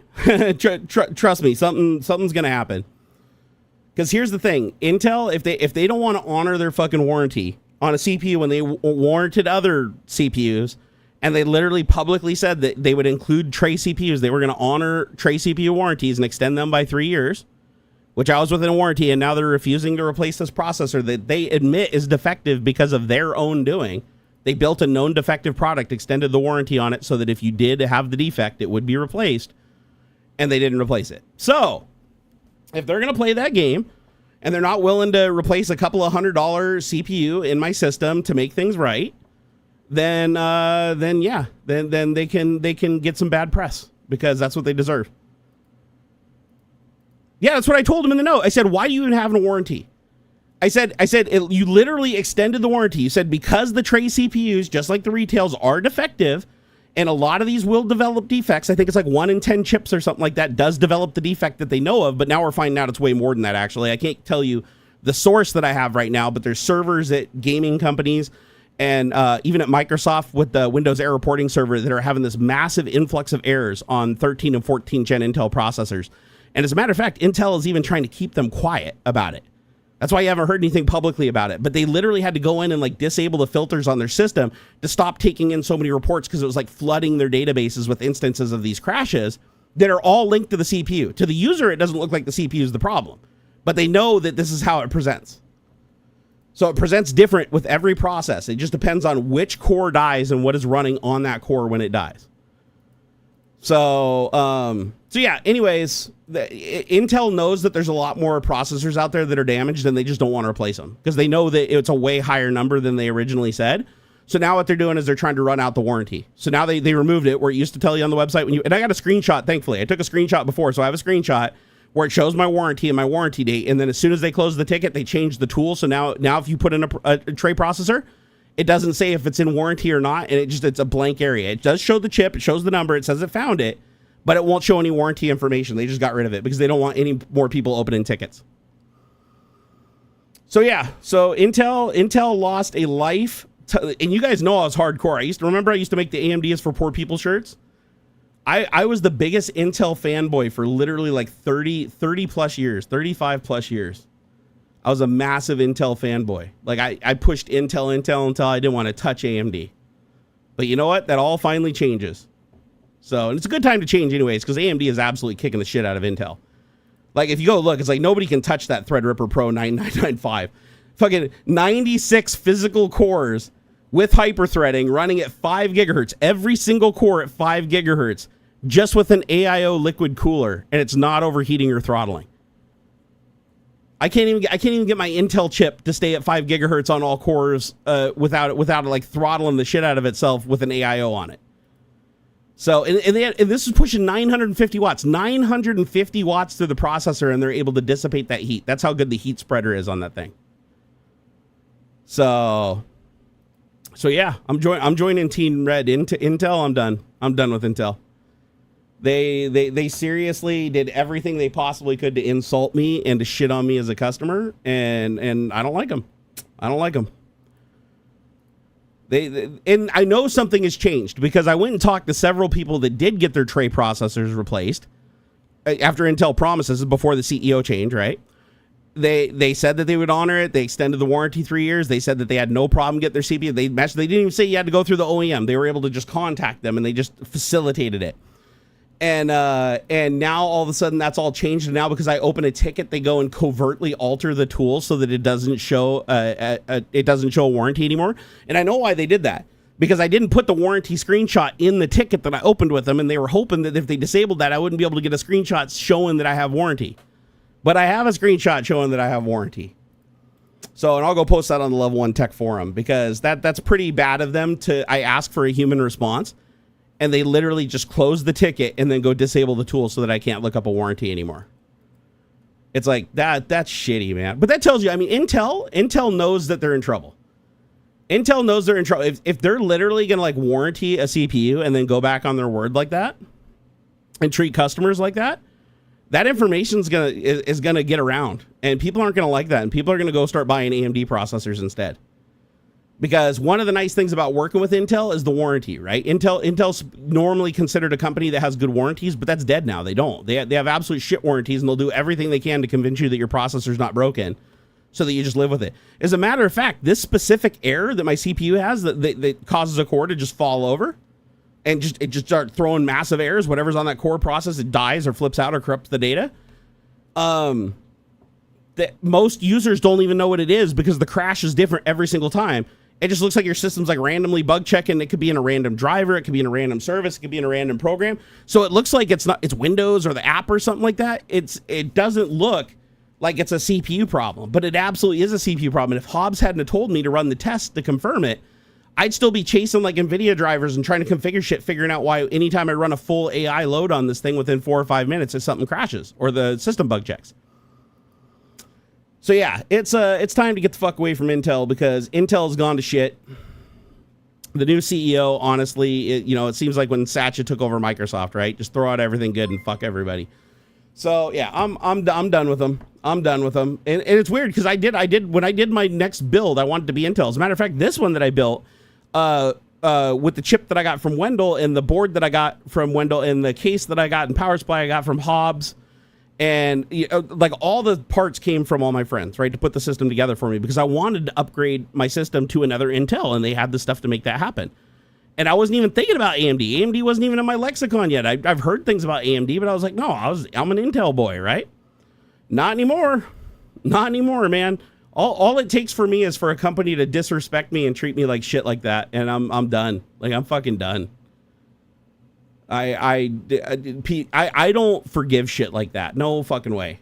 trust me, something's gonna happen. Because here's the thing, Intel, if they don't want to honor their fucking warranty on a CPU when they warranted other CPUs, and they literally publicly said that they would include tray CPUs, they were going to honor tray CPU warranties and extend them by 3 years, which I was within a warranty, and now they're refusing to replace this processor that they admit is defective because of their own doing. They built a known defective product, extended the warranty on it so that if you did have the defect, it would be replaced, and they didn't replace it. So, if they're going to play that game, and they're not willing to replace a couple of $100 CPU in my system to make things right, then they can get some bad press because that's what they deserve. Yeah, that's what I told him in the note. I said, why do you even have a warranty? I said you literally extended the warranty. You said because the tray CPUs, just like the retails, are defective, and a lot of these will develop defects. I think it's like 1 in 10 chips or something like that does develop the defect that they know of, but now we're finding out it's way more than that, actually. I can't tell you the source that I have right now, but there's servers at gaming companies and even at Microsoft with the Windows Error Reporting Server that are having this massive influx of errors on 13 and 14 gen Intel processors. And as a matter of fact, Intel is even trying to keep them quiet about it. That's why you haven't heard anything publicly about it. But they literally had to go in and like disable the filters on their system to stop taking in so many reports because it was like flooding their databases with instances of these crashes that are all linked to the CPU. To the user, it doesn't look like the CPU is the problem, but they know that this is how it presents. So it presents different with every process. It just depends on which core dies and what is running on that core when it dies. So yeah, anyways, Intel knows that there's a lot more processors out there that are damaged and they just don't want to replace them because they know that it's a way higher number than they originally said. So now what they're doing is they're trying to run out the warranty. So now they removed it where it used to tell you on the website and I got a screenshot, thankfully. I took a screenshot before, so I have a screenshot where it shows my warranty and my warranty date, and then as soon as they close the ticket, they change the tool. So now if you put in a tray processor, it doesn't say if it's in warranty or not, and it's a blank area. It does show the chip, it shows the number, it says it found it, but it won't show any warranty information. They just got rid of it because they don't want any more people opening tickets. So yeah, so Intel lost a life, and you guys know I was hardcore. I used to make the AMD is for poor people shirts. I was the biggest Intel fanboy for literally like 30 plus years, 35 plus years. I was a massive Intel fanboy. Like I pushed Intel until I didn't want to touch AMD. But you know what? That all finally changes. So, and it's a good time to change anyways, because AMD is absolutely kicking the shit out of Intel. Like, if you go look, it's like nobody can touch that ThreadRipper Pro 9995. Fucking 96 physical cores with hyperthreading running at 5 gigahertz. Every single core at 5 gigahertz, just with an AIO liquid cooler, and it's not overheating or throttling. I can't even get my Intel chip to stay at 5 gigahertz on all cores without it like throttling the shit out of itself with an AIO on it. So, and this is pushing 950 watts. 950 watts through the processor, and they're able to dissipate that heat. That's how good the heat spreader is on that thing. So yeah, I'm joining Team Red into Intel. I'm done. I'm done with Intel. They seriously did everything they possibly could to insult me and to shit on me as a customer, and I don't like them. I don't like them. And I know something has changed because I went and talked to several people that did get their tray processors replaced after Intel promises before the CEO change, right? They said that they would honor it. They extended the warranty 3 years. They said that they had no problem getting their CPU. They didn't even say you had to go through the OEM. They were able to just contact them, and they just facilitated it. And now all of a sudden that's all changed. And now because I open a ticket, they go and covertly alter the tool so that it doesn't show a warranty anymore. And I know why they did that, because I didn't put the warranty screenshot in the ticket that I opened with them, and they were hoping that if they disabled that, I wouldn't be able to get a screenshot showing that I have warranty. But I have a screenshot showing that I have warranty. So, and I'll go post that on the Level 1 Tech Forum, because that's pretty bad of them I ask for a human response. And they literally just close the ticket and then go disable the tool so that I can't look up a warranty anymore. It's like that's shitty, man. But that tells you, I mean, Intel knows that they're in trouble. Intel knows they're in trouble. If they're literally going to like warranty a CPU and then go back on their word like that and treat customers like that, that information is gonna get around, and people aren't going to like that, and people are going to go start buying AMD processors instead. Because one of the nice things about working with Intel is the warranty, right? Intel's normally considered a company that has good warranties, but that's dead now. They don't. They have absolute shit warranties, and they'll do everything they can to convince you that your processor's not broken so that you just live with it. As a matter of fact, this specific error that my CPU has that causes a core to just fall over and it just start throwing massive errors, whatever's on that core process, it dies or flips out or corrupts the data. That most users don't even know what it is because the crash is different every single time. It just looks like your system's like randomly bug checking. It could be in a random driver. It could be in a random service. It could be in a random program. So it looks like it's Windows or the app or something like that. It doesn't look like it's a CPU problem, but it absolutely is a CPU problem. And if Hobbs hadn't have told me to run the test to confirm it, I'd still be chasing like Nvidia drivers and trying to configure shit, figuring out why anytime I run a full AI load on this thing within 4 or 5 minutes, if something crashes or the system bug checks. So yeah, it's time to get the fuck away from Intel, because Intel's gone to shit. The new CEO, honestly, it seems like when Satya took over Microsoft, right? Just throw out everything good and fuck everybody. So yeah, I'm done with them. I'm done with them. And it's weird because I did when I did my next build, I wanted to be Intel. As a matter of fact, this one that I built with the chip that I got from Wendell and the board that I got from Wendell and the case that I got and power supply I got from Hobbs. And like all the parts came from all my friends, right, to put the system together for me, because I wanted to upgrade my system to another Intel, and they had the stuff to make that happen. And I wasn't even thinking about AMD. AMD wasn't even in my lexicon yet. I've heard things about AMD, but I was like, no, I'm an Intel boy, right? Not anymore. Not anymore, man. All it takes for me is for a company to disrespect me and treat me like shit like that, and I'm done. Like, I'm fucking done. I don't forgive shit like that. No fucking way.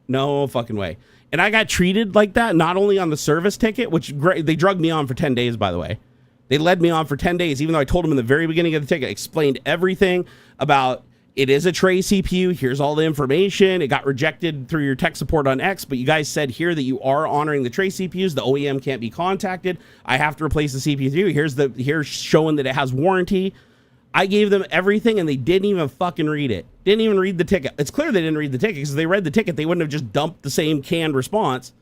No fucking way. And I got treated like that, not only on the service ticket, which they drugged me on for 10 days, by the way. They led me on for 10 days, even though I told them in the very beginning of the ticket, explained everything about it is a tray CPU. Here's all the information. It got rejected through your tech support on X, but you guys said here that you are honoring the tray CPUs. The OEM can't be contacted. I have to replace the CPU. Here's showing that it has warranty. I gave them everything and they didn't even fucking read it. Didn't even read the ticket. It's clear they didn't read the ticket, because if they read the ticket, they wouldn't have just dumped the same canned response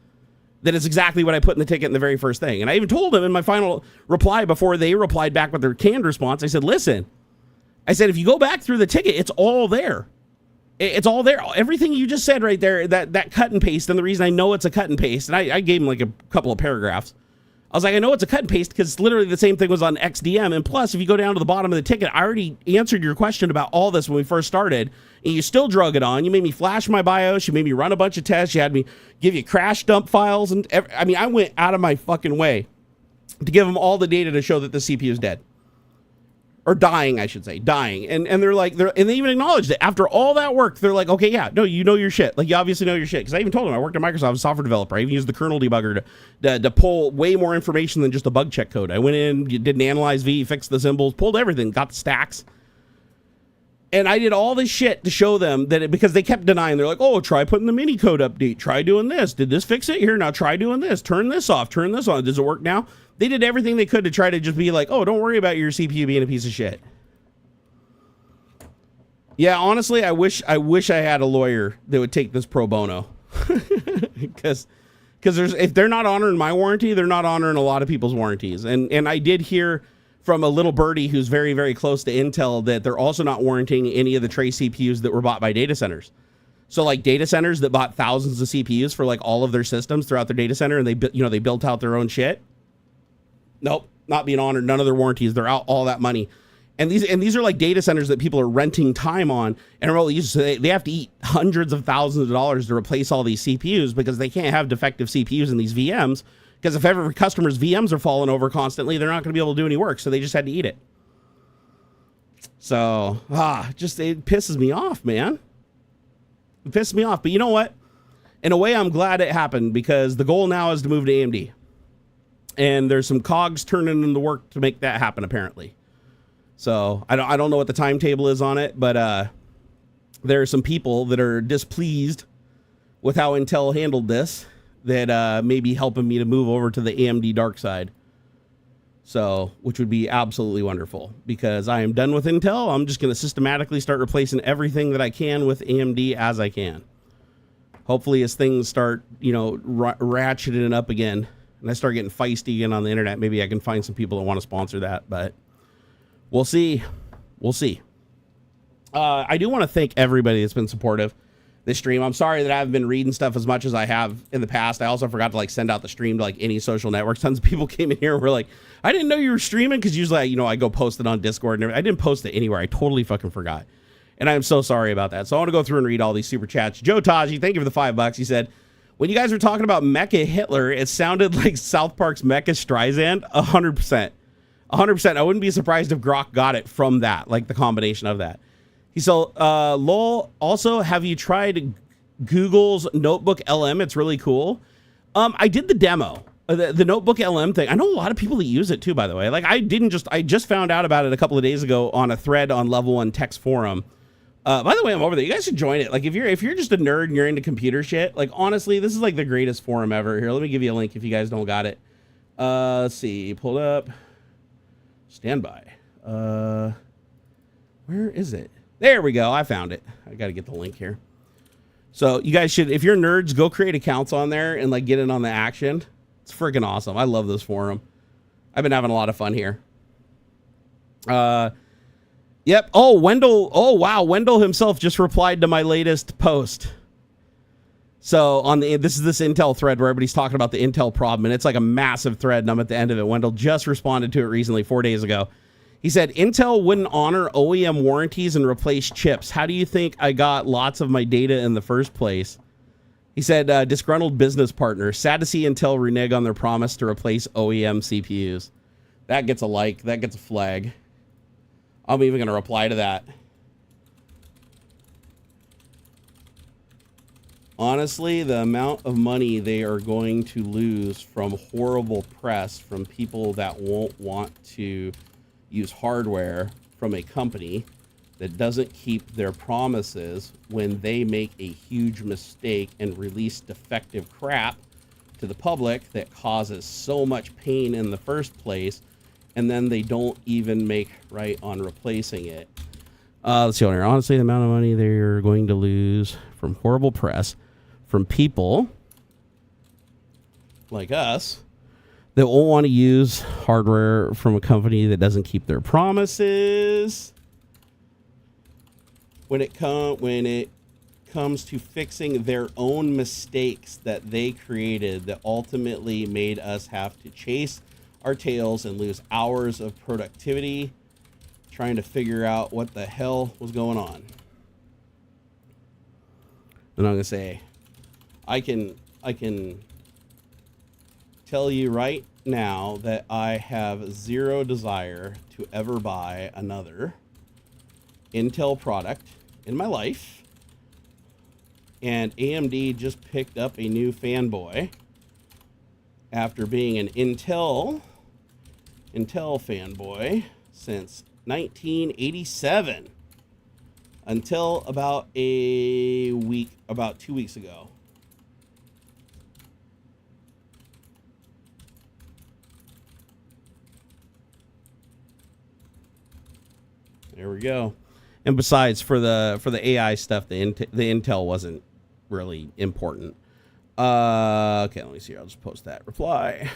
that is exactly what I put in the ticket in the very first thing. And I even told them in my final reply, before they replied back with their canned response, I said, listen, I said, if you go back through the ticket, it's all there. It's all there. Everything you just said right there, that cut and paste. And the reason I know it's a cut and paste, and I gave them like a couple of paragraphs. I was like, I know it's a cut and paste because literally the same thing was on XDM. And plus, if you go down to the bottom of the ticket, I already answered your question about all this when we first started. And you still drug it on. You made me flash my BIOS. You made me run a bunch of tests. You had me give you crash dump files. And I mean, I went out of my fucking way to give them all the data to show that the CPU is dead. Or dying, I should say, dying. And they're like, and they even acknowledged it. After all that work, they're like, okay, yeah, no, you know your shit. Like, you obviously know your shit. Because I even told them I worked at Microsoft as a software developer. I even used the kernel debugger to pull way more information than just a bug check code. I went in, did an analyze V, fixed the symbols, pulled everything, got the stacks. And I did all this shit to show them that because they kept denying. They're like, oh, try putting the mini code update. Try doing this. Did this fix it? Here, now try doing this. Turn this off. Turn this on. Does it work now? They did everything they could to try to just be like, oh, don't worry about your CPU being a piece of shit. Yeah, honestly, I wish I had a lawyer that would take this pro bono. Because if they're not honoring my warranty, they're not honoring a lot of people's warranties. And I did hear from a little birdie who's very, very close to Intel that they're also not warranting any of the tray CPUs that were bought by data centers. So like data centers that bought thousands of CPUs for like all of their systems throughout their data center, and they built out their own shit. Nope, not being honored. None of their warranties. They're out all that money. And these are like data centers that people are renting time on, and they have to eat hundreds of thousands of dollars to replace all these CPUs because they can't have defective CPUs in these VMs. Because if every customer's VMs are falling over constantly, they're not going to be able to do any work. So they just had to eat it. So, it pisses me off, man. It pisses me off. But you know what? In a way, I'm glad it happened, because the goal now is to move to AMD. And there's some cogs turning in the work to make that happen, apparently. So I don't know what the timetable is on it, but there are some people that are displeased with how Intel handled this that may be helping me to move over to the AMD dark side. So, which would be absolutely wonderful, because I am done with Intel. I'm just going to systematically start replacing everything that I can with AMD as I can. Hopefully, as things start, ratcheting up again, and I start getting feisty again on the internet, maybe I can find some people that want to sponsor that, but we'll see. We'll see. I do want to thank everybody that's been supportive this stream. I'm sorry that I haven't been reading stuff as much as I have in the past. I also forgot to send out the stream to any social networks. Tons of people came in here and were like, I didn't know you were streaming, because usually I go post it on Discord and everything. I didn't post it anywhere. I totally fucking forgot. And I'm so sorry about that. So I want to go through and read all these super chats. Joe Taji, thank you for the $5. He said, when you guys were talking about Mecha Hitler, it sounded like South Park's Mecha Streisand. 100%. 100%. I wouldn't be surprised if Grok got it from that, like the combination of that. He said, lol, also, have you tried Google's Notebook LM? It's really cool. I did the demo, the Notebook LM thing. I know a lot of people that use it too, by the way. I just found out about it a couple of days ago on a thread on Level 1 Tech's forum. By the way, I'm over there. You guys should join it. If you're just a nerd and you're into computer shit, honestly, this is the greatest forum ever. Here, let me give you a link if you guys don't got it. Let's see, pulled up. Stand by. Where is it? There we go. I found it. I got to get the link here. So you guys should, if you're nerds, go create accounts on there and get in on the action. It's freaking awesome. I love this forum. I've been having a lot of fun here. Yep. Oh, Wendell. Oh, wow. Wendell himself just replied to my latest post. So this is this Intel thread where everybody's talking about the Intel problem, and it's a massive thread, and I'm at the end of it. Wendell just responded to it recently, 4 days ago. He said, Intel wouldn't honor OEM warranties and replace chips. How do you think I got lots of my data in the first place? He said, disgruntled business partner. Sad to see Intel renege on their promise to replace OEM CPUs. That gets a like. That gets a flag. I'm even going to reply to that. Honestly, the amount of money they are going to lose from horrible press from people that won't want to use hardware from a company that doesn't keep their promises when they make a huge mistake and release defective crap to the public that causes so much pain in the first place and then they don't even make right on replacing it. Let's see on here. Honestly, the amount of money they're going to lose from horrible press from people like us that won't want to use hardware from a company that doesn't keep their promises. When it comes to fixing their own mistakes that they created that ultimately made us have to chase our tails and lose hours of productivity trying to figure out what the hell was going on. And I'm going to say, I can tell you right now that I have zero desire to ever buy another Intel product in my life. And AMD just picked up a new fanboy after being an Intel fanboy since 1987 until about 2 weeks ago. There we go. And besides, for the AI stuff, the Intel wasn't really important. Okay, let me see here. I'll just post that reply.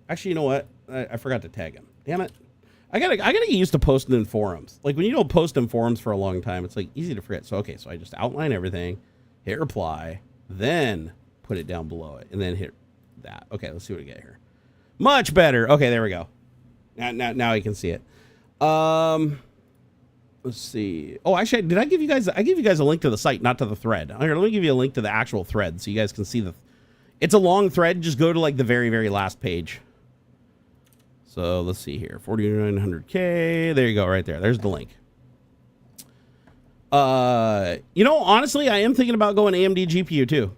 Actually, you know what? I forgot to tag him. Damn it. I gotta get used to posting in forums. Like when you don't post in forums for a long time, it's like easy to forget. So okay, so I just outline everything, hit reply, then put it down below it, and then hit that. Okay, let's see what we get here. Much better. Okay, there we go. Now you can see it. Let's see. Oh, actually, did I give you guys? I gave you guys a link to the site, not to the thread. Here, let me give you a link to the actual thread so you guys can see the. It's a long thread. Just go to like the very, very last page. So let's see here. 4,900K. There you go, right there. There's the link. You know, honestly, I am thinking about going AMD GPU too.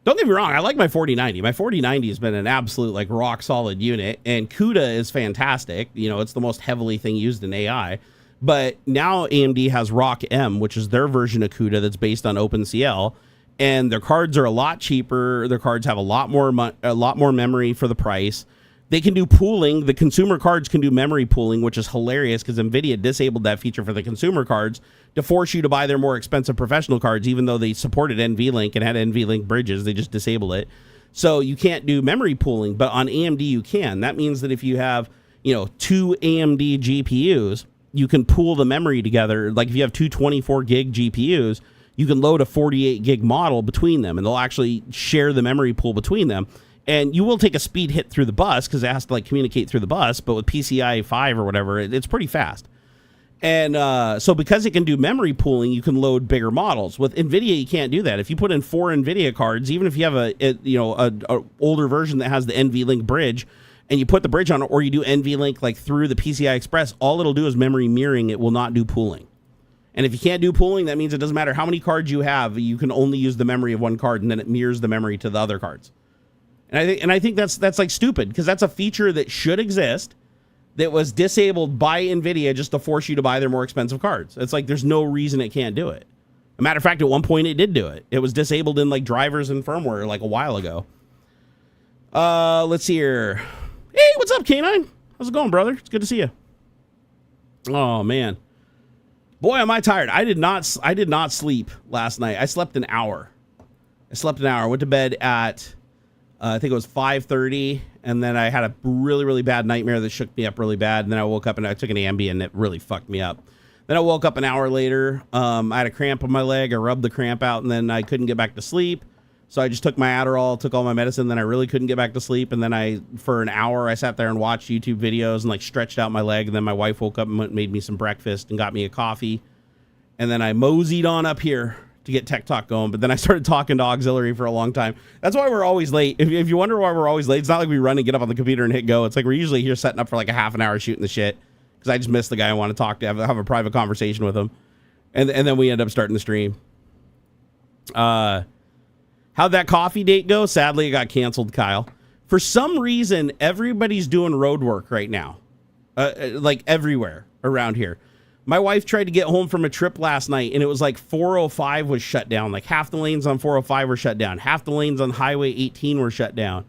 Don't get me wrong, I like my 4090. My 4090 has been an absolute like rock solid unit, and CUDA is fantastic. You know, it's the most heavily thing used in AI. But now AMD has Rock M, which is their version of CUDA that's based on OpenCL, and their cards are a lot cheaper. Their cards have a lot more memory for the price. They can do pooling. The consumer cards can do memory pooling, which is hilarious because Nvidia disabled that feature for the consumer cards to force you to buy their more expensive professional cards, even though they supported NVLink and had NVLink bridges. They just disabled it. So you can't do memory pooling, but on AMD you can. That means that if you have, you know, 2 AMD GPUs, you can pool the memory together. Like if you have two 24 gig GPUs, you can load a 48 gig model between them, and they'll actually share the memory pool between them. And you will take a speed hit through the bus because it has to like communicate through the bus, but with PCIe 5 or whatever, it's pretty fast. And so because it can do memory pooling, you can load bigger models. With Nvidia, you can't do that. If you put in 4 Nvidia cards, even if you have a older version that has the NVLink bridge, and you put the bridge on it, or you do NVLink like through the PCI Express, all it'll do is memory mirroring. It will not do pooling. And if you can't do pooling, that means it doesn't matter how many cards you have. You can only use the memory of one card, and then it mirrors the memory to the other cards. And I think that's like stupid because that's a feature that should exist that was disabled by Nvidia just to force you to buy their more expensive cards. It's like there's no reason it can't do it. A matter of fact, at one point it did do it. It was disabled in like drivers and firmware like a while ago. Let's see here. Hey, what's up, K9? How's it going, brother? It's good to see you. Oh man, boy, am I tired. I did not sleep last night. I slept an hour. Went to bed at I think it was 5:30, and then I had a really, really bad nightmare that shook me up really bad, and then I woke up and I took an Ambien and it really fucked me up. Then I woke up an hour later. I had a cramp on my leg. I rubbed the cramp out, and then I couldn't get back to sleep. So I just took my Adderall, took all my medicine, then I really couldn't get back to sleep, and then for an hour, I sat there and watched YouTube videos and like stretched out my leg, and then my wife woke up and made me some breakfast and got me a coffee, and then I moseyed on up here to get Tech Talk going, but then I started talking to AuxxZillary for a long time. That's why we're always late. If you wonder why we're always late, it's not like we run and get up on the computer and hit go. It's like we're usually here setting up for like a half an hour shooting the shit because I just missed the guy I want to talk to, have a private conversation with him, and then we end up starting the stream. How'd that coffee date go? Sadly, it got canceled, Kyle. For some reason, everybody's doing road work right now, like everywhere around here. My wife tried to get home from a trip last night, and it was like 405 was shut down. Like half the lanes on 405 were shut down. Half the lanes on Highway 18 were shut down.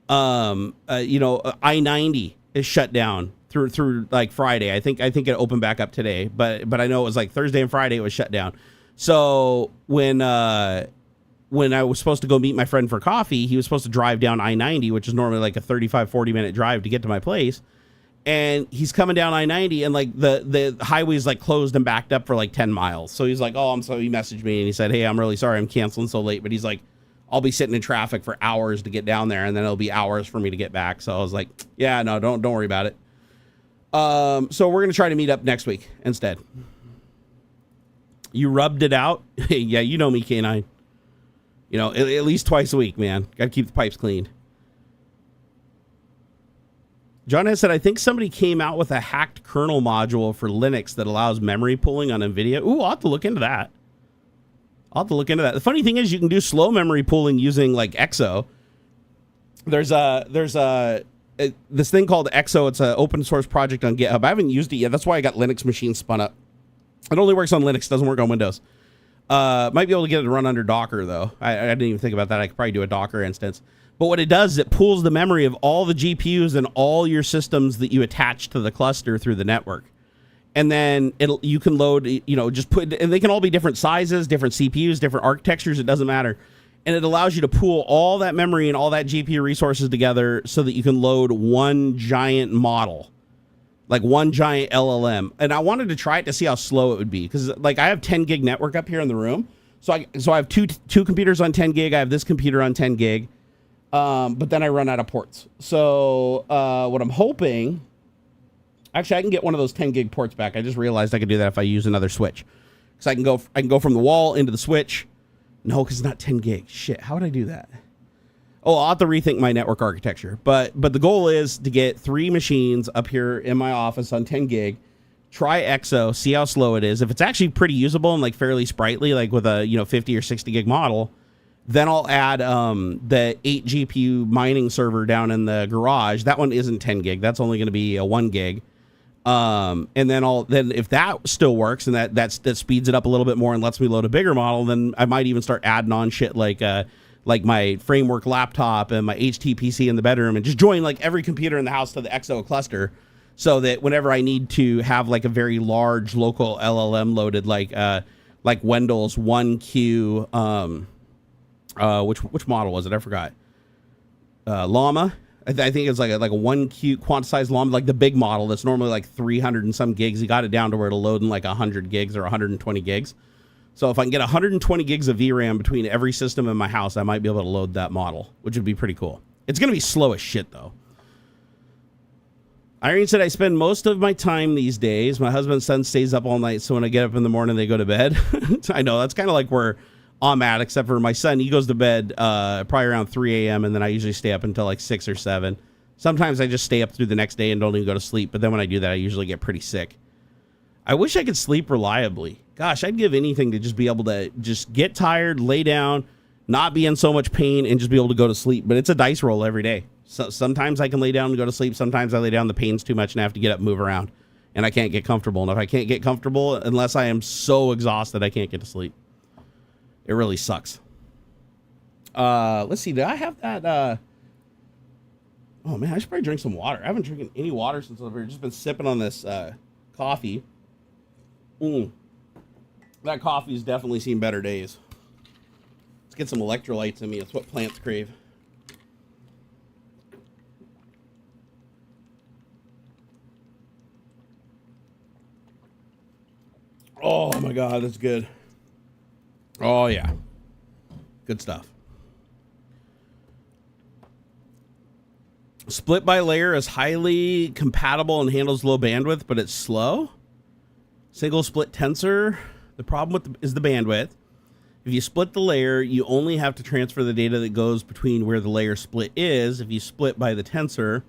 I-90 is shut down through like Friday. I think it opened back up today, but I know it was like Thursday and Friday it was shut down. So when I was supposed to go meet my friend for coffee, he was supposed to drive down I-90, which is normally like a 35-40 minute drive to get to my place. And he's coming down I-90 and like the highway's like closed and backed up for like 10 miles. So he's like, oh, he messaged me and he said, hey, I'm really sorry I'm canceling so late. But he's like, I'll be sitting in traffic for hours to get down there, and then it'll be hours for me to get back. So I was like, yeah, no, don't worry about it. So we're going to try to meet up next week instead. You rubbed it out? Yeah, you know me, K9. At least twice a week, man. Got to keep the pipes cleaned. John has said, I think somebody came out with a hacked kernel module for Linux that allows memory pooling on Nvidia. Ooh, I'll have to look into that. The funny thing is you can do slow memory pooling using like EXO. There's this thing called EXO. It's an open source project on GitHub. I haven't used it yet. That's why I got Linux machines spun up. It only works on Linux, doesn't work on Windows. Might be able to get it to run under Docker though. I didn't even think about that. I could probably do a Docker instance. But what it does is it pools the memory of all the GPUs and all your systems that you attach to the cluster through the network. And then you can load, and they can all be different sizes, different CPUs, different architectures. It doesn't matter. And it allows you to pool all that memory and all that GPU resources together so that you can load one giant model, like one giant LLM. And I wanted to try it to see how slow it would be. Because like I have 10 gig network up here in the room. So I have two computers on 10 gig. I have this computer on 10 gig. But then I run out of ports. So what I'm hoping, actually I can get one of those 10 gig ports back. I just realized I could do that if I use another switch. Because I can go from the wall into the switch. No, because it's not 10 gig. Shit, how would I do that? Oh, I'll have to rethink my network architecture. But the goal is to get 3 machines up here in my office on 10 gig. Try EXO, see how slow it is. If it's actually pretty usable and like fairly sprightly, like with a 50 or 60 gig model, then I'll add the 8 GPU mining server down in the garage. That one isn't 10 gig. That's only going to be a 1 gig. And then if that still works and that speeds it up a little bit more and lets me load a bigger model, then I might even start adding on shit like my framework laptop and my HTPC in the bedroom and just join like every computer in the house to the EXO cluster so that whenever I need to have like a very large local LLM loaded, like Wendell's 1Q, which model was it? I forgot. Llama. I think it's like a 1Q quantized Llama, like the big model that's normally like 300 and some gigs. He got it down to where it'll load in like 100 gigs or 120 gigs. So if I can get 120 gigs of VRAM between every system in my house, I might be able to load that model, which would be pretty cool. It's going to be slow as shit though. Irene said, I spend most of my time these days. My husband's son stays up all night, so when I get up in the morning, they go to bed. I know, that's kind of like where I'm at, except for my son. He goes to bed probably around 3 a.m., and then I usually stay up until like 6 or 7. Sometimes I just stay up through the next day and don't even go to sleep, but then when I do that, I usually get pretty sick. I wish I could sleep reliably. Gosh, I'd give anything to just be able to just get tired, lay down, not be in so much pain, and just be able to go to sleep. But it's a dice roll every day. So sometimes I can lay down and go to sleep. Sometimes I lay down, the pain's too much, and I have to get up and move around. And I can't get comfortable. And if I can't get comfortable, unless I am so exhausted, I can't get to sleep. It really sucks. Let's see. Did I have that? Oh, man, I should probably drink some water. I haven't drinking any water since I've just been sipping on this coffee. That coffee's definitely seen better days. Let's get some electrolytes in me. That's what plants crave. Oh, my God, that's good. Oh, yeah. Good stuff. Split by layer is highly compatible and handles low bandwidth, but it's slow. Single split tensor. The problem is the bandwidth. If you split the layer, you only have to transfer the data that goes between where the layer split is. If you split by the tensor,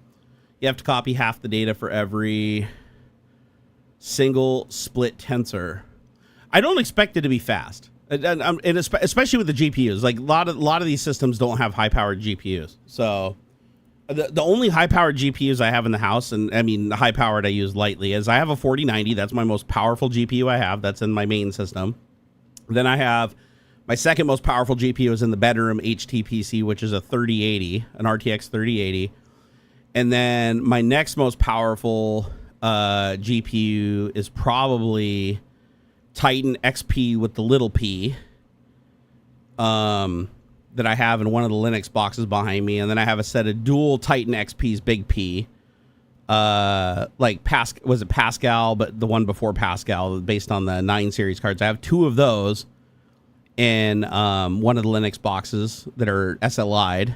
you have to copy half the data for every single split tensor. I don't expect it to be fast. And especially with the GPUs, like a lot of these systems don't have high-powered GPUs. So the only high-powered GPUs I have in the house, and I mean high-powered I use lightly, is I have a 4090. That's my most powerful GPU I have. That's in my main system. Then I have My second most powerful GPU is in the bedroom HTPC, which is a 3080, an RTX 3080. And then my next most powerful GPU is probably Titan XP with the little p that I have in one of the Linux boxes behind me. And then I have a set of dual Titan XPs, big P. Like was it Pascal, but the one before Pascal, based on the 9 series cards. I have 2 of those in one of the Linux boxes that are SLI'd.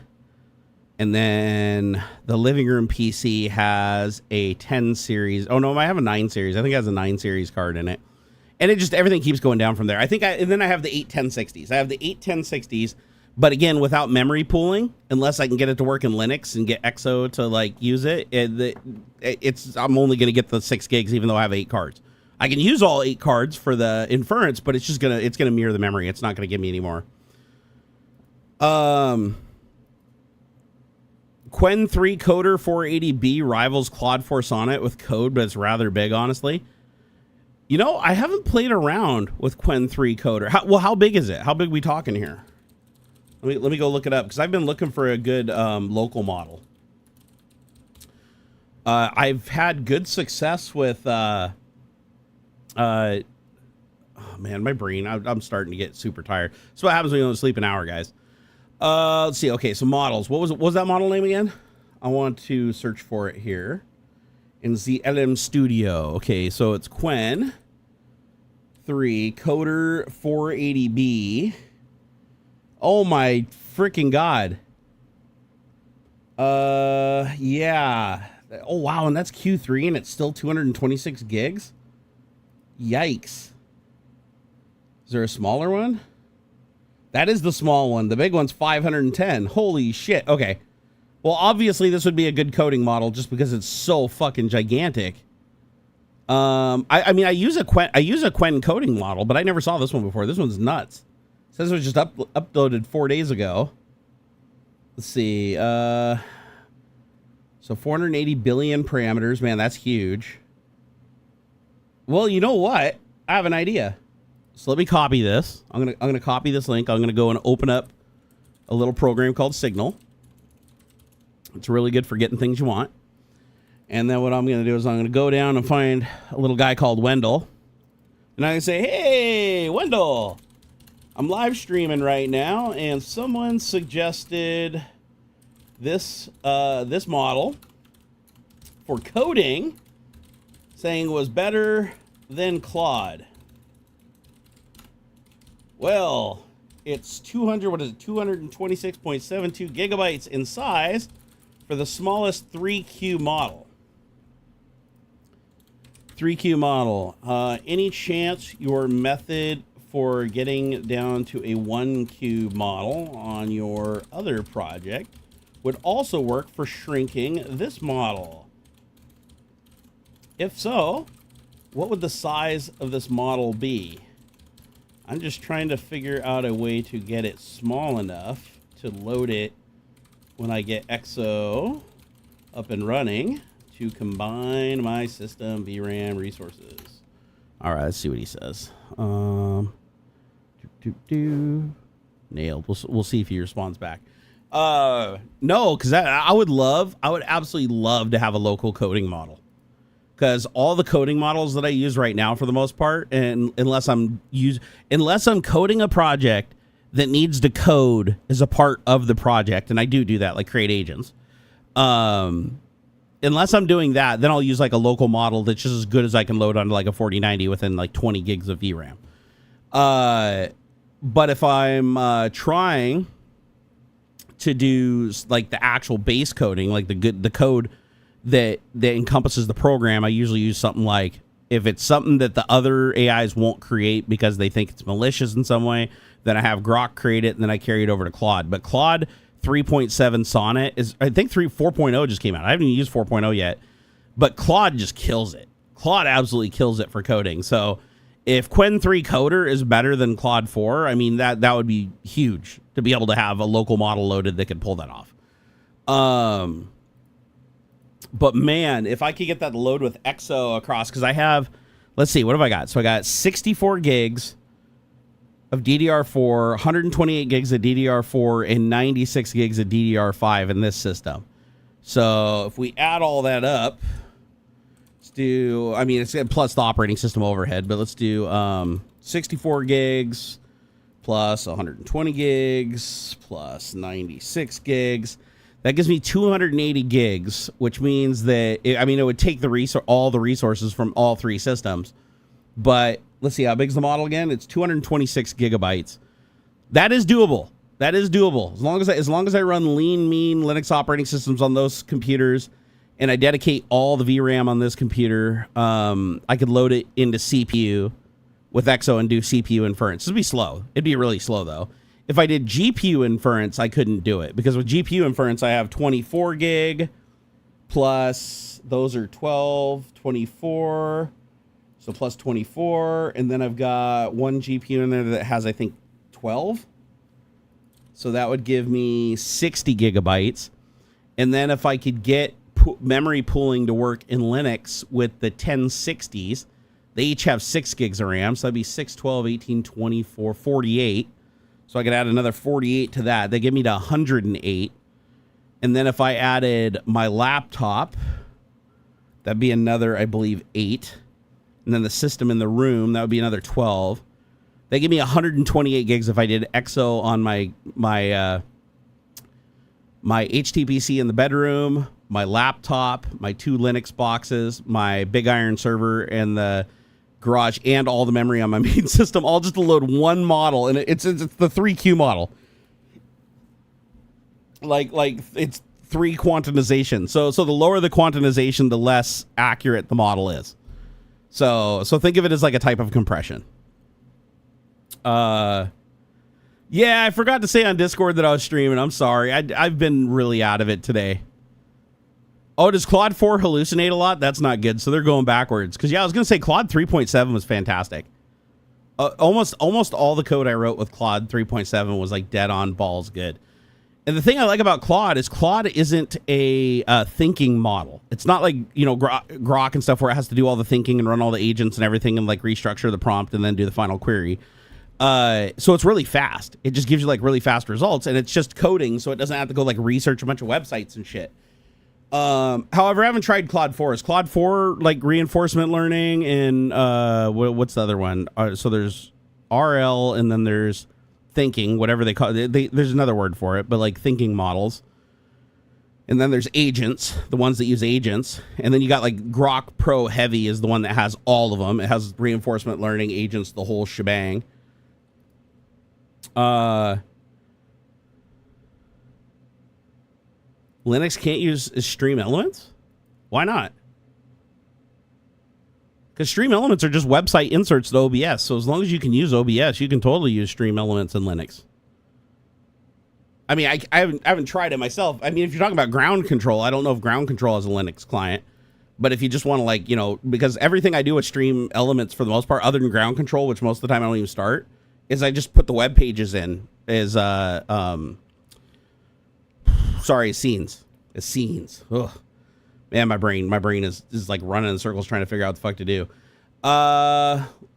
And then the living room PC has a 10 series. Oh no, I have a 9 series. I think it has a 9 series card in it. And it just, everything keeps going down from there. And then I have the 8 1060s. I have the 8 1060s, but again, without memory pooling, unless I can get it to work in Linux and get EXO to like use it, I'm only going to get the 6 gigs, even though I have 8 cards. I can use all 8 cards for the inference, but it's going to mirror the memory. It's not going to give me any more. Qwen 3 Coder 480B rivals Claude 4 Sonnet with code, but it's rather big, honestly. You know, I haven't played around with Qwen 3 Coder. How big is it? How big are we talking here? Let me go look it up, because I've been looking for a good local model. I've had good success with... oh, man, my brain. I'm starting to get super tired. That's what happens when you don't sleep an hour, guys. Let's see. Okay, so models. What was that model name again? I want to search for it here in the LM Studio. Okay, so it's Qwen 3 Coder 480B. Oh my freaking god. Yeah. Oh wow, and that's Q3 and it's still 226 gigs? Yikes. Is there a smaller one? That is the small one. The big one's 510. Holy shit. Okay. Well, obviously this would be a good coding model just because it's so fucking gigantic. I mean, I use a Qwen coding model, but I never saw this one before. This one's nuts. It says it was just uploaded 4 days ago. Let's see. So 480 billion parameters. Man, that's huge. Well, you know what? I have an idea. So let me copy this. I'm gonna copy this link. I'm gonna go and open up a little program called Signal. It's really good for getting things you want. And then what I'm gonna do is I'm gonna go down and find a little guy called Wendell. And I can say, hey, Wendell, I'm live streaming right now, and someone suggested this this model for coding, saying it was better than Claude. Well, it's 226.72 gigabytes in size for the smallest 3Q model. 3Q model. Any chance your method for getting down to a 1Q model on your other project would also work for shrinking this model? If so, what would the size of this model be? I'm just trying to figure out a way to get it small enough to load it when I get EXO up and running to combine my system VRAM resources. All right, let's see what he says. Nailed. We'll see if he responds back. No, because I would absolutely love to have a local coding model. Because all the coding models that I use right now, for the most part, and unless I'm coding a project that needs to code as a part of the project, and I do that, like create agents. Unless I'm doing that, then I'll use like a local model that's just as good as I can load onto like a 4090 within like 20 gigs of VRAM. But if I'm trying to do like the actual base coding, like the code that encompasses the program, I usually use something like, if it's something that the other AIs won't create because they think it's malicious in some way, then I have Grok create it and then I carry it over to Claude. But Claude 3.7 Sonnet is, I think 4.0 just came out. I haven't even used 4.0 yet, but Claude just kills it. Claude absolutely kills it for coding. So if Qwen 3 Coder is better than Claude 4, I mean, that would be huge to be able to have a local model loaded that could pull that off. But man, if I could get that load with EXO across, because I have, let's see, what have I got? So I got 64 gigs of DDR4, 128 gigs of DDR4, and 96 gigs of DDR5 in this system. So if we add all that up, let's do, I mean, it's plus the operating system overhead, but let's do 64 gigs plus 120 gigs plus 96 gigs. That gives me 280 gigs, which means that, it would take all the resources from all three systems. But let's see, how big's the model again? It's 226 gigabytes. That is doable. That is doable. As long as I run lean, mean Linux operating systems on those computers, and I dedicate all the VRAM on this computer, I could load it into CPU with EXO and do CPU inference. It'd be slow. It'd be really slow, though. If I did GPU inference, I couldn't do it, because with GPU inference, I have 24 gig plus, those are 12, 24, so plus 24, and then I've got one GPU in there that has, I think, 12. So that would give me 60 gigabytes. And then if I could get memory pooling to work in Linux with the 1060s, they each have 6 gigs of RAM, so that'd be 6, 12, 18, 24, 48. So I could add another 48 to that. They give me to 108. And then if I added my laptop, that'd be another, I believe, 8. And then the system in the room, that would be another 12. They give me 128 gigs if I did EXO on my HTPC in the bedroom, my laptop, my 2 Linux boxes, my big iron server, and the garage, and all the memory on my main system, all just to load one model. And it's the 3Q model. Like it's 3 quantization. So the lower the quantization, the less accurate the model is. So think of it as like a type of compression. Yeah, I forgot to say on Discord that I was streaming. I'm sorry. I've been really out of it today. Oh, does Claude 4 hallucinate a lot? That's not good. So they're going backwards. Because, yeah, I was going to say Claude 3.7 was fantastic. Almost all the code I wrote with Claude 3.7 was like dead on balls good. And the thing I like about Claude is Claude isn't a thinking model. It's not like, Grok and stuff where it has to do all the thinking and run all the agents and everything and like restructure the prompt and then do the final query. So it's really fast. It just gives you like really fast results, and it's just coding, so it doesn't have to go like research a bunch of websites and shit. However, I haven't tried Claude 4. Is Claude 4 like reinforcement learning and what's the other one? So there's RL and then there's thinking, whatever they call it. There's another word for it, but like thinking models. And then there's agents, the ones that use agents. And then you got like Grok Pro Heavy is the one that has all of them. It has reinforcement learning, agents, the whole shebang. Linux can't use stream elements? Why not? Because stream elements are just website inserts to OBS. So as long as you can use OBS, you can totally use stream elements in Linux. I mean, I haven't tried it myself. I mean, if you're talking about ground control, I don't know if ground control has a Linux client. But if you just want to like, because everything I do with stream elements for the most part, other than ground control, which most of the time I don't even start, is I just put the web pages in as scenes. As scenes. Ugh. Man, my brain is like running in circles trying to figure out what the fuck to do.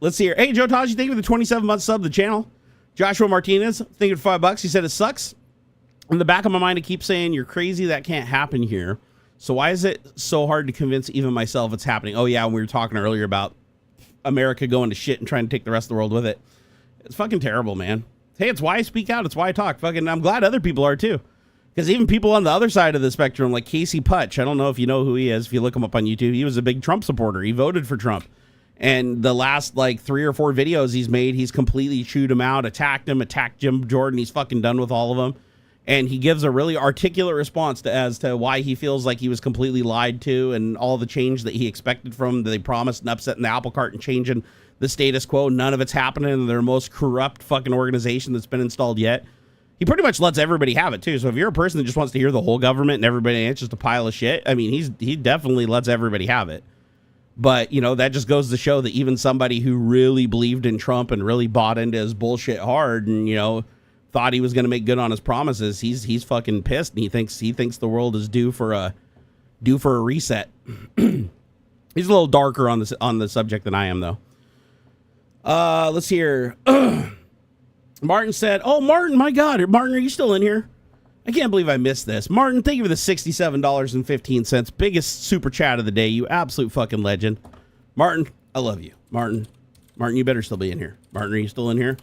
Let's see here. Hey, Joe Taji, thank you for the 27-month sub to the channel. Joshua Martinez, thank you for $5. He said it sucks. In the back of my mind, I keep saying you're crazy. That can't happen here. So why is it so hard to convince even myself it's happening? Oh yeah, we were talking earlier about America going to shit and trying to take the rest of the world with it. It's fucking terrible, man. Hey, it's why I speak out. It's why I talk. Fucking, I'm glad other people are too. Because even people on the other side of the spectrum, like Casey Putch, I don't know if you know who he is. If you look him up on YouTube, he was a big Trump supporter. He voted for Trump. And the last like 3 or 4 videos he's made, he's completely chewed him out, attacked Jim Jordan. He's fucking done with all of them. And he gives a really articulate response as to why he feels like he was completely lied to and all the change that he expected from that they promised and upsetting the apple cart and changing the status quo. None of it's happening. And they're the most corrupt fucking organization that's been installed yet. He pretty much lets everybody have it too. So if you're a person that just wants to hear the whole government and everybody, it's just a pile of shit. I mean, he definitely lets everybody have it. But, that just goes to show that even somebody who really believed in Trump and really bought into his bullshit hard and, thought he was going to make good on his promises, he's fucking pissed, and he thinks the world is due for a reset. He's a little darker on the subject than I am, though. Let's hear. Martin said, oh, Martin, my God. Martin, are you still in here? I can't believe I missed this. Martin, thank you for the $67.15. Biggest super chat of the day. You absolute fucking legend. Martin, I love you. Martin, you better still be in here. Martin, are you still in here?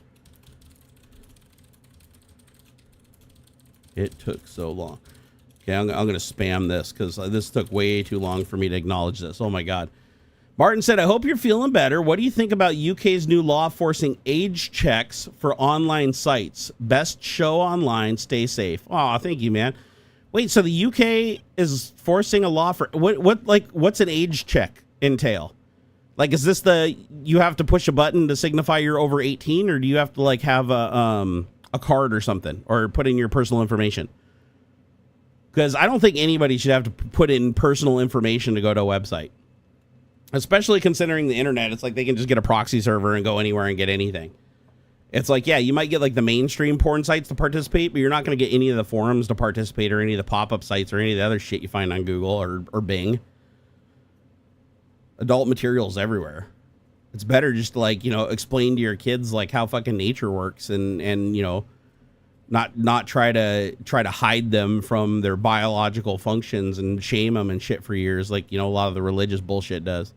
It took so long. Okay, I'm going to spam this because this took way too long for me to acknowledge this. Oh, my God. Martin said, I hope you're feeling better. What do you think about UK's new law forcing age checks for online sites? Best show online. Stay safe. Oh, thank you, man. Wait, so the UK is forcing a law for what's an age check entail? Like, is this you have to push a button to signify you're over 18, or do you have to like have a card or something, or put in your personal information? Because I don't think anybody should have to put in personal information to go to a website. Especially considering the internet, it's like they can just get a proxy server and go anywhere and get anything. It's like, yeah, you might get like the mainstream porn sites to participate, but you're not going to get any of the forums to participate or any of the pop-up sites or any of the other shit you find on Google or Bing. Adult materials everywhere. It's better just to like, explain to your kids like how fucking nature works and not try to hide them from their biological functions and shame them and shit for years like, a lot of the religious bullshit does.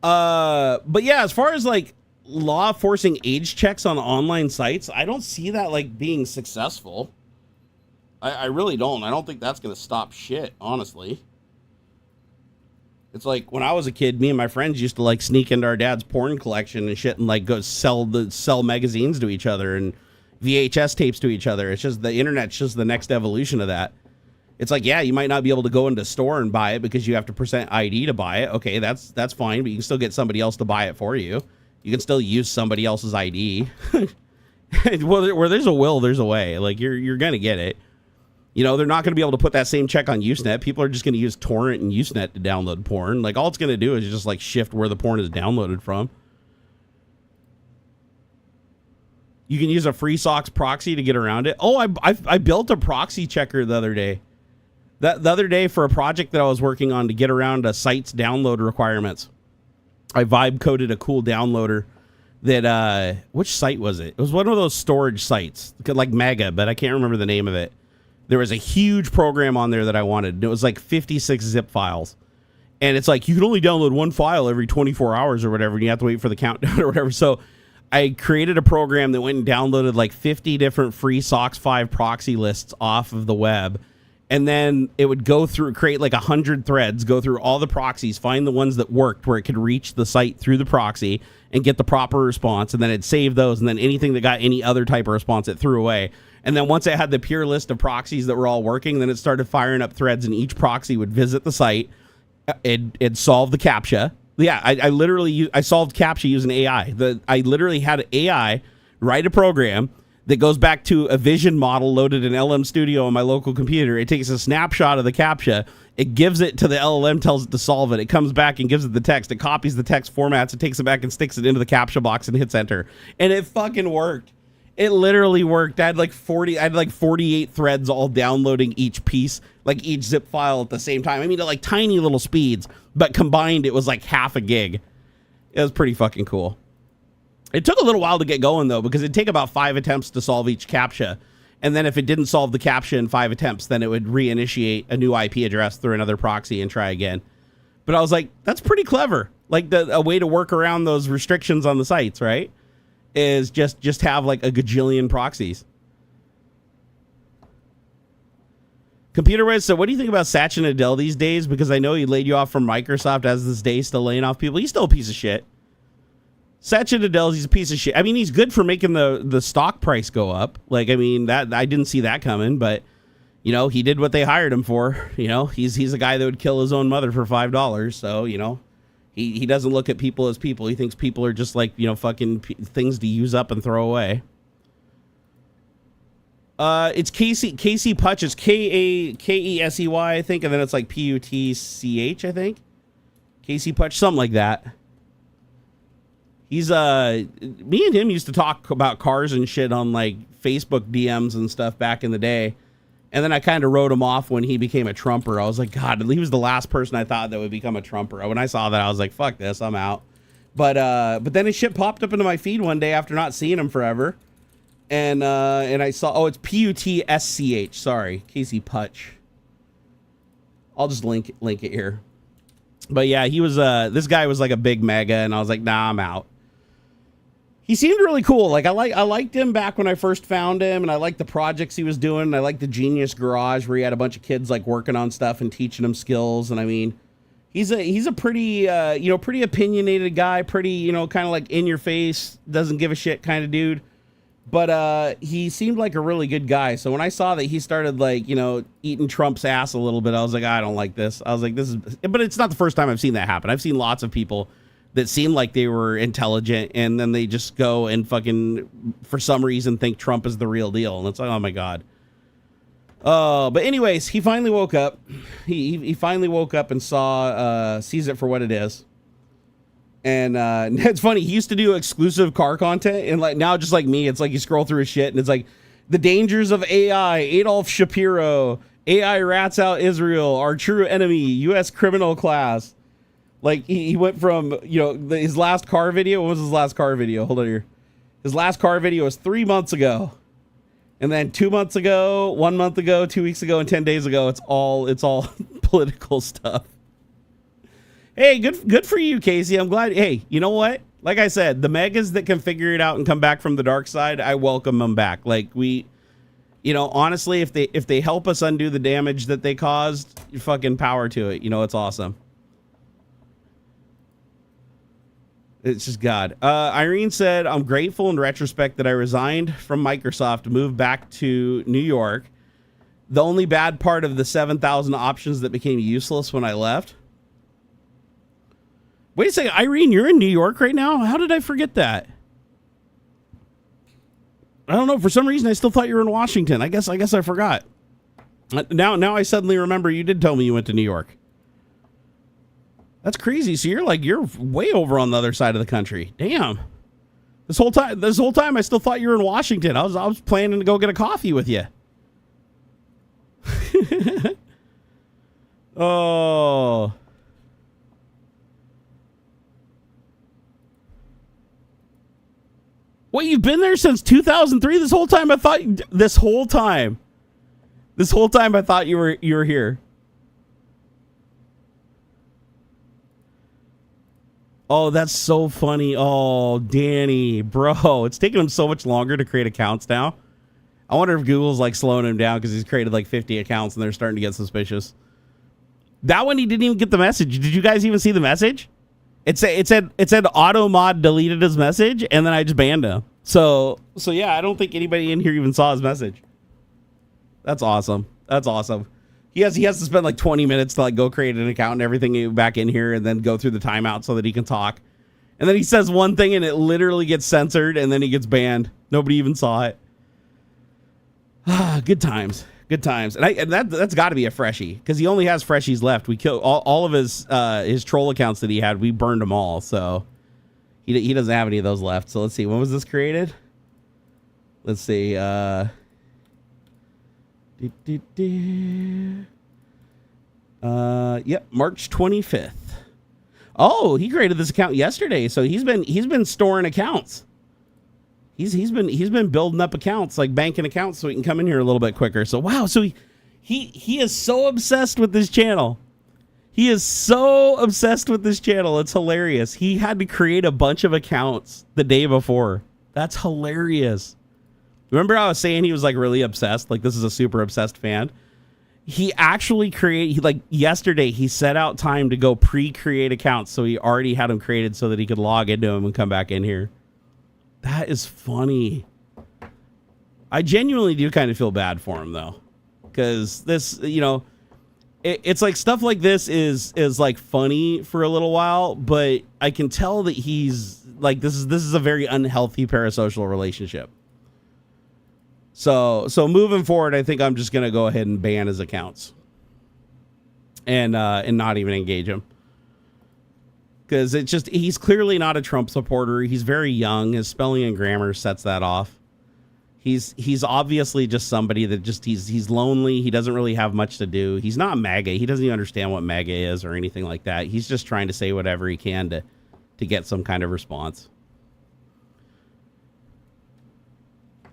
But yeah, as far as like law forcing age checks on online sites, I don't see that like being successful. I really don't. I don't think that's going to stop shit, honestly. It's like when I was a kid, me and my friends used to like sneak into our dad's porn collection and shit and like go sell magazines to each other and VHS tapes to each other. It's just the internet's just the next evolution of that. It's like, yeah, you might not be able to go into a store and buy it because you have to present ID to buy it. Okay, that's fine, but you can still get somebody else to buy it for you. You can still use somebody else's ID. Well, where there's a will, there's a way. Like you're gonna get it. They're not gonna be able to put that same check on Usenet. People are just gonna use Torrent and Usenet to download porn. Like all it's gonna do is just like shift where the porn is downloaded from. You can use a FreeSox proxy to get around it. Oh, I built a proxy checker the other day. The other day for a project that I was working on to get around a site's download requirements. I vibe coded a cool downloader that, which site was it? It was one of those storage sites, like Mega, but I can't remember the name of it. There was a huge program on there that I wanted. It was like 56 zip files. And it's like, you can only download one file every 24 hours or whatever, and you have to wait for the countdown or whatever. So I created a program that went and downloaded like 50 different free SOX 5 proxy lists off of the web. And then it would go through, create like 100 threads, go through all the proxies, find the ones that worked where it could reach the site through the proxy and get the proper response. And then it'd save those. And then anything that got any other type of response, it threw away. And then once it had the pure list of proxies that were all working, then it started firing up threads and each proxy would visit the site. It'd solve the CAPTCHA. Yeah, I solved CAPTCHA using AI. I literally had AI write a program that goes back to a vision model loaded in LM Studio on my local computer. It takes a snapshot of the CAPTCHA. It gives it to the LLM, tells it to solve it. It comes back and gives it the text. It copies the text, formats it, takes it back and sticks it into the CAPTCHA box and hits enter. And it fucking worked. It literally worked. I had like 48 threads all downloading each piece, like each zip file at the same time. I mean, at like tiny little speeds, but combined it was like half a gig. It was pretty fucking cool. It took a little while to get going, though, because it'd take about 5 attempts to solve each CAPTCHA. And then if it didn't solve the CAPTCHA in 5 attempts, then it would reinitiate a new IP address through another proxy and try again. But I was like, that's pretty clever. Like a way to work around those restrictions on the sites, right? Is just have like a gajillion proxies. Computer Red said, what do you think about Satya Nadella these days? Because I know he laid you off from Microsoft as this day, still laying off people. He's still a piece of shit. Satya Nadella, he's a piece of shit. I mean, he's good for making the stock price go up. Like, I mean, that I didn't see that coming, but he did what they hired him for. He's a guy that would kill his own mother for $5. So, he doesn't look at people as people. He thinks people are just like, fucking things to use up and throw away. It's Casey Putch. It's Kasey, I think, and then it's like Putch, I think. Casey Putch, something like that. He's me and him used to talk about cars and shit on like Facebook DMs and stuff back in the day. And then I kind of wrote him off when he became a Trumper. I was like, God, he was the last person I thought that would become a Trumper. When I saw that, I was like, fuck this, I'm out. But then his shit popped up into my feed one day after not seeing him forever. And I saw, oh, it's PUTSCH. Sorry, Casey Putch. I'll just link it here. But yeah, he was this guy was like a big mega, and I was like, nah, I'm out. He seemed really cool. Like I liked him back when I first found him, and I liked the projects he was doing. I liked the Genius Garage where he had a bunch of kids like working on stuff and teaching them skills. And I mean, he's a pretty pretty opinionated guy, pretty kind of like in your face, doesn't give a shit kind of dude. But he seemed like a really good guy. So when I saw that he started like eating Trump's ass a little bit, I was like, I don't like this. I was like, this is. But it's not the first time I've seen that happen. I've seen lots of people that seem like they were intelligent, and then they just go and fucking, for some reason, think Trump is the real deal. And it's like, oh my God. But anyways, he finally woke up. He finally woke up and sees it for what it is. And it's funny, he used to do exclusive car content, and like now, just like me, it's like you scroll through his shit, and it's like, the dangers of AI, Adolf Shapiro, AI rats out Israel, our true enemy, U.S. criminal class. Like, he went from, his last car video. What was his last car video? Hold on here. His last car video was 3 months ago. And then 2 months ago, 1 month ago, 2 weeks ago, and 10 days ago, it's all political stuff. Hey, good for you, Casey. I'm glad. Hey, you know what? Like I said, the megas that can figure it out and come back from the dark side, I welcome them back. Like, honestly, if they help us undo the damage that they caused, fucking power to it. It's awesome. It's just God. Irene said, I'm grateful in retrospect that I resigned from Microsoft to move back to New York. The only bad part of the 7,000 options that became useless when I left. Wait a second, Irene, you're in New York right now? How did I forget that? I don't know. For some reason, I still thought you were in Washington. I guess I forgot. Now I suddenly remember you did tell me you went to New York. That's crazy. So you're way over on the other side of the country. Damn. This whole time I still thought you were in Washington. I was planning to go get a coffee with you. Oh. Wait, you've been there since 2003? This whole time I thought you were here. Oh, that's so funny. Oh, Danny, bro. It's taking him so much longer to create accounts now. I wonder if Google's like slowing him down because he's created like 50 accounts and they're starting to get suspicious. That one, he didn't even get the message. Did you guys even see the message? It said AutoMod deleted his message, and then I just banned him. So yeah, I don't think anybody in here even saw his message. That's awesome. That's awesome. He has to spend like 20 minutes to like go create an account and everything back in here, and then go through the timeout so that he can talk. And then he says one thing and it literally gets censored, and then he gets banned. Nobody even saw it. Good times. Good times. And that's got to be a freshie, because he only has freshies left. We killed all of his troll accounts that he had. We burned them all, so he doesn't have any of those left. So let's see. When was this created? Let's see. Yep, March 25th. Oh, he created this account yesterday, so he's been storing accounts. He's been building up accounts, like banking accounts, so he can come in here a little bit quicker. So wow, so he is so obsessed with this channel. He is so obsessed with this channel. It's hilarious. He had to create a bunch of accounts the day before. That's hilarious. Remember how I was saying he was like really obsessed? Like, this is a super obsessed fan. He actually yesterday he set out time to go pre-create accounts, so he already had them created so that he could log into them and come back in here. That is funny. I genuinely do kind of feel bad for him though, because this, it's like stuff like this is like funny for a little while, but I can tell that he's like, this is a very unhealthy parasocial relationship. So moving forward, I think I'm just gonna go ahead and ban his accounts and not even engage him, because he's clearly not a Trump supporter. He's very young. His spelling and grammar sets that off. He's obviously just somebody that he's lonely. He doesn't really have much to do. He's not MAGA. He doesn't even understand what MAGA is or anything like that. He's just trying to say whatever he can to get some kind of response.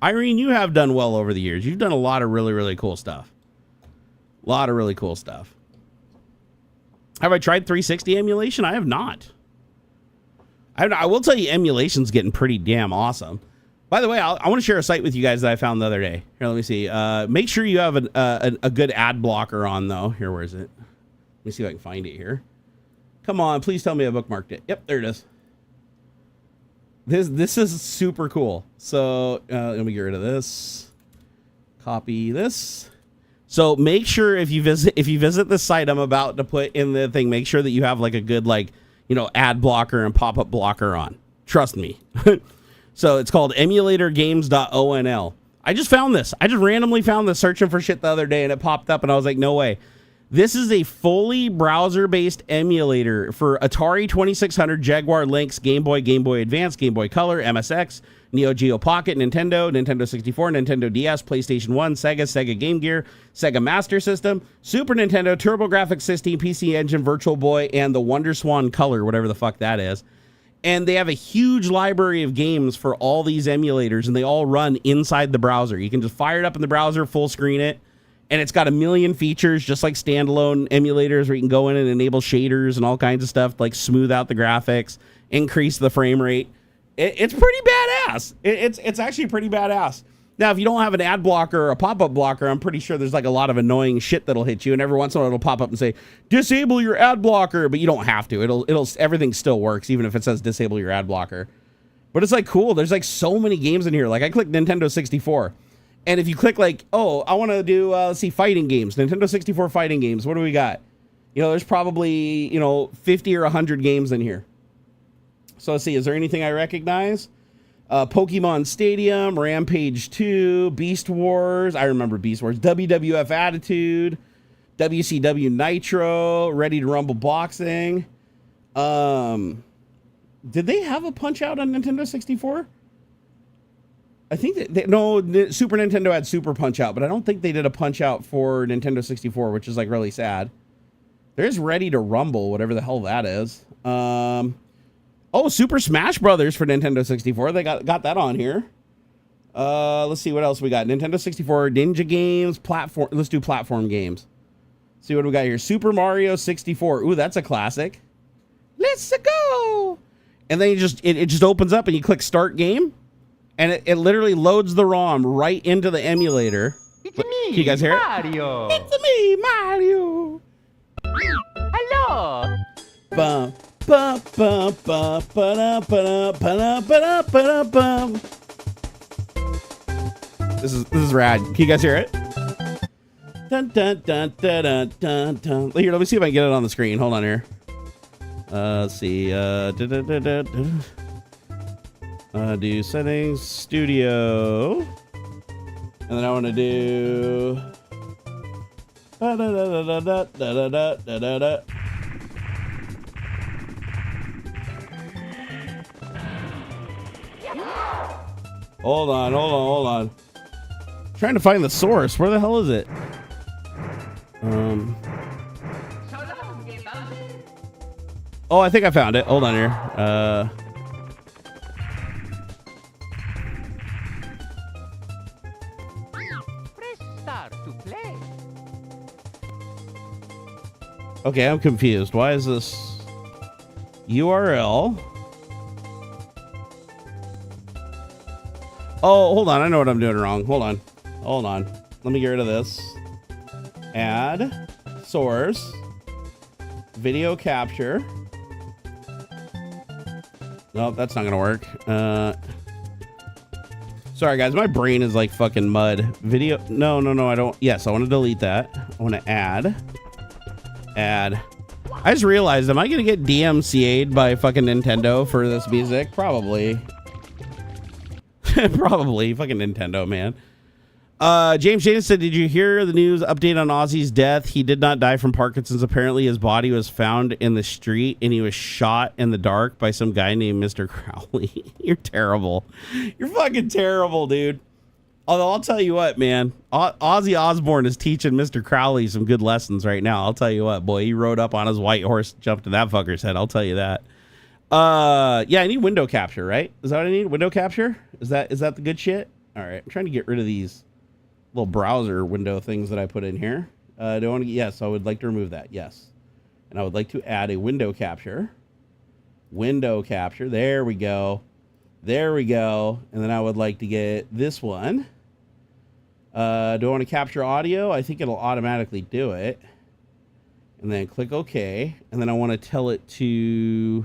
Irene, you have done well over the years. You've done a lot of really, really cool stuff. A lot of really cool stuff. Have I tried 360 emulation? I have not. I will tell you, emulation's getting pretty damn awesome. By the way, I want to share a site with you guys that I found the other day. Here, let me see. Make sure you have a good ad blocker on, though. Here, where is it? Let me see if I can find it here. Come on, please tell me I bookmarked it. Yep, there it is. This is super cool. So let me get rid of this. Copy this. So make sure if you visit the site I'm about to put in the thing, make sure that you have like a good ad blocker and pop-up blocker on. Trust me. So it's called emulatorgames.onl. I just found this. I just randomly found this searching for shit the other day, and it popped up, and I was like, no way. This is a fully browser-based emulator for Atari 2600, Jaguar, Lynx, Game Boy, Game Boy Advance, Game Boy Color, MSX, Neo Geo Pocket, Nintendo, Nintendo 64, Nintendo DS, PlayStation 1, Sega Game Gear, Sega Master System, Super Nintendo, TurboGrafx 16, PC Engine, Virtual Boy, and the WonderSwan Color, whatever the fuck that is. And they have a huge library of games for all these emulators, and they all run inside the browser. You can just fire it up in the browser, full screen it, and it's got a million features, just like standalone emulators, where you can go in and enable shaders and all kinds of stuff, like smooth out the graphics, increase the frame rate. It's pretty badass. It's actually pretty badass. Now, if you don't have an ad blocker or a pop-up blocker, I'm pretty sure there's like a lot of annoying shit that'll hit you, and every once in a while it'll pop up and say, disable your ad blocker, but you don't have to. Everything still works, even if it says disable your ad blocker. But it's like cool. There's like so many games in here. Like I clicked Nintendo 64. And if you click like, oh, I want to do, let's see, fighting games, Nintendo 64 fighting games. What do we got? There's probably, 50 or 100 games in here. So let's see, is there anything I recognize? Pokemon Stadium, Rampage 2, Beast Wars. I remember Beast Wars. WWF Attitude, WCW Nitro, Ready to Rumble Boxing. Did they have a Punch-Out on Nintendo 64? I think Super Nintendo had Super Punch-Out, but I don't think they did a Punch-Out for Nintendo 64, which is like really sad. There's Ready to Rumble, whatever the hell that is. Oh, Super Smash Brothers for Nintendo 64. They got that on here. Let's see what else we got. Nintendo 64 Ninja games, platform. Let's do platform games. See what we got here. Super Mario 64. Ooh, that's a classic. Let's go. And then it just opens up and you click Start Game, and it literally loads the ROM right into the emulator. It's me, Can you guys hear it? Mario. It's me, Mario. Hello. Bum. Ba, ba, ba, ba, da, ba, da, ba, da, ba, da, ba, da, bum. This is rad. Can you guys hear it? Dun, dun, dun, dun, dun, dun, dun. Here, let me see if I can get it on the screen. Hold on here. Let's see. Do settings, studio, and then I want to do. Da, da, da, da, da, da, da, da, da, da. Hold on. Trying to find the source. Where the hell is it? Oh, I think I found it. Hold on here. Press start to play. Okay, I'm confused. Why is this URL? Oh, hold on. I know what I'm doing wrong. Hold on. Let me get rid of this. Add source video capture. Nope, that's not gonna work. Sorry guys, my brain is like fucking mud. Video. No, I don't. Yes, I want to delete that. I want to add. I just realized, am I gonna get DMCA'd by fucking Nintendo for this music? Probably. Probably. Fucking Nintendo, man. James James said, did you hear the news update on Ozzy's death? He did not die from Parkinson's. Apparently his body was found in the street and he was shot in the dark by some guy named Mr. Crowley. You're terrible. You're fucking terrible, dude. Although I'll tell you what, man, Ozzy Osbourne is teaching Mr. Crowley some good lessons right now. I'll tell you what, boy, he rode up on his white horse, jumped in that fucker's head. I'll tell you that. Yeah, I need window capture, right? Is that what I need? Window capture? Is that the good shit? All right, I'm trying to get rid of these little browser window things that I put in here. Do I want to? Yes, I would like to remove that. Yes, and I would like to add a window capture. Window capture. There we go. There we go. And then I would like to get this one. Do I want to capture audio? I think it'll automatically do it. And then click OK. And then I want to tell it to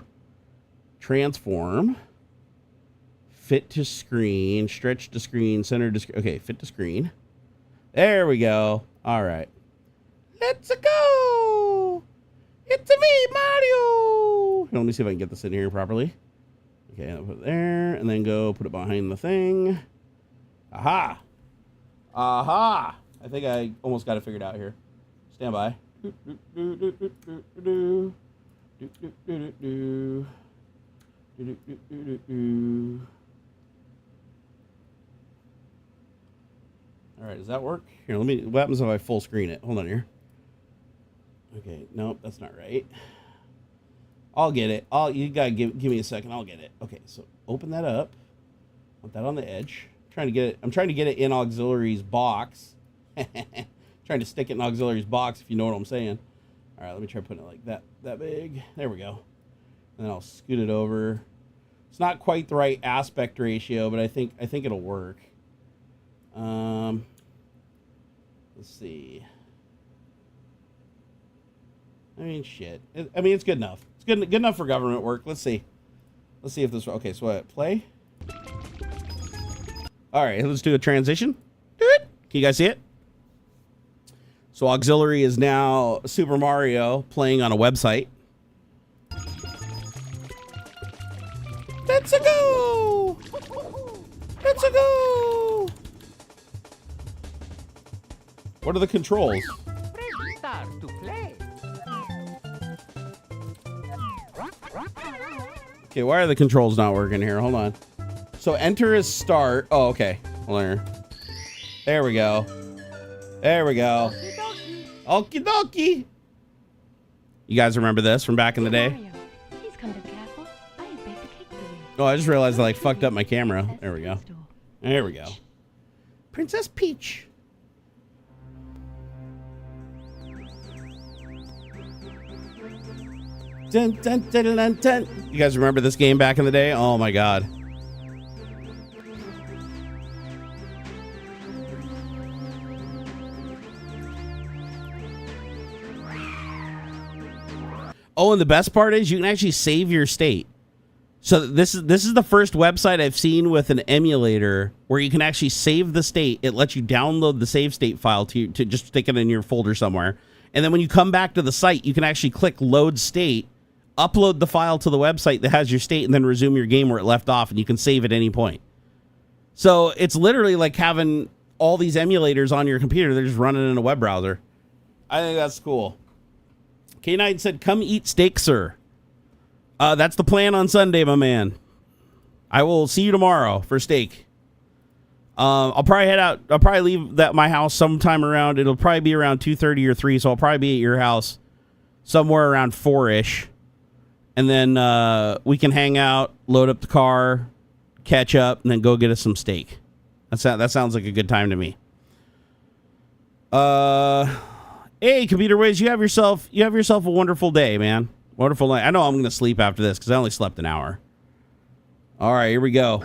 transform. Fit to screen. Stretch to screen. Center to screen. Okay, fit to screen. There we go. All right. Let's go. It's a me, Mario. Let me see if I can get this in here properly. Okay, I'll put it there. And then go put it behind the thing. Aha. Aha. I think I almost got it figured out here. Stand by. All right, does that work? Here, let me. What happens if I full screen it? Hold on here. Okay, nope, that's not right. I'll get it. You gotta give me a second. I'll get it. Okay, so open that up. Want that on the edge. I'm trying to get it in AuxXillary's box. Trying to stick it in AuxXillary's box, if you know what I'm saying. All right, let me try putting it like that big. There we go. And then I'll scoot it over. It's not quite the right aspect ratio, but I think it'll work. Let's see. I mean, shit. It's good enough. It's good enough for government work. Let's see. Let's see if this. Okay, so what? Play. All right, let's do a transition. Do it. Can you guys see it? So AuxXzillary is now Super Mario playing on a website. Let's go. Let's go. What are the controls? Press start to play. Okay, why are the controls not working here? Hold on. So enter is start. Oh, okay. Hold on here. There we go. There we go. Okie dokie. You guys remember this from back in the day? Mario, please come to the castle. I have baked a cake for you. Oh, I just realized I fucked up my camera. There we go. There we go. Princess Peach. Dun, dun, dun, dun, dun. You guys remember this game back in the day? Oh my god. Oh, and the best part is you can actually save your state. So this is the first website I've seen with an emulator where you can actually save the state. It lets you download the save state file to just stick it in your folder somewhere. And then when you come back to the site, you can actually click load state, upload the file to the website that has your state, and then resume your game where it left off, and you can save at any point. So it's literally like having all these emulators on your computer. They're just running in a web browser. I think that's cool. K9 said, come eat steak, sir. That's the plan on Sunday, my man. I will see you tomorrow for steak. I'll probably head out. I'll probably leave my house sometime around. It'll probably be around 2:30 or 3, so I'll probably be at your house somewhere around 4-ish. And then we can hang out, load up the car, catch up, and then go get us some steak. That sounds like a good time to me. Hey, Computer Wiz, you have yourself a wonderful day, man. Wonderful night. I know I'm going to sleep after this because I only slept an hour. All right, here we go.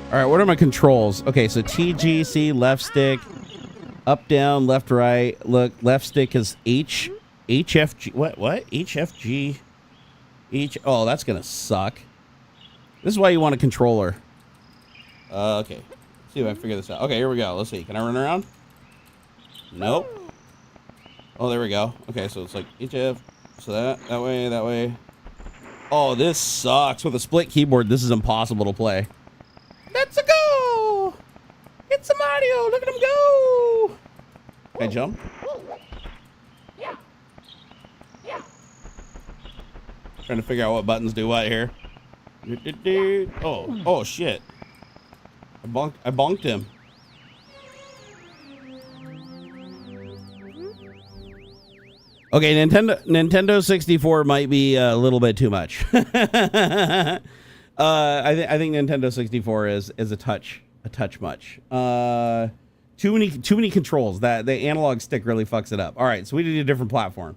All right, what are my controls? Okay, so TGC, left stick, up, down, left, right. Look, left stick is HFG. What? HFG. Oh, that's going to suck. This is why you want a controller. Okay. Let's see if I can figure this out. Okay, here we go. Let's see. Can I run around? Nope. Oh, there we go. Okay, so it's like HF. So that way. Oh, this sucks. With a split keyboard, this is impossible to play. Let's go! It's a Mario! Look at him go! Can I jump? Yeah. Trying to figure out what buttons do what here. Oh shit. I bonked him. Okay, Nintendo 64 might be a little bit too much. I think Nintendo 64 is a touch much. Too many controls. That the analog stick really fucks it up. All right, so we need a different platform.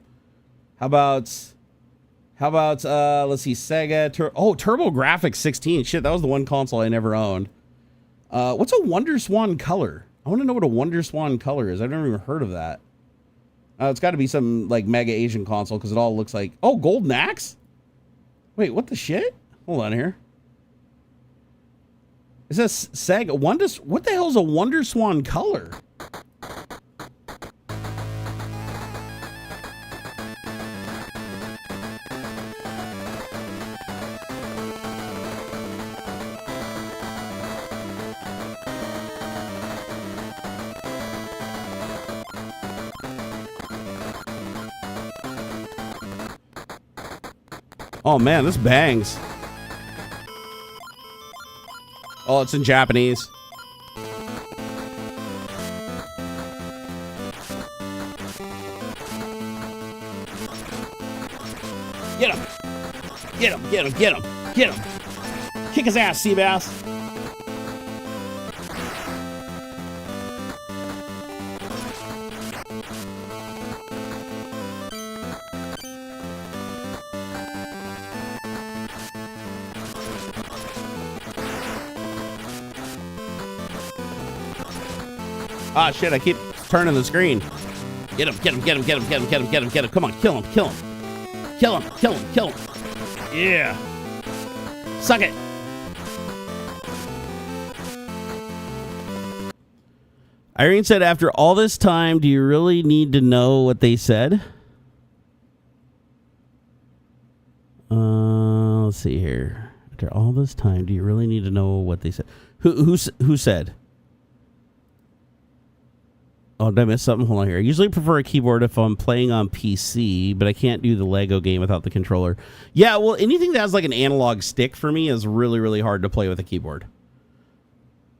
How about let's see, Sega TurboGrafx 16. Shit, that was the one console I never owned. What's a WonderSwan color? I want to know what a WonderSwan color is. I've never even heard of that. It's got to be some like mega Asian console because it all looks like Golden Axe. Wait, what the shit? Hold on here. Is this Sega what the hell is a WonderSwan color? Oh man, this bangs. Oh, it's in Japanese. Get him! Get him! Get him! Get him! Get him! Kick his ass, Seabass! Ah, shit, I keep turning the screen. Get him, get him, get him, get him, get him, get him, get him, get him. Come on, kill him, kill him. Kill him, kill him, kill him. Yeah. Suck it. Irene said, after all this time, do you really need to know what they said? Let's see here. After all this time, do you really need to know what they said? Who said? Oh, did I miss something? Hold on here. I usually prefer a keyboard if I'm playing on PC, but I can't do the Lego game without the controller. Yeah, well, anything that has like an analog stick for me is really, really hard to play with a keyboard.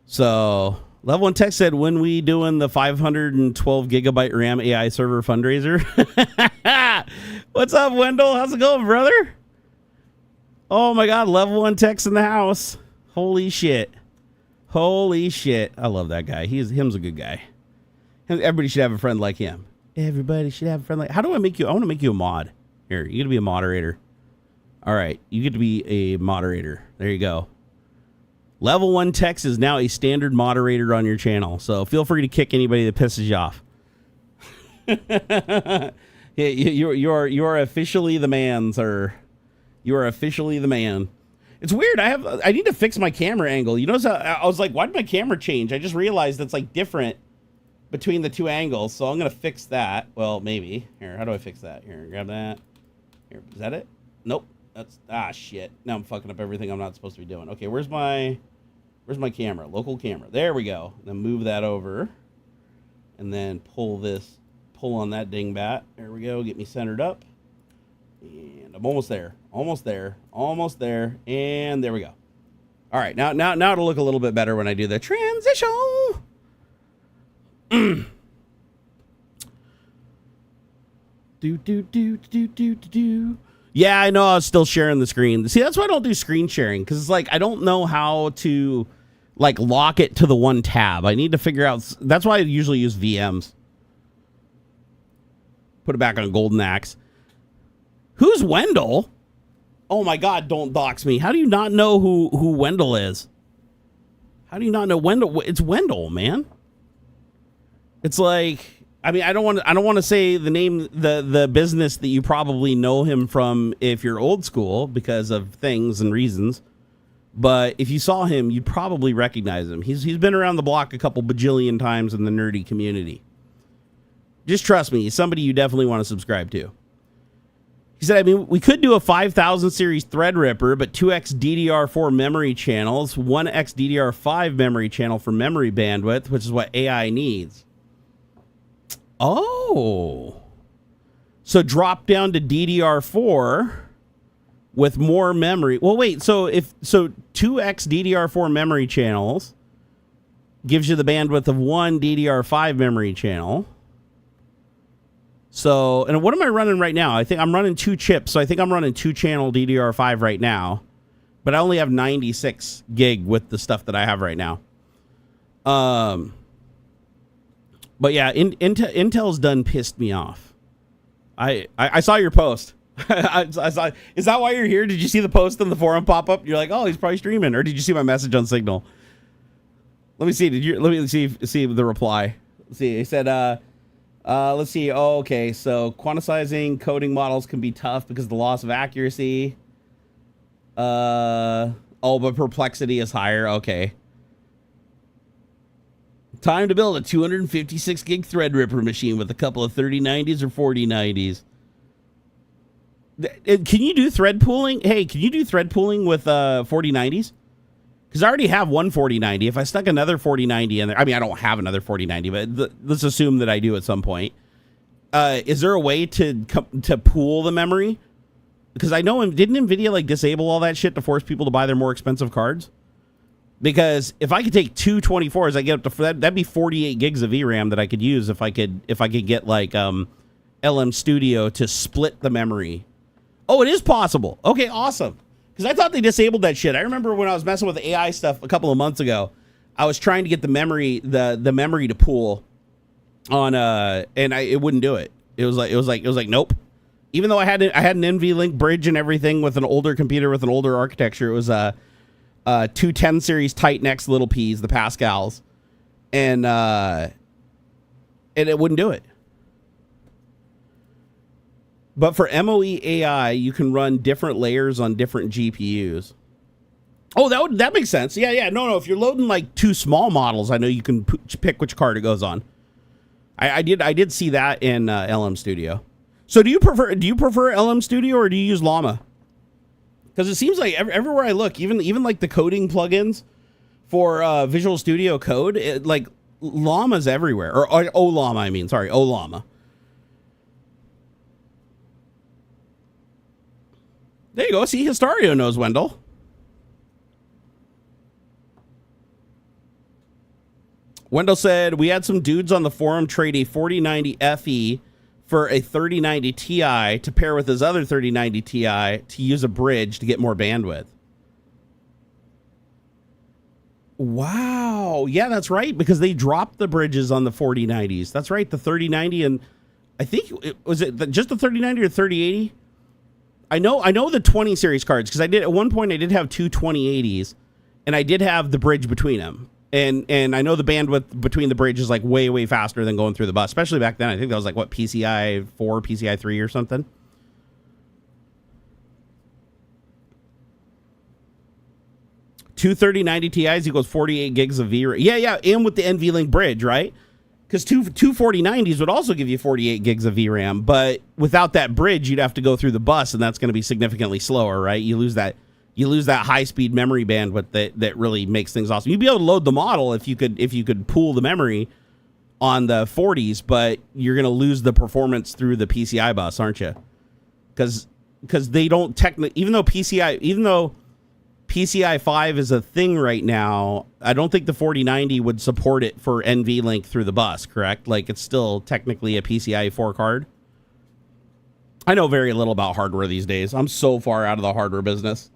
So, Level 1 Tech said, when we doing the 512 gigabyte RAM AI server fundraiser? What's up, Wendell? How's it going, brother? Oh my God, Level 1 Tech's in the house. Holy shit. Holy shit. I love that guy. Him's a good guy. Everybody should have a friend like him. Everybody should have a friend like... How do I make you... I want to make you a mod. Here, you get to be a moderator. All right, you get to be a moderator. There you go. Level 1 Text is now a standard moderator on your channel, so feel free to kick anybody that pisses you off. You're officially the man, sir. You are officially the man. It's weird. I need to fix my camera angle. You notice I was like, why did my camera change? I just realized it's like different between the two angles, so I'm gonna fix that. Well, maybe. Here, how do I fix that? Here, grab that. Here, is that it? Nope. That's shit. Now I'm fucking up everything I'm not supposed to be doing. Okay, where's my camera? Local camera. There we go. Then move that over, and then pull on that dingbat. There we go. Get me centered up, and I'm almost there. Almost there. Almost there. And there we go. All right, now it'll look a little bit better when I do the transition. Do. Yeah, I know I was still sharing the screen. See, that's why I don't do screen sharing, because it's like I don't know how to like lock it to the one tab. I need to figure out. That's why I usually use VMs. Put it back on a Golden Axe. Who's Wendell? Oh my God, don't dox me. How do you not know who Wendell is? How do you not know Wendell? It's Wendell, man. It's like, I mean, I don't want to say the name, the business that you probably know him from if you're old school because of things and reasons. But if you saw him, you'd probably recognize him. He's been around the block a couple bajillion times in the nerdy community. Just trust me, he's somebody you definitely want to subscribe to. He said, I mean, we could do a 5000 series ThreadRipper, but 2x DDR4 memory channels, 1x DDR5 memory channel for memory bandwidth, which is what AI needs. Oh. So drop down to DDR4 with more memory. Well, wait, so 2x DDR4 memory channels gives you the bandwidth of one DDR5 memory channel. So, and what am I running right now? I think I'm running 2 chips. So I think I'm running 2-channel DDR5 right now. But I only have 96 gig with the stuff that I have right now. But yeah, Intel's done pissed me off. I saw your post. I saw, is that why you're here? Did you see the post in the forum pop up? You're like, oh, he's probably streaming. Or did you see my message on Signal? Let me see. Let me see the reply. Let's see. He said, let's see. Oh, okay. So quantizing coding models can be tough because of the loss of accuracy. Oh, but perplexity is higher. Okay. Time to build a 256 gig ThreadRipper machine with a couple of 3090s or 4090s. Can you do thread pooling? Hey, can you do thread pooling with 4090s? Because I already have one 4090. If I stuck another 4090 in there, I mean, I don't have another 4090, but let's assume that I do at some point. Is there a way to pool the memory? Because I know, didn't Nvidia like disable all that shit to force people to buy their more expensive cards? Because if I could take 2 24s, I get up to that'd be 48 gigs of VRAM that I could use if I could get like LM Studio to split the memory. Oh, it is possible. Okay, awesome. Because I thought they disabled that shit. I remember when I was messing with the AI stuff a couple of months ago, I was trying to get the memory to pool on and it wouldn't do it. It was like nope. Even though I had an NVLink bridge and everything with an older computer with an older architecture, it was 210 series Titan-X little P's, the Pascals, and it wouldn't do it. But for MOE AI, you can run different layers on different GPUs. Oh, that makes sense. Yeah. No. If you're loading like 2 small models, I know you can pick which card it goes on. I did see that in LM Studio. So do you prefer LM Studio or do you use Llama? Because it seems like everywhere I look, even like the coding plugins for Visual Studio Code, like Llama's everywhere. Or Ollama, I mean. Sorry, Ollama. There you go. See, Histario knows Wendell. Wendell said, we had some dudes on the forum trade a 4090 FE for a 3090 Ti to pair with his other 3090 Ti to use a bridge to get more bandwidth. Wow. Yeah, that's right. Because they dropped the bridges on the 4090s. That's right. The 3090 and I think was it just the 3090 or 3080? I know the 20 series cards because at one point I did have 2 2080s and I did have the bridge between them. And I know the bandwidth between the bridge is like way faster than going through the bus, especially back then. I think that was like what, PCI 4, PCI 3 or something. Two 3090 Ti's equals 48 gigs of VRAM. Yeah, and with the NVLink bridge, right? Because two 4090s would also give you 48 gigs of VRAM, but without that bridge, you'd have to go through the bus, and that's going to be significantly slower, right? You lose that high-speed memory bandwidth that really makes things awesome. You'd be able to load the model if you could pool the memory on the 40s, but you're going to lose the performance through the PCI bus, aren't you? Because they don't technically, even though PCI 5 is a thing right now, I don't think the 4090 would support it for NVLink through the bus, correct? Like, it's still technically a PCI 4 card. I know very little about hardware these days. I'm so far out of the hardware business.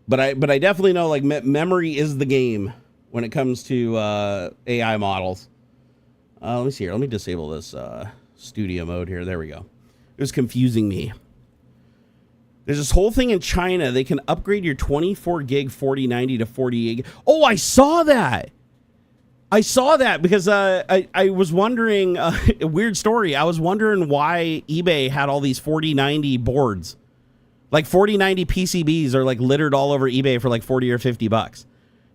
But I definitely know, like, memory is the game when it comes to AI models. Let me see here. Let me disable this studio mode here. There we go. It was confusing me. There's this whole thing in China. They can upgrade your 24 gig 4090 to 48 gig. Oh, I saw that. Because I was wondering, a weird story. I was wondering why eBay had all these 4090 boards. Like 4090 PCBs are like littered all over eBay for like 40 or 50 bucks.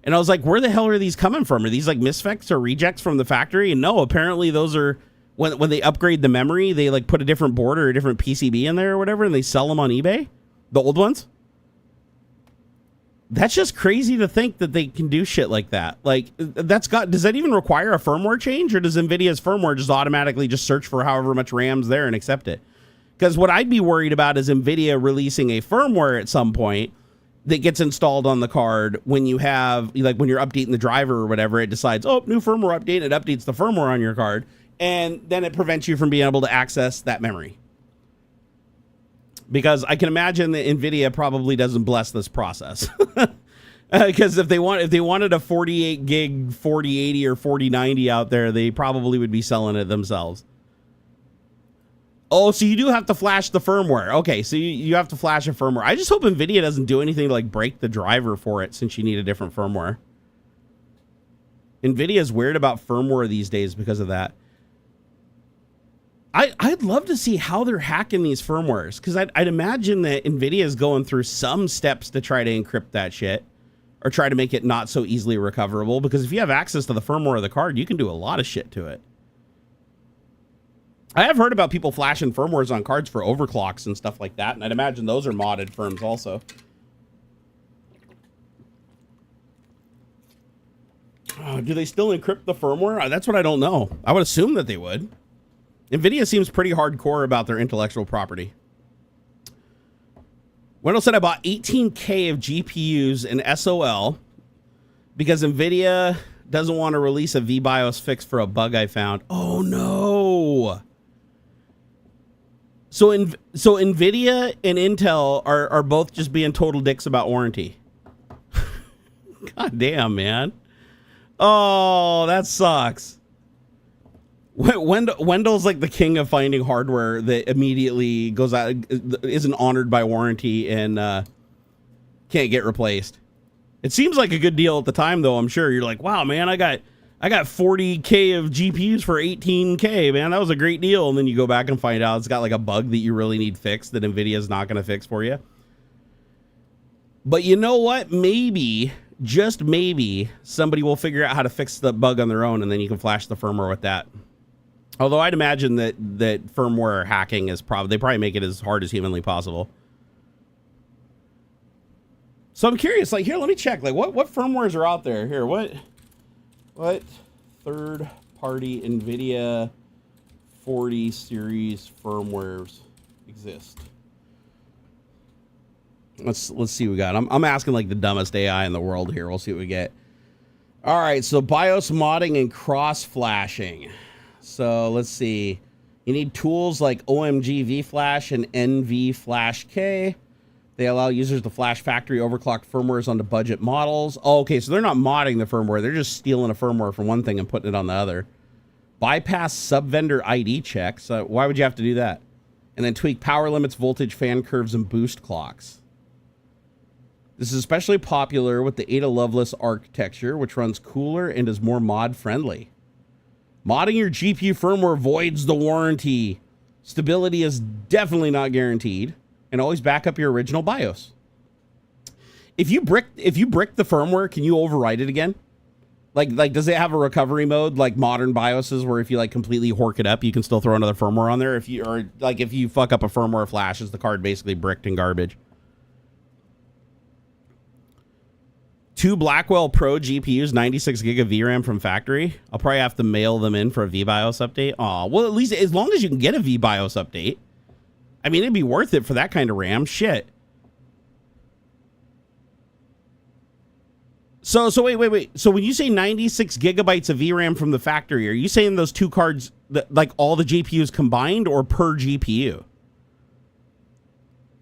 And I was like, where the hell are these coming from? Are these like misfects or rejects from the factory? And no, apparently those are, when they upgrade the memory, they like put a different board or a different PCB in there or whatever, and they sell them on eBay. The old ones. That's just crazy to think that they can do shit like that. Like, does that even require a firmware change, or does Nvidia's firmware just automatically just search for however much RAM's there and accept it? Because what I'd be worried about is Nvidia releasing a firmware at some point that gets installed on the card when you have, like, when you're updating the driver or whatever, it decides, oh, new firmware update, it updates the firmware on your card, and then it prevents you from being able to access that memory. Because I can imagine that Nvidia probably doesn't bless this process. Because if they wanted a 48 gig 4080 or 4090 out there, they probably would be selling it themselves. Oh, so you do have to flash the firmware. Okay, so you have to flash a firmware. I just hope Nvidia doesn't do anything to like break the driver for it, since you need a different firmware. Nvidia's weird about firmware these days because of that. I'd love to see how they're hacking these firmwares, because I'd imagine that Nvidia is going through some steps to try to encrypt that shit, or try to make it not so easily recoverable, because if you have access to the firmware of the card, you can do a lot of shit to it. I have heard about people flashing firmwares on cards for overclocks and stuff like that, and I'd imagine those are modded firms also. Do they still encrypt the firmware? That's what I don't know. I would assume that they would. Nvidia seems pretty hardcore about their intellectual property. Wendell said I bought 18K of GPUs in SOL because Nvidia doesn't want to release a VBIOS fix for a bug I found. Oh no. So Nvidia and Intel are both just being total dicks about warranty. God damn, man. Oh, that sucks. Wendell's like the king of finding hardware that immediately goes out, isn't honored by warranty, and can't get replaced. It seems like a good deal at the time, though. I'm sure you're like, wow, man, I got 40K of GPUs for 18K, man. That was a great deal. And then you go back and find out it's got like a bug that you really need fixed that Nvidia's not going to fix for you. But you know what? Maybe, just maybe, somebody will figure out how to fix the bug on their own, and then you can flash the firmware with that. Although I'd imagine that firmware hacking is they probably make it as hard as humanly possible. So I'm curious, like, here, let me check, like, what firmwares are out there here? What third-party Nvidia 40 series firmwares exist? Let's see what we got. I'm asking like the dumbest AI in the world here. We'll see what we get. All right, so BIOS modding and cross flashing. So let's see. You need tools like OMG vFlash and NV Flash K. They allow users to flash factory overclocked firmwares onto budget models. Oh, okay, so they're not modding the firmware. They're just stealing a firmware from one thing and putting it on the other. Bypass sub-vendor ID checks. Why would you have to do that? And then tweak power limits, voltage, fan curves, and boost clocks. This is especially popular with the Ada Lovelace architecture, which runs cooler and is more mod-friendly. Modding your GPU firmware voids the warranty. Stability is definitely not guaranteed, and always back up your original BIOS. If you brick the firmware, can you overwrite it again? Like does it have a recovery mode like modern BIOSes, where if you like completely hork it up, you can still throw another firmware on there? If you fuck up a firmware flash, is the card basically bricked and garbage? 2 Blackwell Pro GPUs, 96 gig of VRAM from factory. I'll probably have to mail them in for a VBIOS update. Aw, well, at least as long as you can get a VBIOS update. I mean, it'd be worth it for that kind of RAM. Shit. So wait. So when you say 96 gigabytes of VRAM from the factory, are you saying those two cards, like all the GPUs combined, or per GPU?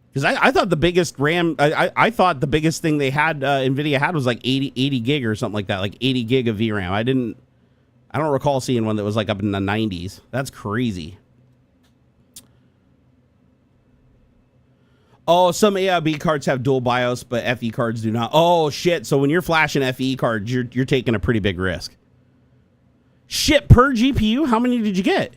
Because I thought the biggest RAM, I thought the biggest thing they had, Nvidia had, was like 80 gig or something like that, like 80 gig of VRAM. I don't recall seeing one that was like up in the 90s. That's crazy. Oh, some AIB cards have dual BIOS, but FE cards do not. Oh shit! So when you're flashing FE cards, you're taking a pretty big risk. Shit, per GPU, how many did you get?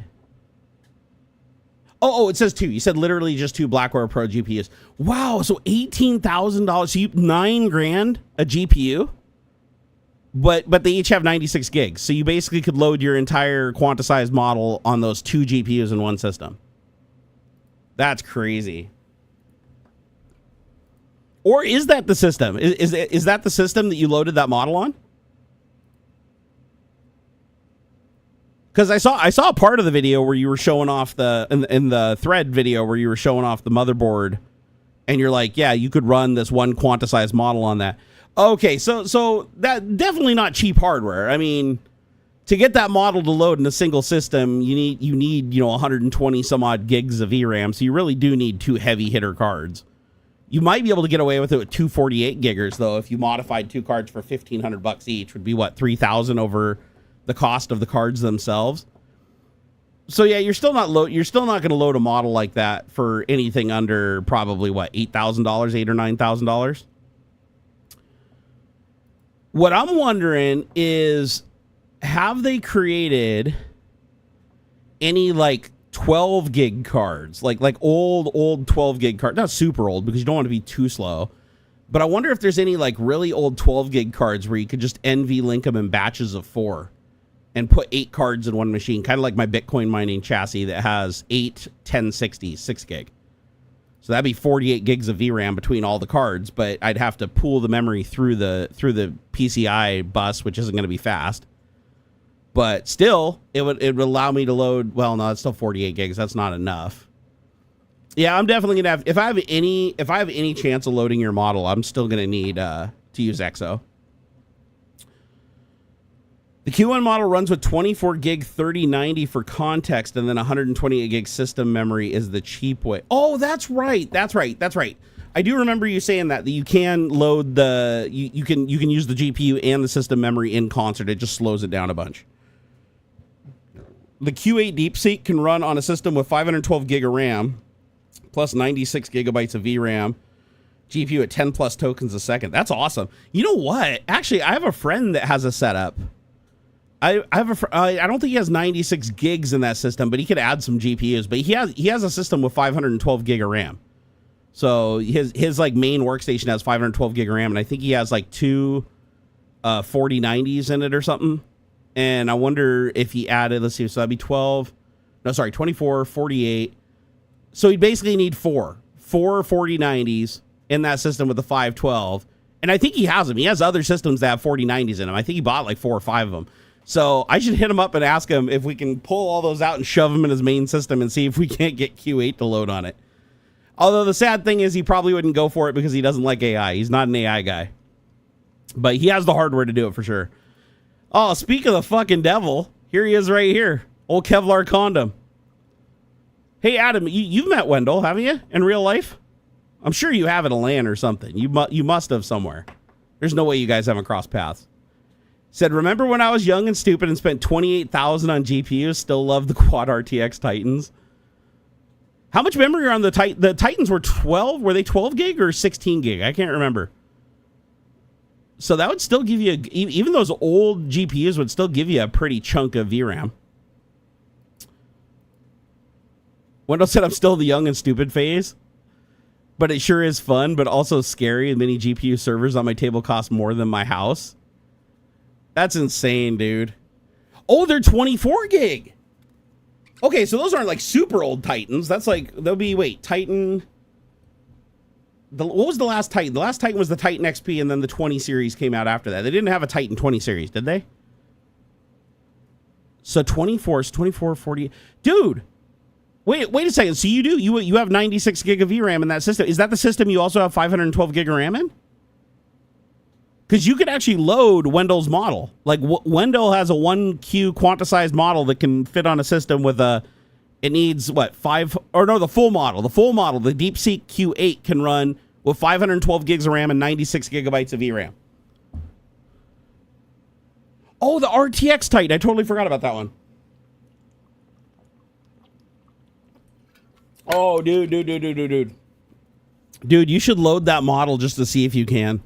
Oh, it says 2. You said literally just 2 Blackwell Pro GPUs. Wow, so $18,000. So you $9,000 a GPU, but they each have 96 gigs. So you basically could load your entire quantized model on those 2 GPUs in one system. That's crazy. Or is that the system? Is that the system that you loaded that model on? Because I saw a part of the video where you were showing off in the thread video where you were showing off the motherboard And you're like, yeah, you could run this one quantized model on that. Okay, so that definitely not cheap hardware. I mean, to get that model to load in a single system, you need 120 some odd gigs of VRAM. So you really do need 2 heavy hitter cards. You might be able to get away with it with 2 48 giggers though, if you modified 2 cards for $1,500 each, would be what, 3,000 over the cost of the cards themselves. So yeah, you're still not going to load a model like that for anything under probably what, $8,000, $8,000 or $9,000. What I'm wondering is, have they created any like 12 gig cards, like old 12 gig cards, not super old because you don't want to be too slow, but I wonder if there's any like really old 12 gig cards where you could just NV link them in batches of 4 and put 8 cards in one machine, kind of like my Bitcoin mining chassis that has 8 1060s, 6 gig. So that'd be 48 gigs of VRAM between all the cards, but I'd have to pool the memory through the PCI bus, which isn't going to be fast. But still, it would allow me to load. Well, no, it's still 48 gigs. That's not enough. Yeah, I'm definitely gonna have. If I have any chance of loading your model, I'm still gonna need to use EXO. The Q1 model runs with 24 gig 3090 for context, and then 128 gig system memory is the cheap way. Oh, that's right. That's right. I do remember you saying that you can load the you can use the GPU and the system memory in concert. It just slows it down a bunch. The Q8 DeepSeek can run on a system with 512 gig of RAM plus 96 gigabytes of VRAM, GPU at 10 plus tokens a second. That's awesome. You know what? Actually, I have a friend that has a setup. I don't think he has 96 gigs in that system, but he could add some GPUs. But he has a system with 512 gig of RAM. So his like main workstation has 512 gig of RAM, and I think he has like 2 4090s in it or something. And I wonder if he added, let's see, so that'd be 24, 48. So he'd basically need 4 4090s in that system with the 512. And I think he has them. He has other systems that have 4090s in them. I think he bought like 4 or 5 of them. So I should hit him up and ask him if we can pull all those out and shove them in his main system and see if we can't get Q8 to load on it. Although the sad thing is he probably wouldn't go for it because he doesn't like AI. He's not an AI guy. But he has the hardware to do it for sure. Oh, speak of the fucking devil. Here he is right here. Old Kevlar condom. Hey, Adam, you've met Wendell, haven't you, in real life? I'm sure you have at a LAN or something. You must have somewhere. There's no way you guys haven't crossed paths. Said, remember when I was young and stupid and spent $28,000 on GPUs? Still love the Quad RTX Titans. How much memory are on the Titans? The Titans were 12. Were they 12 gig or 16 gig? I can't remember. So that would still give you, even those old GPUs would still give you a pretty chunk of VRAM. Wendell said, I'm still the young and stupid phase. But it sure is fun, but also scary. Many GPU servers on my table cost more than my house. That's insane, dude. Oh, they're 24 gig. Okay, so those aren't like super old Titans. That's like, they'll be, wait, Titan. What was the last Titan? The last Titan was the Titan XP, and then the 20 series came out after that. They didn't have a Titan 20 series, did they? So 24 is 24, 40. Dude, wait a second. So you have 96 gig of VRAM in that system. Is that the system you also have 512 gig of RAM in? Because you could actually load Wendell's model. Like, Wendell has a 1Q quantized model that can fit on a system with a... It needs, what, the full model. The full model, the DeepSeek Q8 can run with 512 gigs of RAM and 96 gigabytes of VRAM. Oh, the RTX Titan. I totally forgot about that one. Oh, dude. Dude, you should load that model just to see if you can.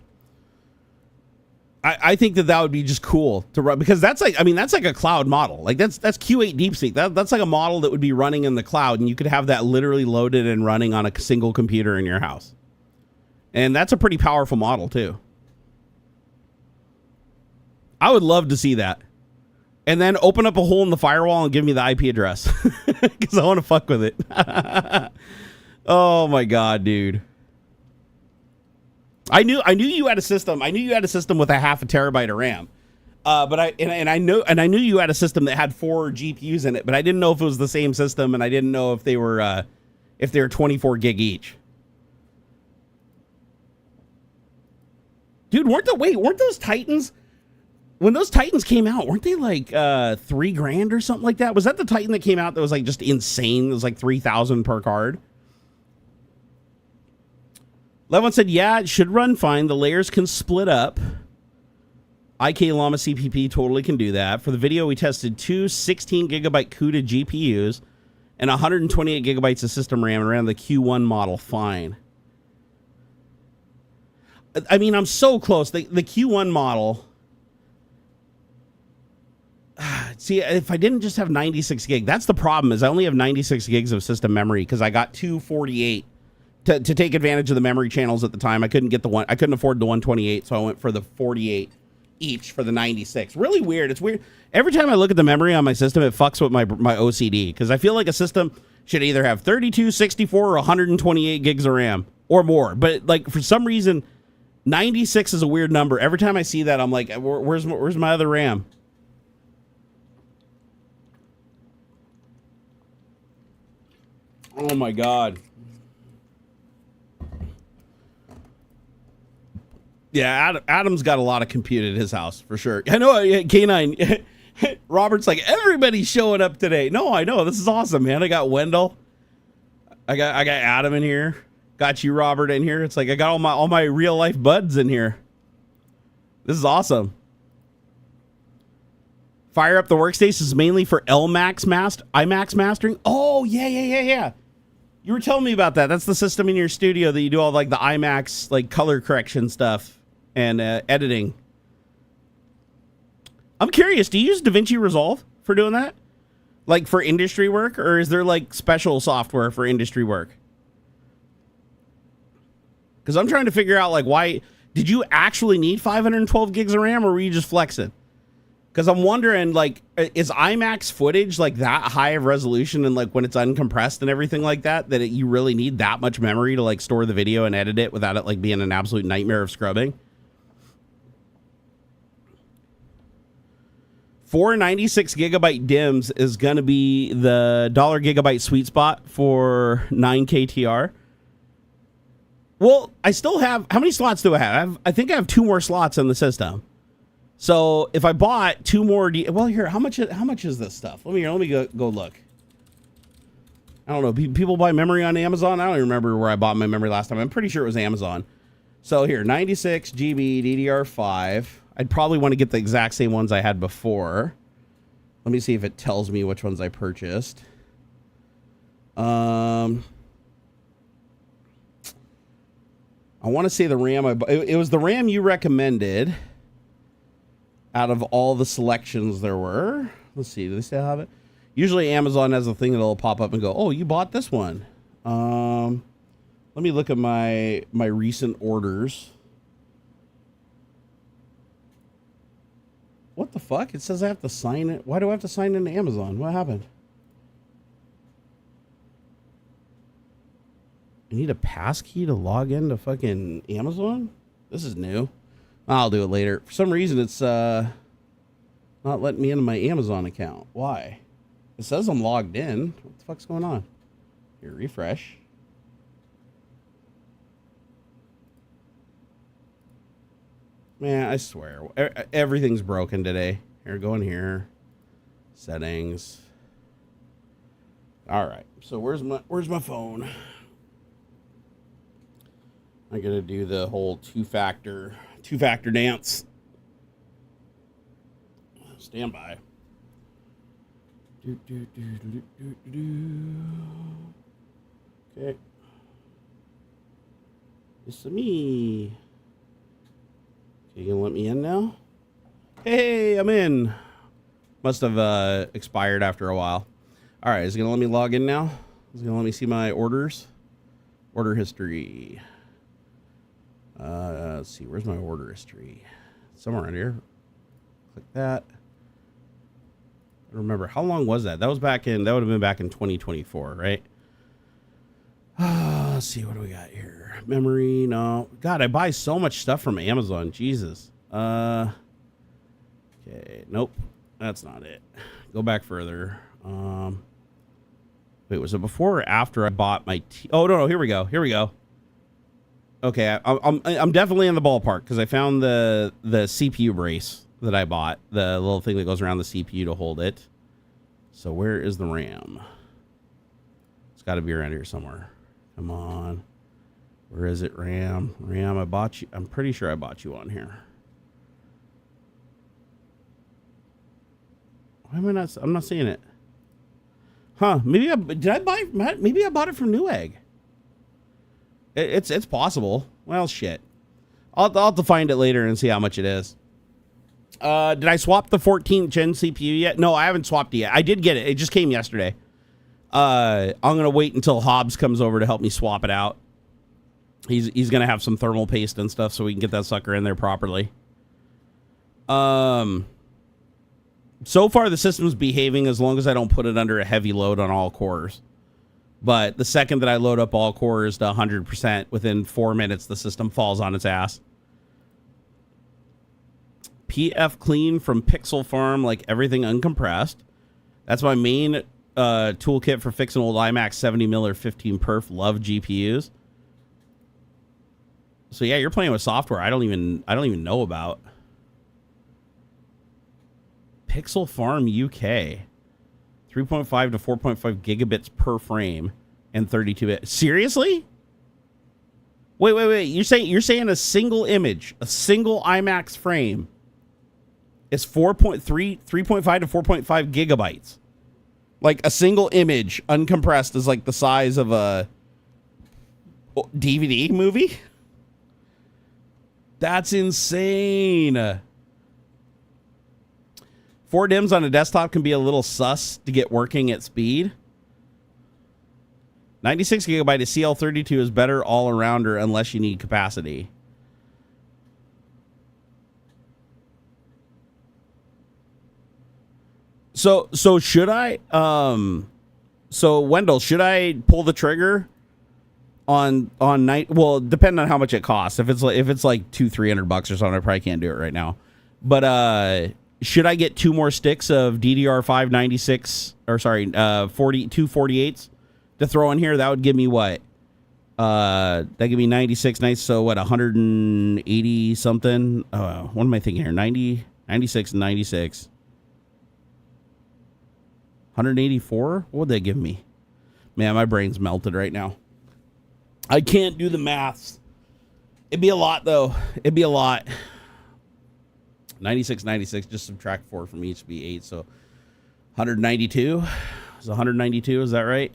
I think that would be just cool to run, because that's like a cloud model. Like that's Q8 DeepSeek. That's like a model that would be running in the cloud, and you could have that literally loaded and running on a single computer in your house. And that's a pretty powerful model too. I would love to see that. And then open up a hole in the firewall and give me the IP address because I want to fuck with it. Oh my God, dude. I knew you had a system. I knew you had a system with a 0.5 terabyte of RAM. But I knew you had a system that had 4 GPUs in it, but I didn't know if it was the same system, and I didn't know if they were 24 gig each. Dude, weren't those Titans? When those Titans came out, weren't they like $3,000 or something like that? Was that the Titan that came out that was like just insane? It was like 3,000 per card. Levon said, yeah, it should run fine. The layers can split up. IK Llama CPP totally can do that. For the video, we tested two 16GB CUDA GPUs and 128 gigabytes of system RAM and ran the Q1 model fine. I mean, I'm so close. The Q1 model... See, if I didn't just have 96 gig, that's the problem, is I only have 96 gigs of system memory because I got 248 to take advantage of the memory channels at the time. I couldn't afford the 128, so I went for the 48 each for the 96. Really weird. It's weird. Every time I look at the memory on my system, it fucks with my OCD because I feel like a system should either have 32, 64, or 128 gigs of RAM or more. But like for some reason, 96 is a weird number. Every time I see that, I'm like, where's my other RAM? Oh my God. Yeah, Adam's got a lot of compute at his house for sure. I know, K9. Robert's like, everybody's showing up today. No, I know. This is awesome, man. I got Wendell. I got Adam in here. Got you, Robert, in here. It's like I got all my real life buds in here. This is awesome. Fire up the workstations mainly for IMAX mastering. Oh, yeah. You were telling me about that. That's the system in your studio that you do all like the IMAX like color correction stuff and editing. I'm curious, do you use DaVinci Resolve for doing that? Like for industry work, or is there like special software for industry work? Because I'm trying to figure out like why did you actually need 512 gigs of RAM, or were you just flexing? Because I'm wondering, like, is IMAX footage like that high of resolution and like when it's uncompressed and everything like that, you really need that much memory to like store the video and edit it without it like being an absolute nightmare of scrubbing? 496 gigabyte DIMMs is going to be the $gigabyte sweet spot for 9K TR. Well, I still have, how many slots do I have? I think I have 2 more slots in the system. So if I bought 2 more, well, here, how much is this stuff? Let me go look. I don't know. People buy memory on Amazon. I don't even remember where I bought my memory last time. I'm pretty sure it was Amazon. So here, 96 GB DDR5. I'd probably want to get the exact same ones I had before. Let me see if it tells me which ones I purchased. I want to say the RAM. It was the RAM you recommended. Out of all the selections there were. Let's see, do they still have it? Usually Amazon has a thing that'll pop up and go, oh, you bought this one. Let me look at my recent orders. What the fuck? It says I have to sign it. Why do I have to sign into Amazon? What happened? I need a passkey to log into fucking Amazon? This is new. I'll do it later. For some reason, it's not letting me into my Amazon account. Why? It says I'm logged in. What the fuck's going on? Here, refresh. Man, I swear. Everything's broken today. Here, go in here. Settings. All right. So where's my phone? I gotta do the whole two-factor dance. Stand by. Okay. It's me. Okay, you gonna let me in now? Hey, I'm in. Must have expired after a while. All right, is it gonna let me log in now? Is it gonna let me see my orders? Order history. Let's see, where's my order history? Somewhere around here. Click that. I don't remember. How long was that? That would have been back in 2024, right? Let's see, what do we got here? Memory, no. God, I buy so much stuff from Amazon. Jesus. Okay, nope. That's not it. Go back further. Wait, was it before or after I bought my oh, no, here we go. Okay, I'm definitely in the ballpark because I found the CPU brace that I bought, the little thing that goes around the CPU to hold it. So where is the RAM? It's got to be around here somewhere. Come on. Where is it, RAM? RAM, I bought you. I'm pretty sure I bought you on here. Why am I not? I'm not seeing it. Huh? Maybe I bought it from Newegg. It's possible. Well, shit. I'll have to find it later and see how much it is. Did I swap the 14th gen CPU yet? No, I haven't swapped it yet. I did get it. It just came yesterday. I'm gonna wait until Hobbs comes over to help me swap it out. He's gonna have some thermal paste and stuff so we can get that sucker in there properly. So far the system's behaving as long as I don't put it under a heavy load on all cores. But the second that I load up all cores to 100%, within 4 minutes the system falls on its ass. PF clean from Pixel Farm, like everything uncompressed. That's my main toolkit for fixing old iMac 70mm or 15 perf. Love GPUs. So yeah, you're playing with software I don't even know about. Pixel Farm UK. 3.5 to 4.5 gigabits per frame and 32-bit. Seriously? Wait. You're saying a single image, a single IMAX frame is 3.5 to 4.5 gigabytes. Like a single image uncompressed is like the size of a DVD movie? That's insane. 4 DIMMs on a desktop can be a little sus to get working at speed. 96 gigabyte of CL32 is better all-arounder unless you need capacity. So should I, so Wendell, should I pull the trigger on night? Well, depending on how much it costs. If it's like $200-300 or something, I probably can't do it right now. But, should I get 2 more sticks of DDR5 96 or sorry, 248s to throw in here? That would give me what? That give me 96 nice. So what? 180 something. What am I thinking here? 90, 96, 96. 184. What would they give me? Man, my brain's melted right now. I can't do the maths. It'd be a lot though. It'd be a lot. 96, 96, just subtract 4 from each to be 8, so 192. Is 192, is that right?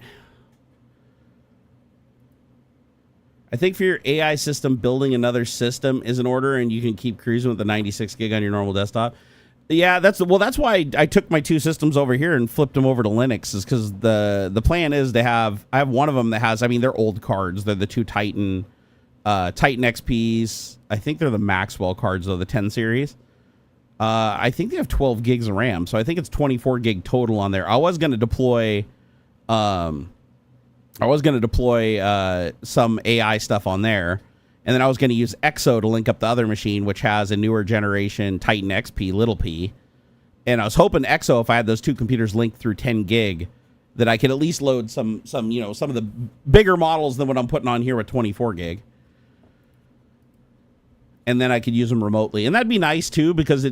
I think for your AI system, building another system is in order, and you can keep cruising with the 96 gig on your normal desktop. Yeah, that's why I took my 2 systems over here and flipped them over to Linux, is because the plan is to have, I have one of them that has, I mean, they're old cards. They're the 2 Titan XPs. I think they're the Maxwell cards, though, the 10 series. I think they have 12 gigs of RAM, so I think it's 24 gig total on there. I was going to deploy some AI stuff on there, and then I was going to use EXO to link up the other machine, which has a newer generation Titan XP, little p. And I was hoping EXO, if I had those 2 computers linked through 10 gig, that I could at least load some of the bigger models than what I'm putting on here with 24 gig. And then I could use them remotely. And that'd be nice too, because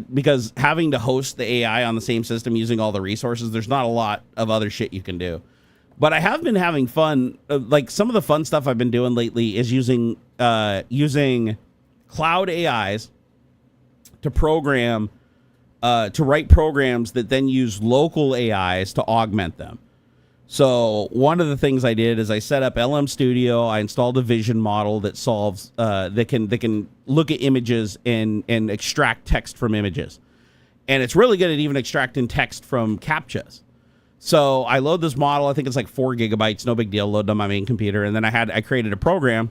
having to host the AI on the same system using all the resources, there's not a lot of other shit you can do. But I have been having fun. Like some of the fun stuff I've been doing lately is using cloud AIs to program, to write programs that then use local AIs to augment them. So one of the things I did is I set up LM Studio. I installed a vision model that solves that can look at images and extract text from images, and it's really good at even extracting text from CAPTCHAs. So I load this model. I think it's like 4 gigabytes, no big deal. Load it on my main computer, and then I created a program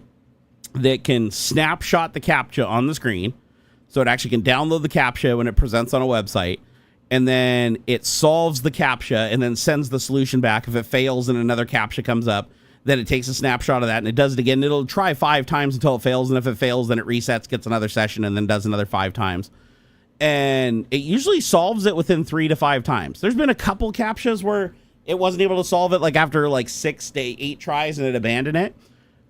that can snapshot the CAPTCHA on the screen, so it actually can download the CAPTCHA when it presents on a website. And then it solves the CAPTCHA and then sends the solution back. If it fails and another CAPTCHA comes up, then it takes a snapshot of that and it does it again. It'll try 5 times until it fails. And if it fails, then it resets, gets another session, and then does another 5 times. And it usually solves it within 3 to 5 times. There's been a couple CAPTCHAs where it wasn't able to solve it like after like 6 to 8 tries and it abandoned it.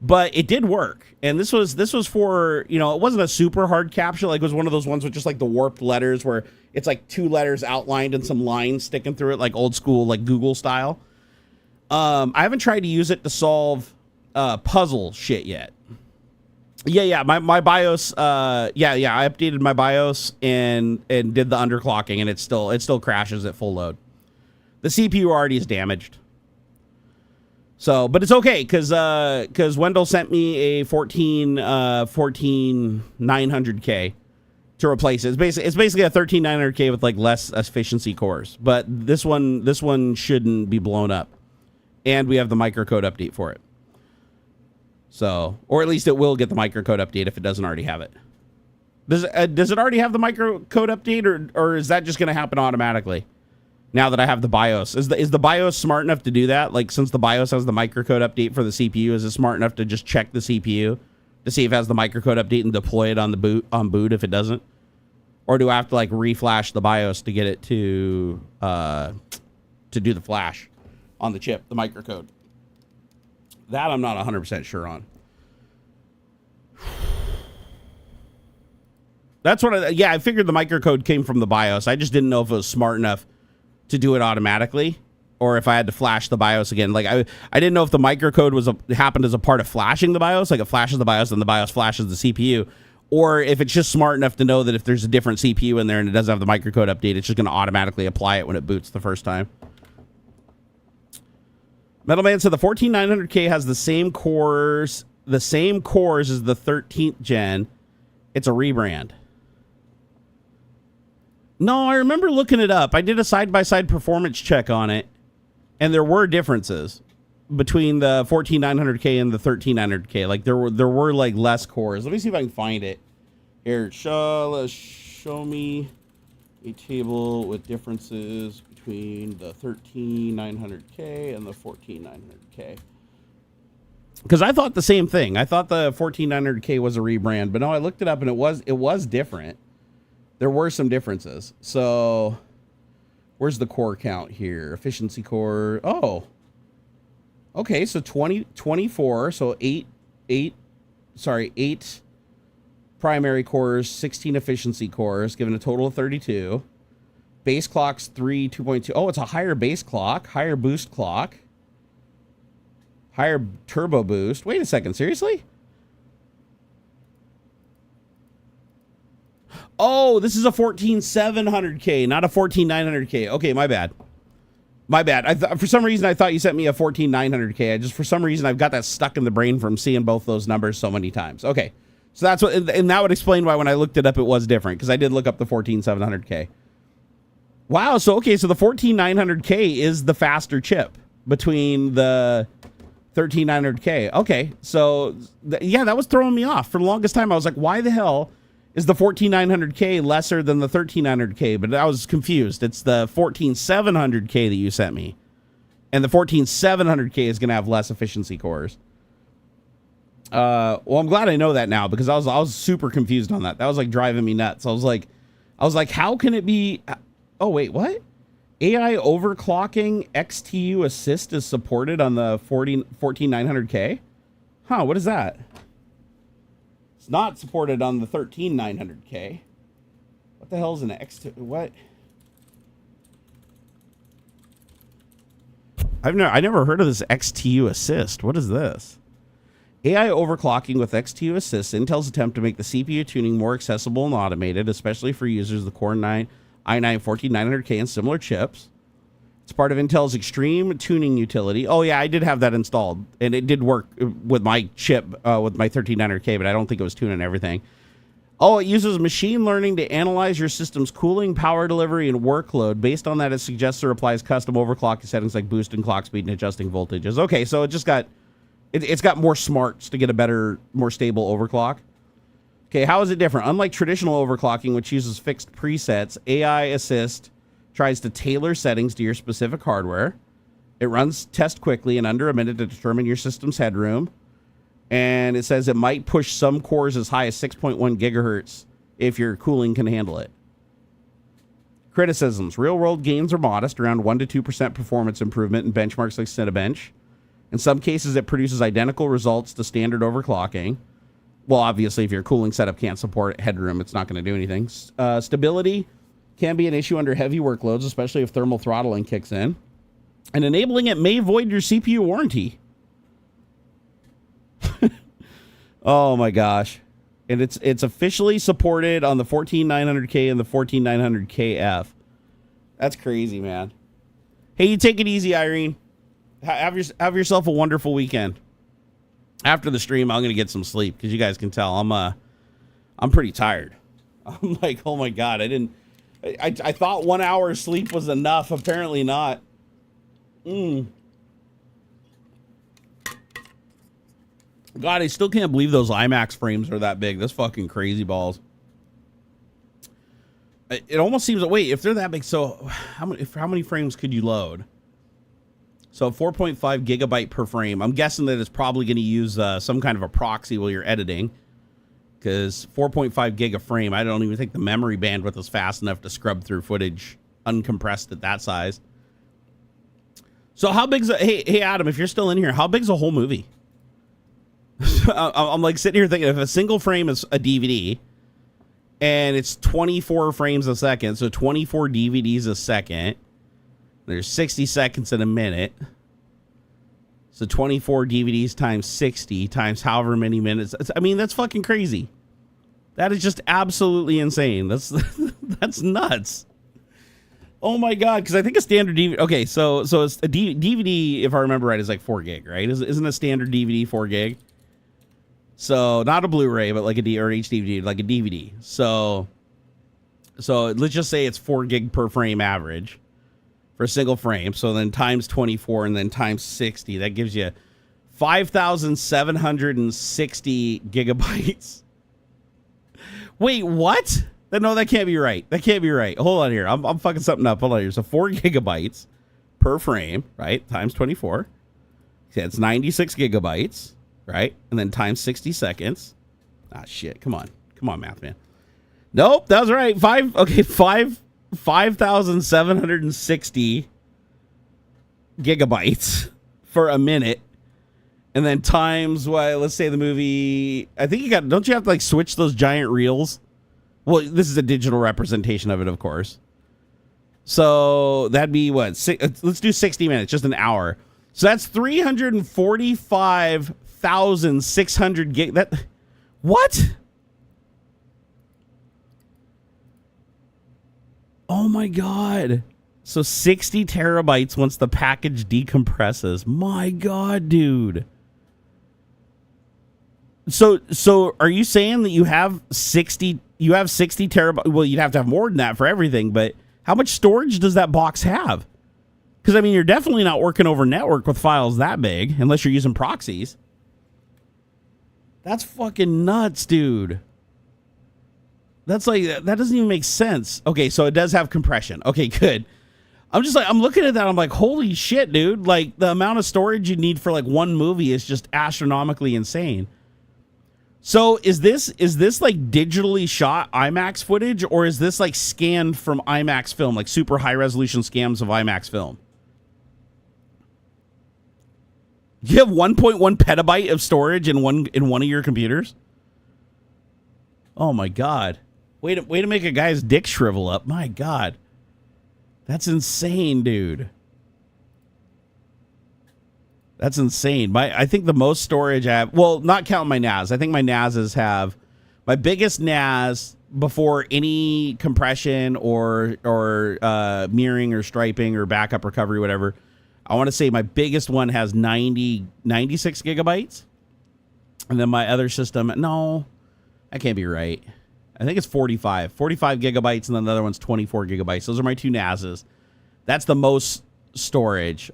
But it did work. And this was for, you know, it wasn't a super hard capture. Like, it was one of those ones with just like the warped letters where it's like 2 letters outlined and some lines sticking through it, like old school, like Google style. I haven't tried to use it to solve puzzle shit yet. Yeah, my BIOS, I updated my BIOS and did the underclocking, and it still crashes at full load. The CPU already is damaged. So, but it's okay, because Wendell sent me a 14900K to replace it. It's basically a 13900K with like less efficiency cores, but this one shouldn't be blown up, and we have the microcode update for it. So, or at least it will get the microcode update if it doesn't already have it. Does it already have the microcode update, or is that just going to happen automatically? Now that I have the BIOS, is the BIOS smart enough to do that? Like, since the BIOS has the microcode update for the CPU, is it smart enough to just check the CPU to see if it has the microcode update and deploy it on the boot if it doesn't? Or do I have to like reflash the BIOS to get it to do the flash on the chip, the microcode? That I'm not 100% sure on. That's what I figured the microcode came from the BIOS. I just didn't know if it was smart enough to do it automatically, or if I had to flash the BIOS again. Like, I didn't know if the microcode happened as a part of flashing the BIOS, like it flashes the BIOS and the BIOS flashes the CPU, or if it's just smart enough to know that if there's a different CPU in there and it doesn't have the microcode update, it's just going to automatically apply it when it boots the first time. Metalman said the 14900K has the same cores as the 13th gen. It's a rebrand. No, I remember looking it up. I did a side-by-side performance check on it, and there were differences between the 14900K and the 13900K. Like, there were like less cores. Let me see if I can find it. Here, show me a table with differences between the 13900K and the 14900K. Because I thought the same thing. I thought the 14900K was a rebrand, but no, I looked it up and it was different. There were some differences. So, where's the core count here? Efficiency core. Oh. Okay, so 24. So 8 primary cores, 16 efficiency cores, giving a total of 32. Base clock's 2.2. Oh, it's a higher base clock, higher boost clock, higher turbo boost. Wait a second, seriously? Oh, this is a 14700K, not a 14900K. Okay, my bad. For some reason, I thought you sent me a 14900K. For some reason, I've got that stuck in the brain from seeing both those numbers so many times. Okay, so that's what, and that would explain why when I looked it up, it was different, because I did look up the 14700K. Wow, so the 14900K is the faster chip between the 13900K. Okay, so yeah, that was throwing me off. For the longest time, I was like, why the hell is the 14900K lesser than the 13900K? But I was confused. It's the 14700K that you sent me. And the 14700K is going to have less efficiency cores. Well, I'm glad I know that now, because I was super confused on that. That was like driving me nuts. I was like, how can it be? Oh, wait, what? AI overclocking XTU assist is supported on the 14900K? Huh, what is that? It's not supported on the 13900K. What the hell is an XTU? What? I never heard of this XTU assist. What is this? AI overclocking with XTU assist, Intel's attempt to make the CPU tuning more accessible and automated, especially for users of the Core i9 14900K and similar chips. It's part of Intel's extreme tuning utility. Oh yeah, I did have that installed, and it did work with my chip, with my 13900K, but I don't think it was tuning everything. Oh, it uses machine learning to analyze your system's cooling, power delivery, and workload. Based on that, it suggests or applies custom overclocking settings like boosting clock speed and adjusting voltages. Okay, so it just got, it's got more smarts to get a better, more stable overclock. Okay, how is it different? Unlike traditional overclocking, which uses fixed presets, AI Assist tries to tailor settings to your specific hardware. It runs tests quickly in under a minute to determine your system's headroom. And it says it might push some cores as high as 6.1 gigahertz if your cooling can handle it. Criticisms. Real-world gains are modest, around 1 to 2% performance improvement in benchmarks like Cinebench. In some cases, it produces identical results to standard overclocking. Well, obviously, if your cooling setup can't support headroom, it's not going to do anything. Stability can be an issue under heavy workloads, especially if thermal throttling kicks in. And enabling it may void your CPU warranty. Oh, my gosh. And it's officially supported on the 14900K and the 14900KF. That's crazy, man. Hey, you take it easy, Irene. Have yourself a wonderful weekend. After the stream, I'm gonna get some sleep because you guys can tell I'm pretty tired. I'm like, oh my god, I thought 1 hour of sleep was enough. Apparently not. God, I still can't believe those IMAX frames are that big. That's fucking crazy balls. It almost seems that, wait, if they're that big, so how many frames could you load? So 4.5 gigabyte per frame. I'm guessing that it's probably going to use some kind of a proxy while you're editing, because 4.5 gig a frame, I don't even think the memory bandwidth is fast enough to scrub through footage uncompressed at that size. So how big's hey Adam, if you're still in here, how big's a whole movie? I'm like sitting here thinking, if a single frame is a DVD and it's 24 frames a second, so 24 DVDs a second, there's 60 seconds in a minute. So 24 DVDs times 60 times however many minutes. I mean, that's fucking crazy. That is just absolutely insane. That's nuts. Oh my god, because I think a standard DVD. Okay, so it's a DVD, if I remember right, is like 4 gig, right? Isn't a standard DVD 4 gig? So not a Blu-ray, but like a or HD, like a DVD. So let's just say it's 4 gig per frame average for a single frame. So then times 24 and then times 60, that gives you 5,760 gigabytes. Wait, what? No, that can't be right. That can't be right. Hold on here. I'm fucking something up. Hold on here. So 4 gigabytes per frame, right? Times 24. Yeah, it's 96 gigabytes, right? And then times 60 seconds. Ah, shit. Come on, math man. Nope, that was right. 5,760 gigabytes for a minute. And then times, well, let's say the movie, I think don't you have to like switch those giant reels? Well, this is a digital representation of it, of course. So that'd be what? Let's do 60 minutes, just an hour. So that's 345,600 gig. What? Oh my god. So 60 terabytes once the package decompresses. My god, dude. So are you saying that you have 60 terabytes? Well, you'd have to have more than that for everything, but how much storage does that box have? Because, I mean, you're definitely not working over network with files that big, unless you're using proxies. That's fucking nuts, dude. That's like, that doesn't even make sense. Okay, so it does have compression. Okay, good. I'm looking at that, I'm like, holy shit, dude. Like, the amount of storage you need for, like, one movie is just astronomically insane. So is this like digitally shot IMAX footage, or is this like scanned from IMAX film, like super high resolution scans of IMAX film? You have 1.1 petabyte of storage in one of your computers? Oh my god. Way to make a guy's dick shrivel up. My god. That's insane, dude. That's insane. I think the most storage I have, well, not counting my NAS. I think my NASs have, my biggest NAS before any compression or mirroring or striping or backup recovery, whatever. I want to say my biggest one has 96 gigabytes. And then my other system, no, that can't be right. I think it's 45 gigabytes, and then the other one's 24 gigabytes. Those are my two NASs. That's the most storage.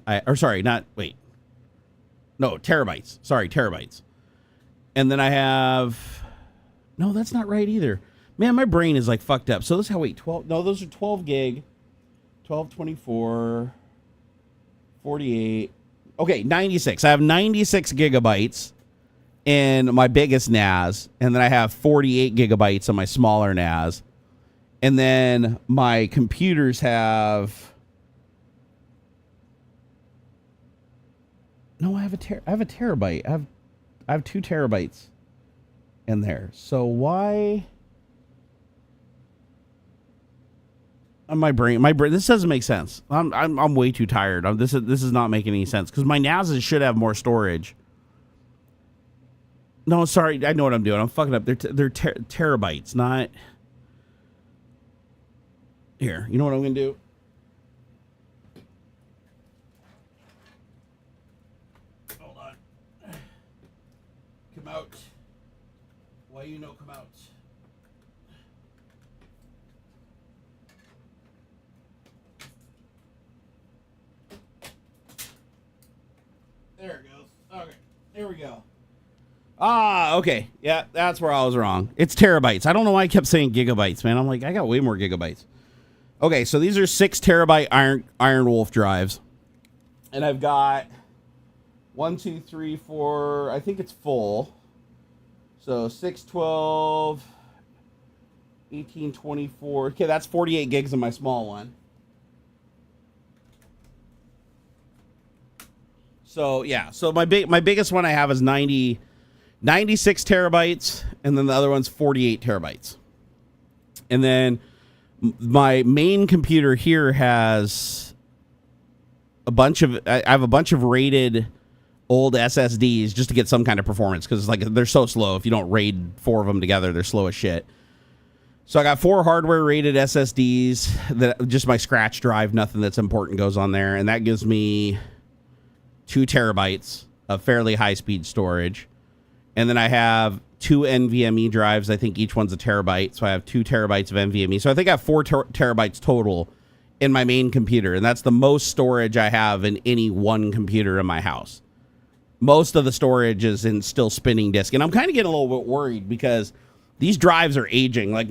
Terabytes. Sorry, terabytes. And then I have... No, that's not right either. Man, my brain is like fucked up. So let's have, 12... No, those are 12 gig. 12, 24, 48. Okay, 96. I have 96 gigabytes in my biggest NAS. And then I have 48 gigabytes on my smaller NAS. And then my computers have... No, I have a terabyte. I have 2 terabytes in there. So why? My brain. This doesn't make sense. I'm way too tired. This is not making any sense because my NASs should have more storage. No, sorry. I know what I'm doing. I'm fucking up. They're terabytes, not. Here. You know what I'm gonna do? Hold on. Come out. Why you no come out? There it goes. Okay, there we go. Okay. Yeah, that's where I was wrong. It's terabytes. I don't know why I kept saying gigabytes, man. I'm like, I got way more gigabytes. Okay, so these are 6 terabyte Iron Wolf drives. And I've got 1, 2, 3, 4. I think it's full. So 6, 12, 18, 24. Okay, that's 48 gigs in my small one. So yeah, so my biggest one I have is 96 terabytes, and then the other one's 48 terabytes. And then my main computer here has I have a bunch of rated old SSDs just to get some kind of performance because like they're so slow. If you don't raid 4 of them together, they're slow as shit. So I got 4 hardware rated SSDs that just my scratch drive, nothing that's important goes on there, and that gives me 2 terabytes of fairly high speed storage. And then I have 2 NVMe drives. I think each one's a terabyte. So I have 2 terabytes of NVMe. So I think I have 4 terabytes total in my main computer. And that's the most storage I have in any one computer in my house. Most of the storage is in still spinning disk. And I'm kind of getting a little bit worried because these drives are aging. Like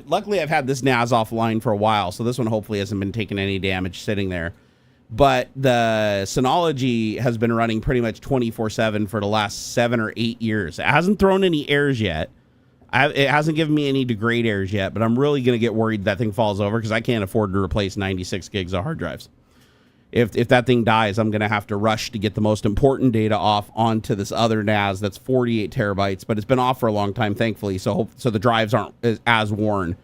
luckily I've had this NAS offline for a while. So this one hopefully hasn't been taking any damage sitting there. But the Synology has been running pretty much 24/7 for the last 7 or 8 years. It hasn't thrown any errors yet. It hasn't given me any degrade errors yet, but I'm really going to get worried that thing falls over because I can't afford to replace 96 gigs of hard drives. If that thing dies, I'm going to have to rush to get the most important data off onto this other NAS that's 48 terabytes, but it's been off for a long time, thankfully, so the drives aren't as worn.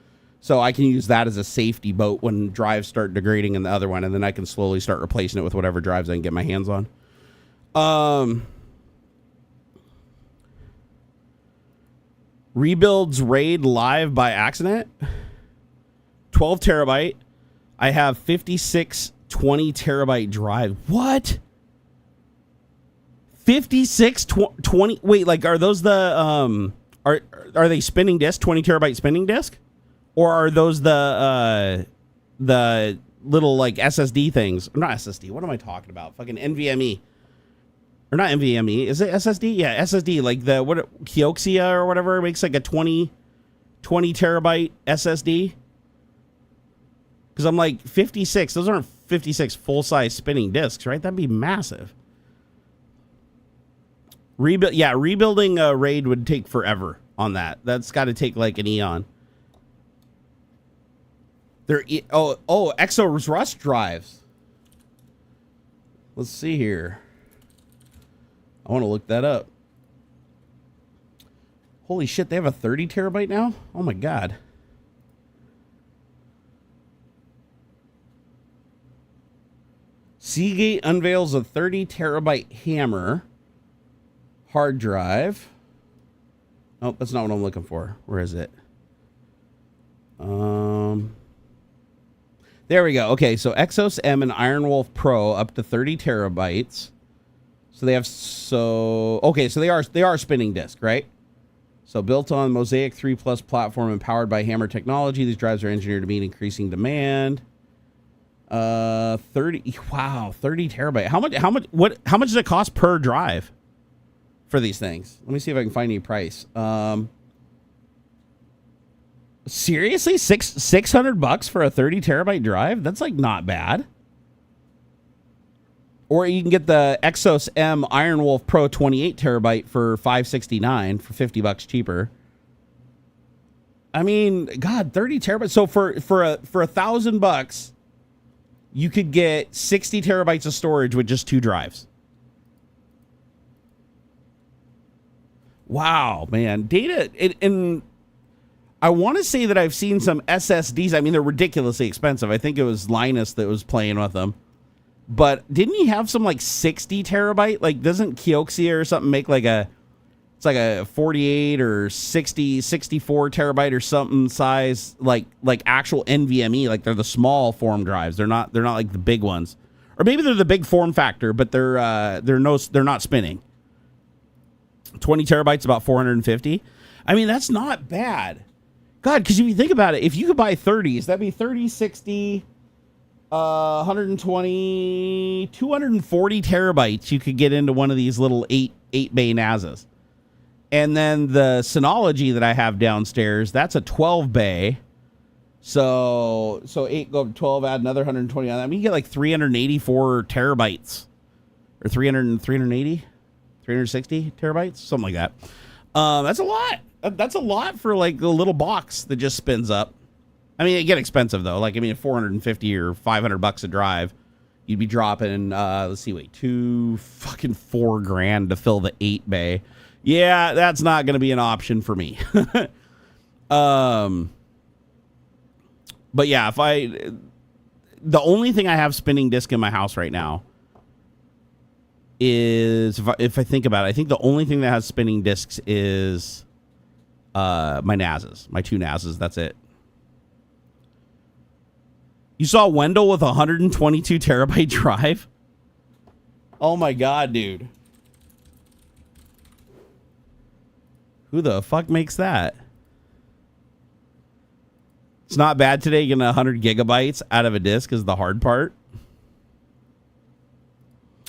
So I can use that as a safety boat when drives start degrading in the other one, and then I can slowly start replacing it with whatever drives I can get my hands on. Rebuilds RAID live by accident. 12 terabyte. I have 56 20 terabyte drive. What? 56 20. Wait, like are those the are they spinning disk? 20 terabyte spinning disk? Or are those the little like SSD things? Not SSD. What am I talking about? Fucking NVMe. Or not NVMe. Is it SSD? Yeah, SSD. Like the Kioxia or whatever makes like a 20 terabyte SSD. Because I'm like 56. Those aren't 56 full size spinning disks, right? That'd be massive. Rebuilding a RAID would take forever on that. That's got to take like an eon. Exo Rust drives. Let's see here. I want to look that up. Holy shit, they have a 30 terabyte now? Oh my god. Seagate unveils a 30 terabyte hammer hard drive. Oh, that's not what I'm looking for. Where is it? There we go. Okay, so Exos M and Iron Wolf Pro up to 30 terabytes. So they have so they are spinning disk, right? So built on Mosaic 3 Plus platform and powered by Hammer technology, these drives are engineered to meet increasing demand. 30 terabyte. How much does it cost per drive for these things? Let me see if I can find any price. Seriously, $600 for a 30 terabyte drive? That's like not bad. Or you can get the Exos M Iron Wolf Pro 28 terabyte for $569 for $50 cheaper. I mean, God, 30 terabytes. So for $1,000, you could get 60 terabytes of storage with just 2 drives. Wow, man. Data, and I want to say that I've seen some SSDs. I mean, they're ridiculously expensive. I think it was Linus that was playing with them. But didn't he have some like 60 terabyte? Like, doesn't Kioxia or something make like it's like a 48 or 60, 64 terabyte or something size, like actual NVMe, like they're the small form drives. They're not like the big ones. Or maybe they're the big form factor, but they're not spinning. 20 terabytes, about 450. I mean, that's not bad. God, because if you think about it, if you could buy 30s, that'd be 30, 60, 120, 240 terabytes. You could get into one of these little 8 bay NASs. And then the Synology that I have downstairs, that's a 12 bay. So 8 go up to 12, add another 120 on that. I mean, you get like 384 terabytes. Or 380? 360 terabytes? Something like that. That's a lot. That's a lot for like a little box that just spins up. I mean, it get expensive though. Like, I mean, 450 or $500 a drive, you'd be dropping, let's see, wait, $4,000 to fill the 8 bay. Yeah, that's not going to be an option for me. But yeah, the only thing I have spinning disk in my house right now is, if I think about it, I think the only thing that has spinning disks is my NASs, my 2 NASs. That's it. You saw Wendell with a 122 terabyte drive? Oh my God, dude. Who the fuck makes that? It's not bad today getting 100 gigabytes out of a disk is the hard part.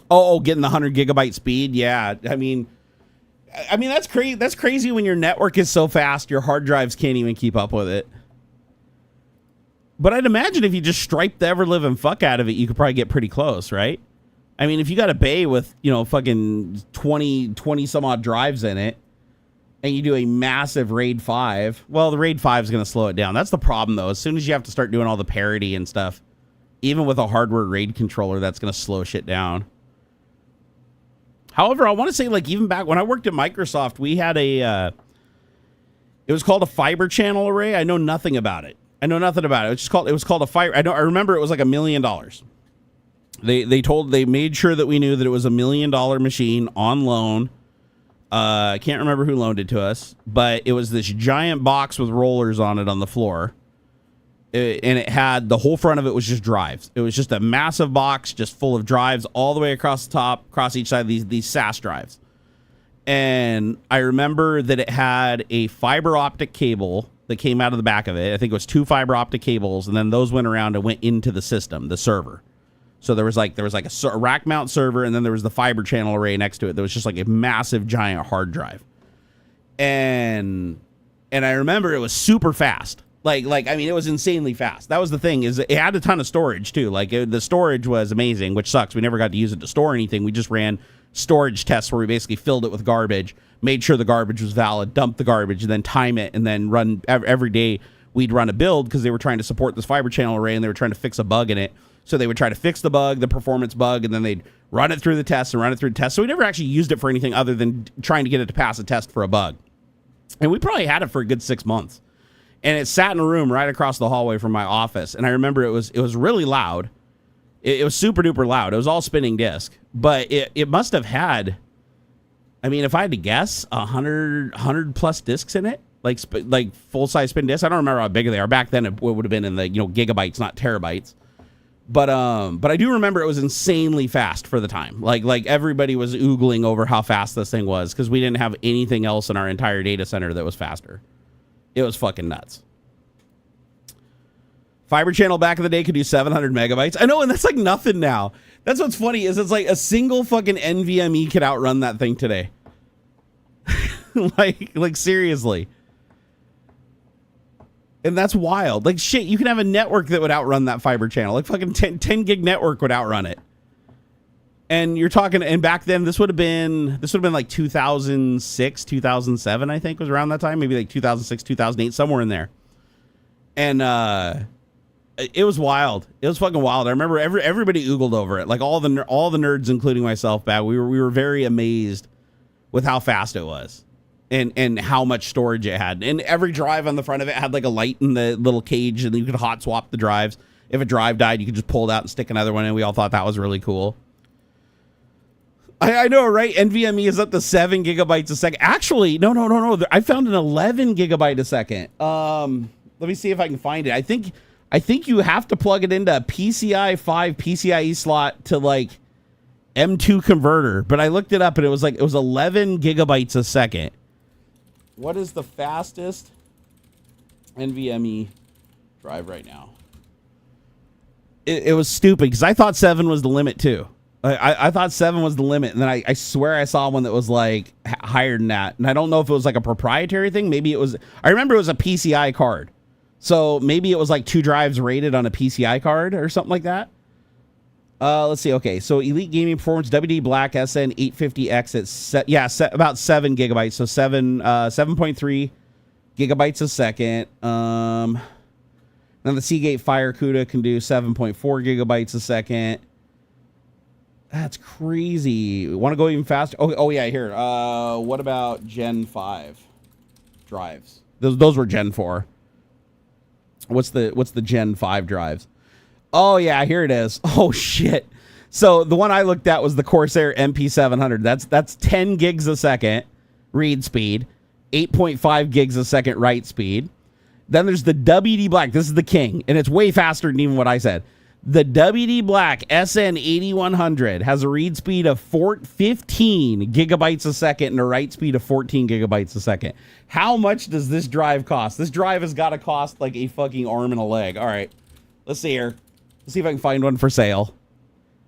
Oh, getting the 100 gigabyte speed. Yeah. I mean, that's crazy. That's crazy when your network is so fast, your hard drives can't even keep up with it. But I'd imagine if you just stripe the ever-living fuck out of it, you could probably get pretty close, right? I mean, if you got a bay with, fucking 20 some odd drives in it, and you do a massive RAID 5, well, the RAID 5 is going to slow it down. That's the problem, though. As soon as you have to start doing all the parity and stuff, even with a hardware RAID controller, that's going to slow shit down. However, I want to say, like, even back when I worked at Microsoft, we had it was called a fiber channel array. I know nothing about it. I know nothing about it. It was called a fiber. I remember it was like $1 million. They made sure that we knew that it was $1 million machine on loan. I can't remember who loaned it to us, but it was this giant box with rollers on it on the floor. And it had, the whole front of it was just drives. It was just a massive box just full of drives all the way across the top, across each side of these SAS drives. And I remember that it had a fiber optic cable that came out of the back of it. I think it was 2 fiber optic cables, and then those went around and went into the system, the server. So there was like a rack mount server, and then there was the fiber channel array next to it. There was just like a massive giant hard drive. And I remember it was super fast. Like I mean, it was insanely fast. That was the thing, is it had a ton of storage too. Like the storage was amazing, which sucks. We never got to use it to store anything. We just ran storage tests where we basically filled it with garbage, made sure the garbage was valid, dumped the garbage, and then time it, and then run every day. We'd run a build because they were trying to support this fiber channel array, and they were trying to fix a bug in it. So they would try to fix the bug, the performance bug, and then they'd run it through the test and run it through the test. So we never actually used it for anything other than trying to get it to pass a test for a bug. And we probably had it for a good 6 months. And it sat in a room right across the hallway from my office. And I remember it was really loud. It was super duper loud. It was all spinning disk. But it must have had, I mean, if I had to guess, 100 plus disks in it. Like full-size spin disks. I don't remember how big they are. Back then it would have been in the gigabytes, not terabytes. But I do remember it was insanely fast for the time. Like everybody was oogling over how fast this thing was because we didn't have anything else in our entire data center that was faster. It was fucking nuts. Fiber channel back in the day could do 700 megabytes. I know, and that's like nothing now. That's what's funny, is it's like a single fucking NVMe could outrun that thing today. like seriously. And that's wild. Like shit, you can have a network that would outrun that fiber channel. Like fucking 10 gig network would outrun it. And you're talking, and back then this would have been like 2006, 2007, I think was around that time. Maybe like 2006, 2008, somewhere in there. And it was wild. It was fucking wild. I remember everybody oogled over it. Like all the nerds, including myself, we were very amazed with how fast it was. and how much storage it had. And every drive on the front of it had like a light in the little cage, and you could hot swap the drives. If a drive died, you could just pull it out and stick another one in. We all thought that was really cool. I know, right? NVMe is up to 7 gigabytes a second. Actually, no. I found an 11 gigabyte a second. Let me see if I can find it. I think you have to plug it into a PCI 5 PCIe slot to like M2 converter. But I looked it up and it was 11 gigabytes a second. What is the fastest NVMe drive right now? It was stupid because I thought 7 was the limit too. I thought 7 was the limit, and then I swear I saw one that was like higher than that. And I don't know if it was like a proprietary thing. Maybe it was. I remember it was a PCI card, so maybe it was like 2 drives rated on a PCI card or something like that. Let's see. Okay, so Elite Gaming Performance WD Black SN 850X. It's about 7 gigabytes. So 7.3 gigabytes a second. Now the Seagate Fire CUDA can do 7.4 gigabytes a second. That's crazy. Want to go even faster? Oh yeah, here. What about Gen 5 drives? Those were Gen 4. What's the Gen 5 drives? Oh yeah, here it is. Oh shit. So the one I looked at was the Corsair MP700. That's 10 gigs a second read speed, 8.5 gigs a second write speed. Then there's the WD Black. This is the king, and it's way faster than even what I said. The WD Black SN8100 has a read speed of 15 gigabytes a second and a write speed of 14 gigabytes a second. How much does this drive cost? This drive has got to cost like a fucking arm and a leg. All right, let's see here. Let's see if I can find one for sale.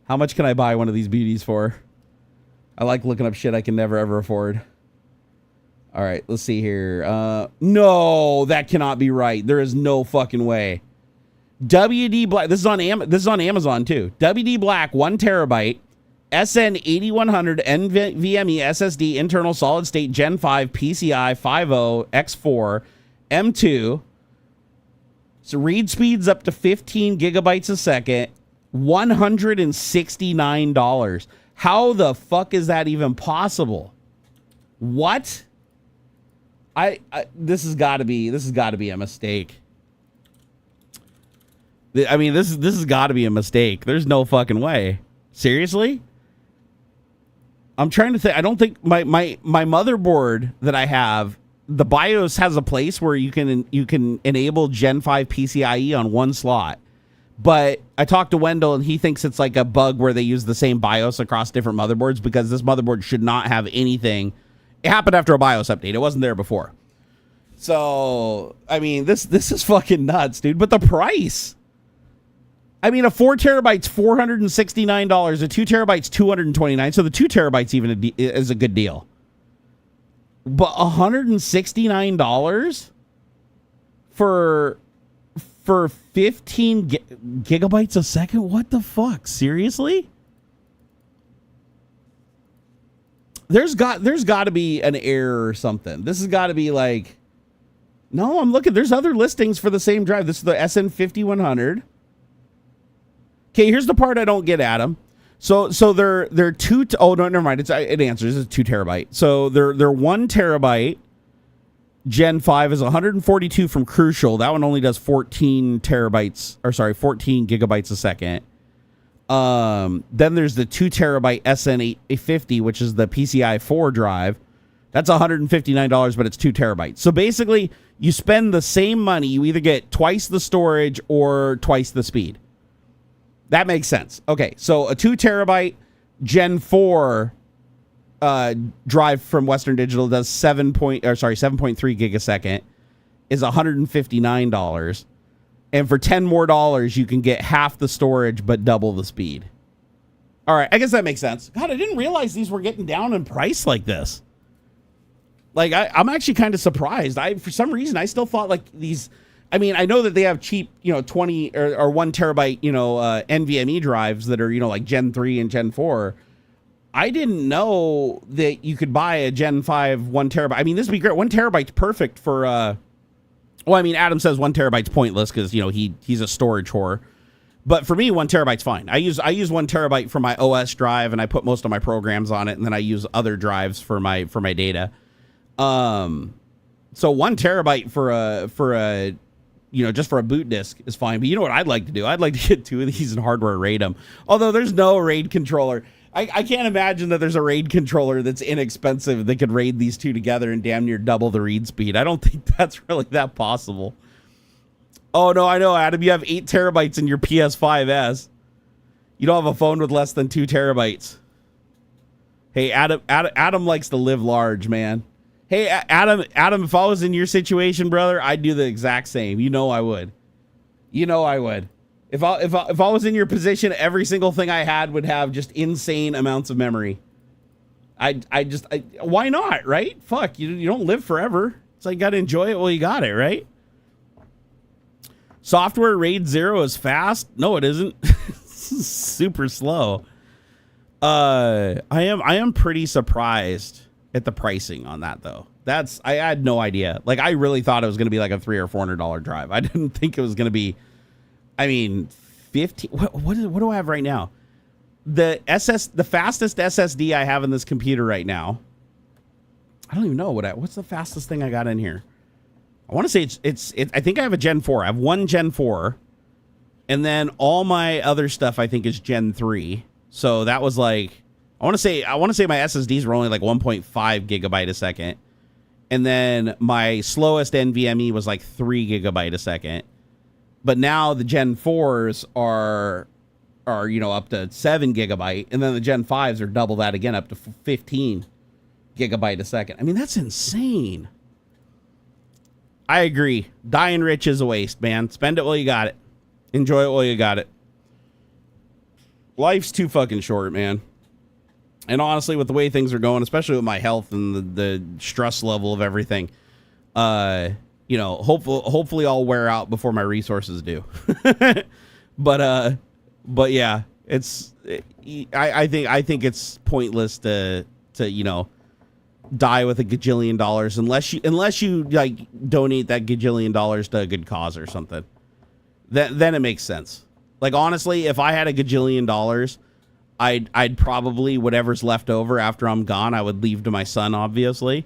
How much can I buy one of these beauties for? I like looking up shit I can never, ever afford. All right, let's see here. No, that cannot be right. There is no fucking way. WD Black. This is on Amazon too. WD Black 1 terabyte SN8100 NVMe SSD internal solid state Gen 5 PCI 5.0 X4 M2. So read speeds up to 15 gigabytes a second. $169. How the fuck is that even possible? What? This has got to be a mistake. I mean, this has got to be a mistake. There's no fucking way. Seriously? I'm trying to think. I don't think my motherboard that I have, the BIOS has a place where you can enable Gen 5 PCIe on one slot. But I talked to Wendell and he thinks it's like a bug where they use the same BIOS across different motherboards because this motherboard should not have anything. It happened after a BIOS update. It wasn't there before. So, I mean, this is fucking nuts, dude. But the price. I mean, a 4 terabyte's $469, a 2 terabyte's $229. So the 2 terabytes even is a good deal. But $169 for 15 gigabytes a second? What the fuck? Seriously? There's got to be an error or something. This has got to be like, no, I'm looking. There's other listings for the same drive. This is the SN5100. Okay, here's the part I don't get, Adam. So they're two. Oh no, never mind. It answers. It's 2 terabyte. So they're 1 terabyte. Gen 5 is 142 from Crucial. That one only does 14 gigabytes a second. Then there's the 2 terabyte SN850, which is the PCI 4 drive. That's $159, but it's 2 terabytes. So basically, you spend the same money. You either get twice the storage or twice the speed. That makes sense. Okay, so a 2 terabyte Gen 4 drive from Western Digital does 7.3 gig a second is $159. And for $10 more, you can get half the storage but double the speed. All right, I guess that makes sense. God, I didn't realize these were getting down in price like this. Like, I'm actually kind of surprised. For some reason, I still thought like these. I mean, I know that they have cheap, 20 or 1 terabyte, NVMe drives that are, like Gen 3 and Gen 4. I didn't know that you could buy a Gen 5 1 terabyte. I mean, this would be great. 1 terabyte's perfect for. Well, I mean, Adam says 1 terabyte's pointless because he's a storage whore. But for me, 1 terabyte's fine. I use 1 terabyte for my OS drive, and I put most of my programs on it, and then I use other drives for my data. So 1 terabyte for a just for a boot disk is fine. But you know what I'd like to do? I'd like to get 2 of these and hardware RAID them. Although there's no RAID controller. I can't imagine that there's a RAID controller that's inexpensive that could RAID these 2 together and damn near double the read speed. I don't think that's really that possible. Oh, no, I know, Adam. You have 8 terabytes in your PS5S. You don't have a phone with less than 2 terabytes. Hey, Adam likes to live large, man. Hey, Adam, if I was in your situation, brother, I'd do the exact same. You know I would. If I was in your position, every single thing I had would have just insane amounts of memory. Why not, right? Fuck, you don't live forever. So you got to enjoy it while you got it, right? Software RAID 0 is fast? No, it isn't. Super slow. I am pretty surprised at the pricing on that, though. I had no idea. Like, I really thought it was going to be like a $300 or $400 drive. I didn't think it was going to be, 50. What do I have right now? The fastest SSD I have in this computer right now. I don't even know what's the fastest thing I got in here. I want to say it's I think I have a Gen 4. I have 1 Gen 4, and then all my other stuff I think is Gen 3. So that was like, I want to say my SSDs were only like 1.5 gigabyte a second. And then my slowest NVMe was like 3 gigabyte a second. But now the Gen 4s are up to 7 gigabyte. And then the Gen 5s are double that again, up to 15 gigabyte a second. I mean, that's insane. I agree. Dying rich is a waste, man. Spend it while you got it. Enjoy it while you got it. Life's too fucking short, man. And honestly, with the way things are going, especially with my health and the stress level of everything, hopefully I'll wear out before my resources do. but yeah, I think it's pointless to die with $1 gajillion unless you like donate that $1 gajillion to a good cause or something. Then it makes sense. Like, honestly, if I had $1 gajillion, I'd probably, whatever's left over after I'm gone, I would leave to my son, obviously.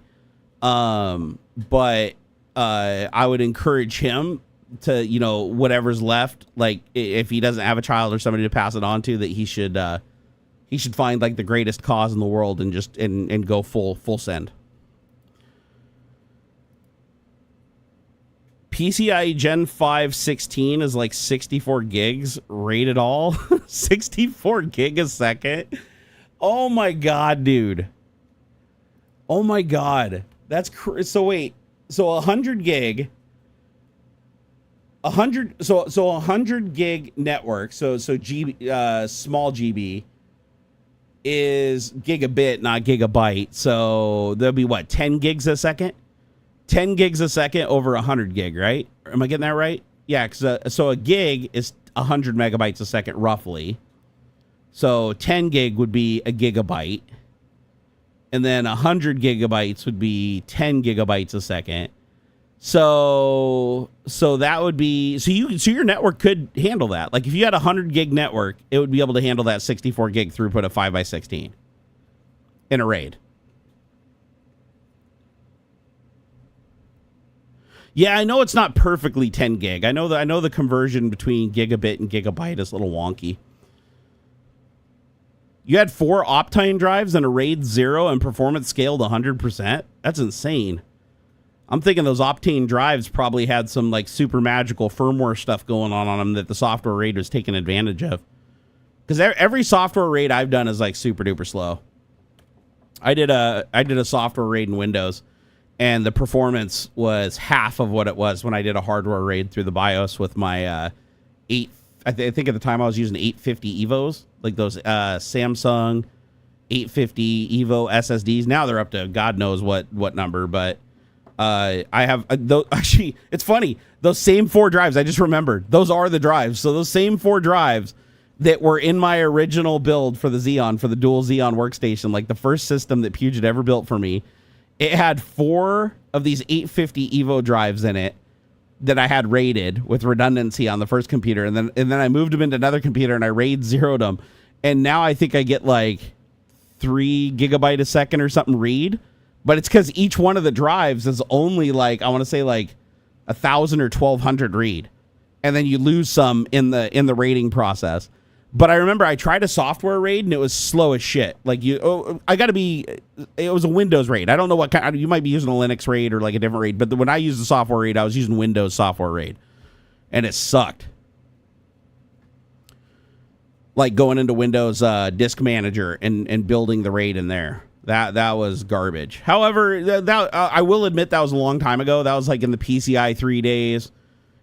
But I would encourage him to, whatever's left, like if he doesn't have a child or somebody to pass it on to, that he should find like the greatest cause in the world and just and go full send. PCIe Gen 5 16 is like 64 gigs, rated all. 64 gig a second. Oh my god, dude. Oh my god. That's so wait. So 100 gig. 100 100 gig network. So GB small GB is gigabit, not gigabyte. So there'll be what, 10 gigs a second? 10 gigs a second over 100 gig, right? Am I getting that right? Yeah, so a gig is 100 megabytes a second, roughly. So 10 gig would be a gigabyte. And then 100 gigabytes would be 10 gigabytes a second. So that would be, so your network could handle that. Like if you had a 100 gig network, it would be able to handle that 64 gig throughput of 5x16 in a RAID. Yeah, I know it's not perfectly 10 gig. I know the conversion between gigabit and gigabyte is a little wonky. You had 4 Optane drives and a RAID 0 and performance scaled 100%? That's insane. I'm thinking those Optane drives probably had some like super magical firmware stuff going on them that the software RAID was taking advantage of. Because every software RAID I've done is like super duper slow. I did a software RAID in Windows, and the performance was half of what it was when I did a hardware RAID through the BIOS with my I think at the time I was using 850 EVOs, like those Samsung 850 EVO SSDs. Now they're up to God knows what number, but I have actually, it's funny, those same 4 drives, I just remembered, those are the drives. So those same 4 drives that were in my original build for the Xeon, for the dual Xeon workstation, like the first system that Puget ever built for me, it had 4 of these 850 EVO drives in it that I had raided with redundancy on the first computer, and then I moved them into another computer and I RAID zeroed them, and now I think I get like 3 gigabyte a second or something read, But it's because each one of the drives is only like, I want to say like 1,000 or 1,200 read. And then you lose some in the rating process. But I remember I tried a software RAID and it was slow as shit. Like it was a Windows RAID. I don't know what kind, you might be using a Linux RAID or like a different RAID. But when I used the software RAID, I was using Windows software RAID. And it sucked. Like going into Windows Disk Manager and building the RAID in there. That was garbage. However, I will admit that was a long time ago. That was like in the PCI 3 days.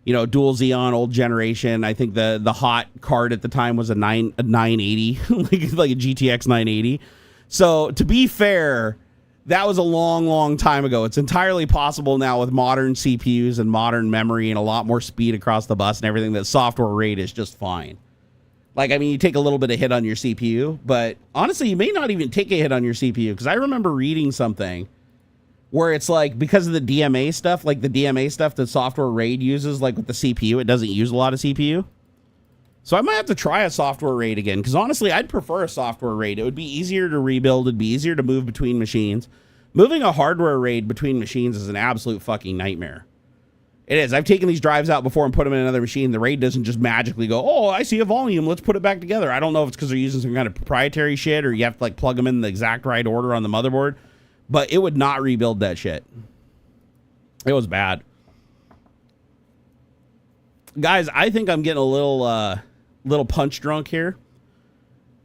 You know, dual Xeon, old generation. I think the hot card at the time was a 980, like a GTX 980. So to be fair, that was a long, long time ago. It's entirely possible now with modern CPUs and modern memory and a lot more speed across the bus and everything that software RAID is just fine. Like, I mean, you take a little bit of hit on your CPU, but honestly, you may not even take a hit on your CPU, because I remember reading something where it's like, because of the DMA stuff, like the DMA stuff that software RAID uses, like with the CPU, it doesn't use a lot of CPU. So I might have to try a software RAID again, because honestly, I'd prefer a software RAID. It would be easier to rebuild. It'd be easier to move between machines. Moving a hardware RAID between machines is an absolute fucking nightmare. It is. I've taken these drives out before and put them in another machine. The RAID doesn't just magically go, oh, I see a volume, let's put it back together. I don't know if it's because they're using some kind of proprietary shit or you have to like plug them in the exact right order on the motherboard, but it would not rebuild that shit. It was bad. Guys, I think I'm getting a little punch drunk here,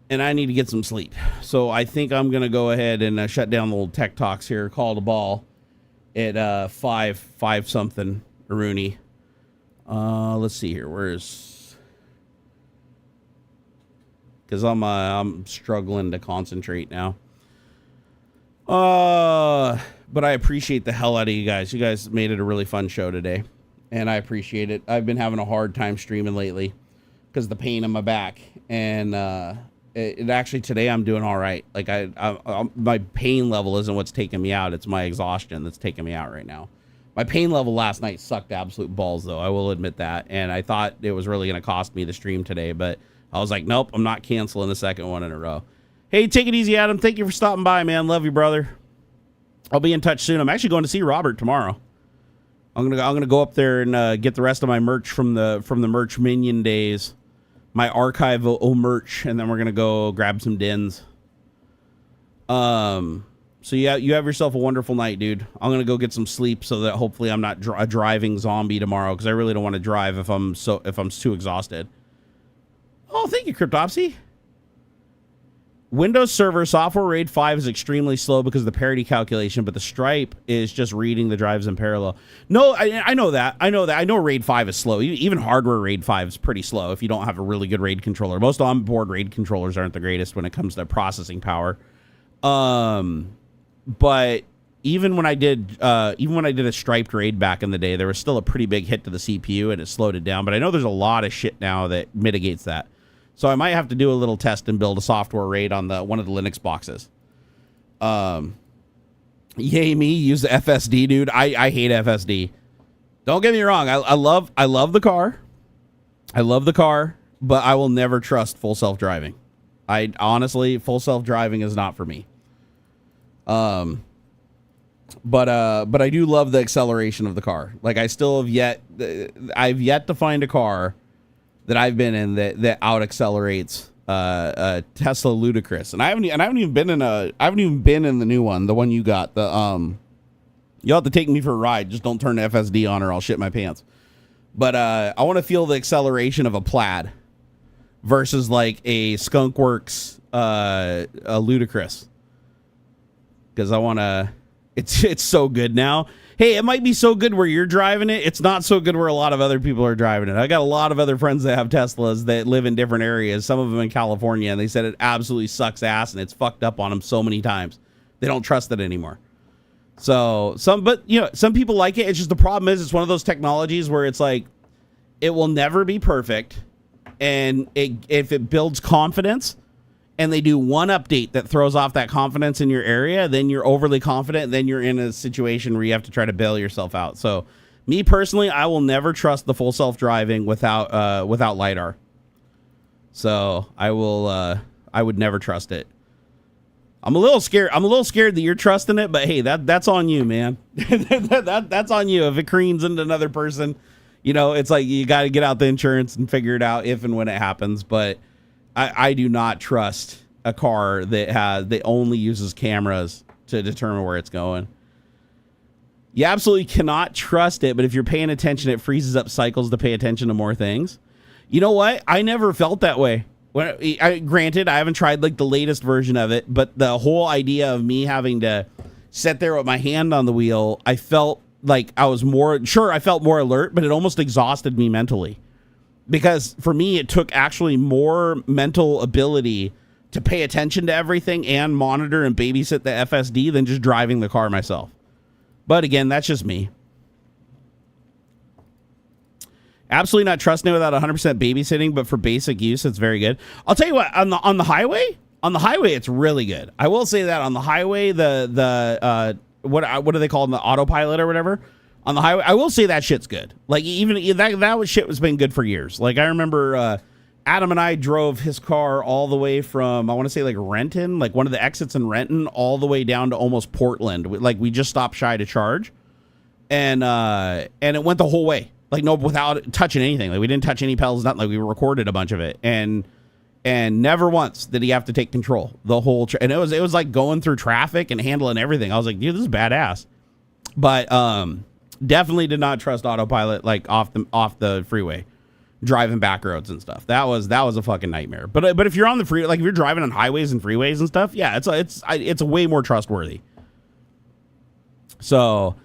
and I need to get some sleep. So I think I'm going to go ahead and shut down the little tech talks here, call the ball at 5 something. Rooney. Let's see here. Where's, because I'm struggling to concentrate now. But I appreciate the hell out of you guys. You guys made it a really fun show today, and I appreciate it. I've been having a hard time streaming lately because of the pain in my back, and it actually today I'm doing all right. Like my pain level isn't what's taking me out. It's my exhaustion that's taking me out right now. My pain level last night sucked absolute balls, though. I will admit that. And I thought it was really going to cost me the stream today, but I was like, nope, I'm not canceling the second one in a row. Hey, take it easy, Adam. Thank you for stopping by, man. Love you, brother. I'll be in touch soon. I'm actually going to see Robert tomorrow. I'm gonna go up there and get the rest of my merch from the merch minion days, my archive o merch, and then we're gonna go grab some dins. So yeah, you have yourself a wonderful night, dude. I'm gonna go get some sleep so that hopefully I'm not a driving zombie tomorrow, because I really don't want to drive if I'm too exhausted. Oh, thank you, Cryptopsy. Windows Server software RAID 5 is extremely slow because of the parity calculation, but the Stripe is just reading the drives in parallel. No, I know that. I know RAID 5 is slow. Even hardware RAID 5 is pretty slow if you don't have a really good RAID controller. Most onboard RAID controllers aren't the greatest when it comes to processing power. But even when I did a striped RAID back in the day, there was still a pretty big hit to the CPU and it slowed it down. But I know there's a lot of shit now that mitigates that. So I might have to do a little test and build a software RAID on one of the Linux boxes. Yay me, use the FSD, dude. I hate FSD. Don't get me wrong. I love the car. I love the car, but I will never trust full self-driving. Honestly, full self-driving is not for me. But I do love the acceleration of the car. Like I've yet to find a car that I've been in that out accelerates Tesla Ludicrous. And I haven't even been in the new one, the one you got. You'll have to take me for a ride. Just don't turn the FSD on or I'll shit my pants. But I want to feel the acceleration of a Plaid versus like a Skunkworks a Ludicrous. Because I want to, it's so good now. Hey, it might be so good where you're driving it. It's not so good where a lot of other people are driving it. I got a lot of other friends that have Teslas that live in different areas, some of them in California, and they said it absolutely sucks ass and it's fucked up on them so many times. They don't trust it anymore. So some people like it. It's just the problem is it's one of those technologies where it's like, it will never be perfect. And if it builds confidence, and they do one update that throws off that confidence in your area, then you're overly confident, then you're in a situation where you have to try to bail yourself out. So me personally, I will never trust the full self-driving without LiDAR. So I would never trust it. I'm a little scared. I'm a little scared that you're trusting it, but hey, that's on you, man. That's on you. If it careens into another person, you know, it's like you got to get out the insurance and figure it out if and when it happens. But I do not trust a car that only uses cameras to determine where it's going. You absolutely cannot trust it, but if you're paying attention, it freezes up cycles to pay attention to more things. You know what? I never felt that way. Granted, I haven't tried like the latest version of it, but the whole idea of me having to sit there with my hand on the wheel, I felt like I felt more alert, but it almost exhausted me mentally. Because for me, it took actually more mental ability to pay attention to everything and monitor and babysit the FSD than just driving the car myself. But again, that's just me. Absolutely not trusting it without 100% babysitting, but for basic use, it's very good. I'll tell you what, on the highway, it's really good. I will say that on the highway, what do they call them, the autopilot or whatever? On the highway, I will say that shit's good. Like even that shit has been good for years. Like I remember Adam and I drove his car all the way from, I want to say like Renton, like one of the exits in Renton, all the way down to almost Portland. Like we just stopped shy to charge, and it went the whole way. Like no, without touching anything. Like we didn't touch any pedals, nothing. Like we recorded a bunch of it, and never once did he have to take control the whole. And it was like going through traffic and handling everything. I was like, dude, this is badass. But definitely did not trust autopilot like off the freeway, driving back roads and stuff. That was a fucking nightmare. But if you're on the free, like if you're driving on highways and freeways and stuff, yeah, it's a way more trustworthy. So.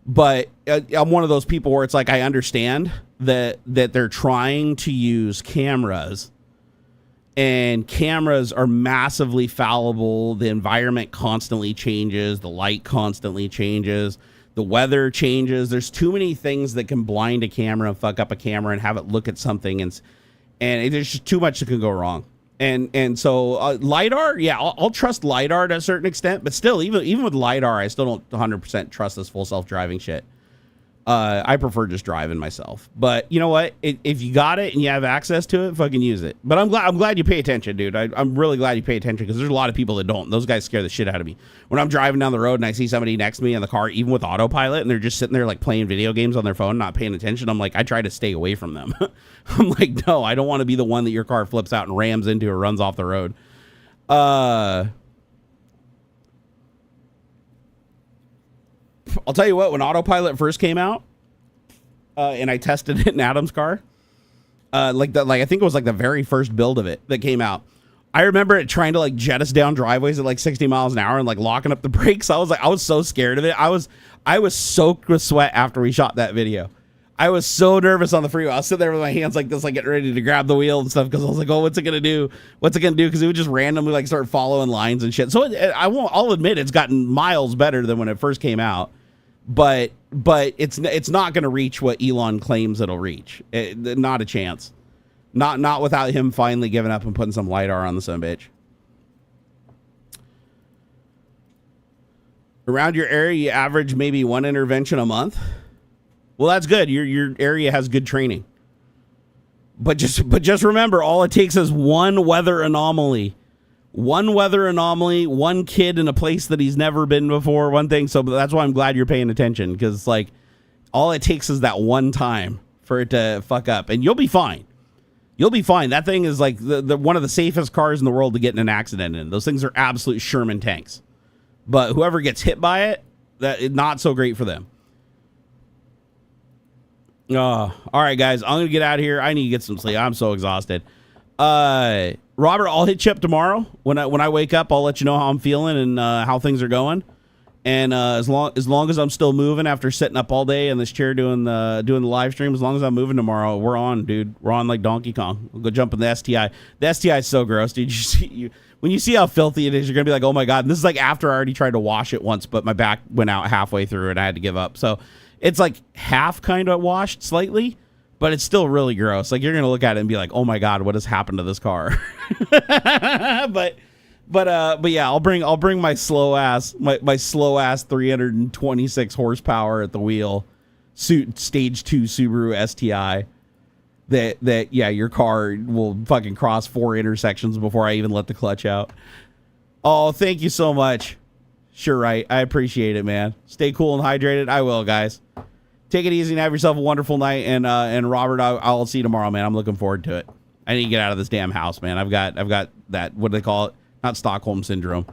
But I'm one of those people where it's like I understand that they're trying to use cameras, and cameras are massively fallible. The environment constantly changes. The light constantly changes. The weather changes. There's too many things that can blind a camera and fuck up a camera and have it look at something, and there's just too much that can go wrong. And so LiDAR, yeah, I'll trust LiDAR to a certain extent, but still, even with LiDAR, I still don't 100% trust this full self-driving shit. I prefer just driving myself. But you know what? If you got it and you have access to it, fucking use it. But I'm glad you pay attention, dude. I'm really glad you pay attention, because there's a lot of people that don't. Those guys scare the shit out of me. When I'm driving down the road and I see somebody next to me in the car, even with autopilot, and they're just sitting there like playing video games on their phone, not paying attention, I'm like, I try to stay away from them. I'm like, no, I don't want to be the one that your car flips out and rams into or runs off the road. I'll tell you what, when autopilot first came out, and I tested it in Adam's car, I think it was like the very first build of it that came out. I remember it trying to like jet us down driveways at like 60 miles an hour and like locking up the brakes. I was so scared of it. I was soaked with sweat after we shot that video. I was so nervous on the freeway. I was sitting there with my hands like this, like getting ready to grab the wheel and stuff, because I was like, oh, what's it gonna do? What's it gonna do? Because it would just randomly like start following lines and shit. So I'll admit it's gotten miles better than when it first came out, but it's not gonna reach what Elon claims it'll reach. Not a chance. Not without him finally giving up and putting some LiDAR on the sumbitch. Around your area, you average maybe one intervention a month. Well, that's good. Your area has good training. But just remember, all it takes is one weather anomaly. One kid in a place that he's never been before, one thing. So that's why I'm glad you're paying attention, because like all it takes is that one time for it to fuck up, and you'll be fine. You'll be fine. That thing is like the one of the safest cars in the world to get in an accident in. Those things are absolute Sherman tanks. But whoever gets hit by it, not so great for them. All right, guys, I'm gonna get out of here. I need to get some sleep. I'm so exhausted. Robert, I'll hit you up tomorrow when I wake up. I'll let you know how I'm feeling and how things are going. And as long as I'm still moving after sitting up all day in this chair doing the live stream, as long as I'm moving tomorrow, we're on, dude. We're on like Donkey Kong. We'll go jump in the STI. The STI is so gross, dude. When you see how filthy it is, you're gonna be like, oh my god. And this is like after I already tried to wash it once, but my back went out halfway through and I had to give up. So it's like half kind of washed slightly, but it's still really gross. Like you're gonna look at it and be like, oh my god, what has happened to this car? But yeah, I'll bring my slow ass 326 horsepower at the wheel, stage 2 Subaru STI. That yeah, your car will fucking cross 4 intersections before I even let the clutch out. Oh, thank you so much. Sure, right. I appreciate it, man. Stay cool and hydrated. I will, guys. Take it easy and have yourself a wonderful night. And Robert, I'll see you tomorrow, man. I'm looking forward to it. I need to get out of this damn house, man. I've got that, what do they call it? Not Stockholm syndrome,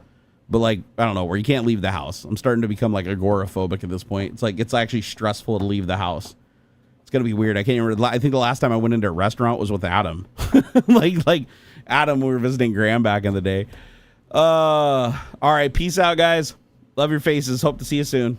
but like, I don't know, where you can't leave the house. I'm starting to become like agoraphobic at this point. It's like, it's actually stressful to leave the house. It's going to be weird. I can't even, I think the last time I went into a restaurant was with Adam. like Adam, we were visiting Graham back in the day. All right. Peace out, guys. Love your faces. Hope to see you soon.